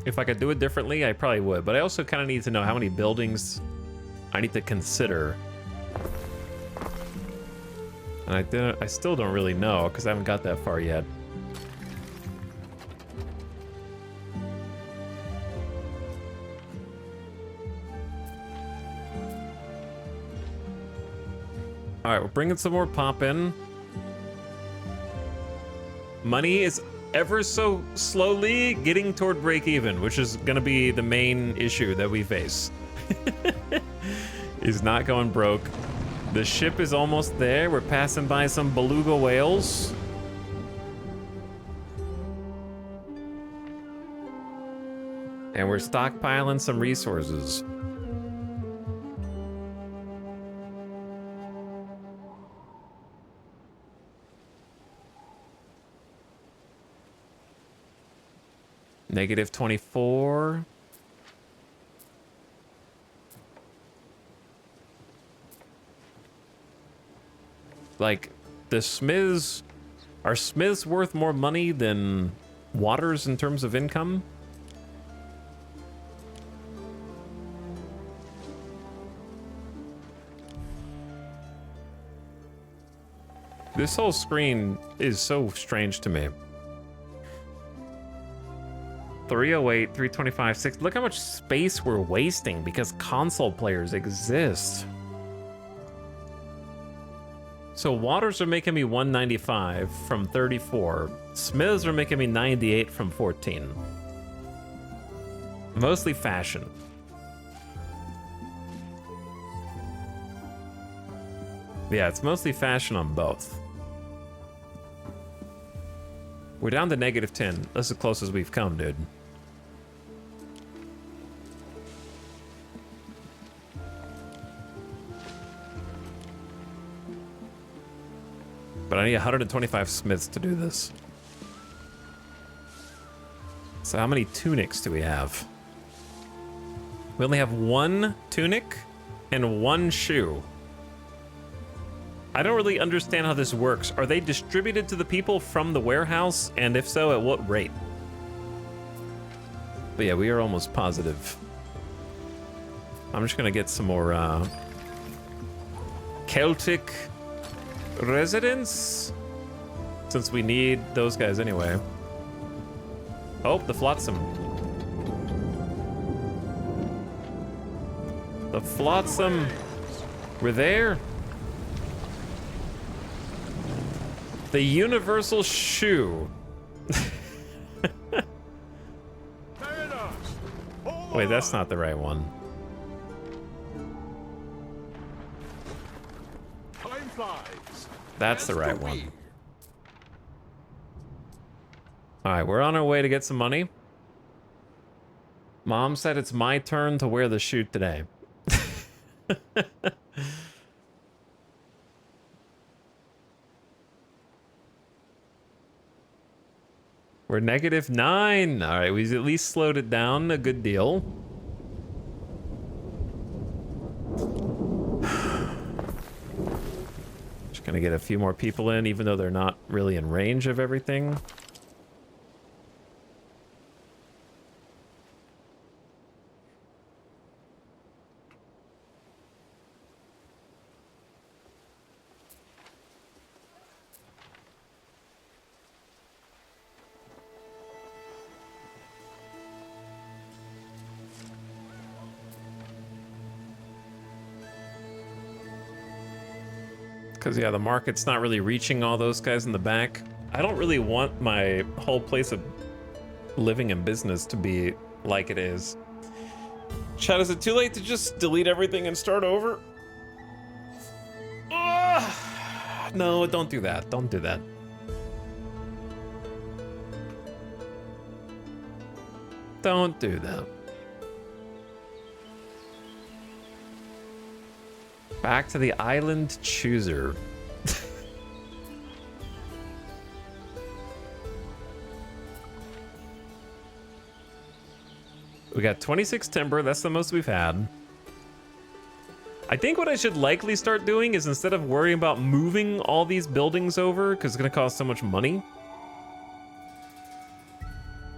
If I could do it differently, I probably would, but I also kind of need to know how many buildings I need to consider. And I still don't really know, because I haven't got that far yet. Alright, we're bringing some more pop in. Money is ever so slowly getting toward break even, which is going to be the main issue that we face. Is not going broke. The ship is almost there. We're passing by some beluga whales. And we're stockpiling some resources. Negative 24. Like, the smiths... Are smiths worth more money than waters in terms of income? This whole screen is so strange to me. 308, 325, 6. Look how much space we're wasting because console players exist. So waters are making me 195 from 34. Smiths are making me 98 from 14. Mostly fashion. Yeah, it's mostly fashion on both. We're down to negative 10. That's as close as we've come, dude. But I need 125 smiths to do this. So how many tunics do we have? We only have one tunic and one shoe. I don't really understand how this works. Are they distributed to the people from the warehouse? And if so, at what rate? But yeah, we are almost positive. I'm just gonna get some more Celtic residents, since we need those guys anyway. Oh, the flotsam. The flotsam. We're there. The universal shoe. Wait, that's not the right one.
Time flies.
That's the right one. Alright, we're on our way to get some money. Mom said it's my turn to wear the shoe today. We're negative 9. Alright, we've at least slowed it down a good deal. Just gonna get a few more people in, even though they're not really in range of everything. Because, yeah, the market's not really reaching all those guys in the back. I don't really want my whole place of living and business to be like it is. Chat, is it too late to just delete everything and start over? No, don't do that. Don't do that. Don't do that. Back to the island chooser. We got 26 timber. That's the most we've had. I think what I should likely start doing is instead of worrying about moving all these buildings over, because it's gonna cost so much money,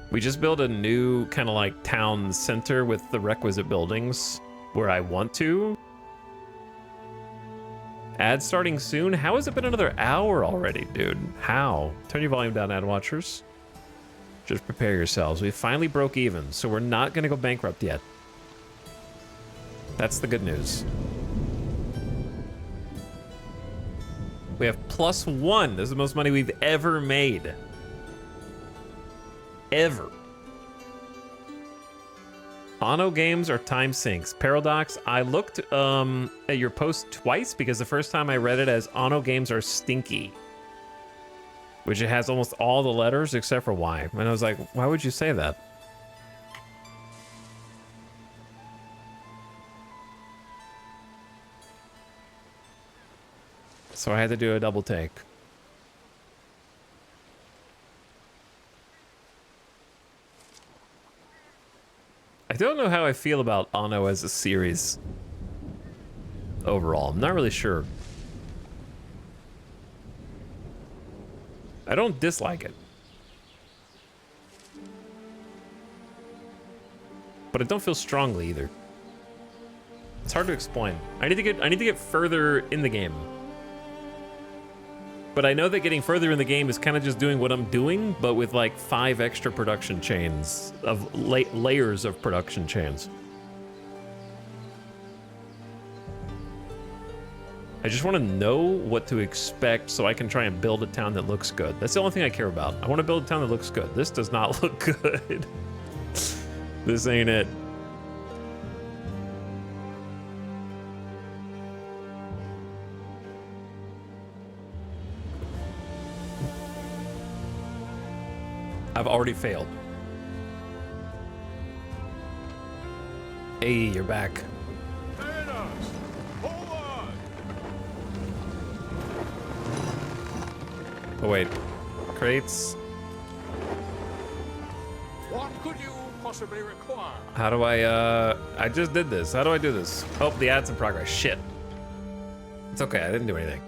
we just build a new kind of like town center with the requisite buildings where I want to. Ad starting soon? How has it been another hour already, dude? How? Turn your volume down, ad watchers. Just prepare yourselves. We finally broke even, so we're not gonna go bankrupt yet. That's the good news. We have +1. This is the most money we've ever made. Ever. Anno games are time sinks. Paradox, I looked at your post twice because the first time I read it as Anno games are stinky. Which it has almost all the letters except for Y. And I was like, why would you say that? So I had to do a double take. I don't know how I feel about Anno as a series overall. I'm not really sure. I don't dislike it. But I don't feel strongly either. It's hard to explain. I need to get further in the game. But I know that getting further in the game is kind of just doing what I'm doing, but with like 5 extra production chains of layers of production chains. I just want to know what to expect so I can try and build a town that looks good. That's the only thing I care about. I want to build a town that looks good. This does not look good. This ain't it. I've already failed. Hey, you're back. Oh wait, crates.
What could you possibly require?
How do I just did this. How do I do this? Oh, the ad's in progress. Shit. It's okay, I didn't do anything.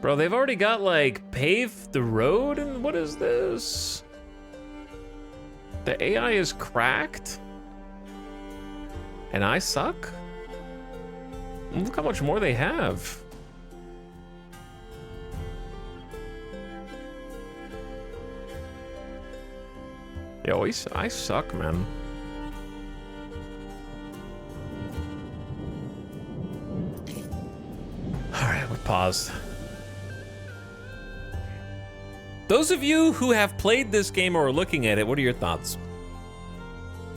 Bro, they've already got like paved the road and what is this? The AI is cracked? And I suck? Look how much more they have. Yo, I suck, man. All right, we paused. Those of you who have played this game or are looking at it, what are your thoughts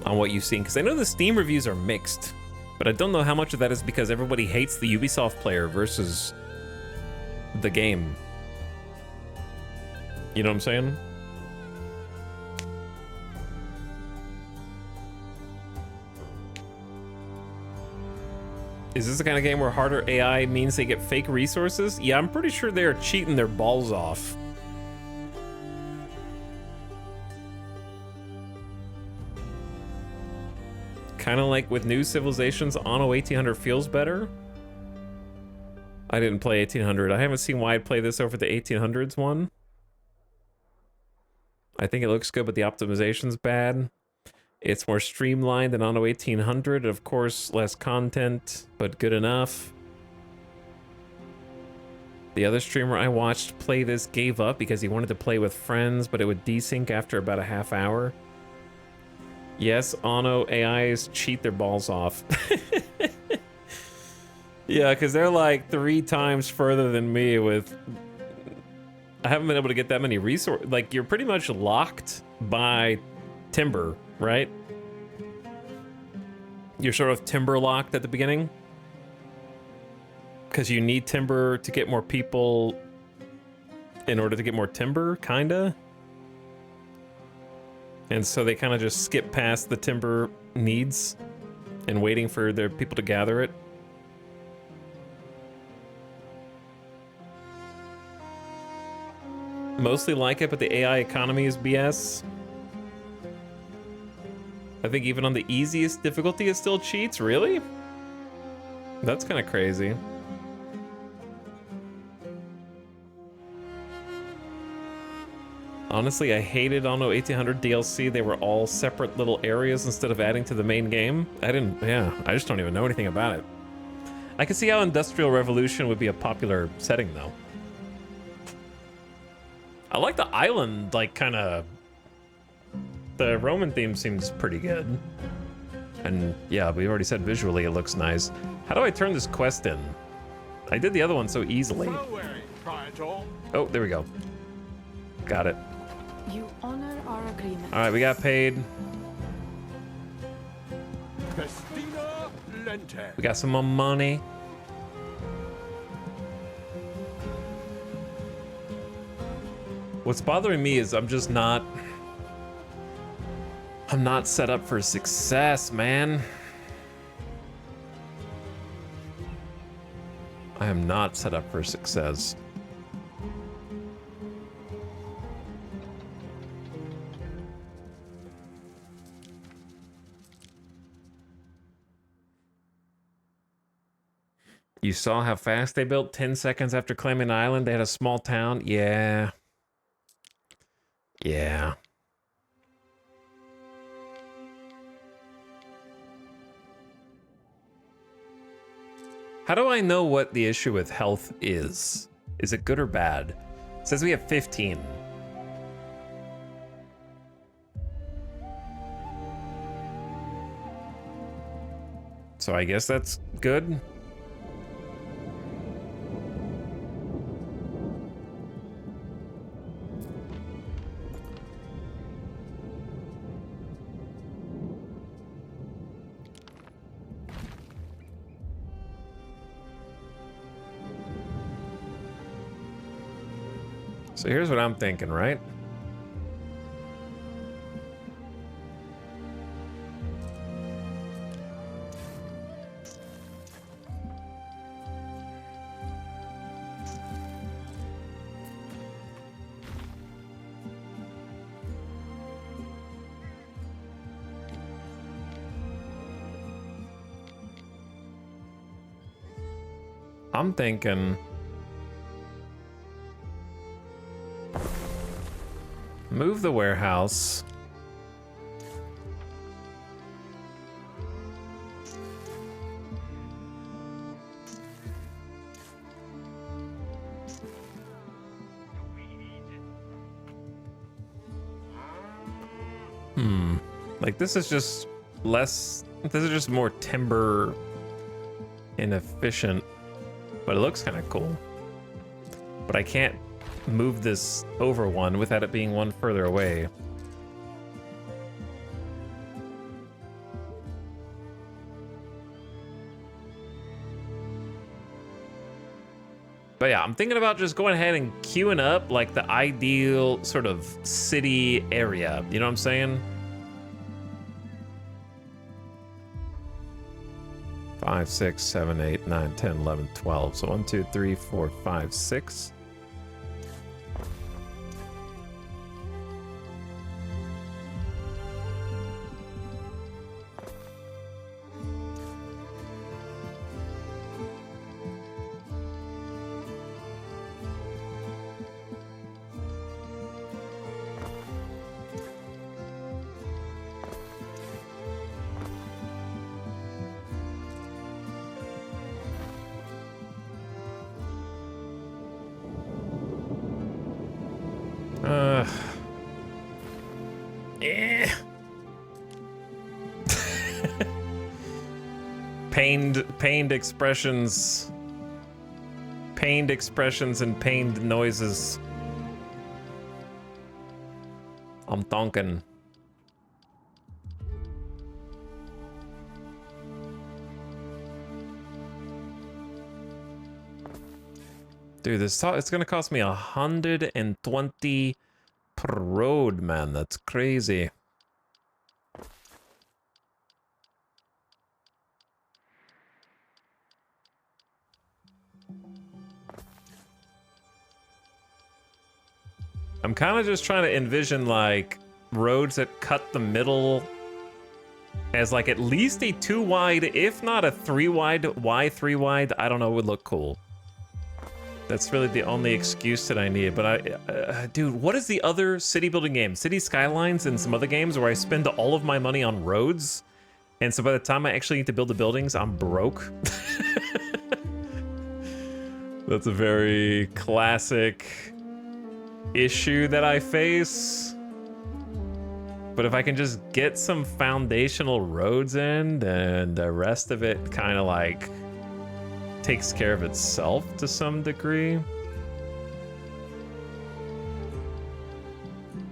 on what you've seen? Because I know the Steam reviews are mixed, but I don't know how much of that is because everybody hates the Ubisoft player versus the game. You know what I'm saying? Is this the kind of game where harder AI means they get fake resources? Yeah, I'm pretty sure they're cheating their balls off. Kind of like with New Civilizations, Anno 1800 feels better. I didn't play 1800. I haven't seen why I'd play this over the 1800s one. I think it looks good, but the optimization's bad. It's more streamlined than Anno 1800. Of course, less content, but good enough. The other streamer I watched play this gave up because he wanted to play with friends, but it would desync after about a half hour. Yes, Anno AIs cheat their balls off. Yeah, because they're like 3 times further than me with... I haven't been able to get that many resources. Like, you're pretty much locked by timber, right? You're sort of timber locked at the beginning. Because you need timber to get more people in order to get more timber, kinda. And so they kind of just skip past the timber needs and waiting for their people to gather it. Mostly like it, but the AI economy is BS. I think even on the easiest difficulty it still cheats, really? That's kind of crazy. Honestly, I hated Anno 1800 DLC. They were all separate little areas instead of adding to the main game. I just don't even know anything about it. I can see how Industrial Revolution would be a popular setting, though. I like the island, like, kind of... The Roman theme seems pretty good. And, yeah, we already said visually it looks nice. How do I turn this quest in? I did the other one so easily. Oh, there we go. Got it.
You honor our agreement.
All right, we got paid. We got some more money. What's bothering me is I'm not set up for success, man. I am not set up for success. You saw how fast they built 10 seconds after claiming the island. They had a small town. Yeah. Yeah. How do I know what the issue with health is? Is it good or bad? It says we have 15. So I guess that's good. So here's what I'm thinking, right? I'm thinking... move the warehouse. Like this is just less, this is just more timber inefficient, but it looks kind of cool. But I can't move this over one without it being one further away. But yeah, I'm thinking about just going ahead and queuing up like the ideal sort of city area. You know what I'm saying? 5, 6, 7, 8, 9, 10, 11, 12. So 1, 2, 3, 4, 5, 6. Pained expressions. Pained expressions and pained noises. I'm thonking. Dude, it's gonna cost me 120 per road, man. That's crazy. I'm kind of just trying to envision like roads that cut the middle as like at least a 2 wide, if not a 3 wide. Why 3 wide? I don't know, would look cool. That's really the only excuse that I need. But dude, what is the other city building game? City Skylines and some other games where I spend all of my money on roads. And so by the time I actually need to build the buildings, I'm broke. That's a very classic issue that I face. But if I can just get some foundational roads in, then the rest of it kind of like takes care of itself to some degree.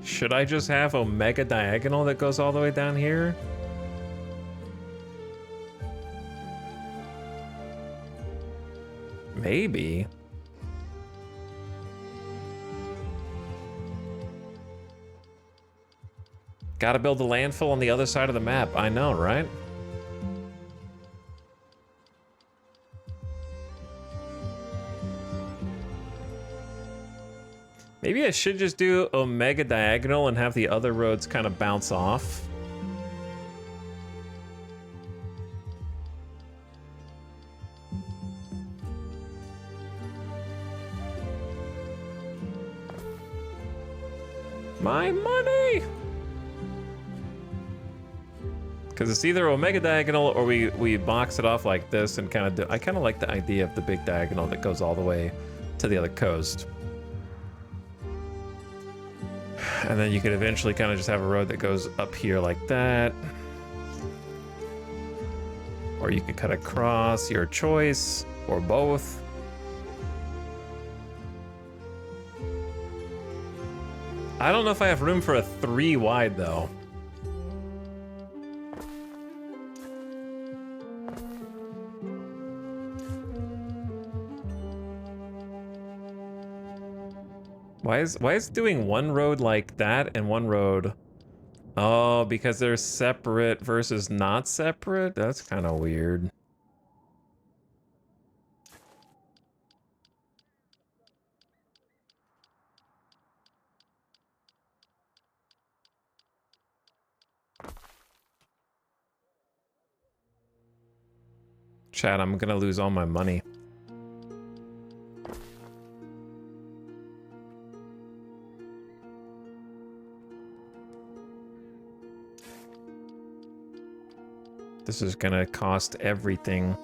Should I just have Omega Diagonal that goes all the way down here? Maybe. Gotta build the landfill on the other side of the map. I know, right? Maybe I should just do Omega Diagonal and have the other roads kind of bounce off. My money! Because it's either Omega Diagonal or we box it off like this and kind of do... I kind of like the idea of the big diagonal that goes all the way to the other coast. And then you could eventually kind of just have a road that goes up here like that. Or you could cut across, your choice, or both. I don't know if I have room for a 3 wide though. Why is doing one road like that and one road? Oh, because they're separate versus not separate? That's kind of weird. Chat, I'm gonna lose all my money. This is gonna cost everything.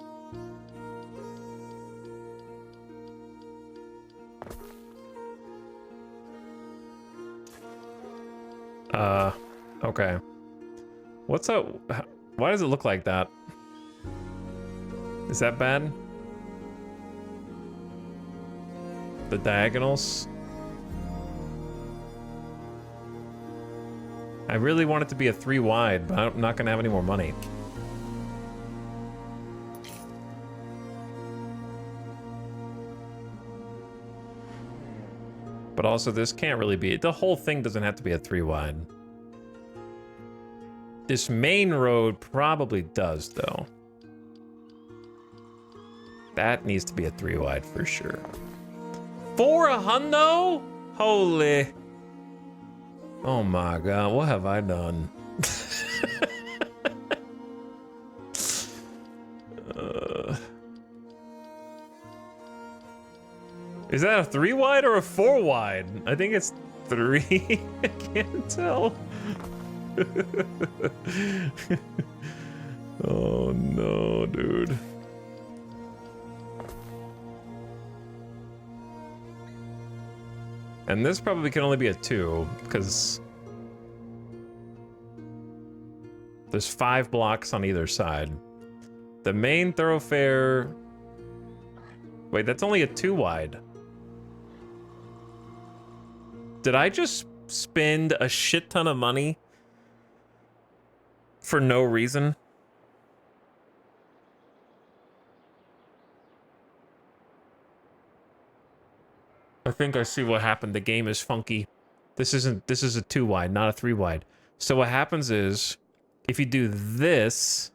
Okay. What's up? Why does it look like that? Is that bad? The diagonals? I really want it to be a 3 wide, but I'm not gonna have any more money. But also, this can't really be... The whole thing doesn't have to be a 3 wide. This main road probably does, though. That needs to be a 3 wide for sure. For a hundo? Holy. Oh my god, what have I done? Is that a 3 wide or a 4 wide? I think it's 3. I can't tell. Oh no, dude. And this probably can only be a 2 because there's 5 blocks on either side. The main thoroughfare. Wait, that's only a 2 wide. Did I just spend a shit ton of money for no reason? I think I see what happened. The game is funky. This is a 2 wide, not a 3 wide. So what happens is if you do this,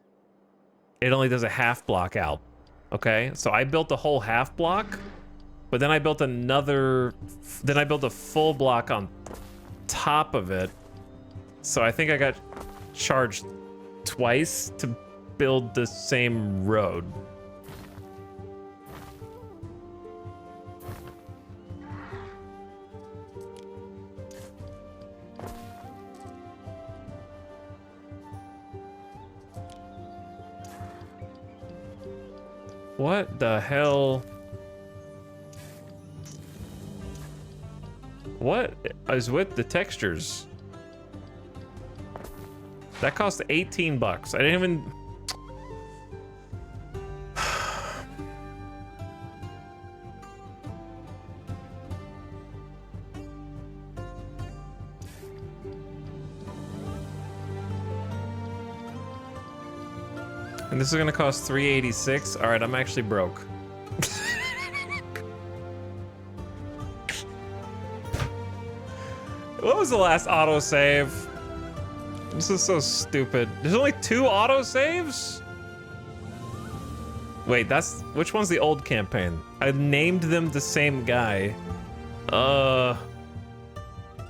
it only does a half block out. Okay? So I built a whole half block. But then I built another, then I built a full block on top of it. So I think I got charged twice to build the same road. What the hell? What is with the textures? That cost 18 bucks. I didn't even... And this is gonna cost $386. All right, I'm actually broke. What was the last autosave? This is so stupid. There's only 2 autosaves? Wait, that's... Which one's the old campaign? I named them the same guy.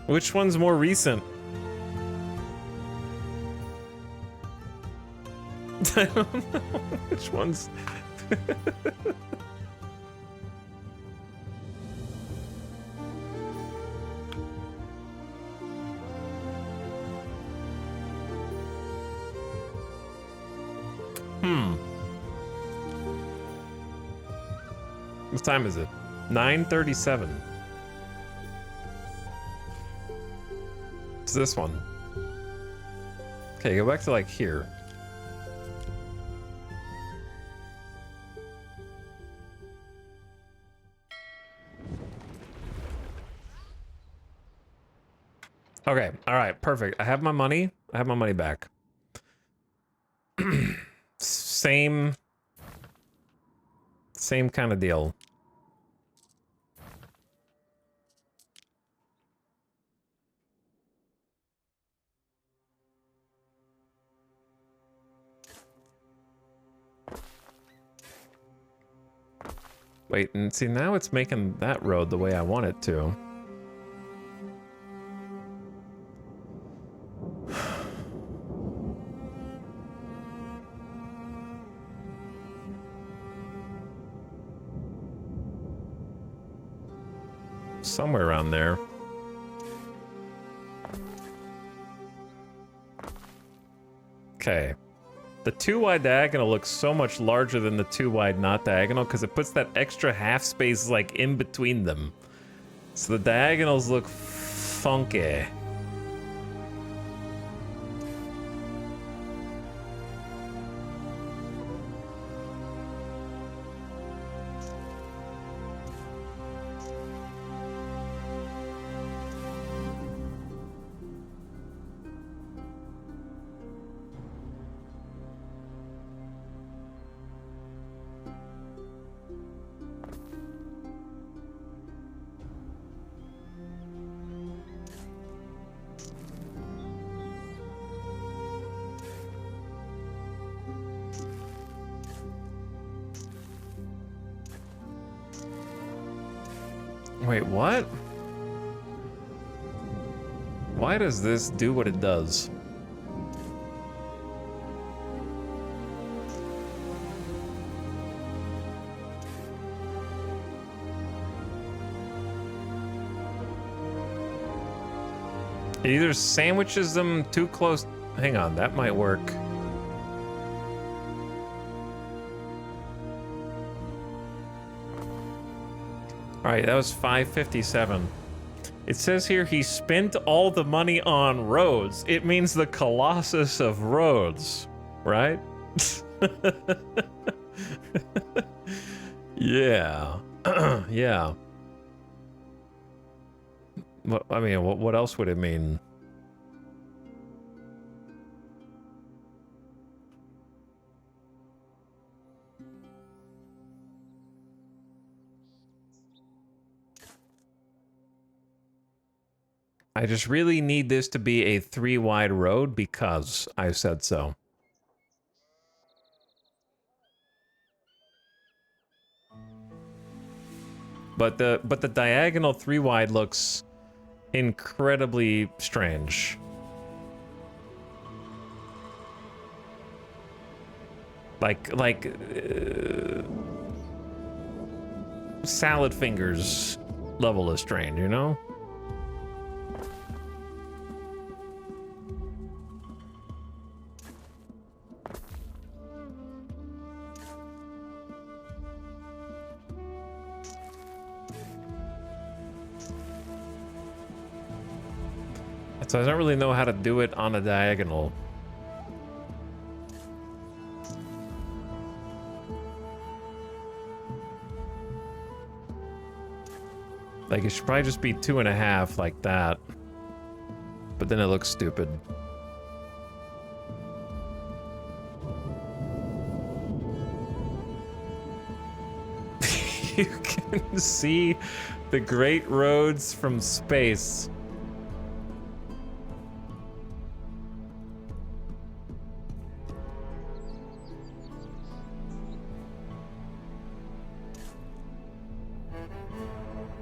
Which one's more recent? I don't know which one's... What time is it? 9:37. It's this one. Okay, go back to like here. Okay, all right, perfect. I have my money. I have my money back. Same kind of deal. Wait, and see, now it's making that road the way I want it to. Somewhere around there. Okay. The 2-wide diagonal looks so much larger than the 2-wide not diagonal because it puts that extra half space like in between them. So the diagonals look funky. Wait, what? Why does this do what it does? It either sandwiches them too close. Hang on, that might work. Alright, that was 557. It says here he spent all the money on roads. It means the Colossus of roads, right? Yeah. Yeah. I mean, what else would it mean? I just really need this to be a 3-wide road because I said so. But the diagonal 3-wide looks incredibly strange. Like salad fingers level of strange, you know? So I don't really know how to do it on a diagonal. Like, it should probably just be 2.5 like that. But then it looks stupid. You can see the great roads from space.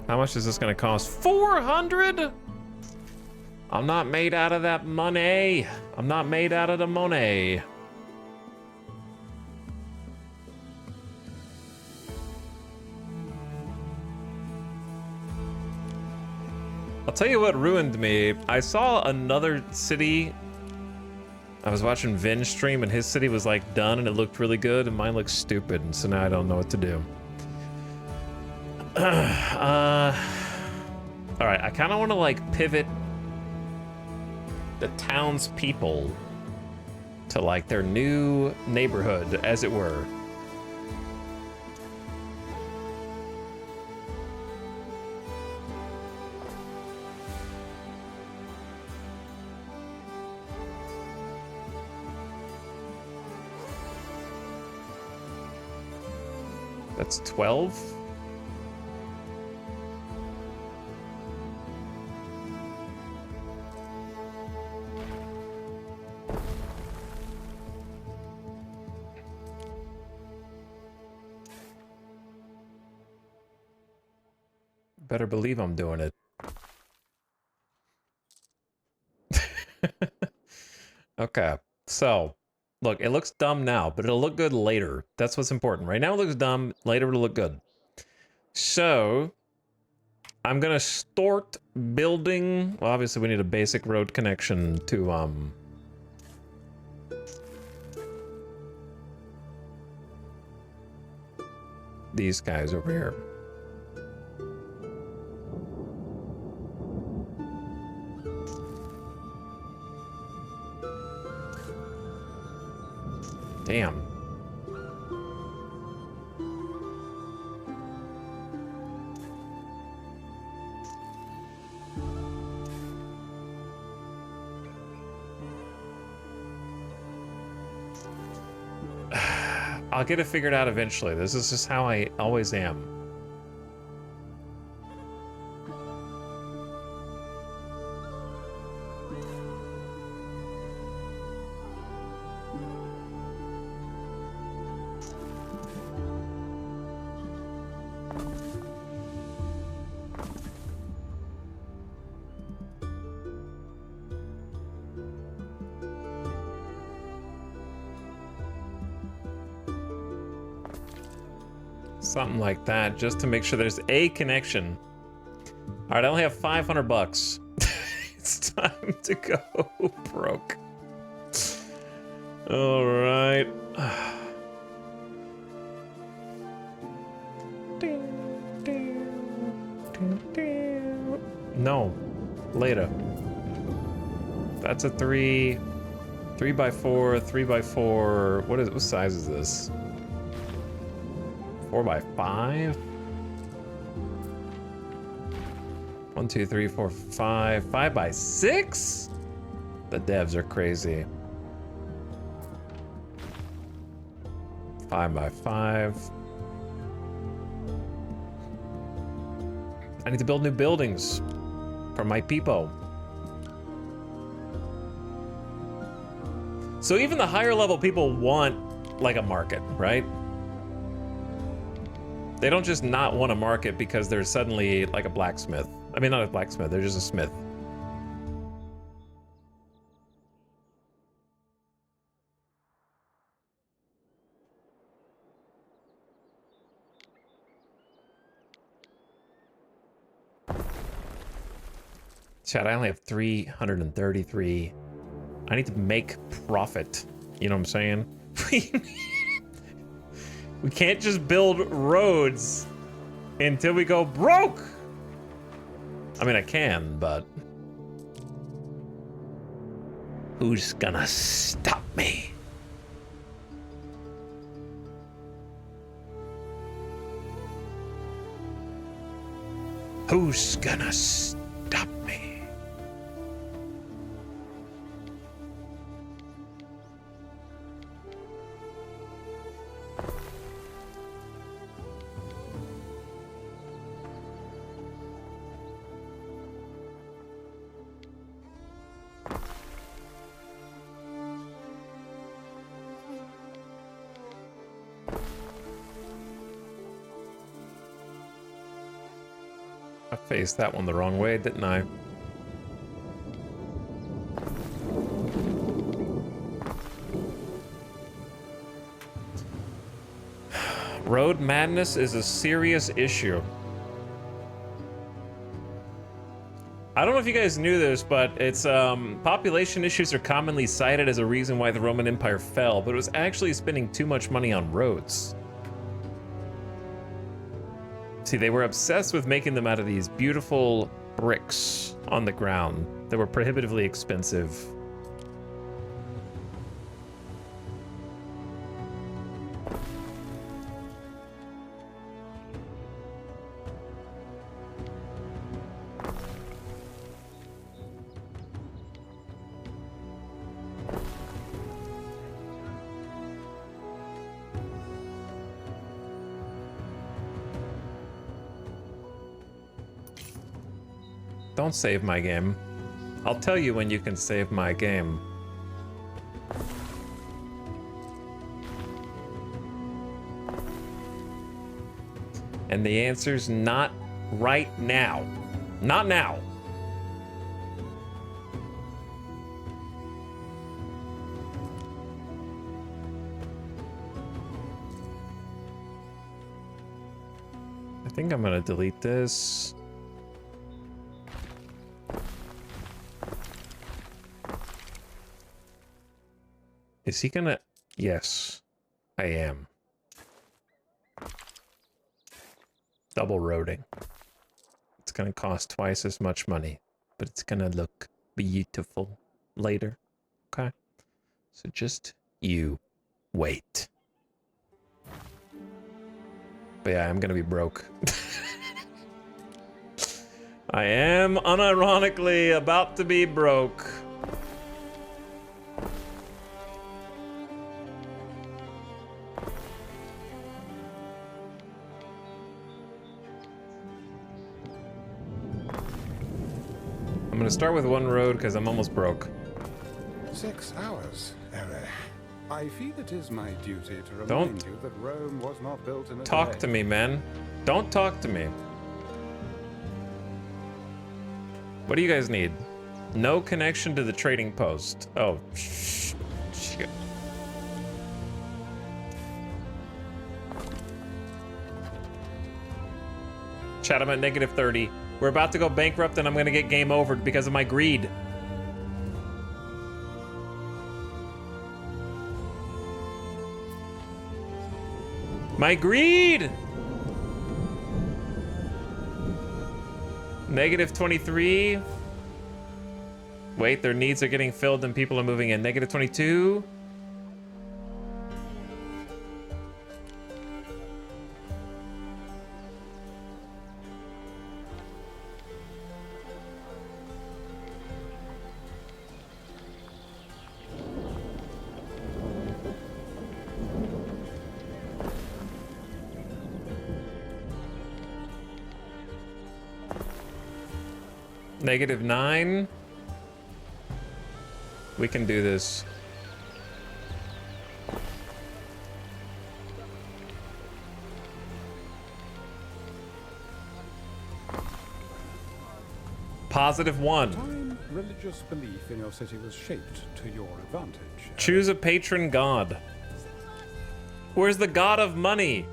How much is this gonna cost? 400? I'm not made out of that money. I'm not made out of the money. I'll tell you what ruined me. I saw another city. I was watching Vin stream and his city was like done and it looked really good and mine looks stupid, and so now I don't know what to do. All right, I kind of want to like pivot the townspeople to like their new neighborhood, as it were. That's 12. Better believe I'm doing it. Okay, so look, it looks dumb now, but it'll look good later. That's what's important. Right now it looks dumb, later it'll look good. So I'm gonna start building. Well, obviously we need a basic road connection to these guys over here. Damn. I'll get it figured out eventually. This is just how I always am. Something like that, just to make sure there's a connection. All right, I only have 500 bucks. It's time to go broke. All right. No, later. That's a 3x4, 3x4. What size is this? 4x5? 1, 2, 3, 4, 5. 5x6? The devs are crazy. 5x5. I need to build new buildings for my people. So even the higher level people want like a market, right? They don't just not want a market because there's suddenly like a blacksmith. I mean, not a blacksmith, they're just a smith. Chat, I only have 333. I need to make profit. You know what I'm saying? We can't just build roads until we go broke. I mean, I can, but who's gonna stop me? Who's gonna stop me? I faced that one the wrong way, didn't I? Road madness is a serious issue. I don't know if you guys knew this, but it's population issues are commonly cited as a reason why the Roman Empire fell, but it was actually spending too much money on roads. See, they were obsessed with making them out of these beautiful bricks on the ground that were prohibitively expensive. Don't save my game. I'll tell you when you can save my game. And the answer's not right now. Not now. I think I'm gonna delete this. Is he gonna? Yes, I am. Double roading. It's gonna cost twice as much money, but it's gonna look beautiful later. Okay? So just you wait. But yeah, I'm gonna be broke. I am unironically about to be broke. I'm gonna start with one road because I'm almost broke.
6 hours, Ere. I feel it is my duty to remind you that Rome was not built in a
Talk
day.
to me, man. Don't talk to me. What do you guys need? No connection to the trading post. Oh, shit. Chat, I'm at -30. We're about to go bankrupt and I'm gonna get game over because of my greed. My greed! -23. Wait, their needs are getting filled and people are moving in. -22. -9. We can do this. +1.
Time, religious belief in your city was shaped to your advantage.
Choose a patron god. Where's the god of money?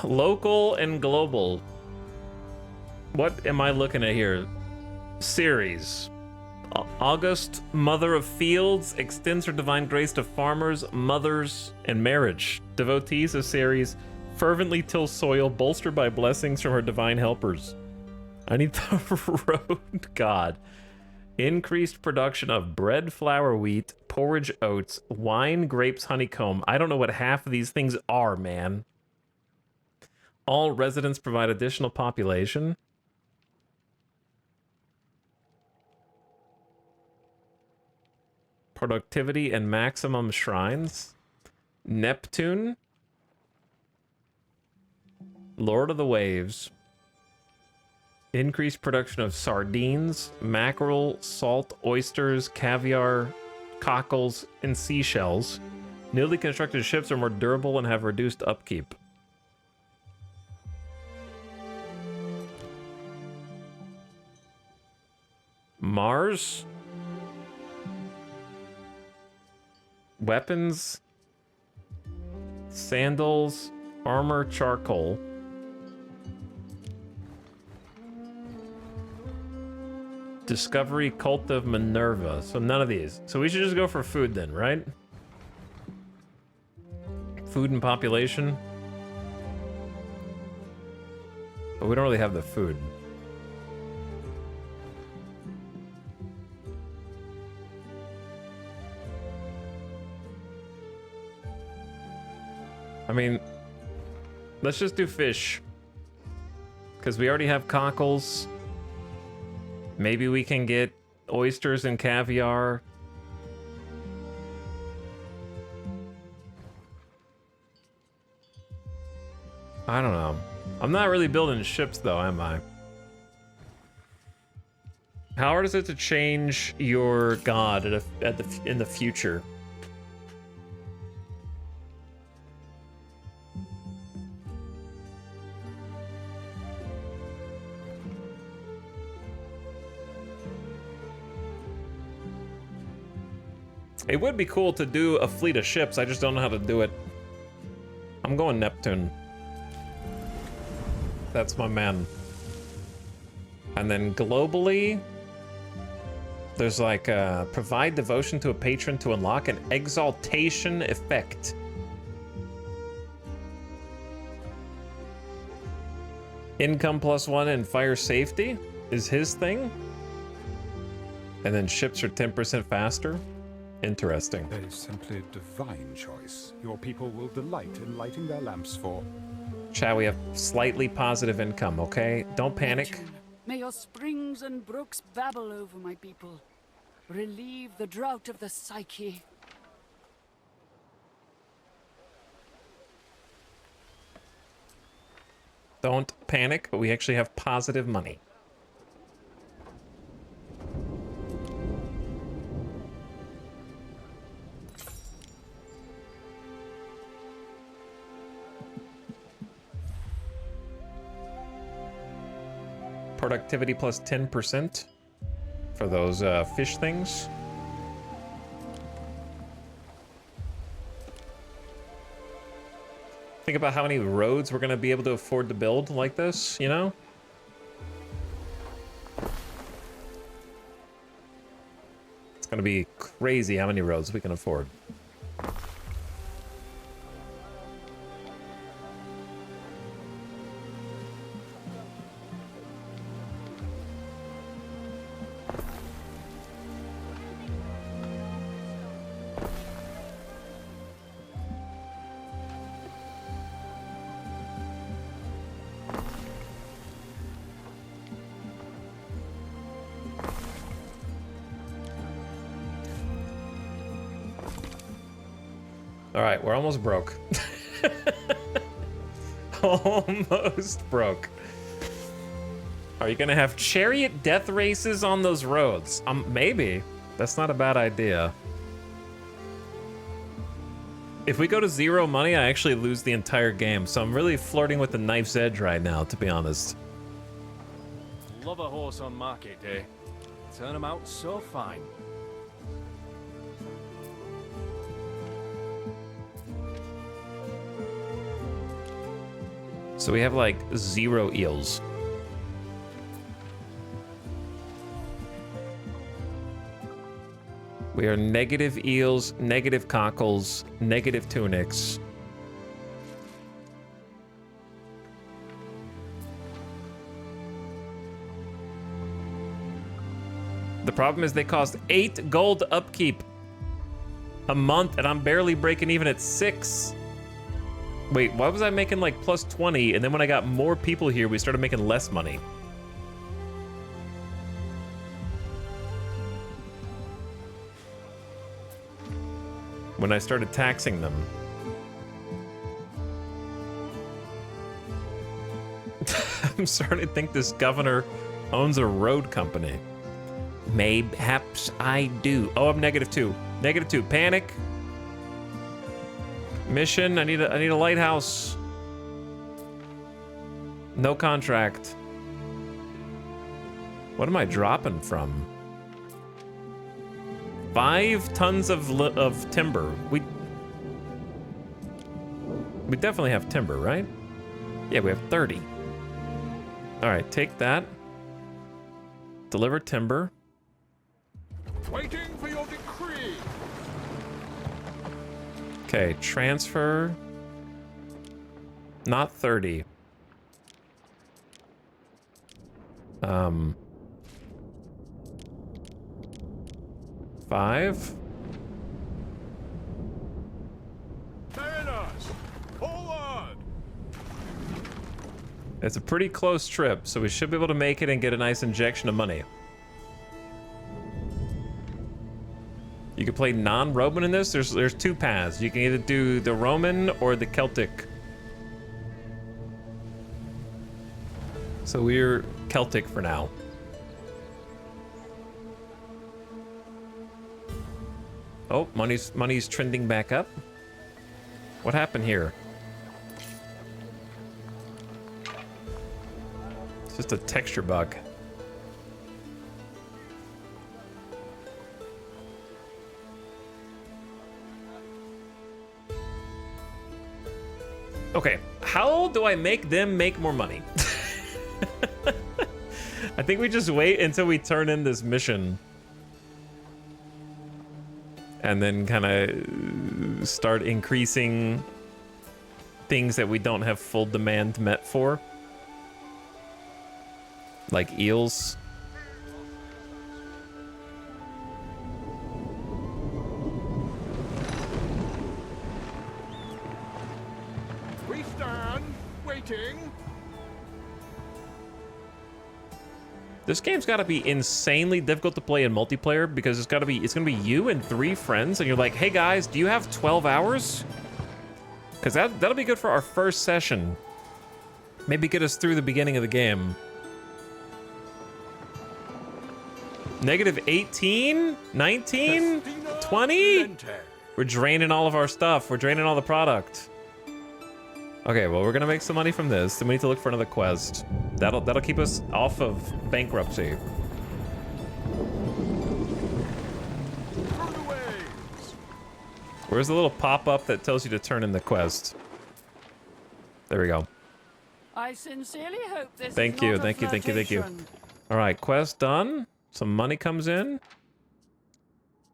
Local and global. What am I looking at here? Series. August, Mother of Fields, extends her divine grace to farmers, mothers, and marriage. Devotees of Ceres fervently till soil, bolstered by blessings from her divine helpers. I need the road god. Increased production of bread, flour, wheat, porridge, oats, wine, grapes, honeycomb. I don't know what half of these things are, man. All residents provide additional population. Productivity and maximum shrines. Neptune. Lord of the Waves. Increased production of sardines, mackerel, salt, oysters, caviar, cockles, and seashells. Newly constructed ships are more durable and have reduced upkeep. Mars. Weapons. Sandals, armor, charcoal. Discovery, Cult of Minerva. So none of these. So we should just go for food then, right? Food and population. But we don't really have the food. I mean, let's just do fish. Because we already have cockles. Maybe we can get oysters and caviar. I don't know. I'm not really building ships though, am I? How hard is it to change your god in the future? It would be cool to do a fleet of ships, I just don't know how to do it. I'm going Neptune. That's my man. And then globally, there's like provide devotion to a patron to unlock an exaltation effect. Income +1 and fire safety is his thing. And then ships are 10% faster. Interesting.
That is simply a divine choice. Your people will delight in lighting their lamps for.
Shall we have slightly positive income, okay? Don't panic.
May your springs and brooks babble over my people. Relieve the drought of the psyche.
Don't panic, but we actually have positive money. Productivity plus 10% for those fish things. Think about how many roads we're going to be able to afford to build like this, you know? It's going to be crazy how many roads we can afford. All right, we're almost broke. Almost broke. Are you gonna have chariot death races on those roads? Maybe. That's not a bad idea. If we go to 0 money, I actually lose the entire game, so I'm really flirting with the knife's edge right now, to be honest.
Love a horse on market day. Turn him out so fine.
So we have like 0 eels. We are negative eels, negative cockles, negative tunics. The problem is they cost 8 gold upkeep a month, and I'm barely breaking even at 6. Wait, why was I making like plus 20, and then when I got more people here, we started making less money? When I started taxing them. I'm starting to think this governor owns a road company. Mayhaps I do. Oh, I'm -2. -2. Panic. Mission. I need a lighthouse. No contract. What am I dropping from? 5 tons of timber. We definitely have timber, right? Yeah, we have 30. All right, take that. Deliver timber.
Waiting for your decree.
Okay, transfer. Not 30. 5.
Mariners, forward!
It's a pretty close trip, so we should be able to make it and get a nice injection of money. You can play non-Roman in this. There's 2 paths. You can either do the Roman or the Celtic. So we're Celtic for now. Oh, money's trending back up. What happened here? It's just a texture bug. Okay, how do I make them make more money? I think we just wait until we turn in this mission. And then kind of start increasing things that we don't have full demand met for. Like eels.
We stand, waiting.
This game's got to be insanely difficult to play in multiplayer because it's gonna be you and 3 friends, and you're like, hey guys, do you have 12 hours? Because that'll be good for our first session. Maybe get us through the beginning of the game. -18, 19, 20. We're draining all of our stuff. We're draining all the product. Okay, well, we're gonna make some money from this. Then we need to look for another quest. That'll keep us off of bankruptcy. Where's the little pop-up that tells you to turn in the quest? There we go.
I sincerely hope this
Thank
is
you,
not a
thank you, thank you, thank you.
flirtation.
All right, quest done. Some money comes in.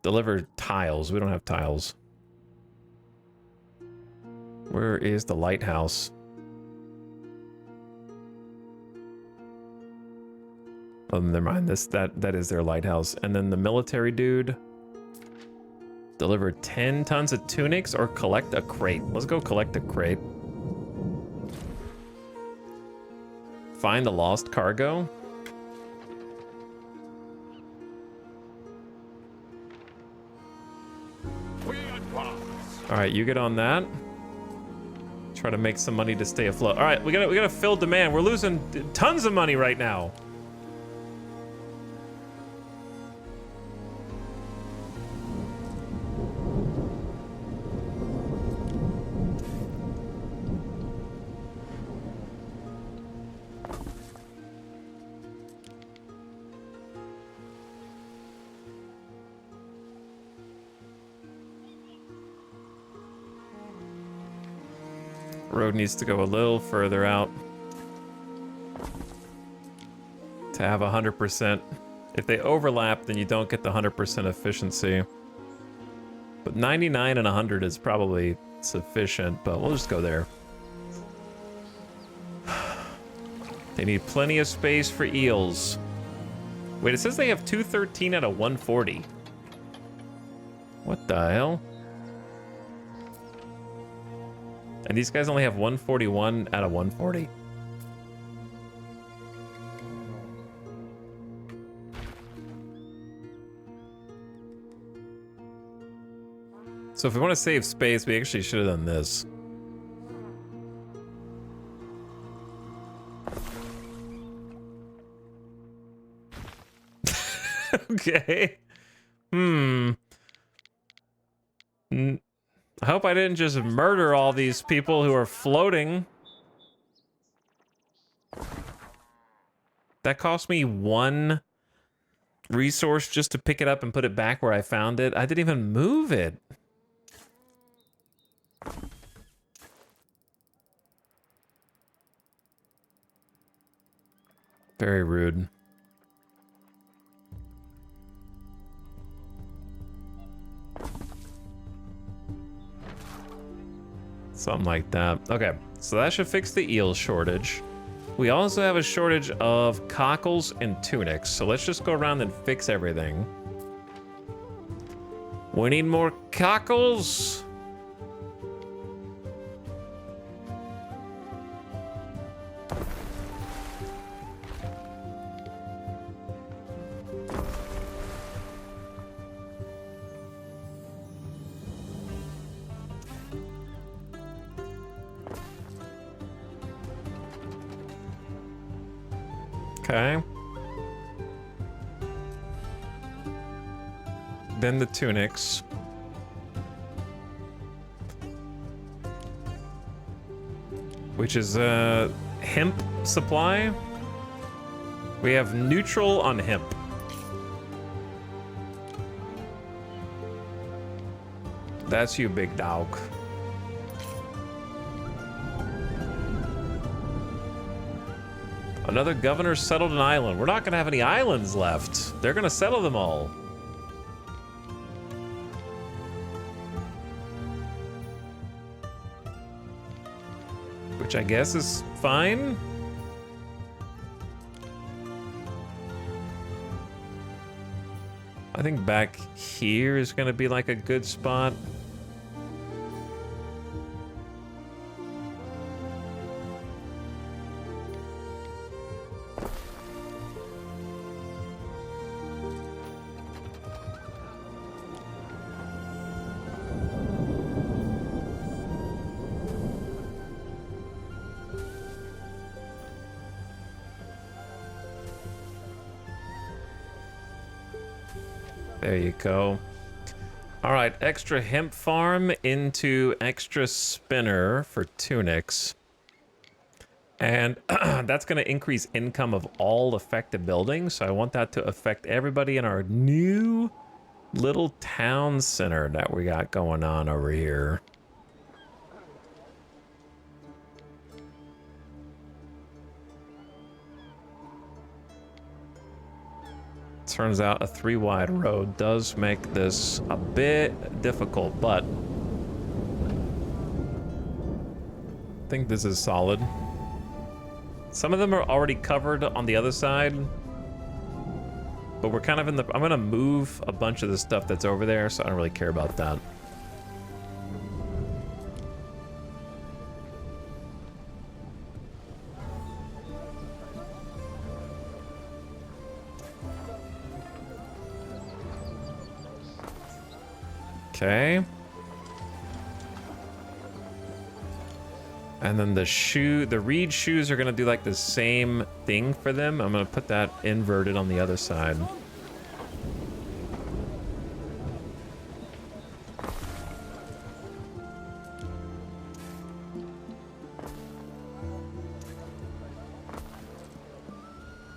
Deliver tiles. We don't have tiles. Where is the lighthouse? Oh, never mind. That is their lighthouse. And then the military dude. Deliver 10 tons of tunics or collect a crate. Let's go collect a crate. Find the lost cargo. All right, you get on that. Try to make some money to stay afloat. All right, we gotta fill demand. We're losing tons of money right now. Road needs to go a little further out to have 100%. If they overlap, then you don't get the 100% efficiency. But 99 and 100 is probably sufficient, but we'll just go there. They need plenty of space for eels. Wait, it says they have 213 out of 140. What the hell? And these guys only have 141 out of 140. So if we want to save space, we actually should have done this. Okay. I hope I didn't just murder all these people who are floating. That cost me 1 resource just to pick it up and put it back where I found it. I didn't even move it. Very rude. Something like that. Okay, so that should fix the eel shortage. We also have a shortage of cockles and tunics, so let's just go around and fix everything. We need more cockles. Okay. Then the tunics. Which is hemp supply. We have neutral on hemp. That's you, big dog. Another governor settled an island. We're not gonna have any islands left. They're gonna settle them all. Which I guess is fine. I think back here is gonna be like a good spot. There you go. All right, extra hemp farm into extra spinner for tunics. And that's going to increase income of all affected buildings. So I want that to affect everybody in our new little town center that we got going on over here. Turns out a 3-wide road does make this a bit difficult, but I think this is solid. Some of them are already covered on the other side, but we're kind of in the... I'm gonna move a bunch of the stuff that's over there, so I don't really care about that. Okay. And then the reed shoes are gonna do like the same thing for them. I'm gonna put that inverted on the other side.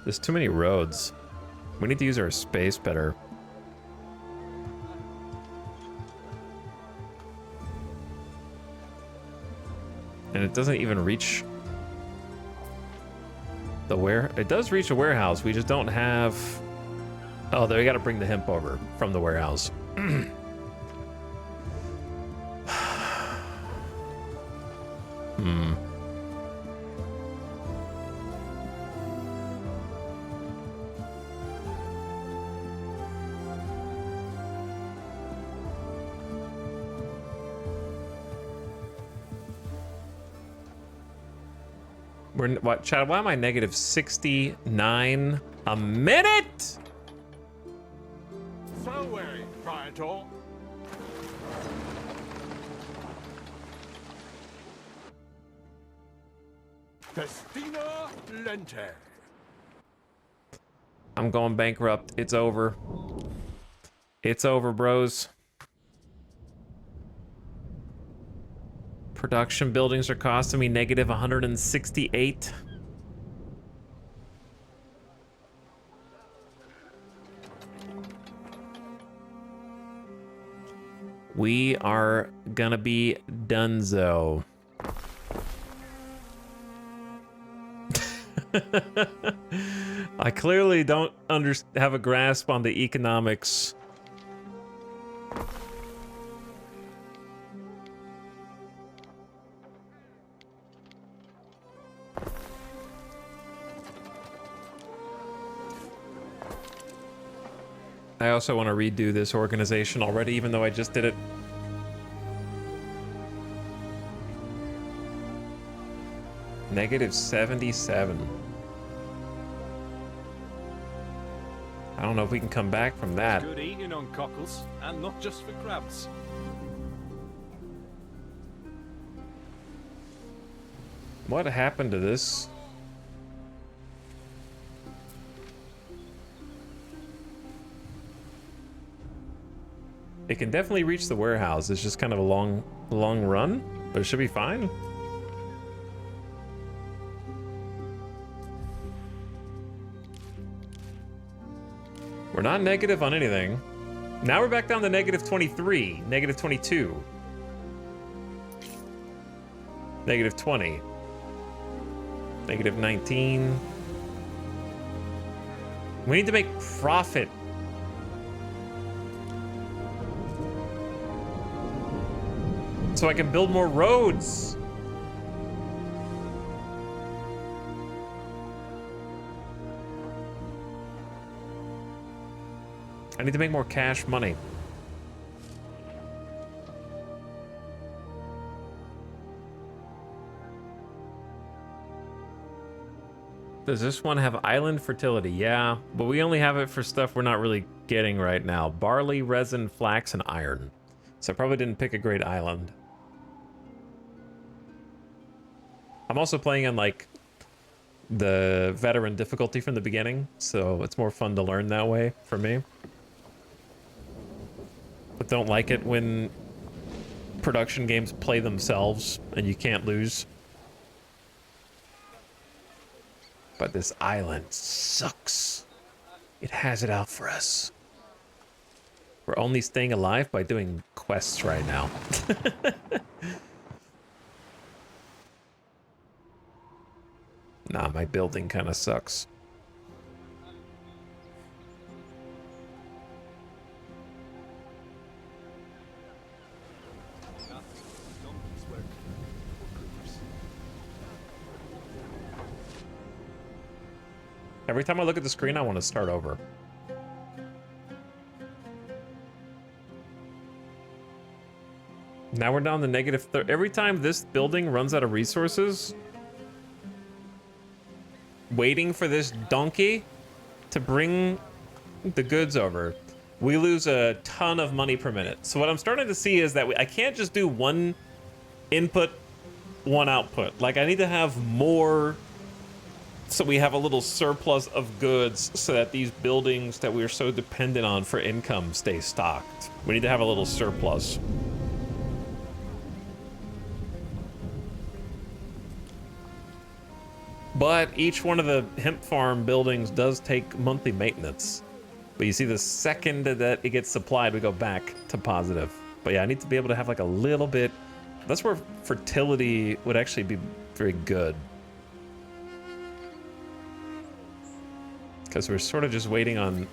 There's too many roads. We need to use our space better. And it doesn't even reach the it does reach a warehouse. We just don't have... Oh, there, we gotta bring the hemp over from the warehouse. Hmm. What, Chad? Why am I negative 69 a minute?
So wary, Praetor. Festina Lente.
I'm going bankrupt. It's over. It's over, bros. Production buildings are costing me negative 168. We are gonna be donezo. I clearly don't have a grasp on the economics. I also want to redo this organization already, even though I just did it. Negative 77. I don't know if we can come back from that.
Good eating on cockles, and not just for crabs.
What happened to this? It can definitely reach the warehouse. It's just kind of a long run, but it should be fine. We're not negative on anything. Now we're back down to negative 23, negative 22, negative 20, negative 19. We need to make profit. So I can build more roads. I need to make more cash money. Does this one have island fertility? Yeah, but we only have it for stuff we're not really getting right now. Barley, resin, flax, and iron. So I probably didn't pick a great island. I'm also playing on like the veteran difficulty from the beginning, so it's more fun to learn that way for me. But don't like it when production games play themselves and you can't lose. But this island sucks. It has it out for us. We're only staying alive by doing quests right now. Nah, my building kind of sucks. Every time I look at the screen, I want to start over. Now we're down to negative 30. Every time this building runs out of resources, waiting for this donkey to bring the goods over, we lose a ton of money per minute. So what I'm starting to see is that I can't just do one input, one output. Like, I need to have more, so we have a little surplus of goods so that these buildings that we're so dependent on for income stay stocked. We need to have a little surplus. But each one of the hemp farm buildings does take monthly maintenance. But you see, the second that it gets supplied, we go back to positive. But yeah, I need to be able to have like a little bit. That's where fertility would actually be very good. Because we're sort of just waiting on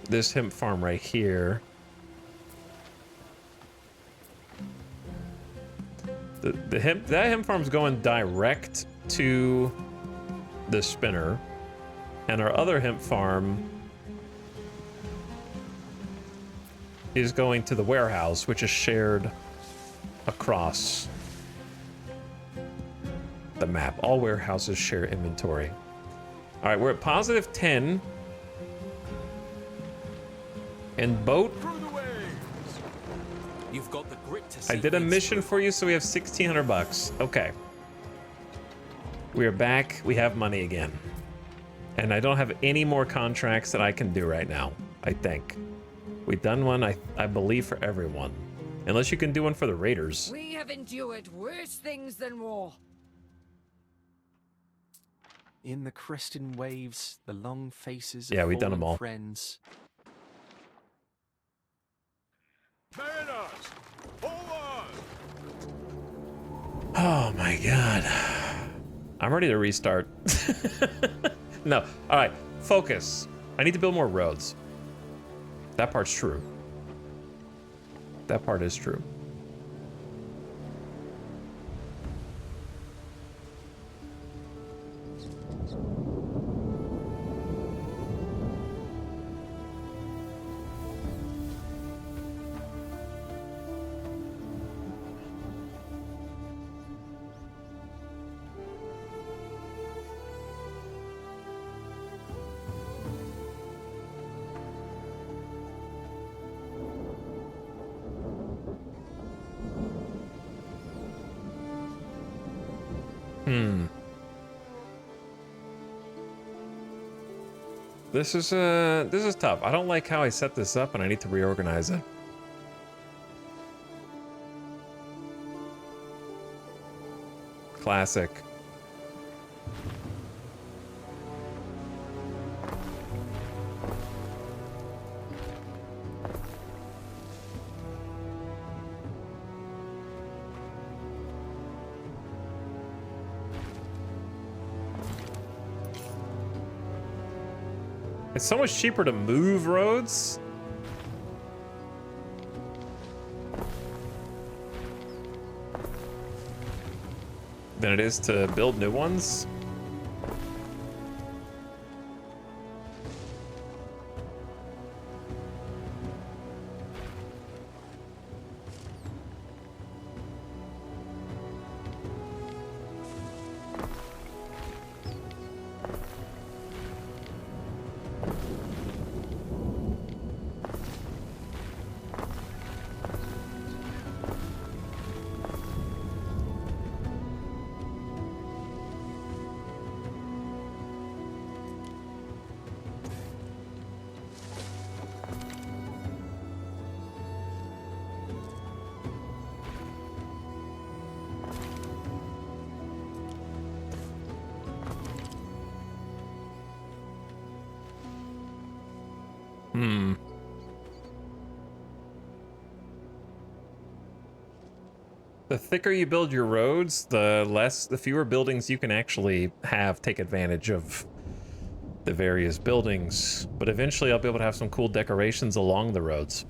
this hemp farm right here. That hemp farm's going direct to the spinner, and our other hemp farm is going to the warehouse, which is shared across the map. All warehouses share inventory. All right, we're at positive 10. And boat.
You've got the grit to see
I did a
things
mission
through.
for you, so we have 1,600 bucks. Okay. We are back. We have money again. And I don't have any more contracts that I can do right now, I think. We've done one, I believe, for everyone. Unless you can do one for the raiders.
We have endured worse things than war.
In the cresting waves, the long faces of
Yeah, we've done
fallen
them all.
friends.
Mariners, hold on!
Oh my god. I'm ready to restart. No, all right, focus. I need to build more roads. That part's true. That part is true. This is tough. I don't like how I set this up, and I need to reorganize it. Classic. It's so much cheaper to move roads. Than it is to build new ones. The thicker you build your roads, the fewer buildings you can actually have take advantage of the various buildings. But eventually I'll be able to have some cool decorations along the roads.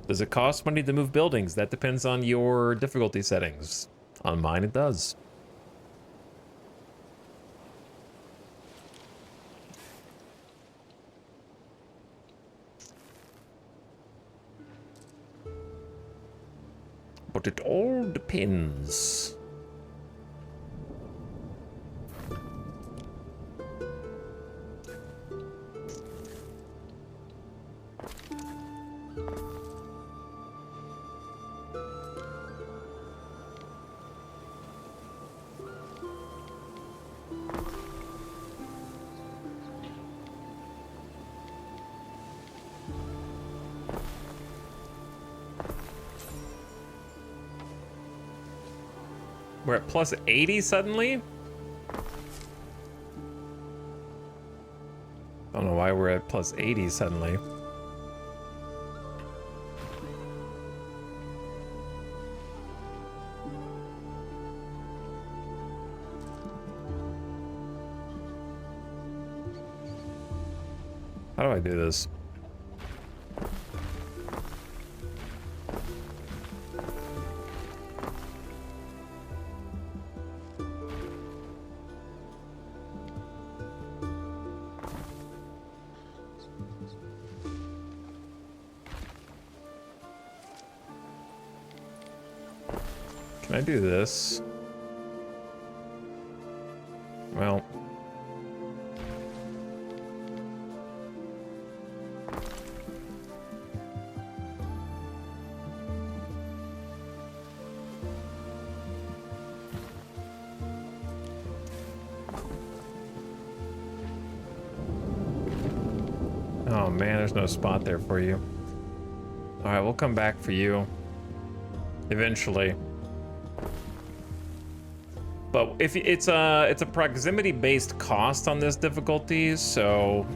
Does it cost money to move buildings? That depends on your difficulty settings. On mine, it does. But it all depends. We're at plus 80 suddenly? Don't know why we're at plus 80 suddenly. How do I do this? Can I do this? Well. Oh man, there's no spot there for you. All right, we'll come back for you eventually. But if it's a proximity-based cost on this difficulty, so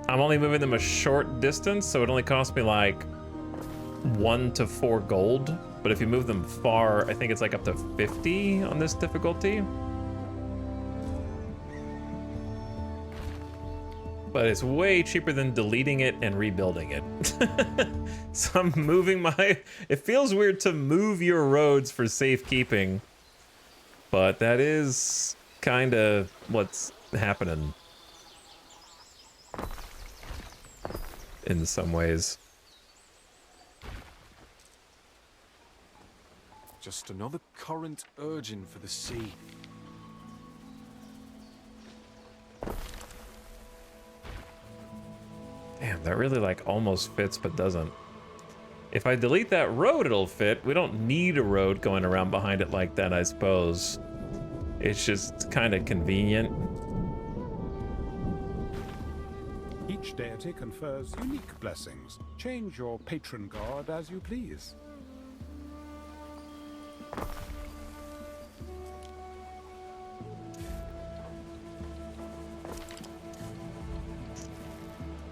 I'm only moving them a short distance, so it only costs me like 1 to 4 gold. But if you move them far, I think it's like up to 50 on this difficulty. But it's way cheaper than deleting it and rebuilding it. So I'm moving my... It feels weird to move your roads for safekeeping. But that is kind of what's happening. In some ways.
Just another current urging for the sea.
Damn, that really like almost fits but doesn't. If I delete that road, it'll fit. We don't need a road going around behind it like that, I suppose. It's just kind of convenient.
Each deity confers unique blessings. Change your patron god as you please.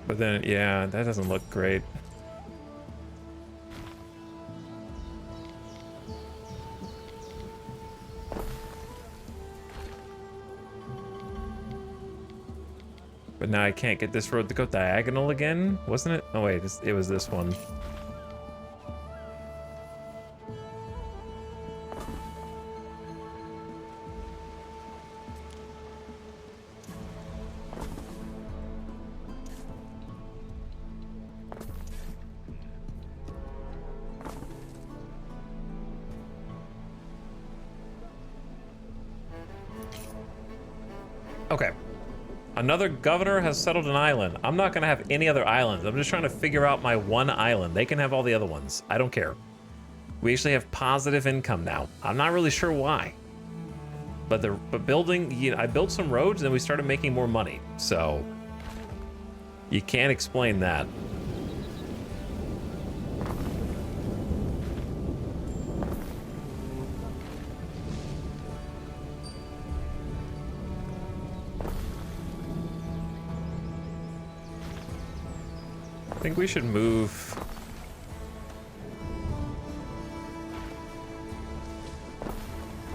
But then, yeah, that doesn't look great. But now I can't get this road to go diagonal again, wasn't it? Oh wait, it was this one. Okay. Another governor has settled an island. I'm not gonna have any other islands. I'm just trying to figure out my one island. They can have all the other ones. I don't care. We actually have positive income now. I'm not really sure why. But building, you know, I built some roads and then we started making more money. So you can't explain that. I think we should move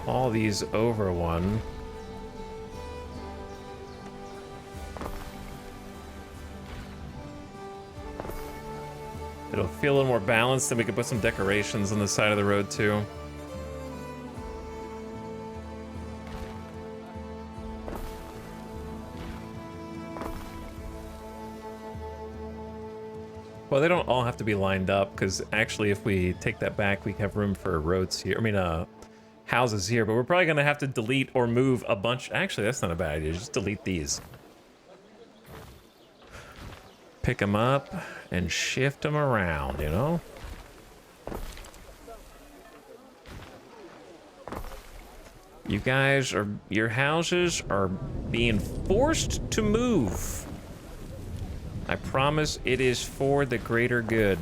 all these over one. It'll feel a little more balanced, and we can put some decorations on the side of the road too. Well, they don't all have to be lined up, because actually if we take that back, we have room for roads here. I mean, houses here, but we're probably going to have to delete or move a bunch. Actually, that's not a bad idea. Just delete these. Pick them up and shift them around, you know? You guys are, your houses are being forced to move. I promise it is for the greater good.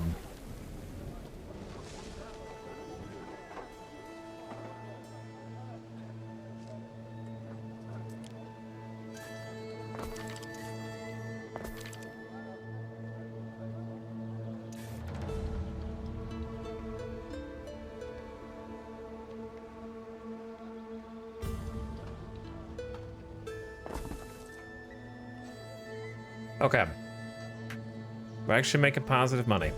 Okay. We're actually making positive money.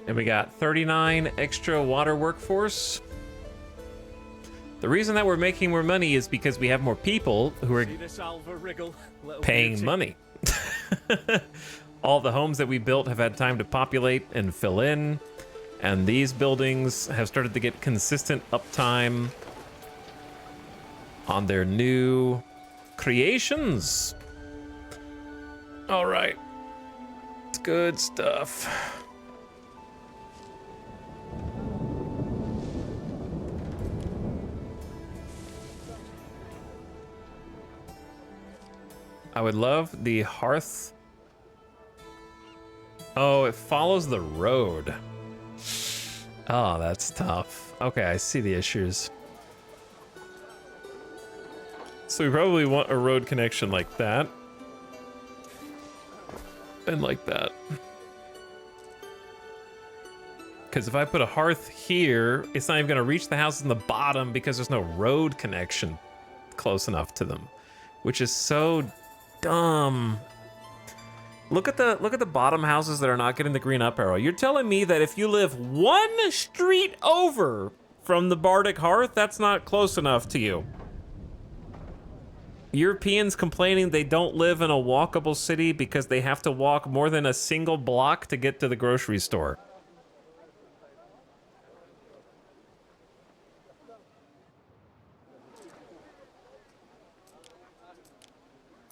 And we got 39 extra water workforce. The reason that we're making more money is because we have more people who are paying money. All the homes that we built have had time to populate and fill in, and these buildings have started to get consistent uptime on their new creations. All right. It's good stuff. I would love the hearth. Oh, it follows the road. Oh, that's tough. Okay, I see the issues. So we probably want a road connection like that. And like that. Because if I put a hearth here, it's not even going to reach the houses in the bottom because there's no road connection close enough to them. Which is so dumb. Look at the bottom houses that are not getting the green up arrow. You're telling me that if you live one street over from the Bardic Hearth, that's not close enough to you. Europeans complaining they don't live in a walkable city because they have to walk more than a single block to get to the grocery store.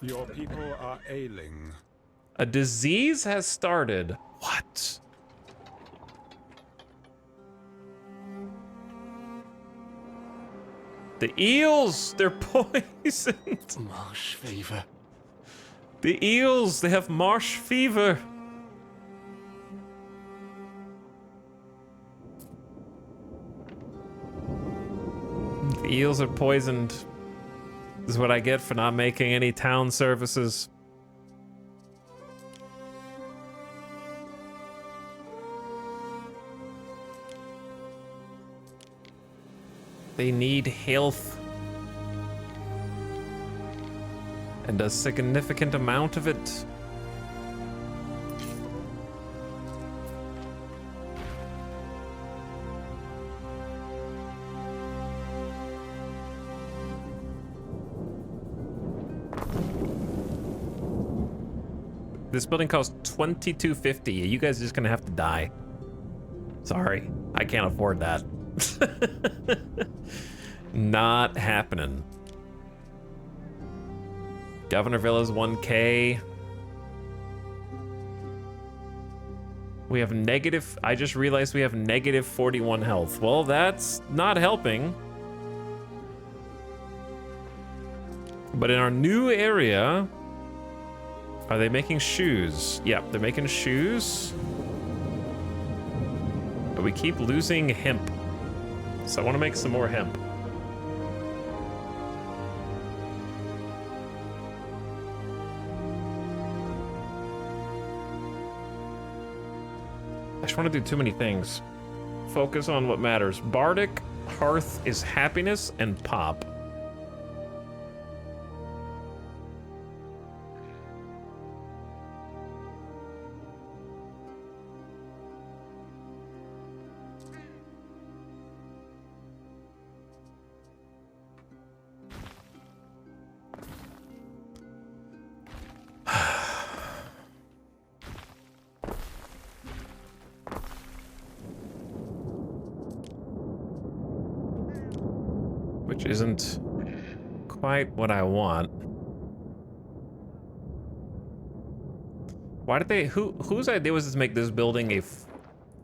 Your people are ailing.
A disease has started. What? The eels, they're poisoned.
Marsh fever.
The eels, they have marsh fever. The eels are poisoned. This is what I get for not making any town services. They need health. And a significant amount of it. This building costs $22.50. You guys are just gonna have to die. Sorry, I can't afford that. Not happening. Governor Villa's 1K. We have negative, I just realized we have negative 41 health. Well, that's not helping. But in our new area, are they making shoes? Yep, they're making shoes. But we keep losing hemp. So I want to make some more hemp. I just want to do too many things. Focus on what matters. Bardic Hearth is happiness and pop. Which isn't quite what I want. Why did they, whose idea was this to make this building a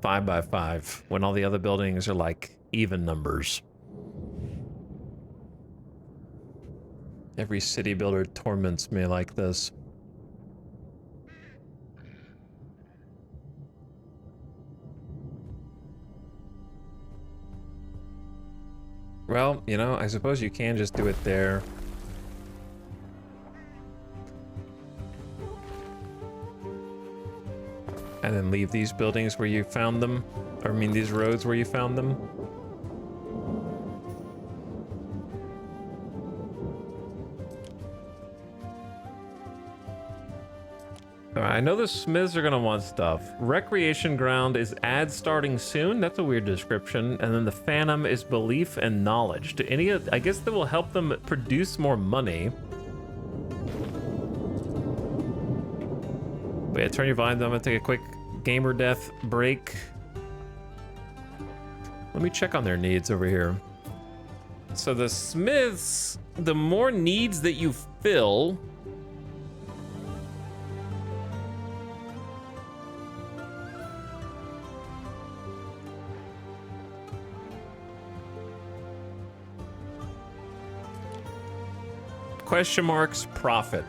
5x5 when all the other buildings are like even numbers? Every city builder torments me like this. Well, you know, I suppose you can just do it there. And then leave these buildings where you found them. Or I mean these roads where you found them. Alright, I know the smiths are gonna want stuff. Recreation ground is ads starting soon. That's a weird description. And then the phantom is belief and knowledge. Do any of, I guess that will help them produce more money. But yeah, turn your volume down. I'm gonna take a quick gamer death break. Let me check on their needs over here. So the smiths, the more needs that you fill, question marks profit.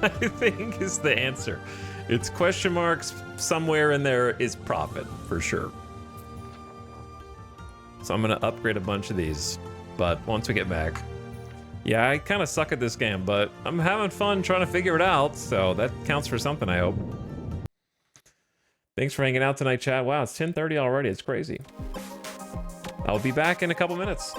I think is the answer. It's question marks somewhere in there is profit for sure. So I'm gonna upgrade a bunch of these, but once we get back. Yeah, I kind of suck at this game, but I'm having fun trying to figure it out, so that counts for something, I hope. Thanks for hanging out tonight, chat. Wow, it's 10:30 already. It's crazy. I'll be back in a couple minutes.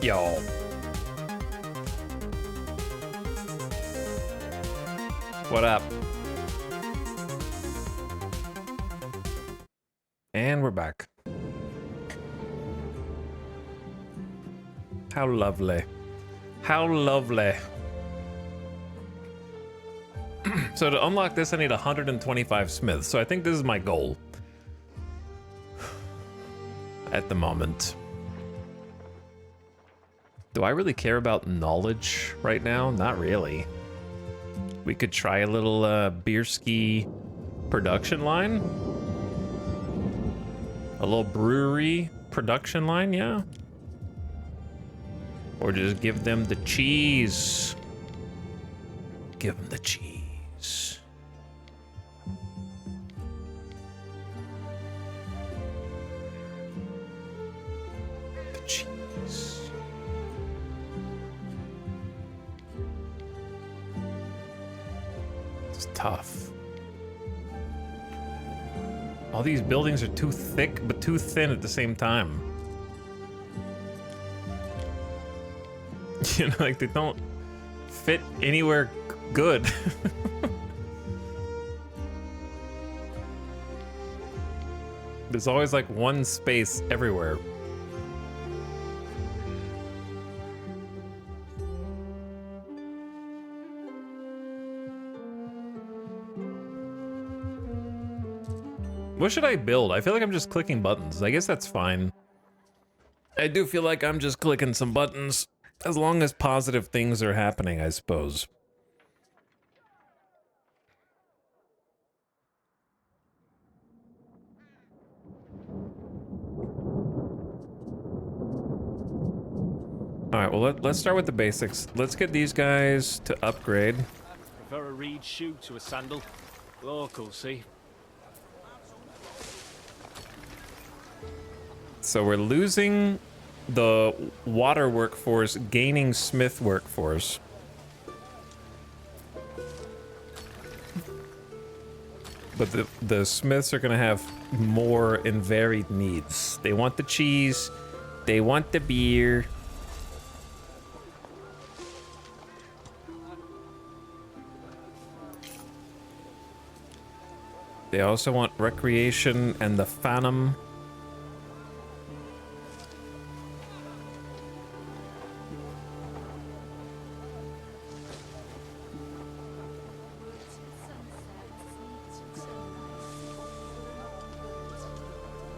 Yo. What up? And we're back. How lovely. How lovely. So to unlock this, I need 125 smiths. So I think this is my goal. At the moment. Do I really care about knowledge right now? Not really. We could try a little beer ski production line. A little brewery production line, yeah. Or just give them the cheese. Give them the cheese. The cheese. It's tough. All these buildings are too thick, but too thin at the same time. You know, like they don't fit anywhere good. There's always like one space everywhere. What should I build? I feel like I'm just clicking buttons. I guess that's fine. I do feel like I'm just clicking some buttons. As long as positive things are happening, I suppose. All right, well, let's start with the basics. Let's get these guys to upgrade.
Prefer a reed shoe to a sandal. Local, see?
So we're losing the water workforce, gaining smith workforce. But the smiths are gonna have more and varied needs. They want the cheese, they want the beer. They also want recreation and the phantom.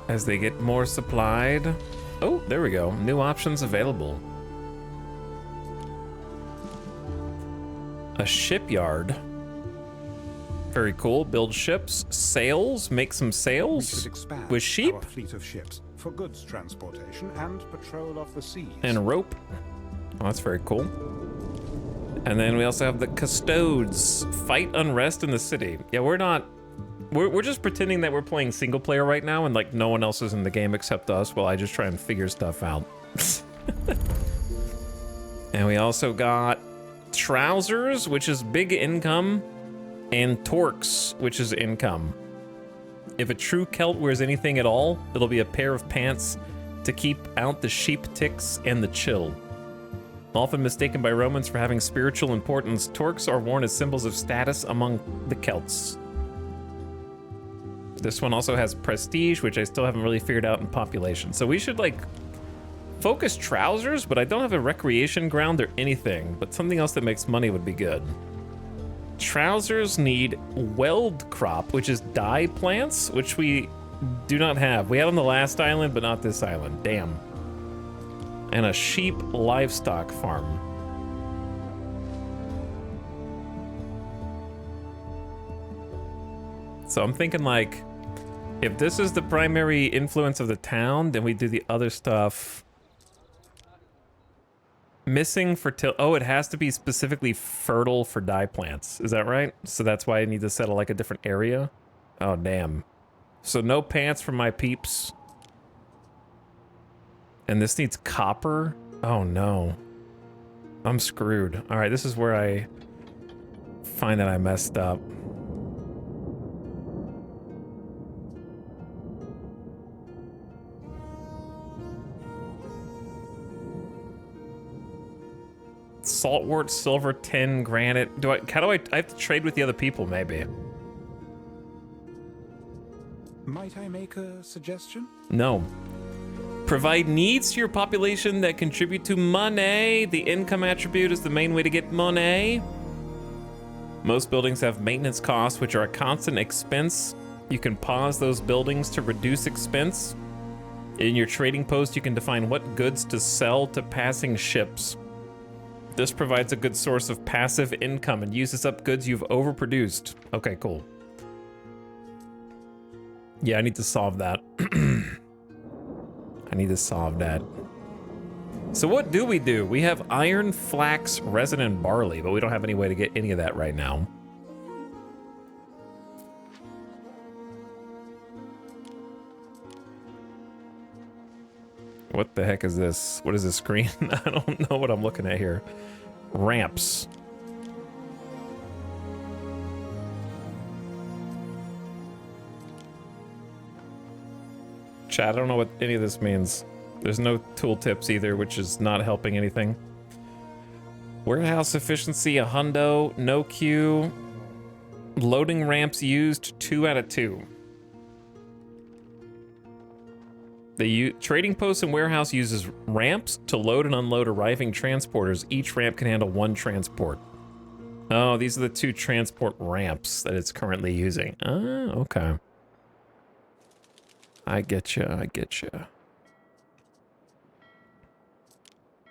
As they get more supplied. Oh, there we go. New options available. A shipyard. Very cool. Build ships. Sails. Make some sails. With sheep.
Our fleet of ships for goods transportation and patrol of the seas.
And rope. Oh, that's very cool. And then we also have the custodes. Fight unrest in the city. Yeah, we're just pretending that we're playing single player right now and like no one else is in the game except us while I just try and figure stuff out. And we also got trousers, which is big income, and torques, which is income. If a true Celt wears anything at all, it'll be a pair of pants to keep out the sheep ticks and the chill. Often mistaken by Romans for having spiritual importance, torques are worn as symbols of status among the Celts. This one also has prestige, which I still haven't really figured out in population. So we should like focus trousers, but I don't have a recreation ground or anything, but something else that makes money would be good. Trousers need weld crop, which is dye plants, which we do not have. We had on the last island, but not this island. Damn. And a sheep livestock farm. So I'm thinking like, if this is the primary influence of the town, then we do the other stuff. Missing fertility. Oh, it has to be specifically fertile for dye plants. Is that right? So that's why I need to settle like a different area? Oh, damn. So no pants for my peeps. And this needs copper? Oh, no. I'm screwed. All right, this is where I find that I messed up. saltwort, silver, tin, granite. I have to trade with the other people, maybe.
Might I make a suggestion?
No. Provide needs to your population that contribute to money. The income attribute is the main way to get money. Most buildings have maintenance costs, which are a constant expense. You can pause those buildings to reduce expense. In your trading post, you can define what goods to sell to passing ships. This provides a good source of passive income and uses up goods you've overproduced. Okay, cool. Yeah, I need to solve that. I need to solve that. So what do? We have iron, flax, resin, and barley, but we don't have any way to get any of that right now. What the heck is this? What is this screen? I don't know what I'm looking at here. Ramps. Chat, I don't know what any of this means. There's no tooltips either, which is not helping anything. Warehouse efficiency, a hundo, no queue. Loading ramps used, 2 out of 2. The trading post and warehouse uses ramps to load and unload arriving transporters. Each ramp can handle 1 transport. Oh, these are the 2 transport ramps that it's currently using. Oh, okay. I get you, I get you.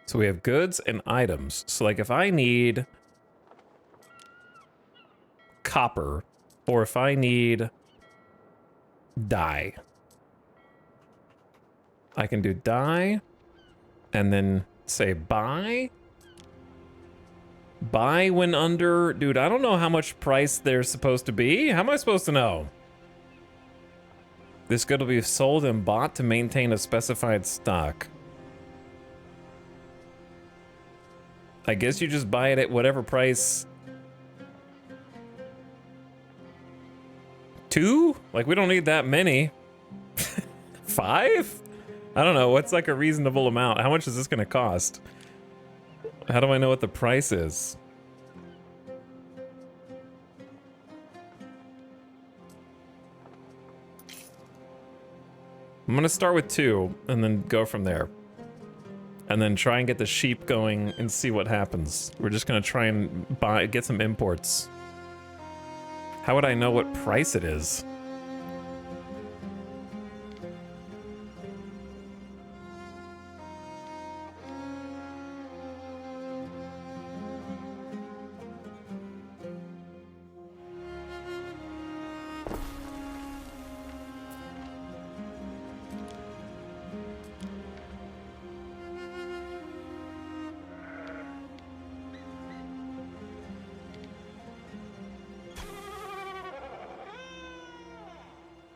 So we have goods and items. So like if I need copper, or if I need dye, I can do dye and then say buy. Buy when under, dude, I don't know how much price they're supposed to be. How am I supposed to know? This good will be sold and bought to maintain a specified stock. I guess you just buy it at whatever price. 2? Like, we don't need that many. 5? I don't know. What's like a reasonable amount? How much is this going to cost? How do I know what the price is? I'm going to start with 2 and then go from there. And then try and get the sheep going and see what happens. We're just going to try and get some imports. How would I know what price it is?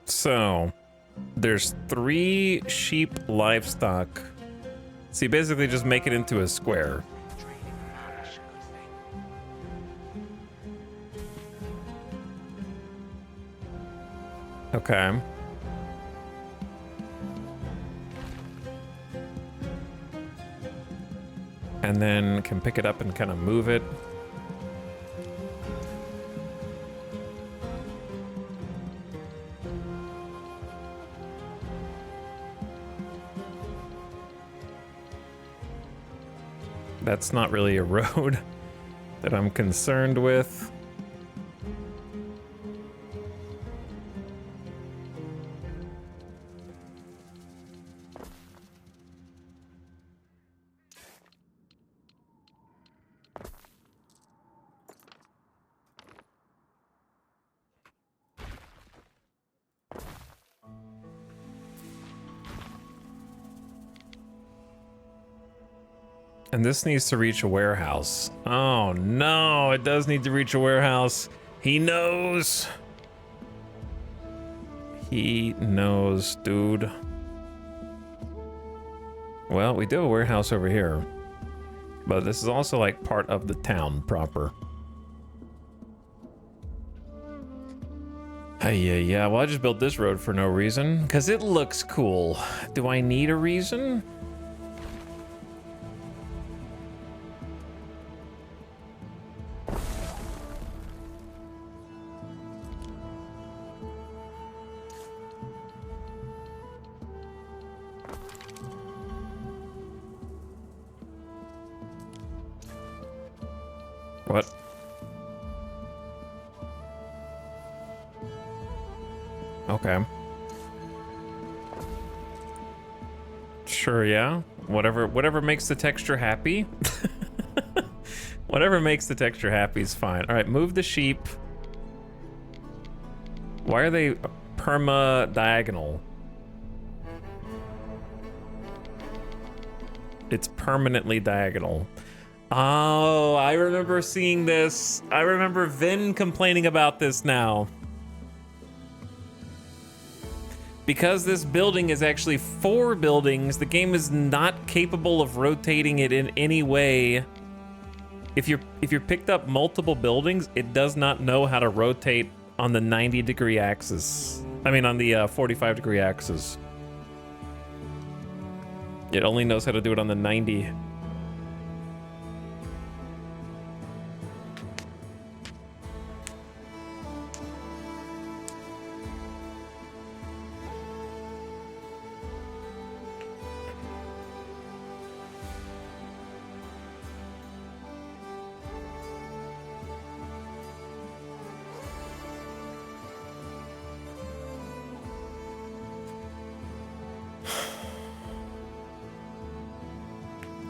So, there's 3 sheep livestock. So you basically just make it into a square. Okay. And then can pick it up and kind of move it. That's not really a road that I'm concerned with. And this needs to reach a warehouse. Oh no, it does need to reach a warehouse. He knows. He knows, dude. Well, we do have a warehouse over here. But this is also like part of the town proper. Hey, yeah, well I just built this road for no reason. Because it looks cool. Do I need a reason? What? Okay. Sure, yeah. Whatever makes the texture happy. Whatever makes the texture happy is fine. All right, move the sheep. Why are they perma-diagonal? It's permanently diagonal. Oh, I remember seeing this. I remember Vin complaining about this now. Because this building is actually 4 buildings, the game is not capable of rotating it in any way. If you're picked up multiple buildings, it does not know how to rotate on the 90-degree axis. I mean, on the 45-degree axis. It only knows how to do it on the 90.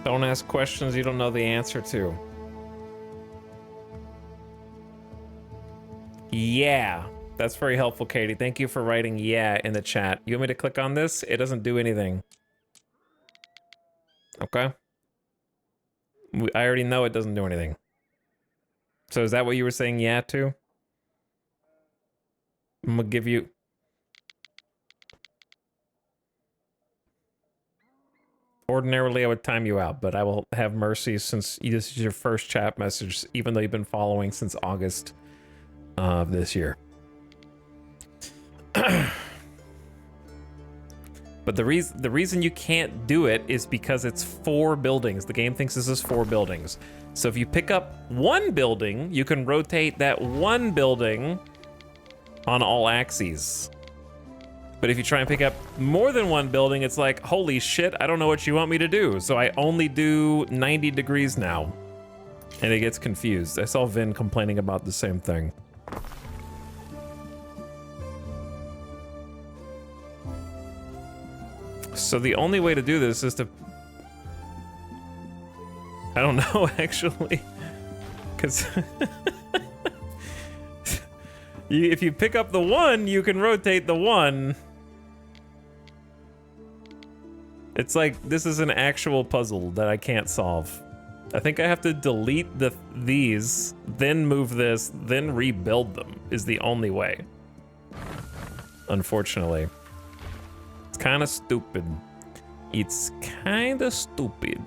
Don't ask questions you don't know the answer to. Yeah, that's very helpful, Katie. Thank you for writing yeah in the chat. You want me to click on this? It doesn't do anything. Okay. I already know it doesn't do anything. So is that what you were saying yeah to? I'm gonna give you... Ordinarily, I would time you out, but I will have mercy since this is your first chat message, even though you've been following since August of this year. But the reason you can't do it is because it's 4 buildings. The game thinks this is 4 buildings. So if you pick up 1 building, you can rotate that 1 building on all axes. But if you try and pick up more than 1 building, it's like, holy shit, I don't know what you want me to do. So I only do 90 degrees now. And it gets confused. I saw Vin complaining about the same thing. So the only way to do this is to... I don't know, actually. Because... if you pick up the 1, you can rotate the 1. It's like, this is an actual puzzle that I can't solve. I think I have to delete these, then move this, then rebuild them, is the only way. Unfortunately. It's kind of stupid. It's kind of stupid.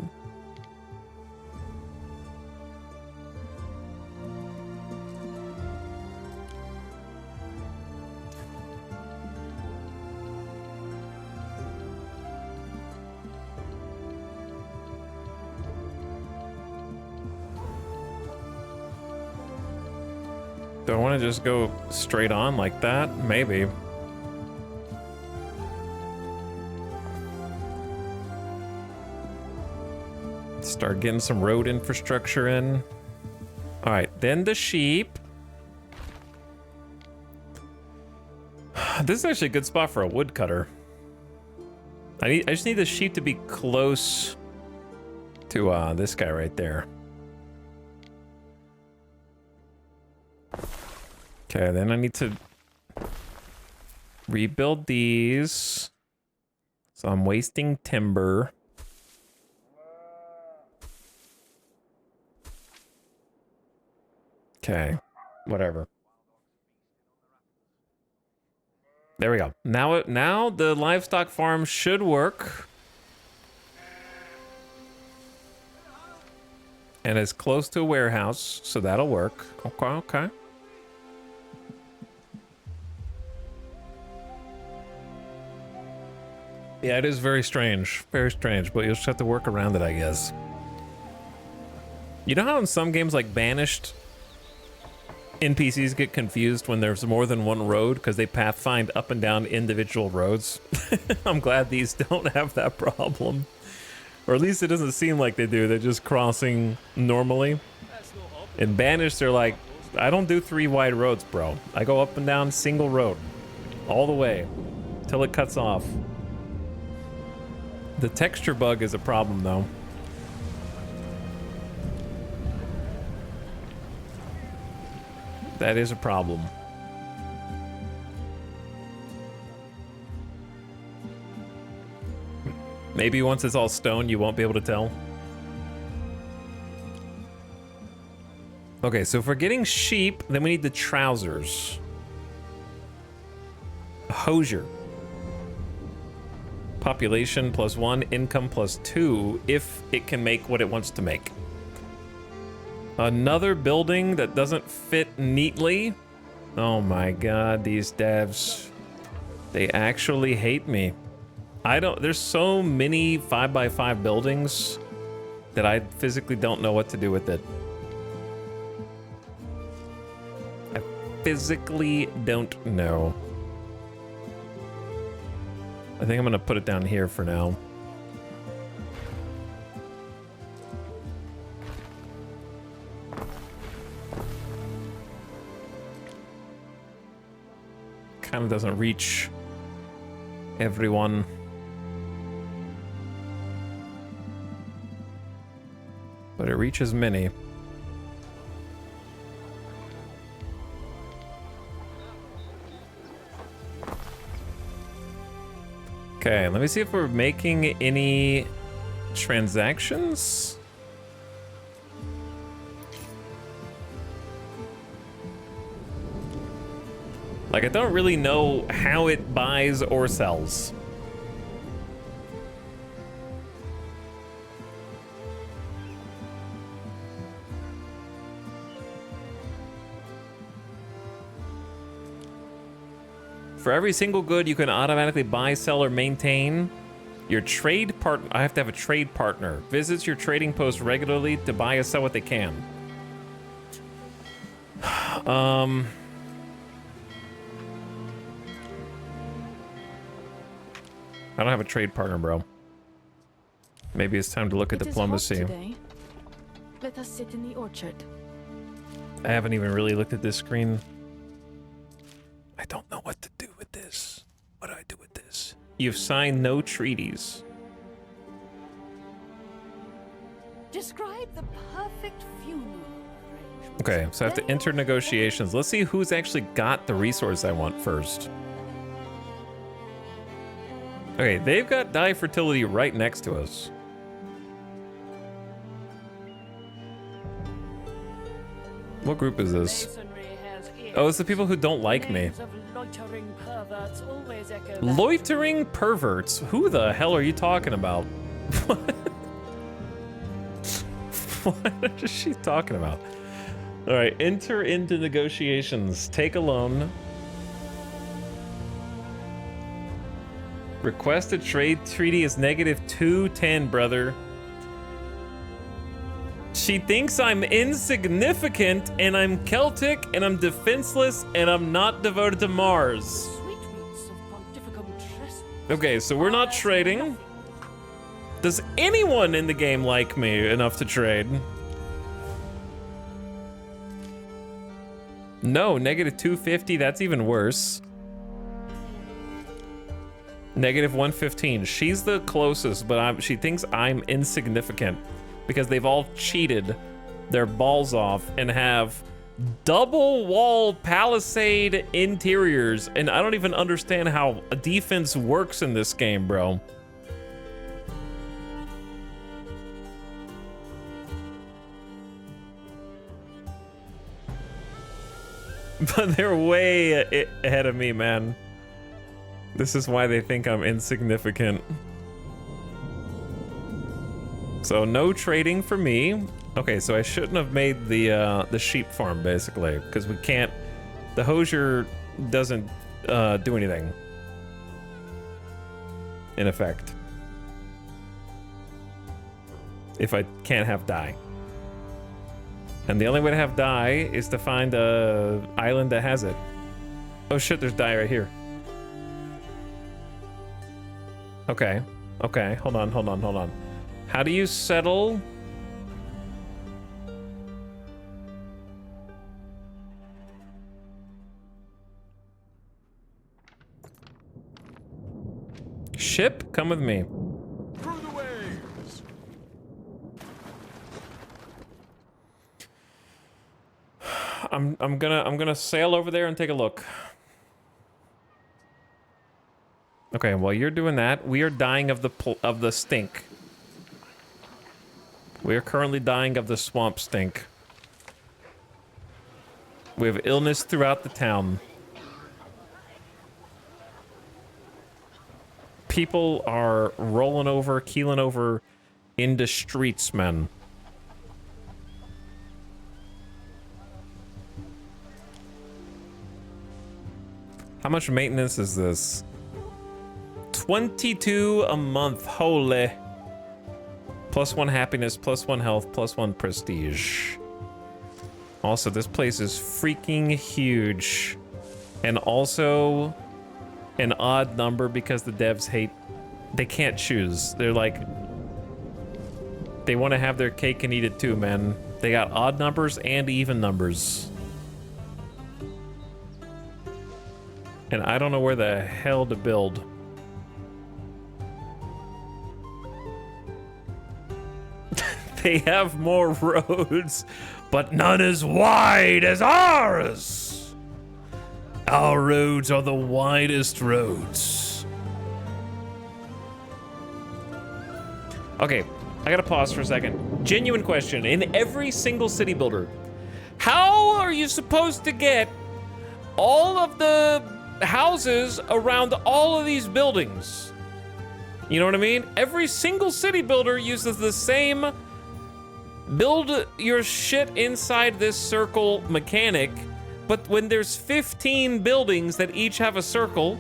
Do I want to just go straight on like that? Maybe. Start getting some road infrastructure in. All right, then the sheep. This is actually a good spot for a woodcutter. I just need the sheep to be close to this guy right there. Okay, then I need to rebuild these. So I'm wasting timber. Okay, whatever. There we go. Now the livestock farm should work. And it's close to a warehouse, so that'll work. Okay, okay. Yeah, it is very strange, but you'll just have to work around it, I guess. You know how in some games like Banished, NPCs get confused when there's more than one road because they pathfind up and down individual roads? I'm glad these don't have that problem. Or at least it doesn't seem like they do. They're just crossing normally. In Banished, they're like, I don't do 3 wide roads, bro. I go up and down single road. All the way. Till it cuts off. The texture bug is a problem, though. That is a problem. Maybe once it's all stone, you won't be able to tell. Okay, so if we're getting sheep, then we need the trousers. A hosier. Population +1, income +2, if it can make what it wants to make. Another building that doesn't fit neatly. Oh my god, these devs. They actually hate me. There's so many 5x5 buildings that I physically don't know what to do with it. I physically don't know. I think I'm gonna put it down here for now. Kind of doesn't reach everyone. But it reaches many. Okay, let me see if we're making any transactions. Like, I don't really know how it buys or sells. For every single good you can automatically buy, sell, or maintain, your trade partner... I have to have a trade partner. Visits your trading post regularly to buy or sell what they can. I don't have a trade partner, bro. Maybe it's time to look at diplomacy.
It is hot today. Let us sit in the orchard.
I haven't even really looked at this screen. I don't know what to do with this. What do I do with this? You've signed no treaties.
Describe the perfect funeral arrangement.
Okay, so I have to enter negotiations. Let's see who's actually got the resource I want first. Okay, they've got dye fertility right next to us. What group is this? Oh, it's the people who don't like me. Loitering perverts? Who the hell are you talking about? What is she talking about? All right, enter into negotiations. Take a loan. Request a trade treaty is -210, brother. She thinks I'm insignificant, and I'm Celtic, and I'm defenseless, and I'm not devoted to Mars. Okay, so we're not trading. Does anyone in the game like me enough to trade? No, -250, that's even worse. -115. She's the closest, but she thinks I'm insignificant because they've all cheated their balls off and have double wall palisade interiors, and I don't even understand how a defense works in this game, bro. But they're way ahead of me, man. This is why they think I'm insignificant. So no trading for me. Okay, so I shouldn't have made the sheep farm, basically, because we can't... The hosier doesn't do anything. In effect. If I can't have dye. And the only way to have dye is to find a island that has it. Oh shit, there's dye right here. Okay, okay, hold on. How do you settle? Ship, come with me.
Through the waves.
I'm gonna sail over there and take a look. Okay, while you're doing that, we are dying of the stink. We are currently dying of the swamp stink. We have illness throughout the town. People are rolling over, keeling over into streets, man. How much maintenance is this? 22 a month, holy. +1 happiness, +1 health, +1 prestige. Also, this place is freaking huge. And also an odd number because the devs hate, they can't choose. They're like, they want to have their cake and eat it too, man. They got odd numbers and even numbers. And I don't know where the hell to build. They have more roads, but none as wide as ours. Our roads are the widest roads. Okay, I gotta pause for a second. Genuine question. In every single city builder, how are you supposed to get all of the houses around all of these buildings? You know what I mean? Every single city builder uses the same build your shit inside this circle mechanic, but when there's 15 buildings that each have a circle,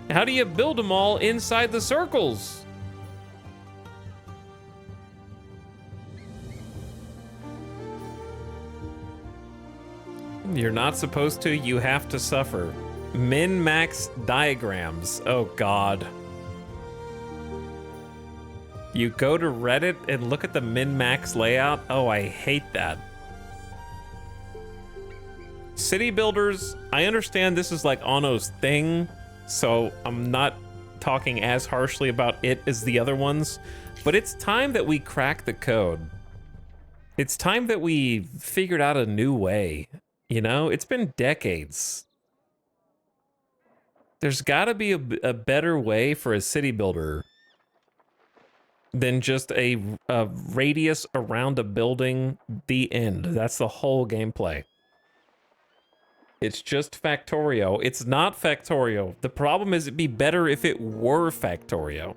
how do you build them all inside the circles? You're not supposed to, you have to suffer. Min-max diagrams, oh god. You go to Reddit and look at the min-max layout? Oh, I hate that. City builders, I understand this is like Anno's thing, so I'm not talking as harshly about it as the other ones, but it's time that we crack the code. It's time that we figured out a new way. You know, it's been decades. There's gotta be a better way for a city builder than just a radius around a building, the end. That's the whole gameplay. It's just Factorio. It's not Factorio. The problem is it'd be better if it were Factorio.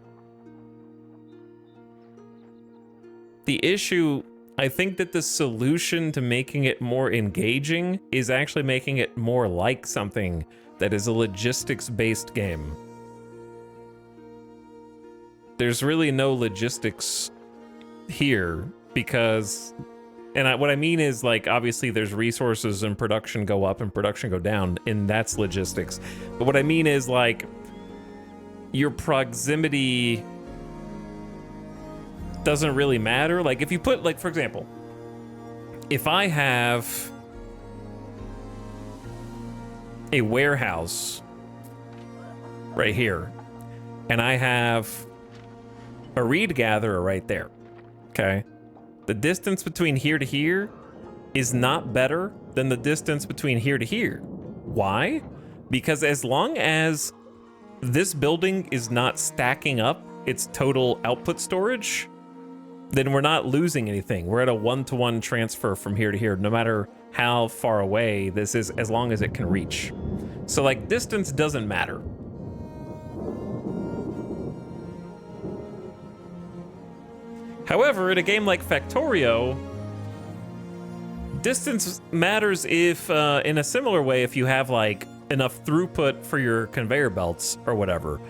The issue, I think that the solution to making it more engaging is actually making it more like something that is a logistics-based game. There's really no logistics here because, and what I mean is, like, obviously there's resources and production go up and production go down, and that's logistics. But what I mean is, like, your proximity doesn't really matter. Like, if you put, like, for example, if I have a warehouse right here, and I have a reed gatherer right there, okay? The distance between here to here is not better than the distance between here to here. Why? Because as long as this building is not stacking up its total output storage, then we're not losing anything. We're at a one-to-one transfer from here to here, no matter how far away this is, as long as it can reach. So, like, distance doesn't matter. However, in a game like Factorio, distance matters if, in a similar way, if you have, like, enough throughput for your conveyor belts or whatever.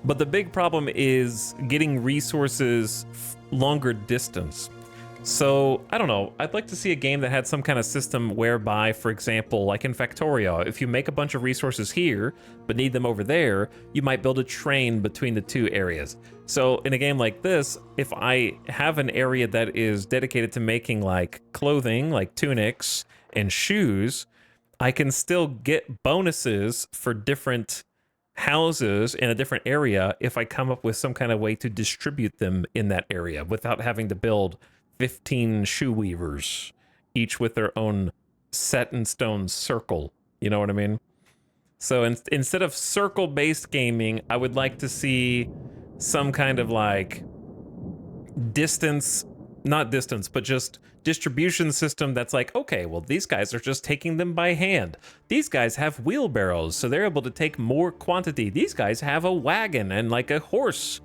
But the big problem is getting resources longer distance. So, I don't know, I'd like to see a game that had some kind of system whereby, for example, like in Factorio, if you make a bunch of resources here, but need them over there, you might build a train between the two areas. So in a game like this, if I have an area that is dedicated to making like clothing, like tunics and shoes, I can still get bonuses for different houses in a different area if I come up with some kind of way to distribute them in that area without having to build 15 shoe weavers, each with their own set in stone circle. You know what I mean? So instead of circle-based gaming, I would like to see some kind of like not distance, but just distribution system that's like, okay, well, these guys are just taking them by hand. These guys have wheelbarrows, so they're able to take more quantity. These guys have a wagon and like a horse.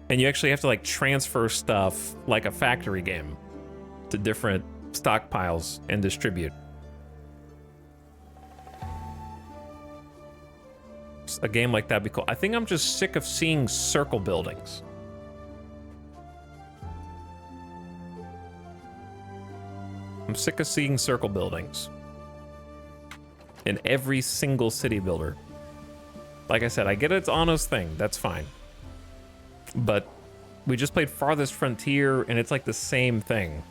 And you actually have to like transfer stuff like a factory game to different stockpiles and distribute. A game like that'd be cool. I think I'm just sick of seeing circle buildings. I'm sick of seeing circle buildings in every single city builder. Like I said, I get it's Anno's thing. That's fine. But we just played Farthest Frontier, and it's like the same thing.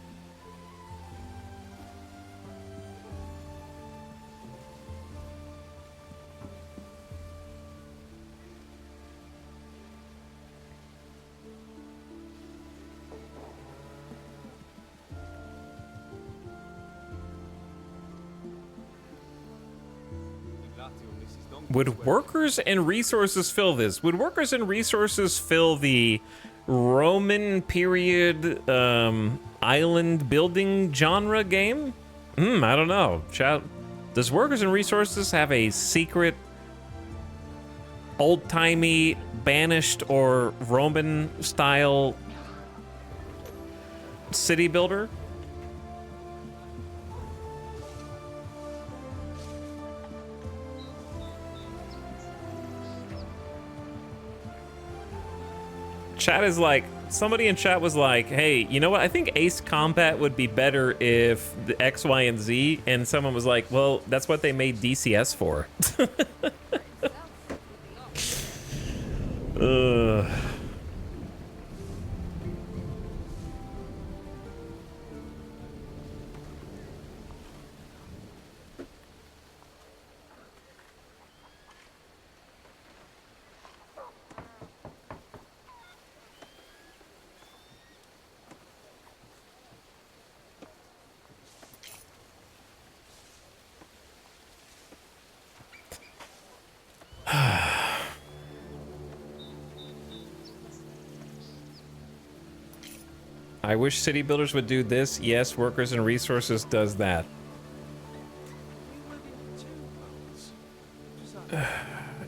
Would workers and resources fill this? Would workers and resources fill the Roman period island building genre game? I don't know. Does workers and resources have a secret old-timey banished or Roman style city builder? Chat is like, somebody in chat was like, hey, you know what? I think Ace Combat would be better if the X, Y, and Z. And someone was like, well, that's what they made DCS for. I wish city builders would do this. Yes, workers and resources does that.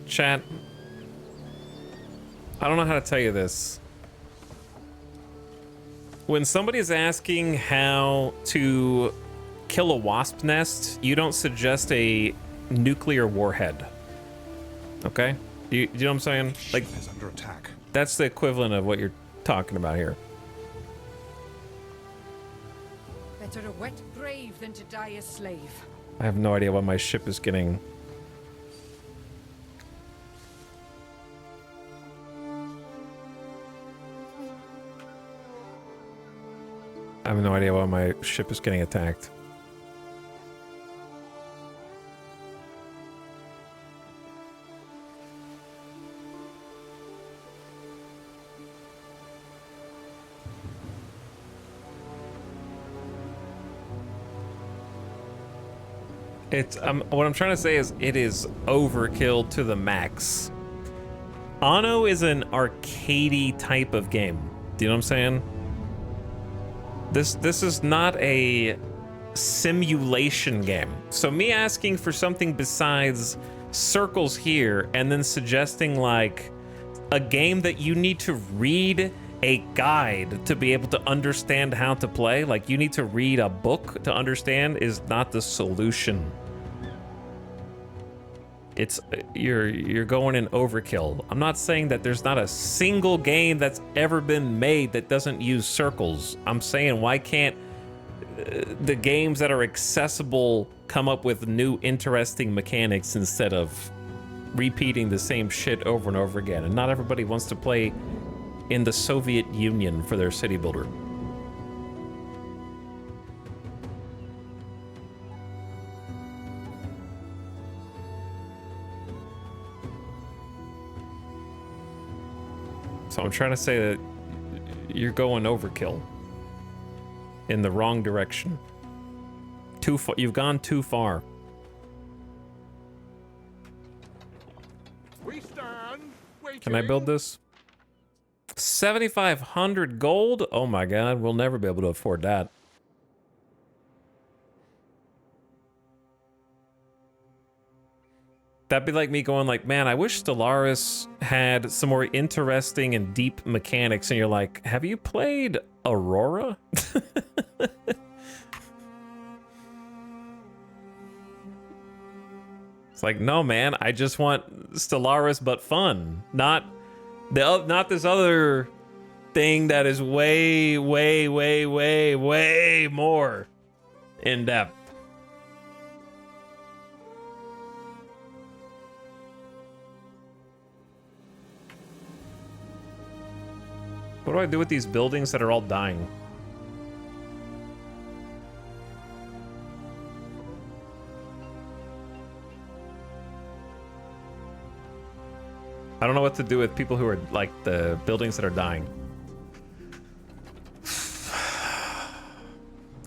Chat, I don't know how to tell you this. When somebody is asking how to kill a wasp nest, you don't suggest a nuclear warhead. Okay? You know what I'm saying? Like,
is under attack.
That's the equivalent of what you're talking about here.
Better a wet grave than to die a slave.
I have no idea what my ship is getting. I have no idea why my ship is getting attacked. It's what I'm trying to say is it is overkill to the max. Anno is an arcadey type of game. Do you know what I'm saying? This is not a simulation game. So me asking for something besides circles here and then suggesting like a game that you need to read a guide to be able to understand how to play, like you need to read a book to understand, is not the solution. It's you're going in overkill. I'm not saying that there's not a single game that's ever been made that doesn't use circles. I'm saying why can't the games that are accessible come up with new interesting mechanics instead of repeating the same shit over and over again? And not everybody wants to play in the Soviet Union for their city builder. So I'm trying to say that you're going overkill. In the wrong direction. Too far. You've gone too far.
We stand waiting.
Can I build this? 7,500 gold? Oh my god, we'll never be able to afford that. That'd be like me going like, man, I wish Stellaris had some more interesting and deep mechanics, and you're like, have you played Aurora? It's like, no man, I just want Stellaris but fun, not this other thing that is way more in depth. What do I do with these buildings that are all dying? I don't know what to do with people who are like the buildings that are dying.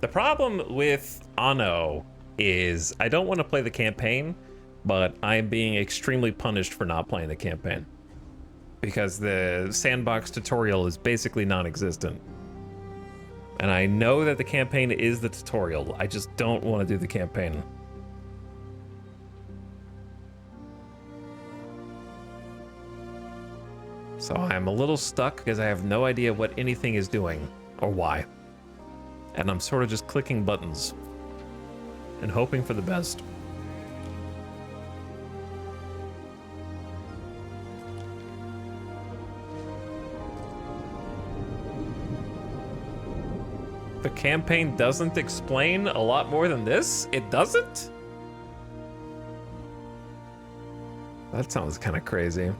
The problem with Anno is I don't want to play the campaign, but I'm being extremely punished for not playing the campaign. Because the sandbox tutorial is basically non-existent. And I know that the campaign is the tutorial. I just don't want to do the campaign. So I'm a little stuck because I have no idea what anything is doing or why. And I'm sort of just clicking buttons and hoping for the best. The campaign doesn't explain a lot more than this? It doesn't? That sounds kind of crazy.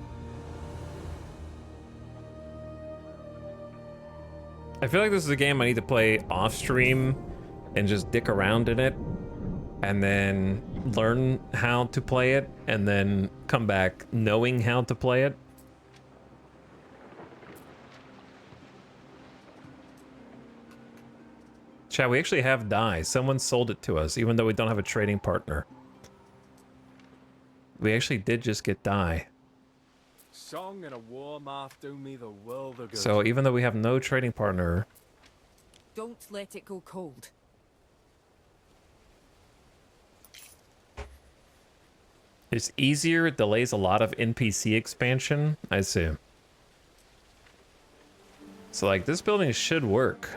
I feel like this is a game I need to play off stream and just dick around in it and then learn how to play it and then come back knowing how to play it. Chat, we actually have dye. Someone sold it to us, even though we don't have a trading partner. We actually did just get dye.
Song and a war moth do me the world of good.
So even though we have no trading partner...
Don't let it go cold.
It's easier, it delays a lot of NPC expansion. I see. So like, this building should work.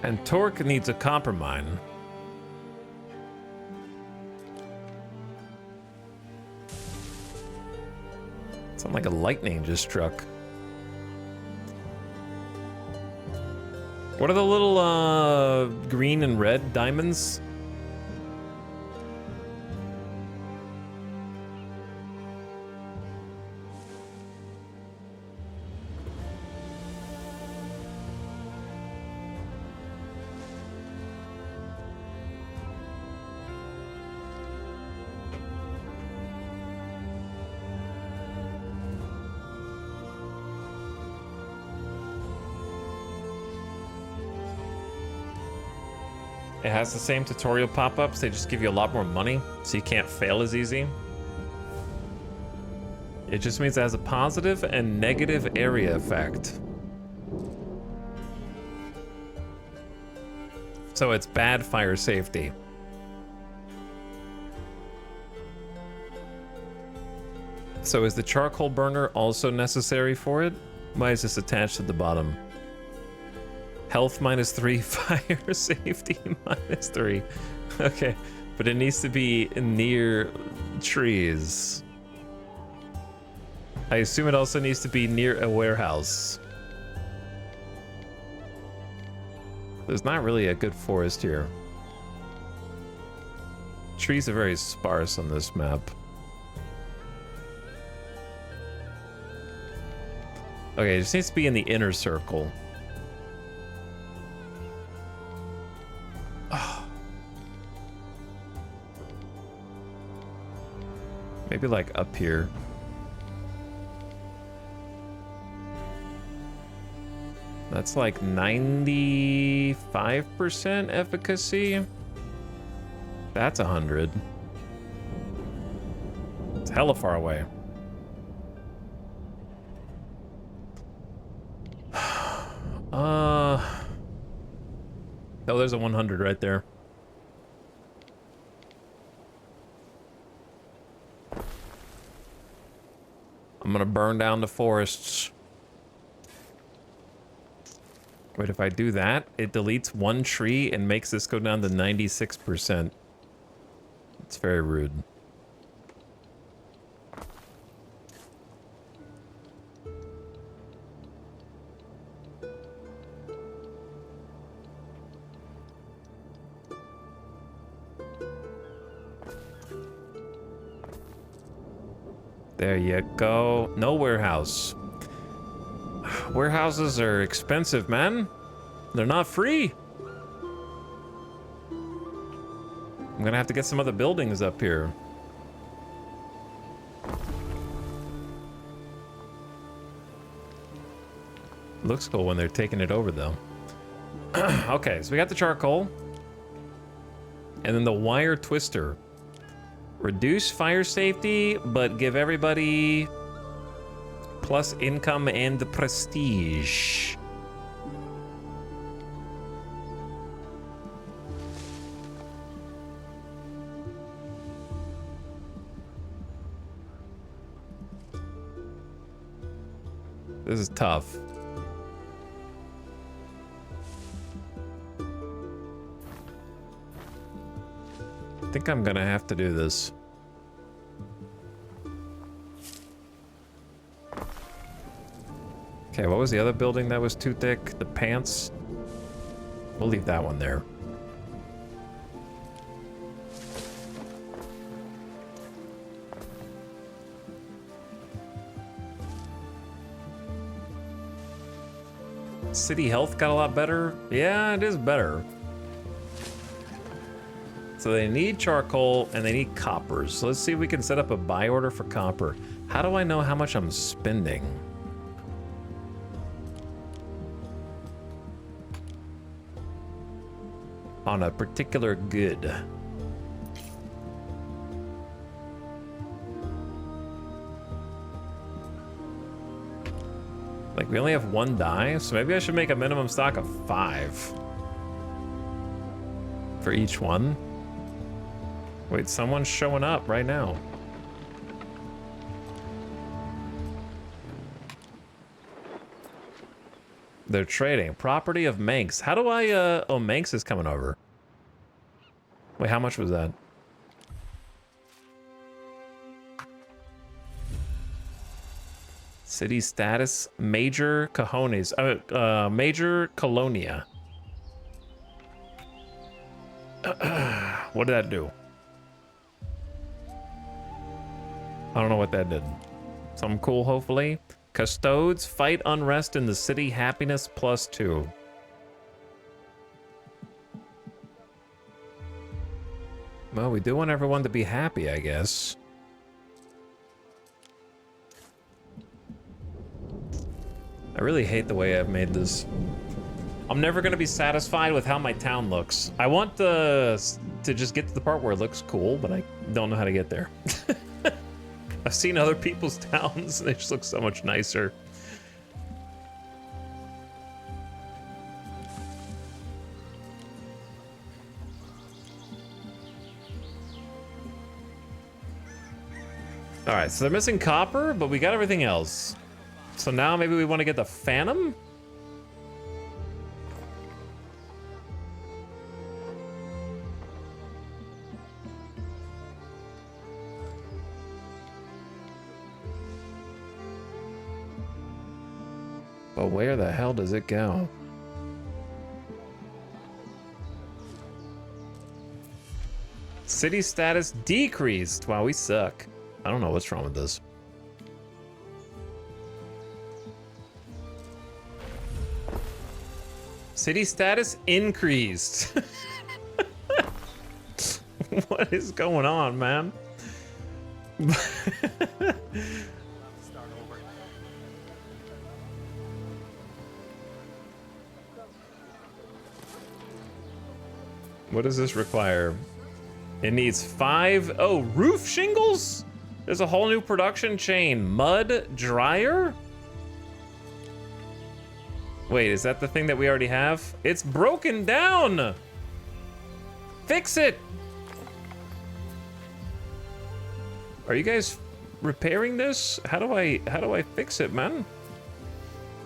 And Torque needs a copper mine. Sound like a lightning just struck. What are the little green and red diamonds? It has the same tutorial pop-ups, they just give you a lot more money, so you can't fail as easy. It just means it has a positive and negative area effect. So it's bad fire safety. So is the charcoal burner also necessary for it? Why is this attached to the bottom? Health -3, fire safety -3. Okay, but it needs to be near trees. I assume it also needs to be near a warehouse. There's not really a good forest here. Trees are very sparse on this map. Okay, it just needs to be in the inner circle. Maybe like up here. That's like 95% efficacy. That's 100. It's hella far away. Oh, there's a 100 right there. I'm gonna burn down the forests. Wait, if I do that, it deletes one tree and makes this go down to 96%. It's very rude. There you go. No warehouse. Warehouses are expensive, man. They're not free. I'm gonna have to get some other buildings up here. Looks cool when they're taking it over, though. Okay, so we got the charcoal. And then the wire twister. Reduce fire safety, but give everybody plus income and prestige. This is tough. I think I'm gonna have to do this. Okay, what was the other building that was too thick? The pants? We'll leave that one there. City health got a lot better. Yeah, it is better. So they need charcoal and they need coppers. So let's see if we can set up a buy order for copper. How do I know how much I'm spending? On a particular good. Like, we only have one die, so maybe I should make a minimum stock of 5 for each one. Wait, someone's showing up right now. They're trading. Property of Manx. How do I, oh, Manx is coming over. Wait, how much was that? City status, major cojones. Major colonia. What did that do? I don't know what that did. Something cool, hopefully. Custodes, fight unrest in the city, happiness +2. Well, we do want everyone to be happy, I guess. I really hate the way I've made this. I'm never going to be satisfied with how my town looks. I want to just get to the part where it looks cool, but I don't know how to get there. I've seen other people's towns, and they just look so much nicer. All right, so they're missing copper, but we got everything else. So now maybe we want to get the Phantom? But where the hell does it go? City status decreased. Wow, we suck. I don't know what's wrong with this. City status increased. What is going on, man? What does this require? It needs 5. Oh, roof shingles? There's a whole new production chain. Mud dryer? Wait, is that the thing that we already have? It's broken down! Fix it! Are you guys repairing this? How do I fix it, man?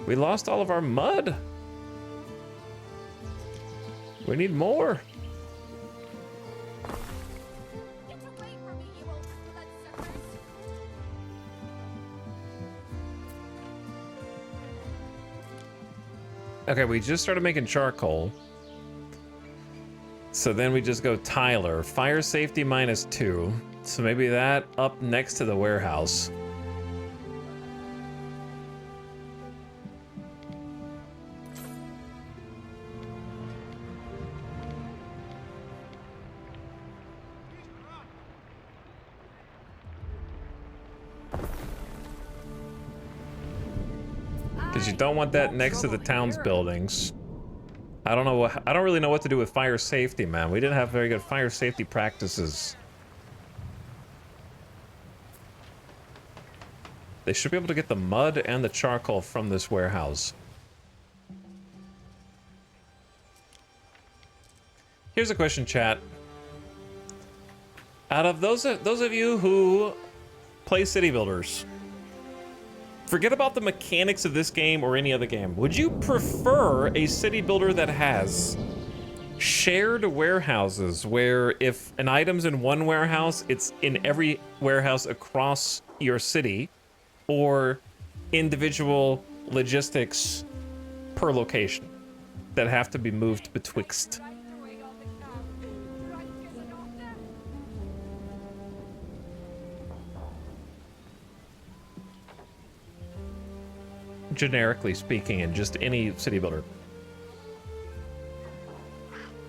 We lost all of our mud. We need more. Okay, we just started making charcoal. So then we just go Tyler. Fire safety -2. So maybe that up next to the warehouse. Because you don't want that next to the town's buildings. I don't really know what to do with fire safety, man. We didn't have very good fire safety practices. They should be able to get the mud and the charcoal from this warehouse. Here's a question, chat. Out of those of you who play city builders, forget about the mechanics of this game or any other game. Would you prefer a city builder that has shared warehouses where if an item's in one warehouse, it's in every warehouse across your city, or individual logistics per location that have to be moved betwixt? Generically speaking, in just any city builder.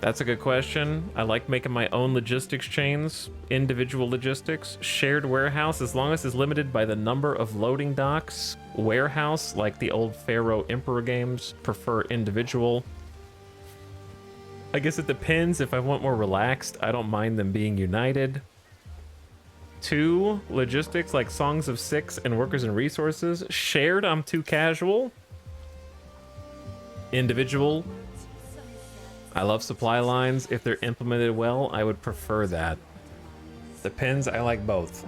That's a good question. I like making my own logistics chains, individual logistics, shared warehouse, as long as it's limited by the number of loading docks. Warehouse, like the old Pharaoh Emperor games, prefer individual. I guess it depends. If I want more relaxed, I don't mind them being united. 2, logistics like Songs of Six and Workers and Resources. Shared, I'm too casual. Individual, I love supply lines. If they're implemented well, I would prefer that. Depends, I like both.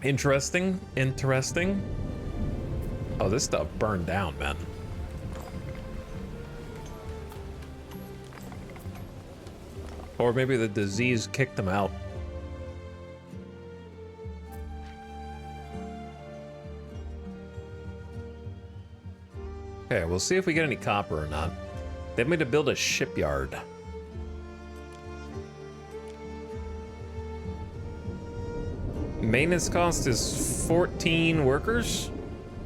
Interesting, interesting. Oh, this stuff burned down, man. Or maybe the disease kicked them out. Okay, we'll see if we get any copper or not. They made to build a shipyard. Maintenance cost is 14 workers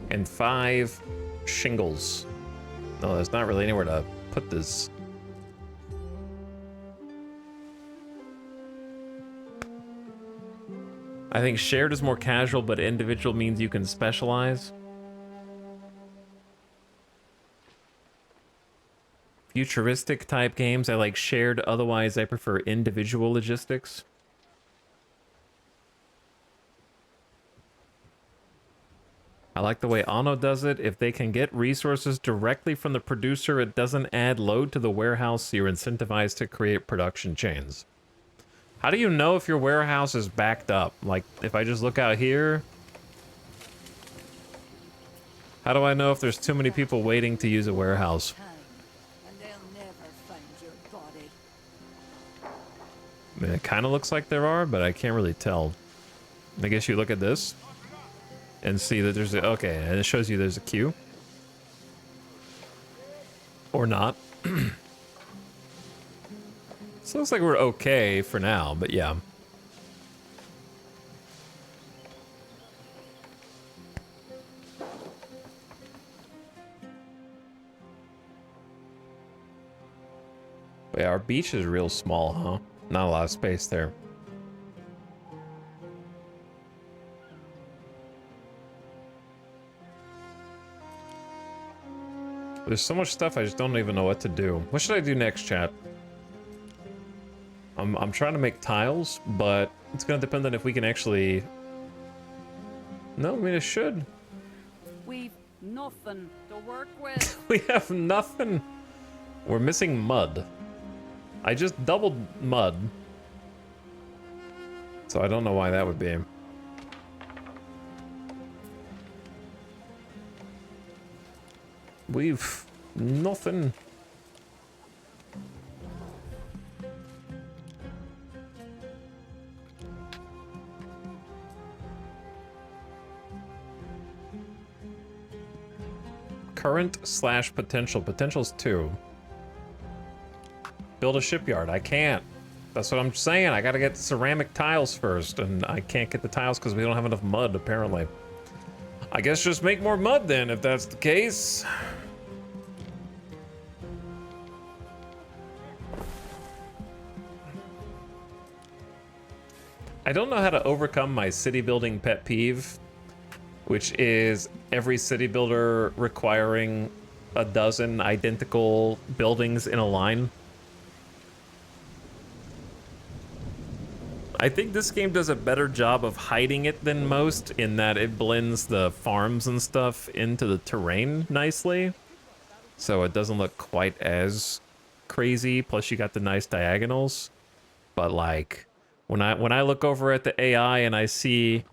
and 5 shingles. No, there's not really anywhere to put this. I think shared is more casual, but individual means you can specialize. Futuristic type games, I like shared. Otherwise, I prefer individual logistics. I like the way Anno does it. If they can get resources directly from the producer, it doesn't add load to the warehouse, so you're incentivized to create production chains. How do you know if your warehouse is backed up? Like, if I just look out here, how do I know if there's too many people waiting to use a warehouse? I mean, it kind of looks like there are, but I can't really tell. I guess you look at this and see that there's a, okay, and it shows you there's a queue. Or not. So it looks like we're okay for now, but yeah. But yeah, our beach is real small, huh? Not a lot of space there. There's so much stuff I just don't even know what to do. What should I do next, chat? I'm trying to make tiles, but it's gonna depend on if we can actually... No, I mean it should.
We've nothing to work with.
We have nothing. We're missing mud. I just doubled mud. So I don't know why that would be. We've nothing. Current / potential. Potential's 2. Build a shipyard. I can't. That's what I'm saying. I gotta get ceramic tiles first, and I can't get the tiles because we don't have enough mud, apparently. I guess just make more mud then, if that's the case. I don't know how to overcome my city building pet peeve, which is every city builder requiring a dozen identical buildings in a line. I think this game does a better job of hiding it than most, in that it blends the farms and stuff into the terrain nicely, so it doesn't look quite as crazy. Plus you got the nice diagonals. But like when I look over at the AI and I see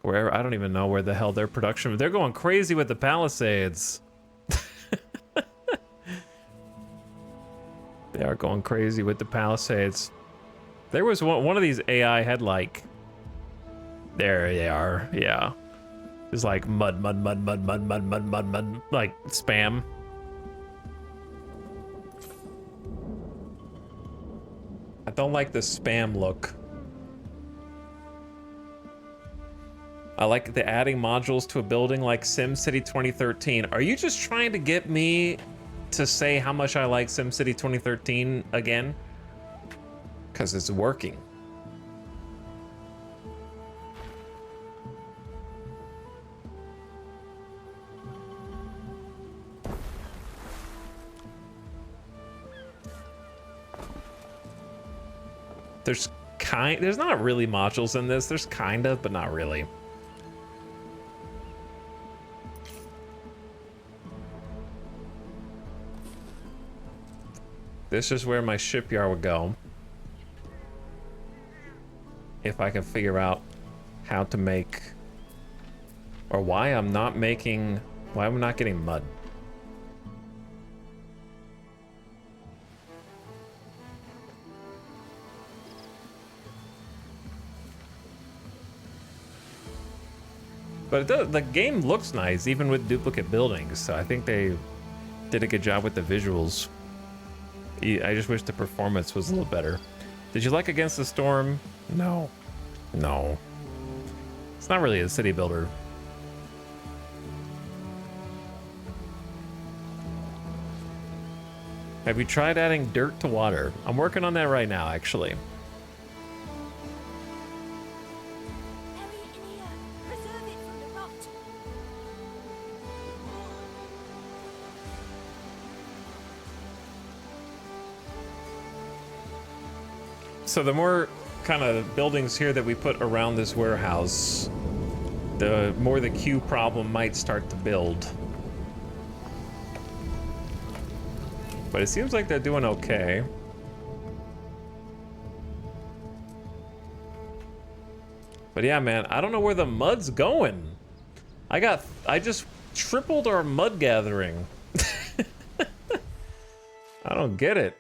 where, I don't even know where the hell their production, they're going crazy with the Palisades. They are going crazy with the Palisades. There was one of these AI had like, there they are, yeah. It's like mud, like spam. I don't like the spam look. I like the adding modules to a building like SimCity 2013. Are you just trying to get me to say how much I like SimCity 2013 again? Because it's working. There's not really modules in this. There's kind of, but not really. This is where my shipyard would go. If I can figure out how to make, or why I'm not getting mud. But it does, the game looks nice, even with duplicate buildings, so I think they did a good job with the visuals. I just wish the performance was a little better. Did you like Against the Storm? No. No. It's not really a city builder. Have you tried adding dirt to water? I'm working on that right now, actually. So the more kind of buildings here that we put around this warehouse, the more the queue problem might start to build. But it seems like they're doing okay. But yeah, man, I don't know where the mud's going. I just tripled our mud gathering. I don't get it.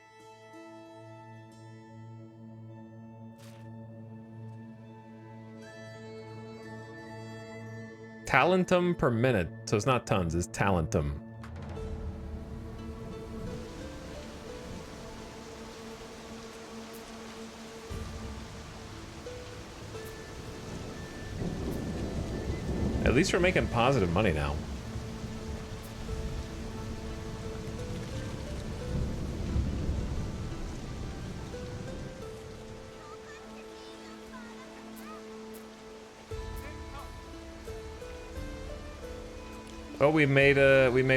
Talentum per minute. So it's not tons, it's talentum. At least we're making positive money now. Oh, we made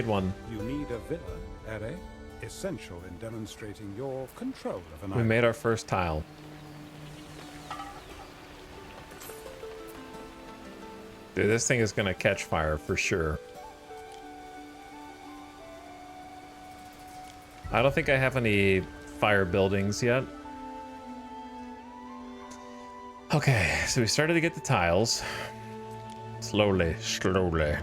one.
You need a villa, Ere? Essential in demonstrating your control of an
We
island.
made our first tile. Dude, this thing is gonna catch fire for sure. I don't think I have any fire buildings yet. Okay, so we started to get the tiles. Slowly, slowly.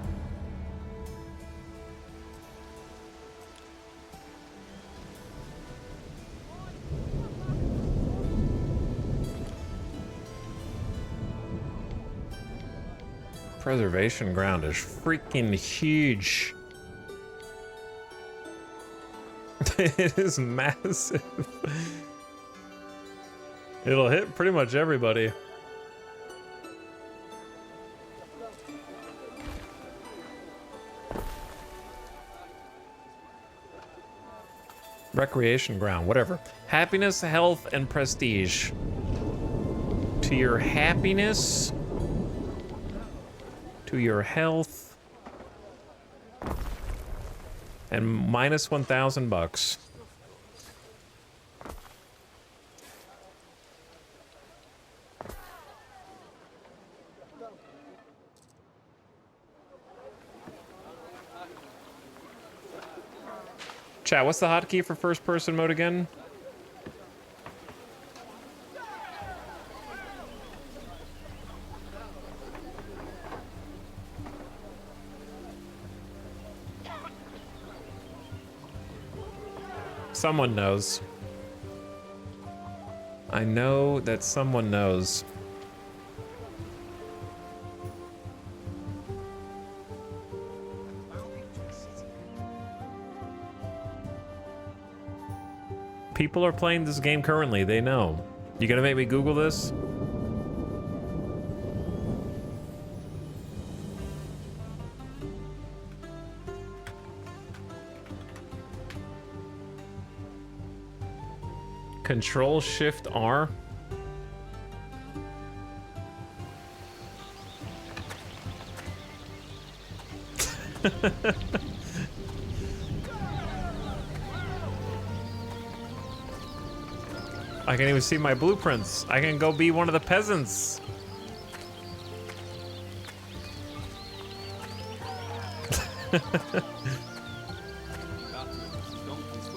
Preservation ground is freaking huge. It is massive. It'll hit pretty much everybody. Recreation ground, whatever. Happiness, health, and prestige. To your happiness, to your health, and minus 1,000 bucks. Chat, what's the hotkey for first person mode again? Someone knows. I know that someone knows. People are playing this game currently, they know. You gonna make me Google this? Control Shift R. I can even see my blueprints. I can go be one of the peasants.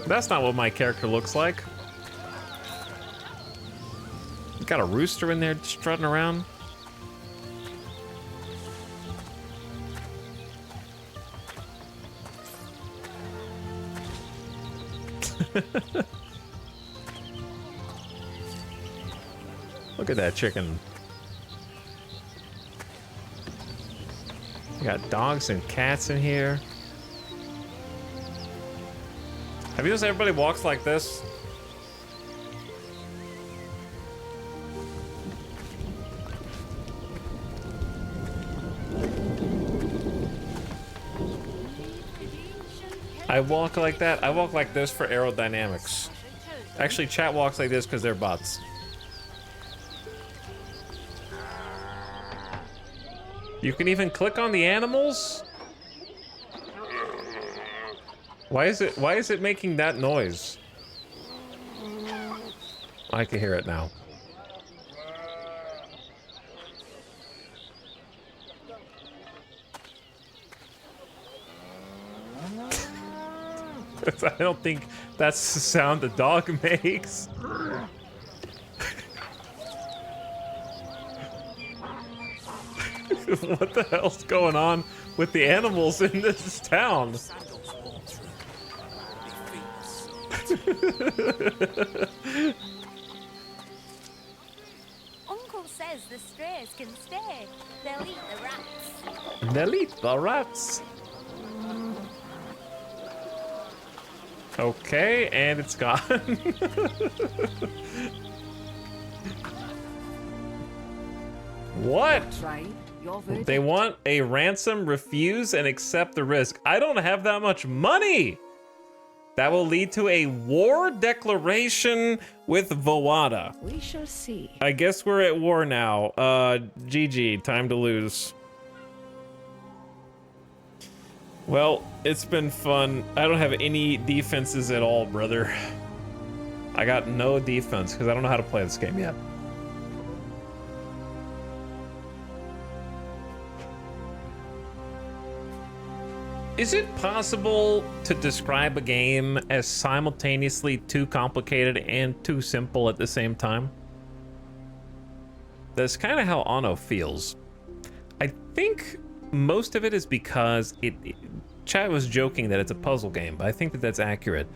That's not what my character looks like. Got a rooster in there strutting around. Look at that chicken. You got dogs and cats in here. Have you noticed everybody walks like this? I walk like that. I walk like this for aerodynamics. Actually, chat walks like this because they're bots. You can even click on the animals? Why is it making that noise? I can hear it now. I don't think that's the sound the dog makes. What the hell's going on with the animals in this town?
Uncle says the strays can stay. They'll eat the rats.
They'll eat the rats. Okay, and it's gone. What? They want a ransom, refuse, and accept the risk. I don't have that much money. That will lead to a war declaration with Vawada.
We shall see.
I guess we're at war now. GG, time to lose. Well, it's been fun. I don't have any defenses at all, brother. I got no defense because I don't know how to play this game yet. Is it possible to describe a game as simultaneously too complicated and too simple at the same time? That's kind of how Anno feels. I think most of it is because Chad was joking that it's a puzzle game, but I think that that's accurate.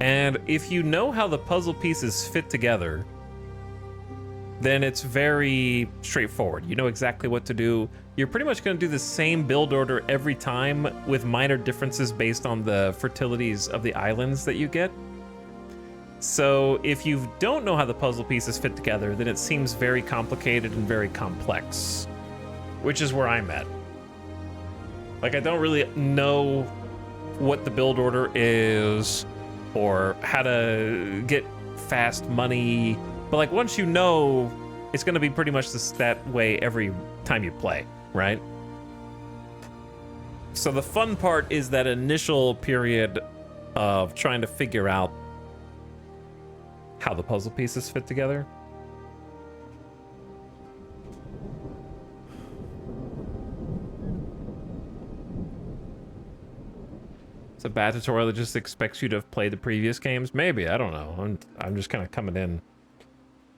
And if you know how the puzzle pieces fit together, then it's very straightforward. You know exactly what to do. You're pretty much going to do the same build order every time with minor differences based on the fertilities of the islands that you get. So if you don't know how the puzzle pieces fit together, then it seems very complicated and very complex, which is where I'm at. Like, I don't really know what the build order is or how to get fast money, but like once you know, it's going to be pretty much that way every time you play, right? So the fun part is that initial period of trying to figure out how the puzzle pieces fit together. It's a bad tutorial that just expects you to have played the previous games. Maybe, I don't know. I'm just kind of coming in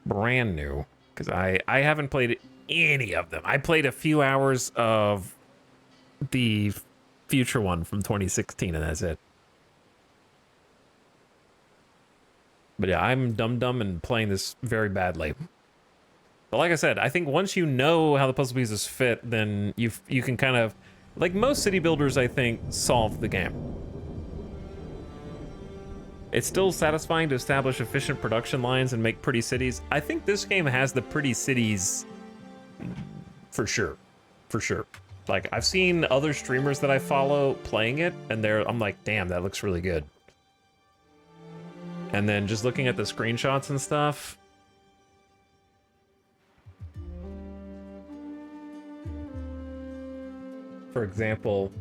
brand new because I haven't played any of them. I played a few hours of the future one from 2016 and that's it. But yeah, I'm dumb and playing this very badly. But like I said, I think once you know how the puzzle pieces fit, then you can kind of, like most city builders, I think, solve the game. It's still satisfying to establish efficient production lines and make pretty cities. I think this game has the pretty cities for sure. For sure. Like, I've seen other streamers that I follow playing it, and I'm like, damn, that looks really good. And then just looking at the screenshots and stuff. For example,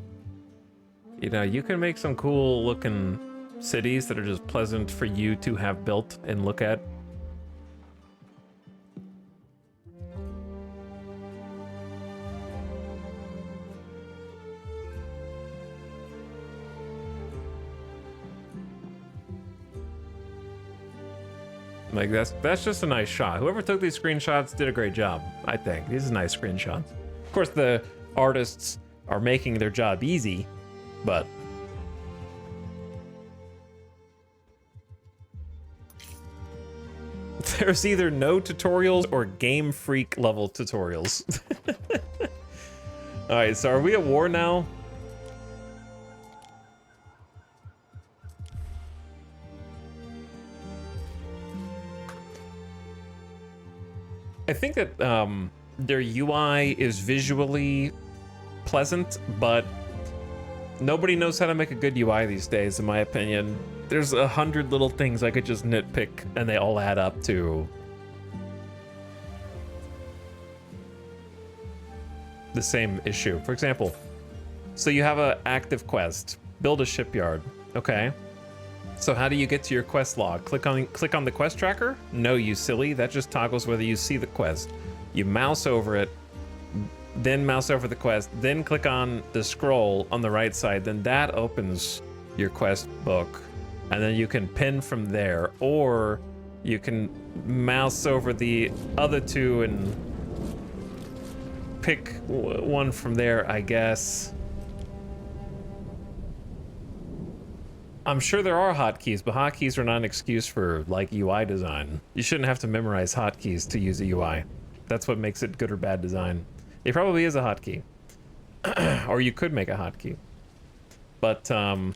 you know, you can make some cool looking cities that are just pleasant for you to have built and look at. Like, that's just a nice shot. Whoever took these screenshots did a great job, I think. These are nice screenshots. Of course, the artists are making their job easy, but there's either no tutorials or Game Freak level tutorials. All right, so are we at war now? I think that their UI is visually pleasant, but nobody knows how to make a good UI these days, in my opinion. There's 100 little things I could just nitpick, and they all add up to the same issue. For example, so you have an active quest, build a shipyard, okay? So how do you get to your quest log? Click on the quest tracker? No, you silly. That just toggles whether you see the quest. You mouse over it, then mouse over the quest, then click on the scroll on the right side. Then that opens your quest book, and then you can pin from there, or you can mouse over the other two and pick one from there, I guess. I'm sure there are hotkeys, but hotkeys are not an excuse for, like, UI design. You shouldn't have to memorize hotkeys to use a UI. That's what makes it good or bad design. It probably is a hotkey. Or you could make a hotkey. But, I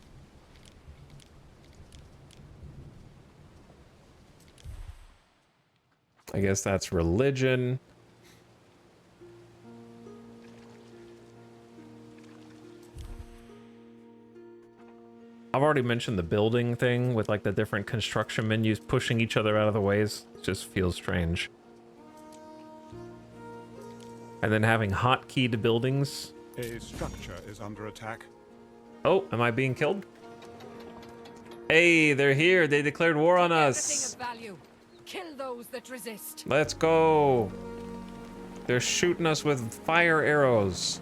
guess that's religion. I've already mentioned the building thing with like the different construction menus pushing each other out of the ways. It just feels strange. And then having hotkey to buildings.
A structure is under attack.
Oh, am I being killed? Hey, they're here. They declared war on
Everything
us.
of value. Kill those that resist.
Let's go. They're shooting us with fire arrows.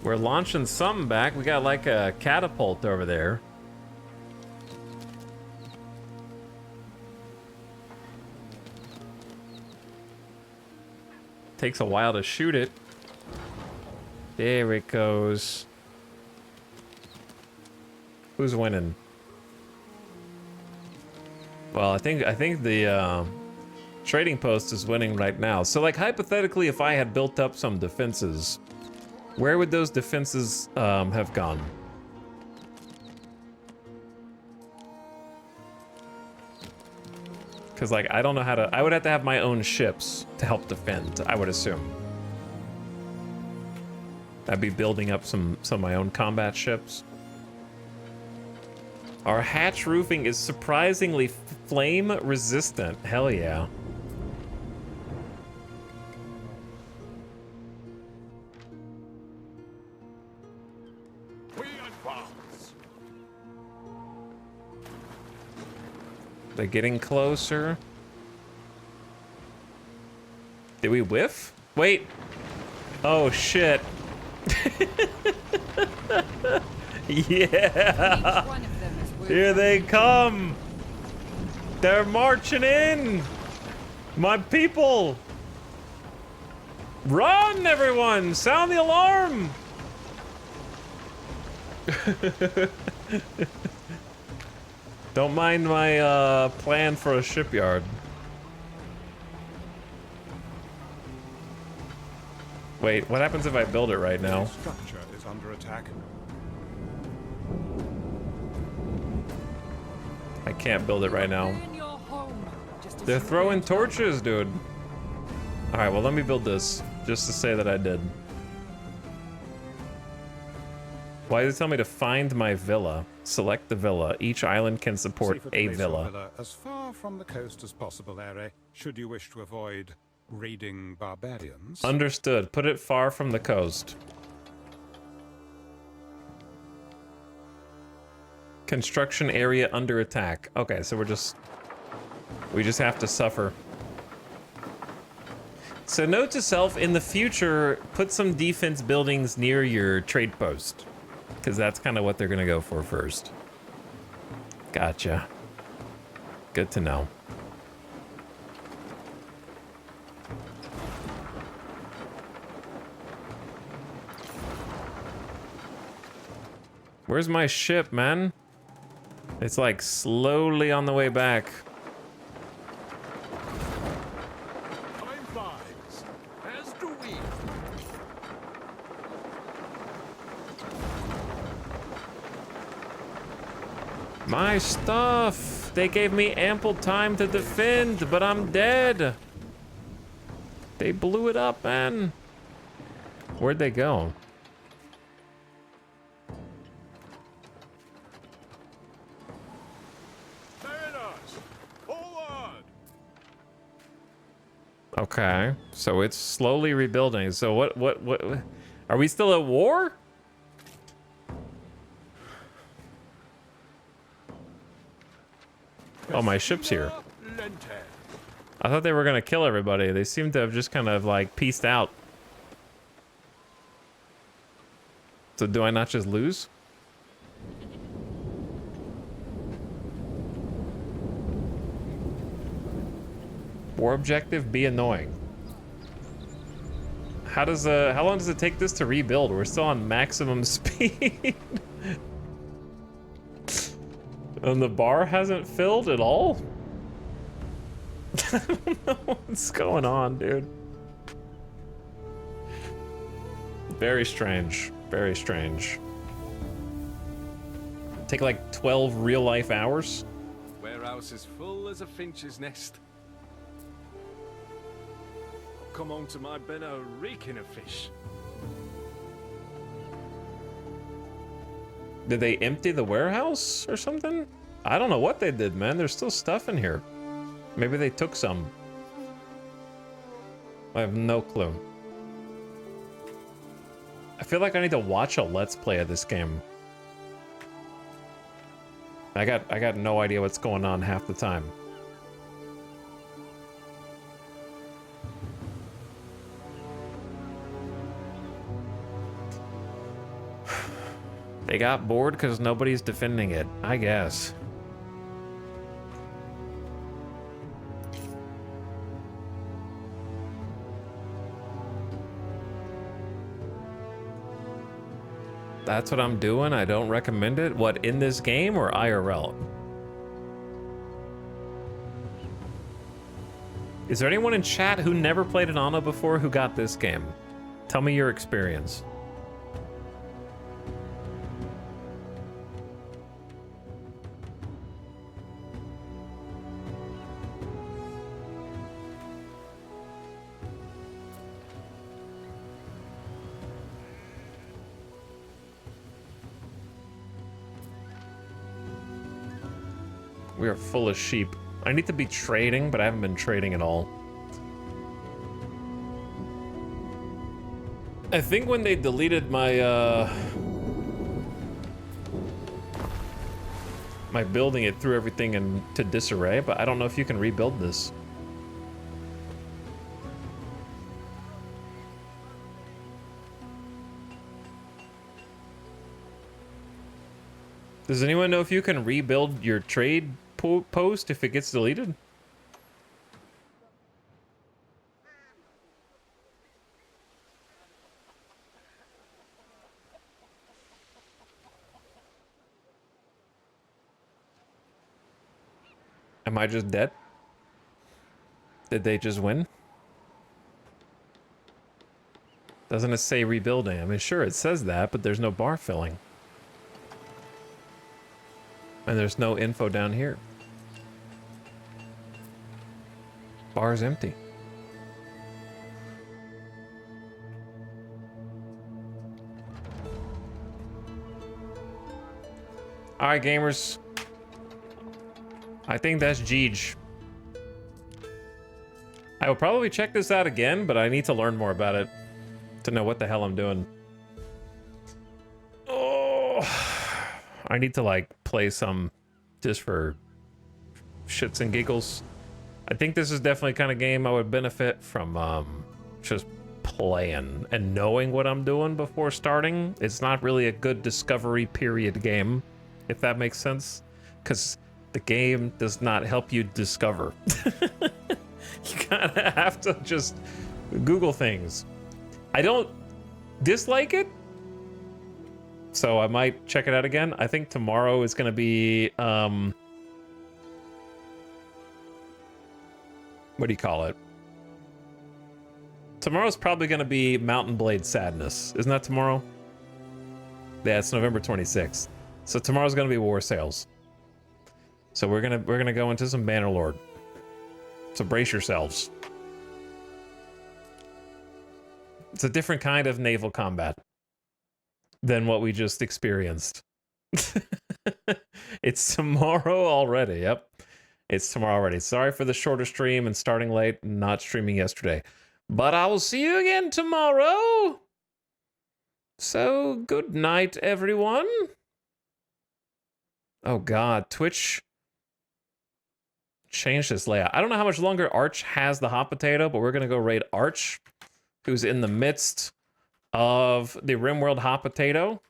We're launching something back. We got like a catapult over there. Takes a while to shoot it. There it goes. Who's winning? Well, I think the trading post is winning right now. So like hypothetically, if I had built up some defenses, where would those defenses have gone? Because like I don't know how to. I would have to have my own ships to help defend, I would assume. I'd be building up some of my own combat ships. Our hatch roofing is surprisingly flame resistant. Hell yeah.
We advance.
They're getting closer. Did we whiff? Wait. Oh shit. Yeah. Here they come. They're marching in. My people. Run, everyone. Sound the alarm. Don't mind my plan for a shipyard. Wait, what happens if I build it right now?
Structure is under attack.
I can't build it right now. They're throwing torches, dude. All right, well, let me build this just to say that I did. Why does it tell me to find my villa? Select the villa. Each island can support
See to
a
place your
villa.
as far from the coast as possible, Ere, should you wish to avoid raiding barbarians.
Understood. Put it far from the coast. Construction area under attack. Okay, so we just have to suffer. So note to self, in the future, put some defense buildings near your trade post, because that's kind of what they're gonna go for first. Gotcha. Good to know. Where's my ship, man? It's like slowly on the way back.
Time flies, as do we.
My stuff! They gave me ample time to defend, but I'm dead. They blew it up, man. Where'd they go? Okay, so it's slowly rebuilding. So what are we still at war? Oh, my ship's here. I thought they were gonna kill everybody. They seem to have just kind of like peaced out. So do I not just lose? War objective, be annoying. How long does it take this to rebuild? We're still on maximum speed. And the bar hasn't filled at all? I don't know what's going on, dude. Very strange. Very strange. Take like 12 real life hours?
Warehouse is full as a finch's nest. Come home to my benno reeking of fish.
Did they empty the warehouse or something? I don't know what they did, man. There's still stuff in here. Maybe they took some. I have no clue. I feel like I need to watch a Let's Play of this game. I got no idea what's going on half the time. They got bored because nobody's defending it, I guess. That's what I'm doing. I don't recommend it. What, in this game or IRL? Is there anyone in chat who never played an Anno before who got this game? Tell me your experience. We are full of sheep. I need to be trading, but I haven't been trading at all. I think when they deleted my, my building, it threw everything into disarray, but I don't know if you can rebuild this. Does anyone know if you can rebuild your trade post if it gets deleted? Am I just dead? Did they just win? Doesn't it say rebuilding? I mean, sure, it says that, but there's no bar filling. And there's no info down here. Bar's empty. All right, gamers. I think that's Jeej. I will probably check this out again, but I need to learn more about it to know what the hell I'm doing. Oh, I need to like play some just for shits and giggles. I think this is definitely the kind of game I would benefit from just playing and knowing what I'm doing before starting. It's not really a good discovery period game, if that makes sense, because the game does not help you discover. You kind of have to just Google things. I don't dislike it, so I might check it out again. I think tomorrow is going to be, what do you call it? Tomorrow's probably going to be Mountain Blade Sadness. Isn't that tomorrow? Yeah, it's November 26th. So tomorrow's going to be War Sales. So we're gonna go into some Bannerlord. So brace yourselves. It's a different kind of naval combat than what we just experienced. It's tomorrow already. Yep. It's tomorrow already. Sorry for the shorter stream and starting late and not streaming yesterday. But I will see you again tomorrow. So good night, everyone. Oh God, Twitch changed this layout. I don't know how much longer Arch has the hot potato, but we're gonna go raid Arch, who's in the midst of the RimWorld hot potato.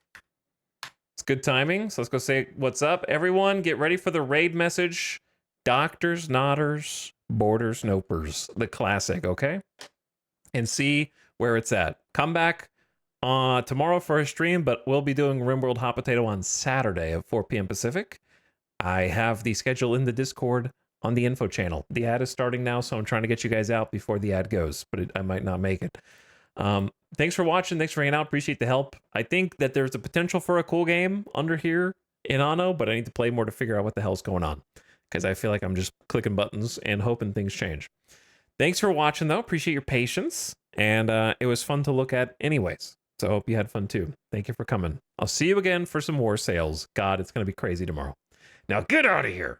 It's good timing, so let's go say what's up. Everyone, get ready for the raid message. Doctors, Nodders, Borders, Nopers, the classic, okay? And see where it's at. Come back tomorrow for a stream, but we'll be doing RimWorld hot potato on Saturday at 4 p.m. Pacific. I have the schedule in the Discord on the info channel. The ad is starting now, so I'm trying to get you guys out before the ad goes, but I might not make it. Thanks for watching. Thanks for hanging out. Appreciate the help. I think that there's a potential for a cool game under here in Anno, but I need to play more to figure out what the hell's going on, because I feel like I'm just clicking buttons and hoping things change. Thanks for watching, though. Appreciate your patience, and it was fun to look at anyways, so I hope you had fun, too. Thank you for coming. I'll see you again for some more sales. God, it's going to be crazy tomorrow. Now get out of here.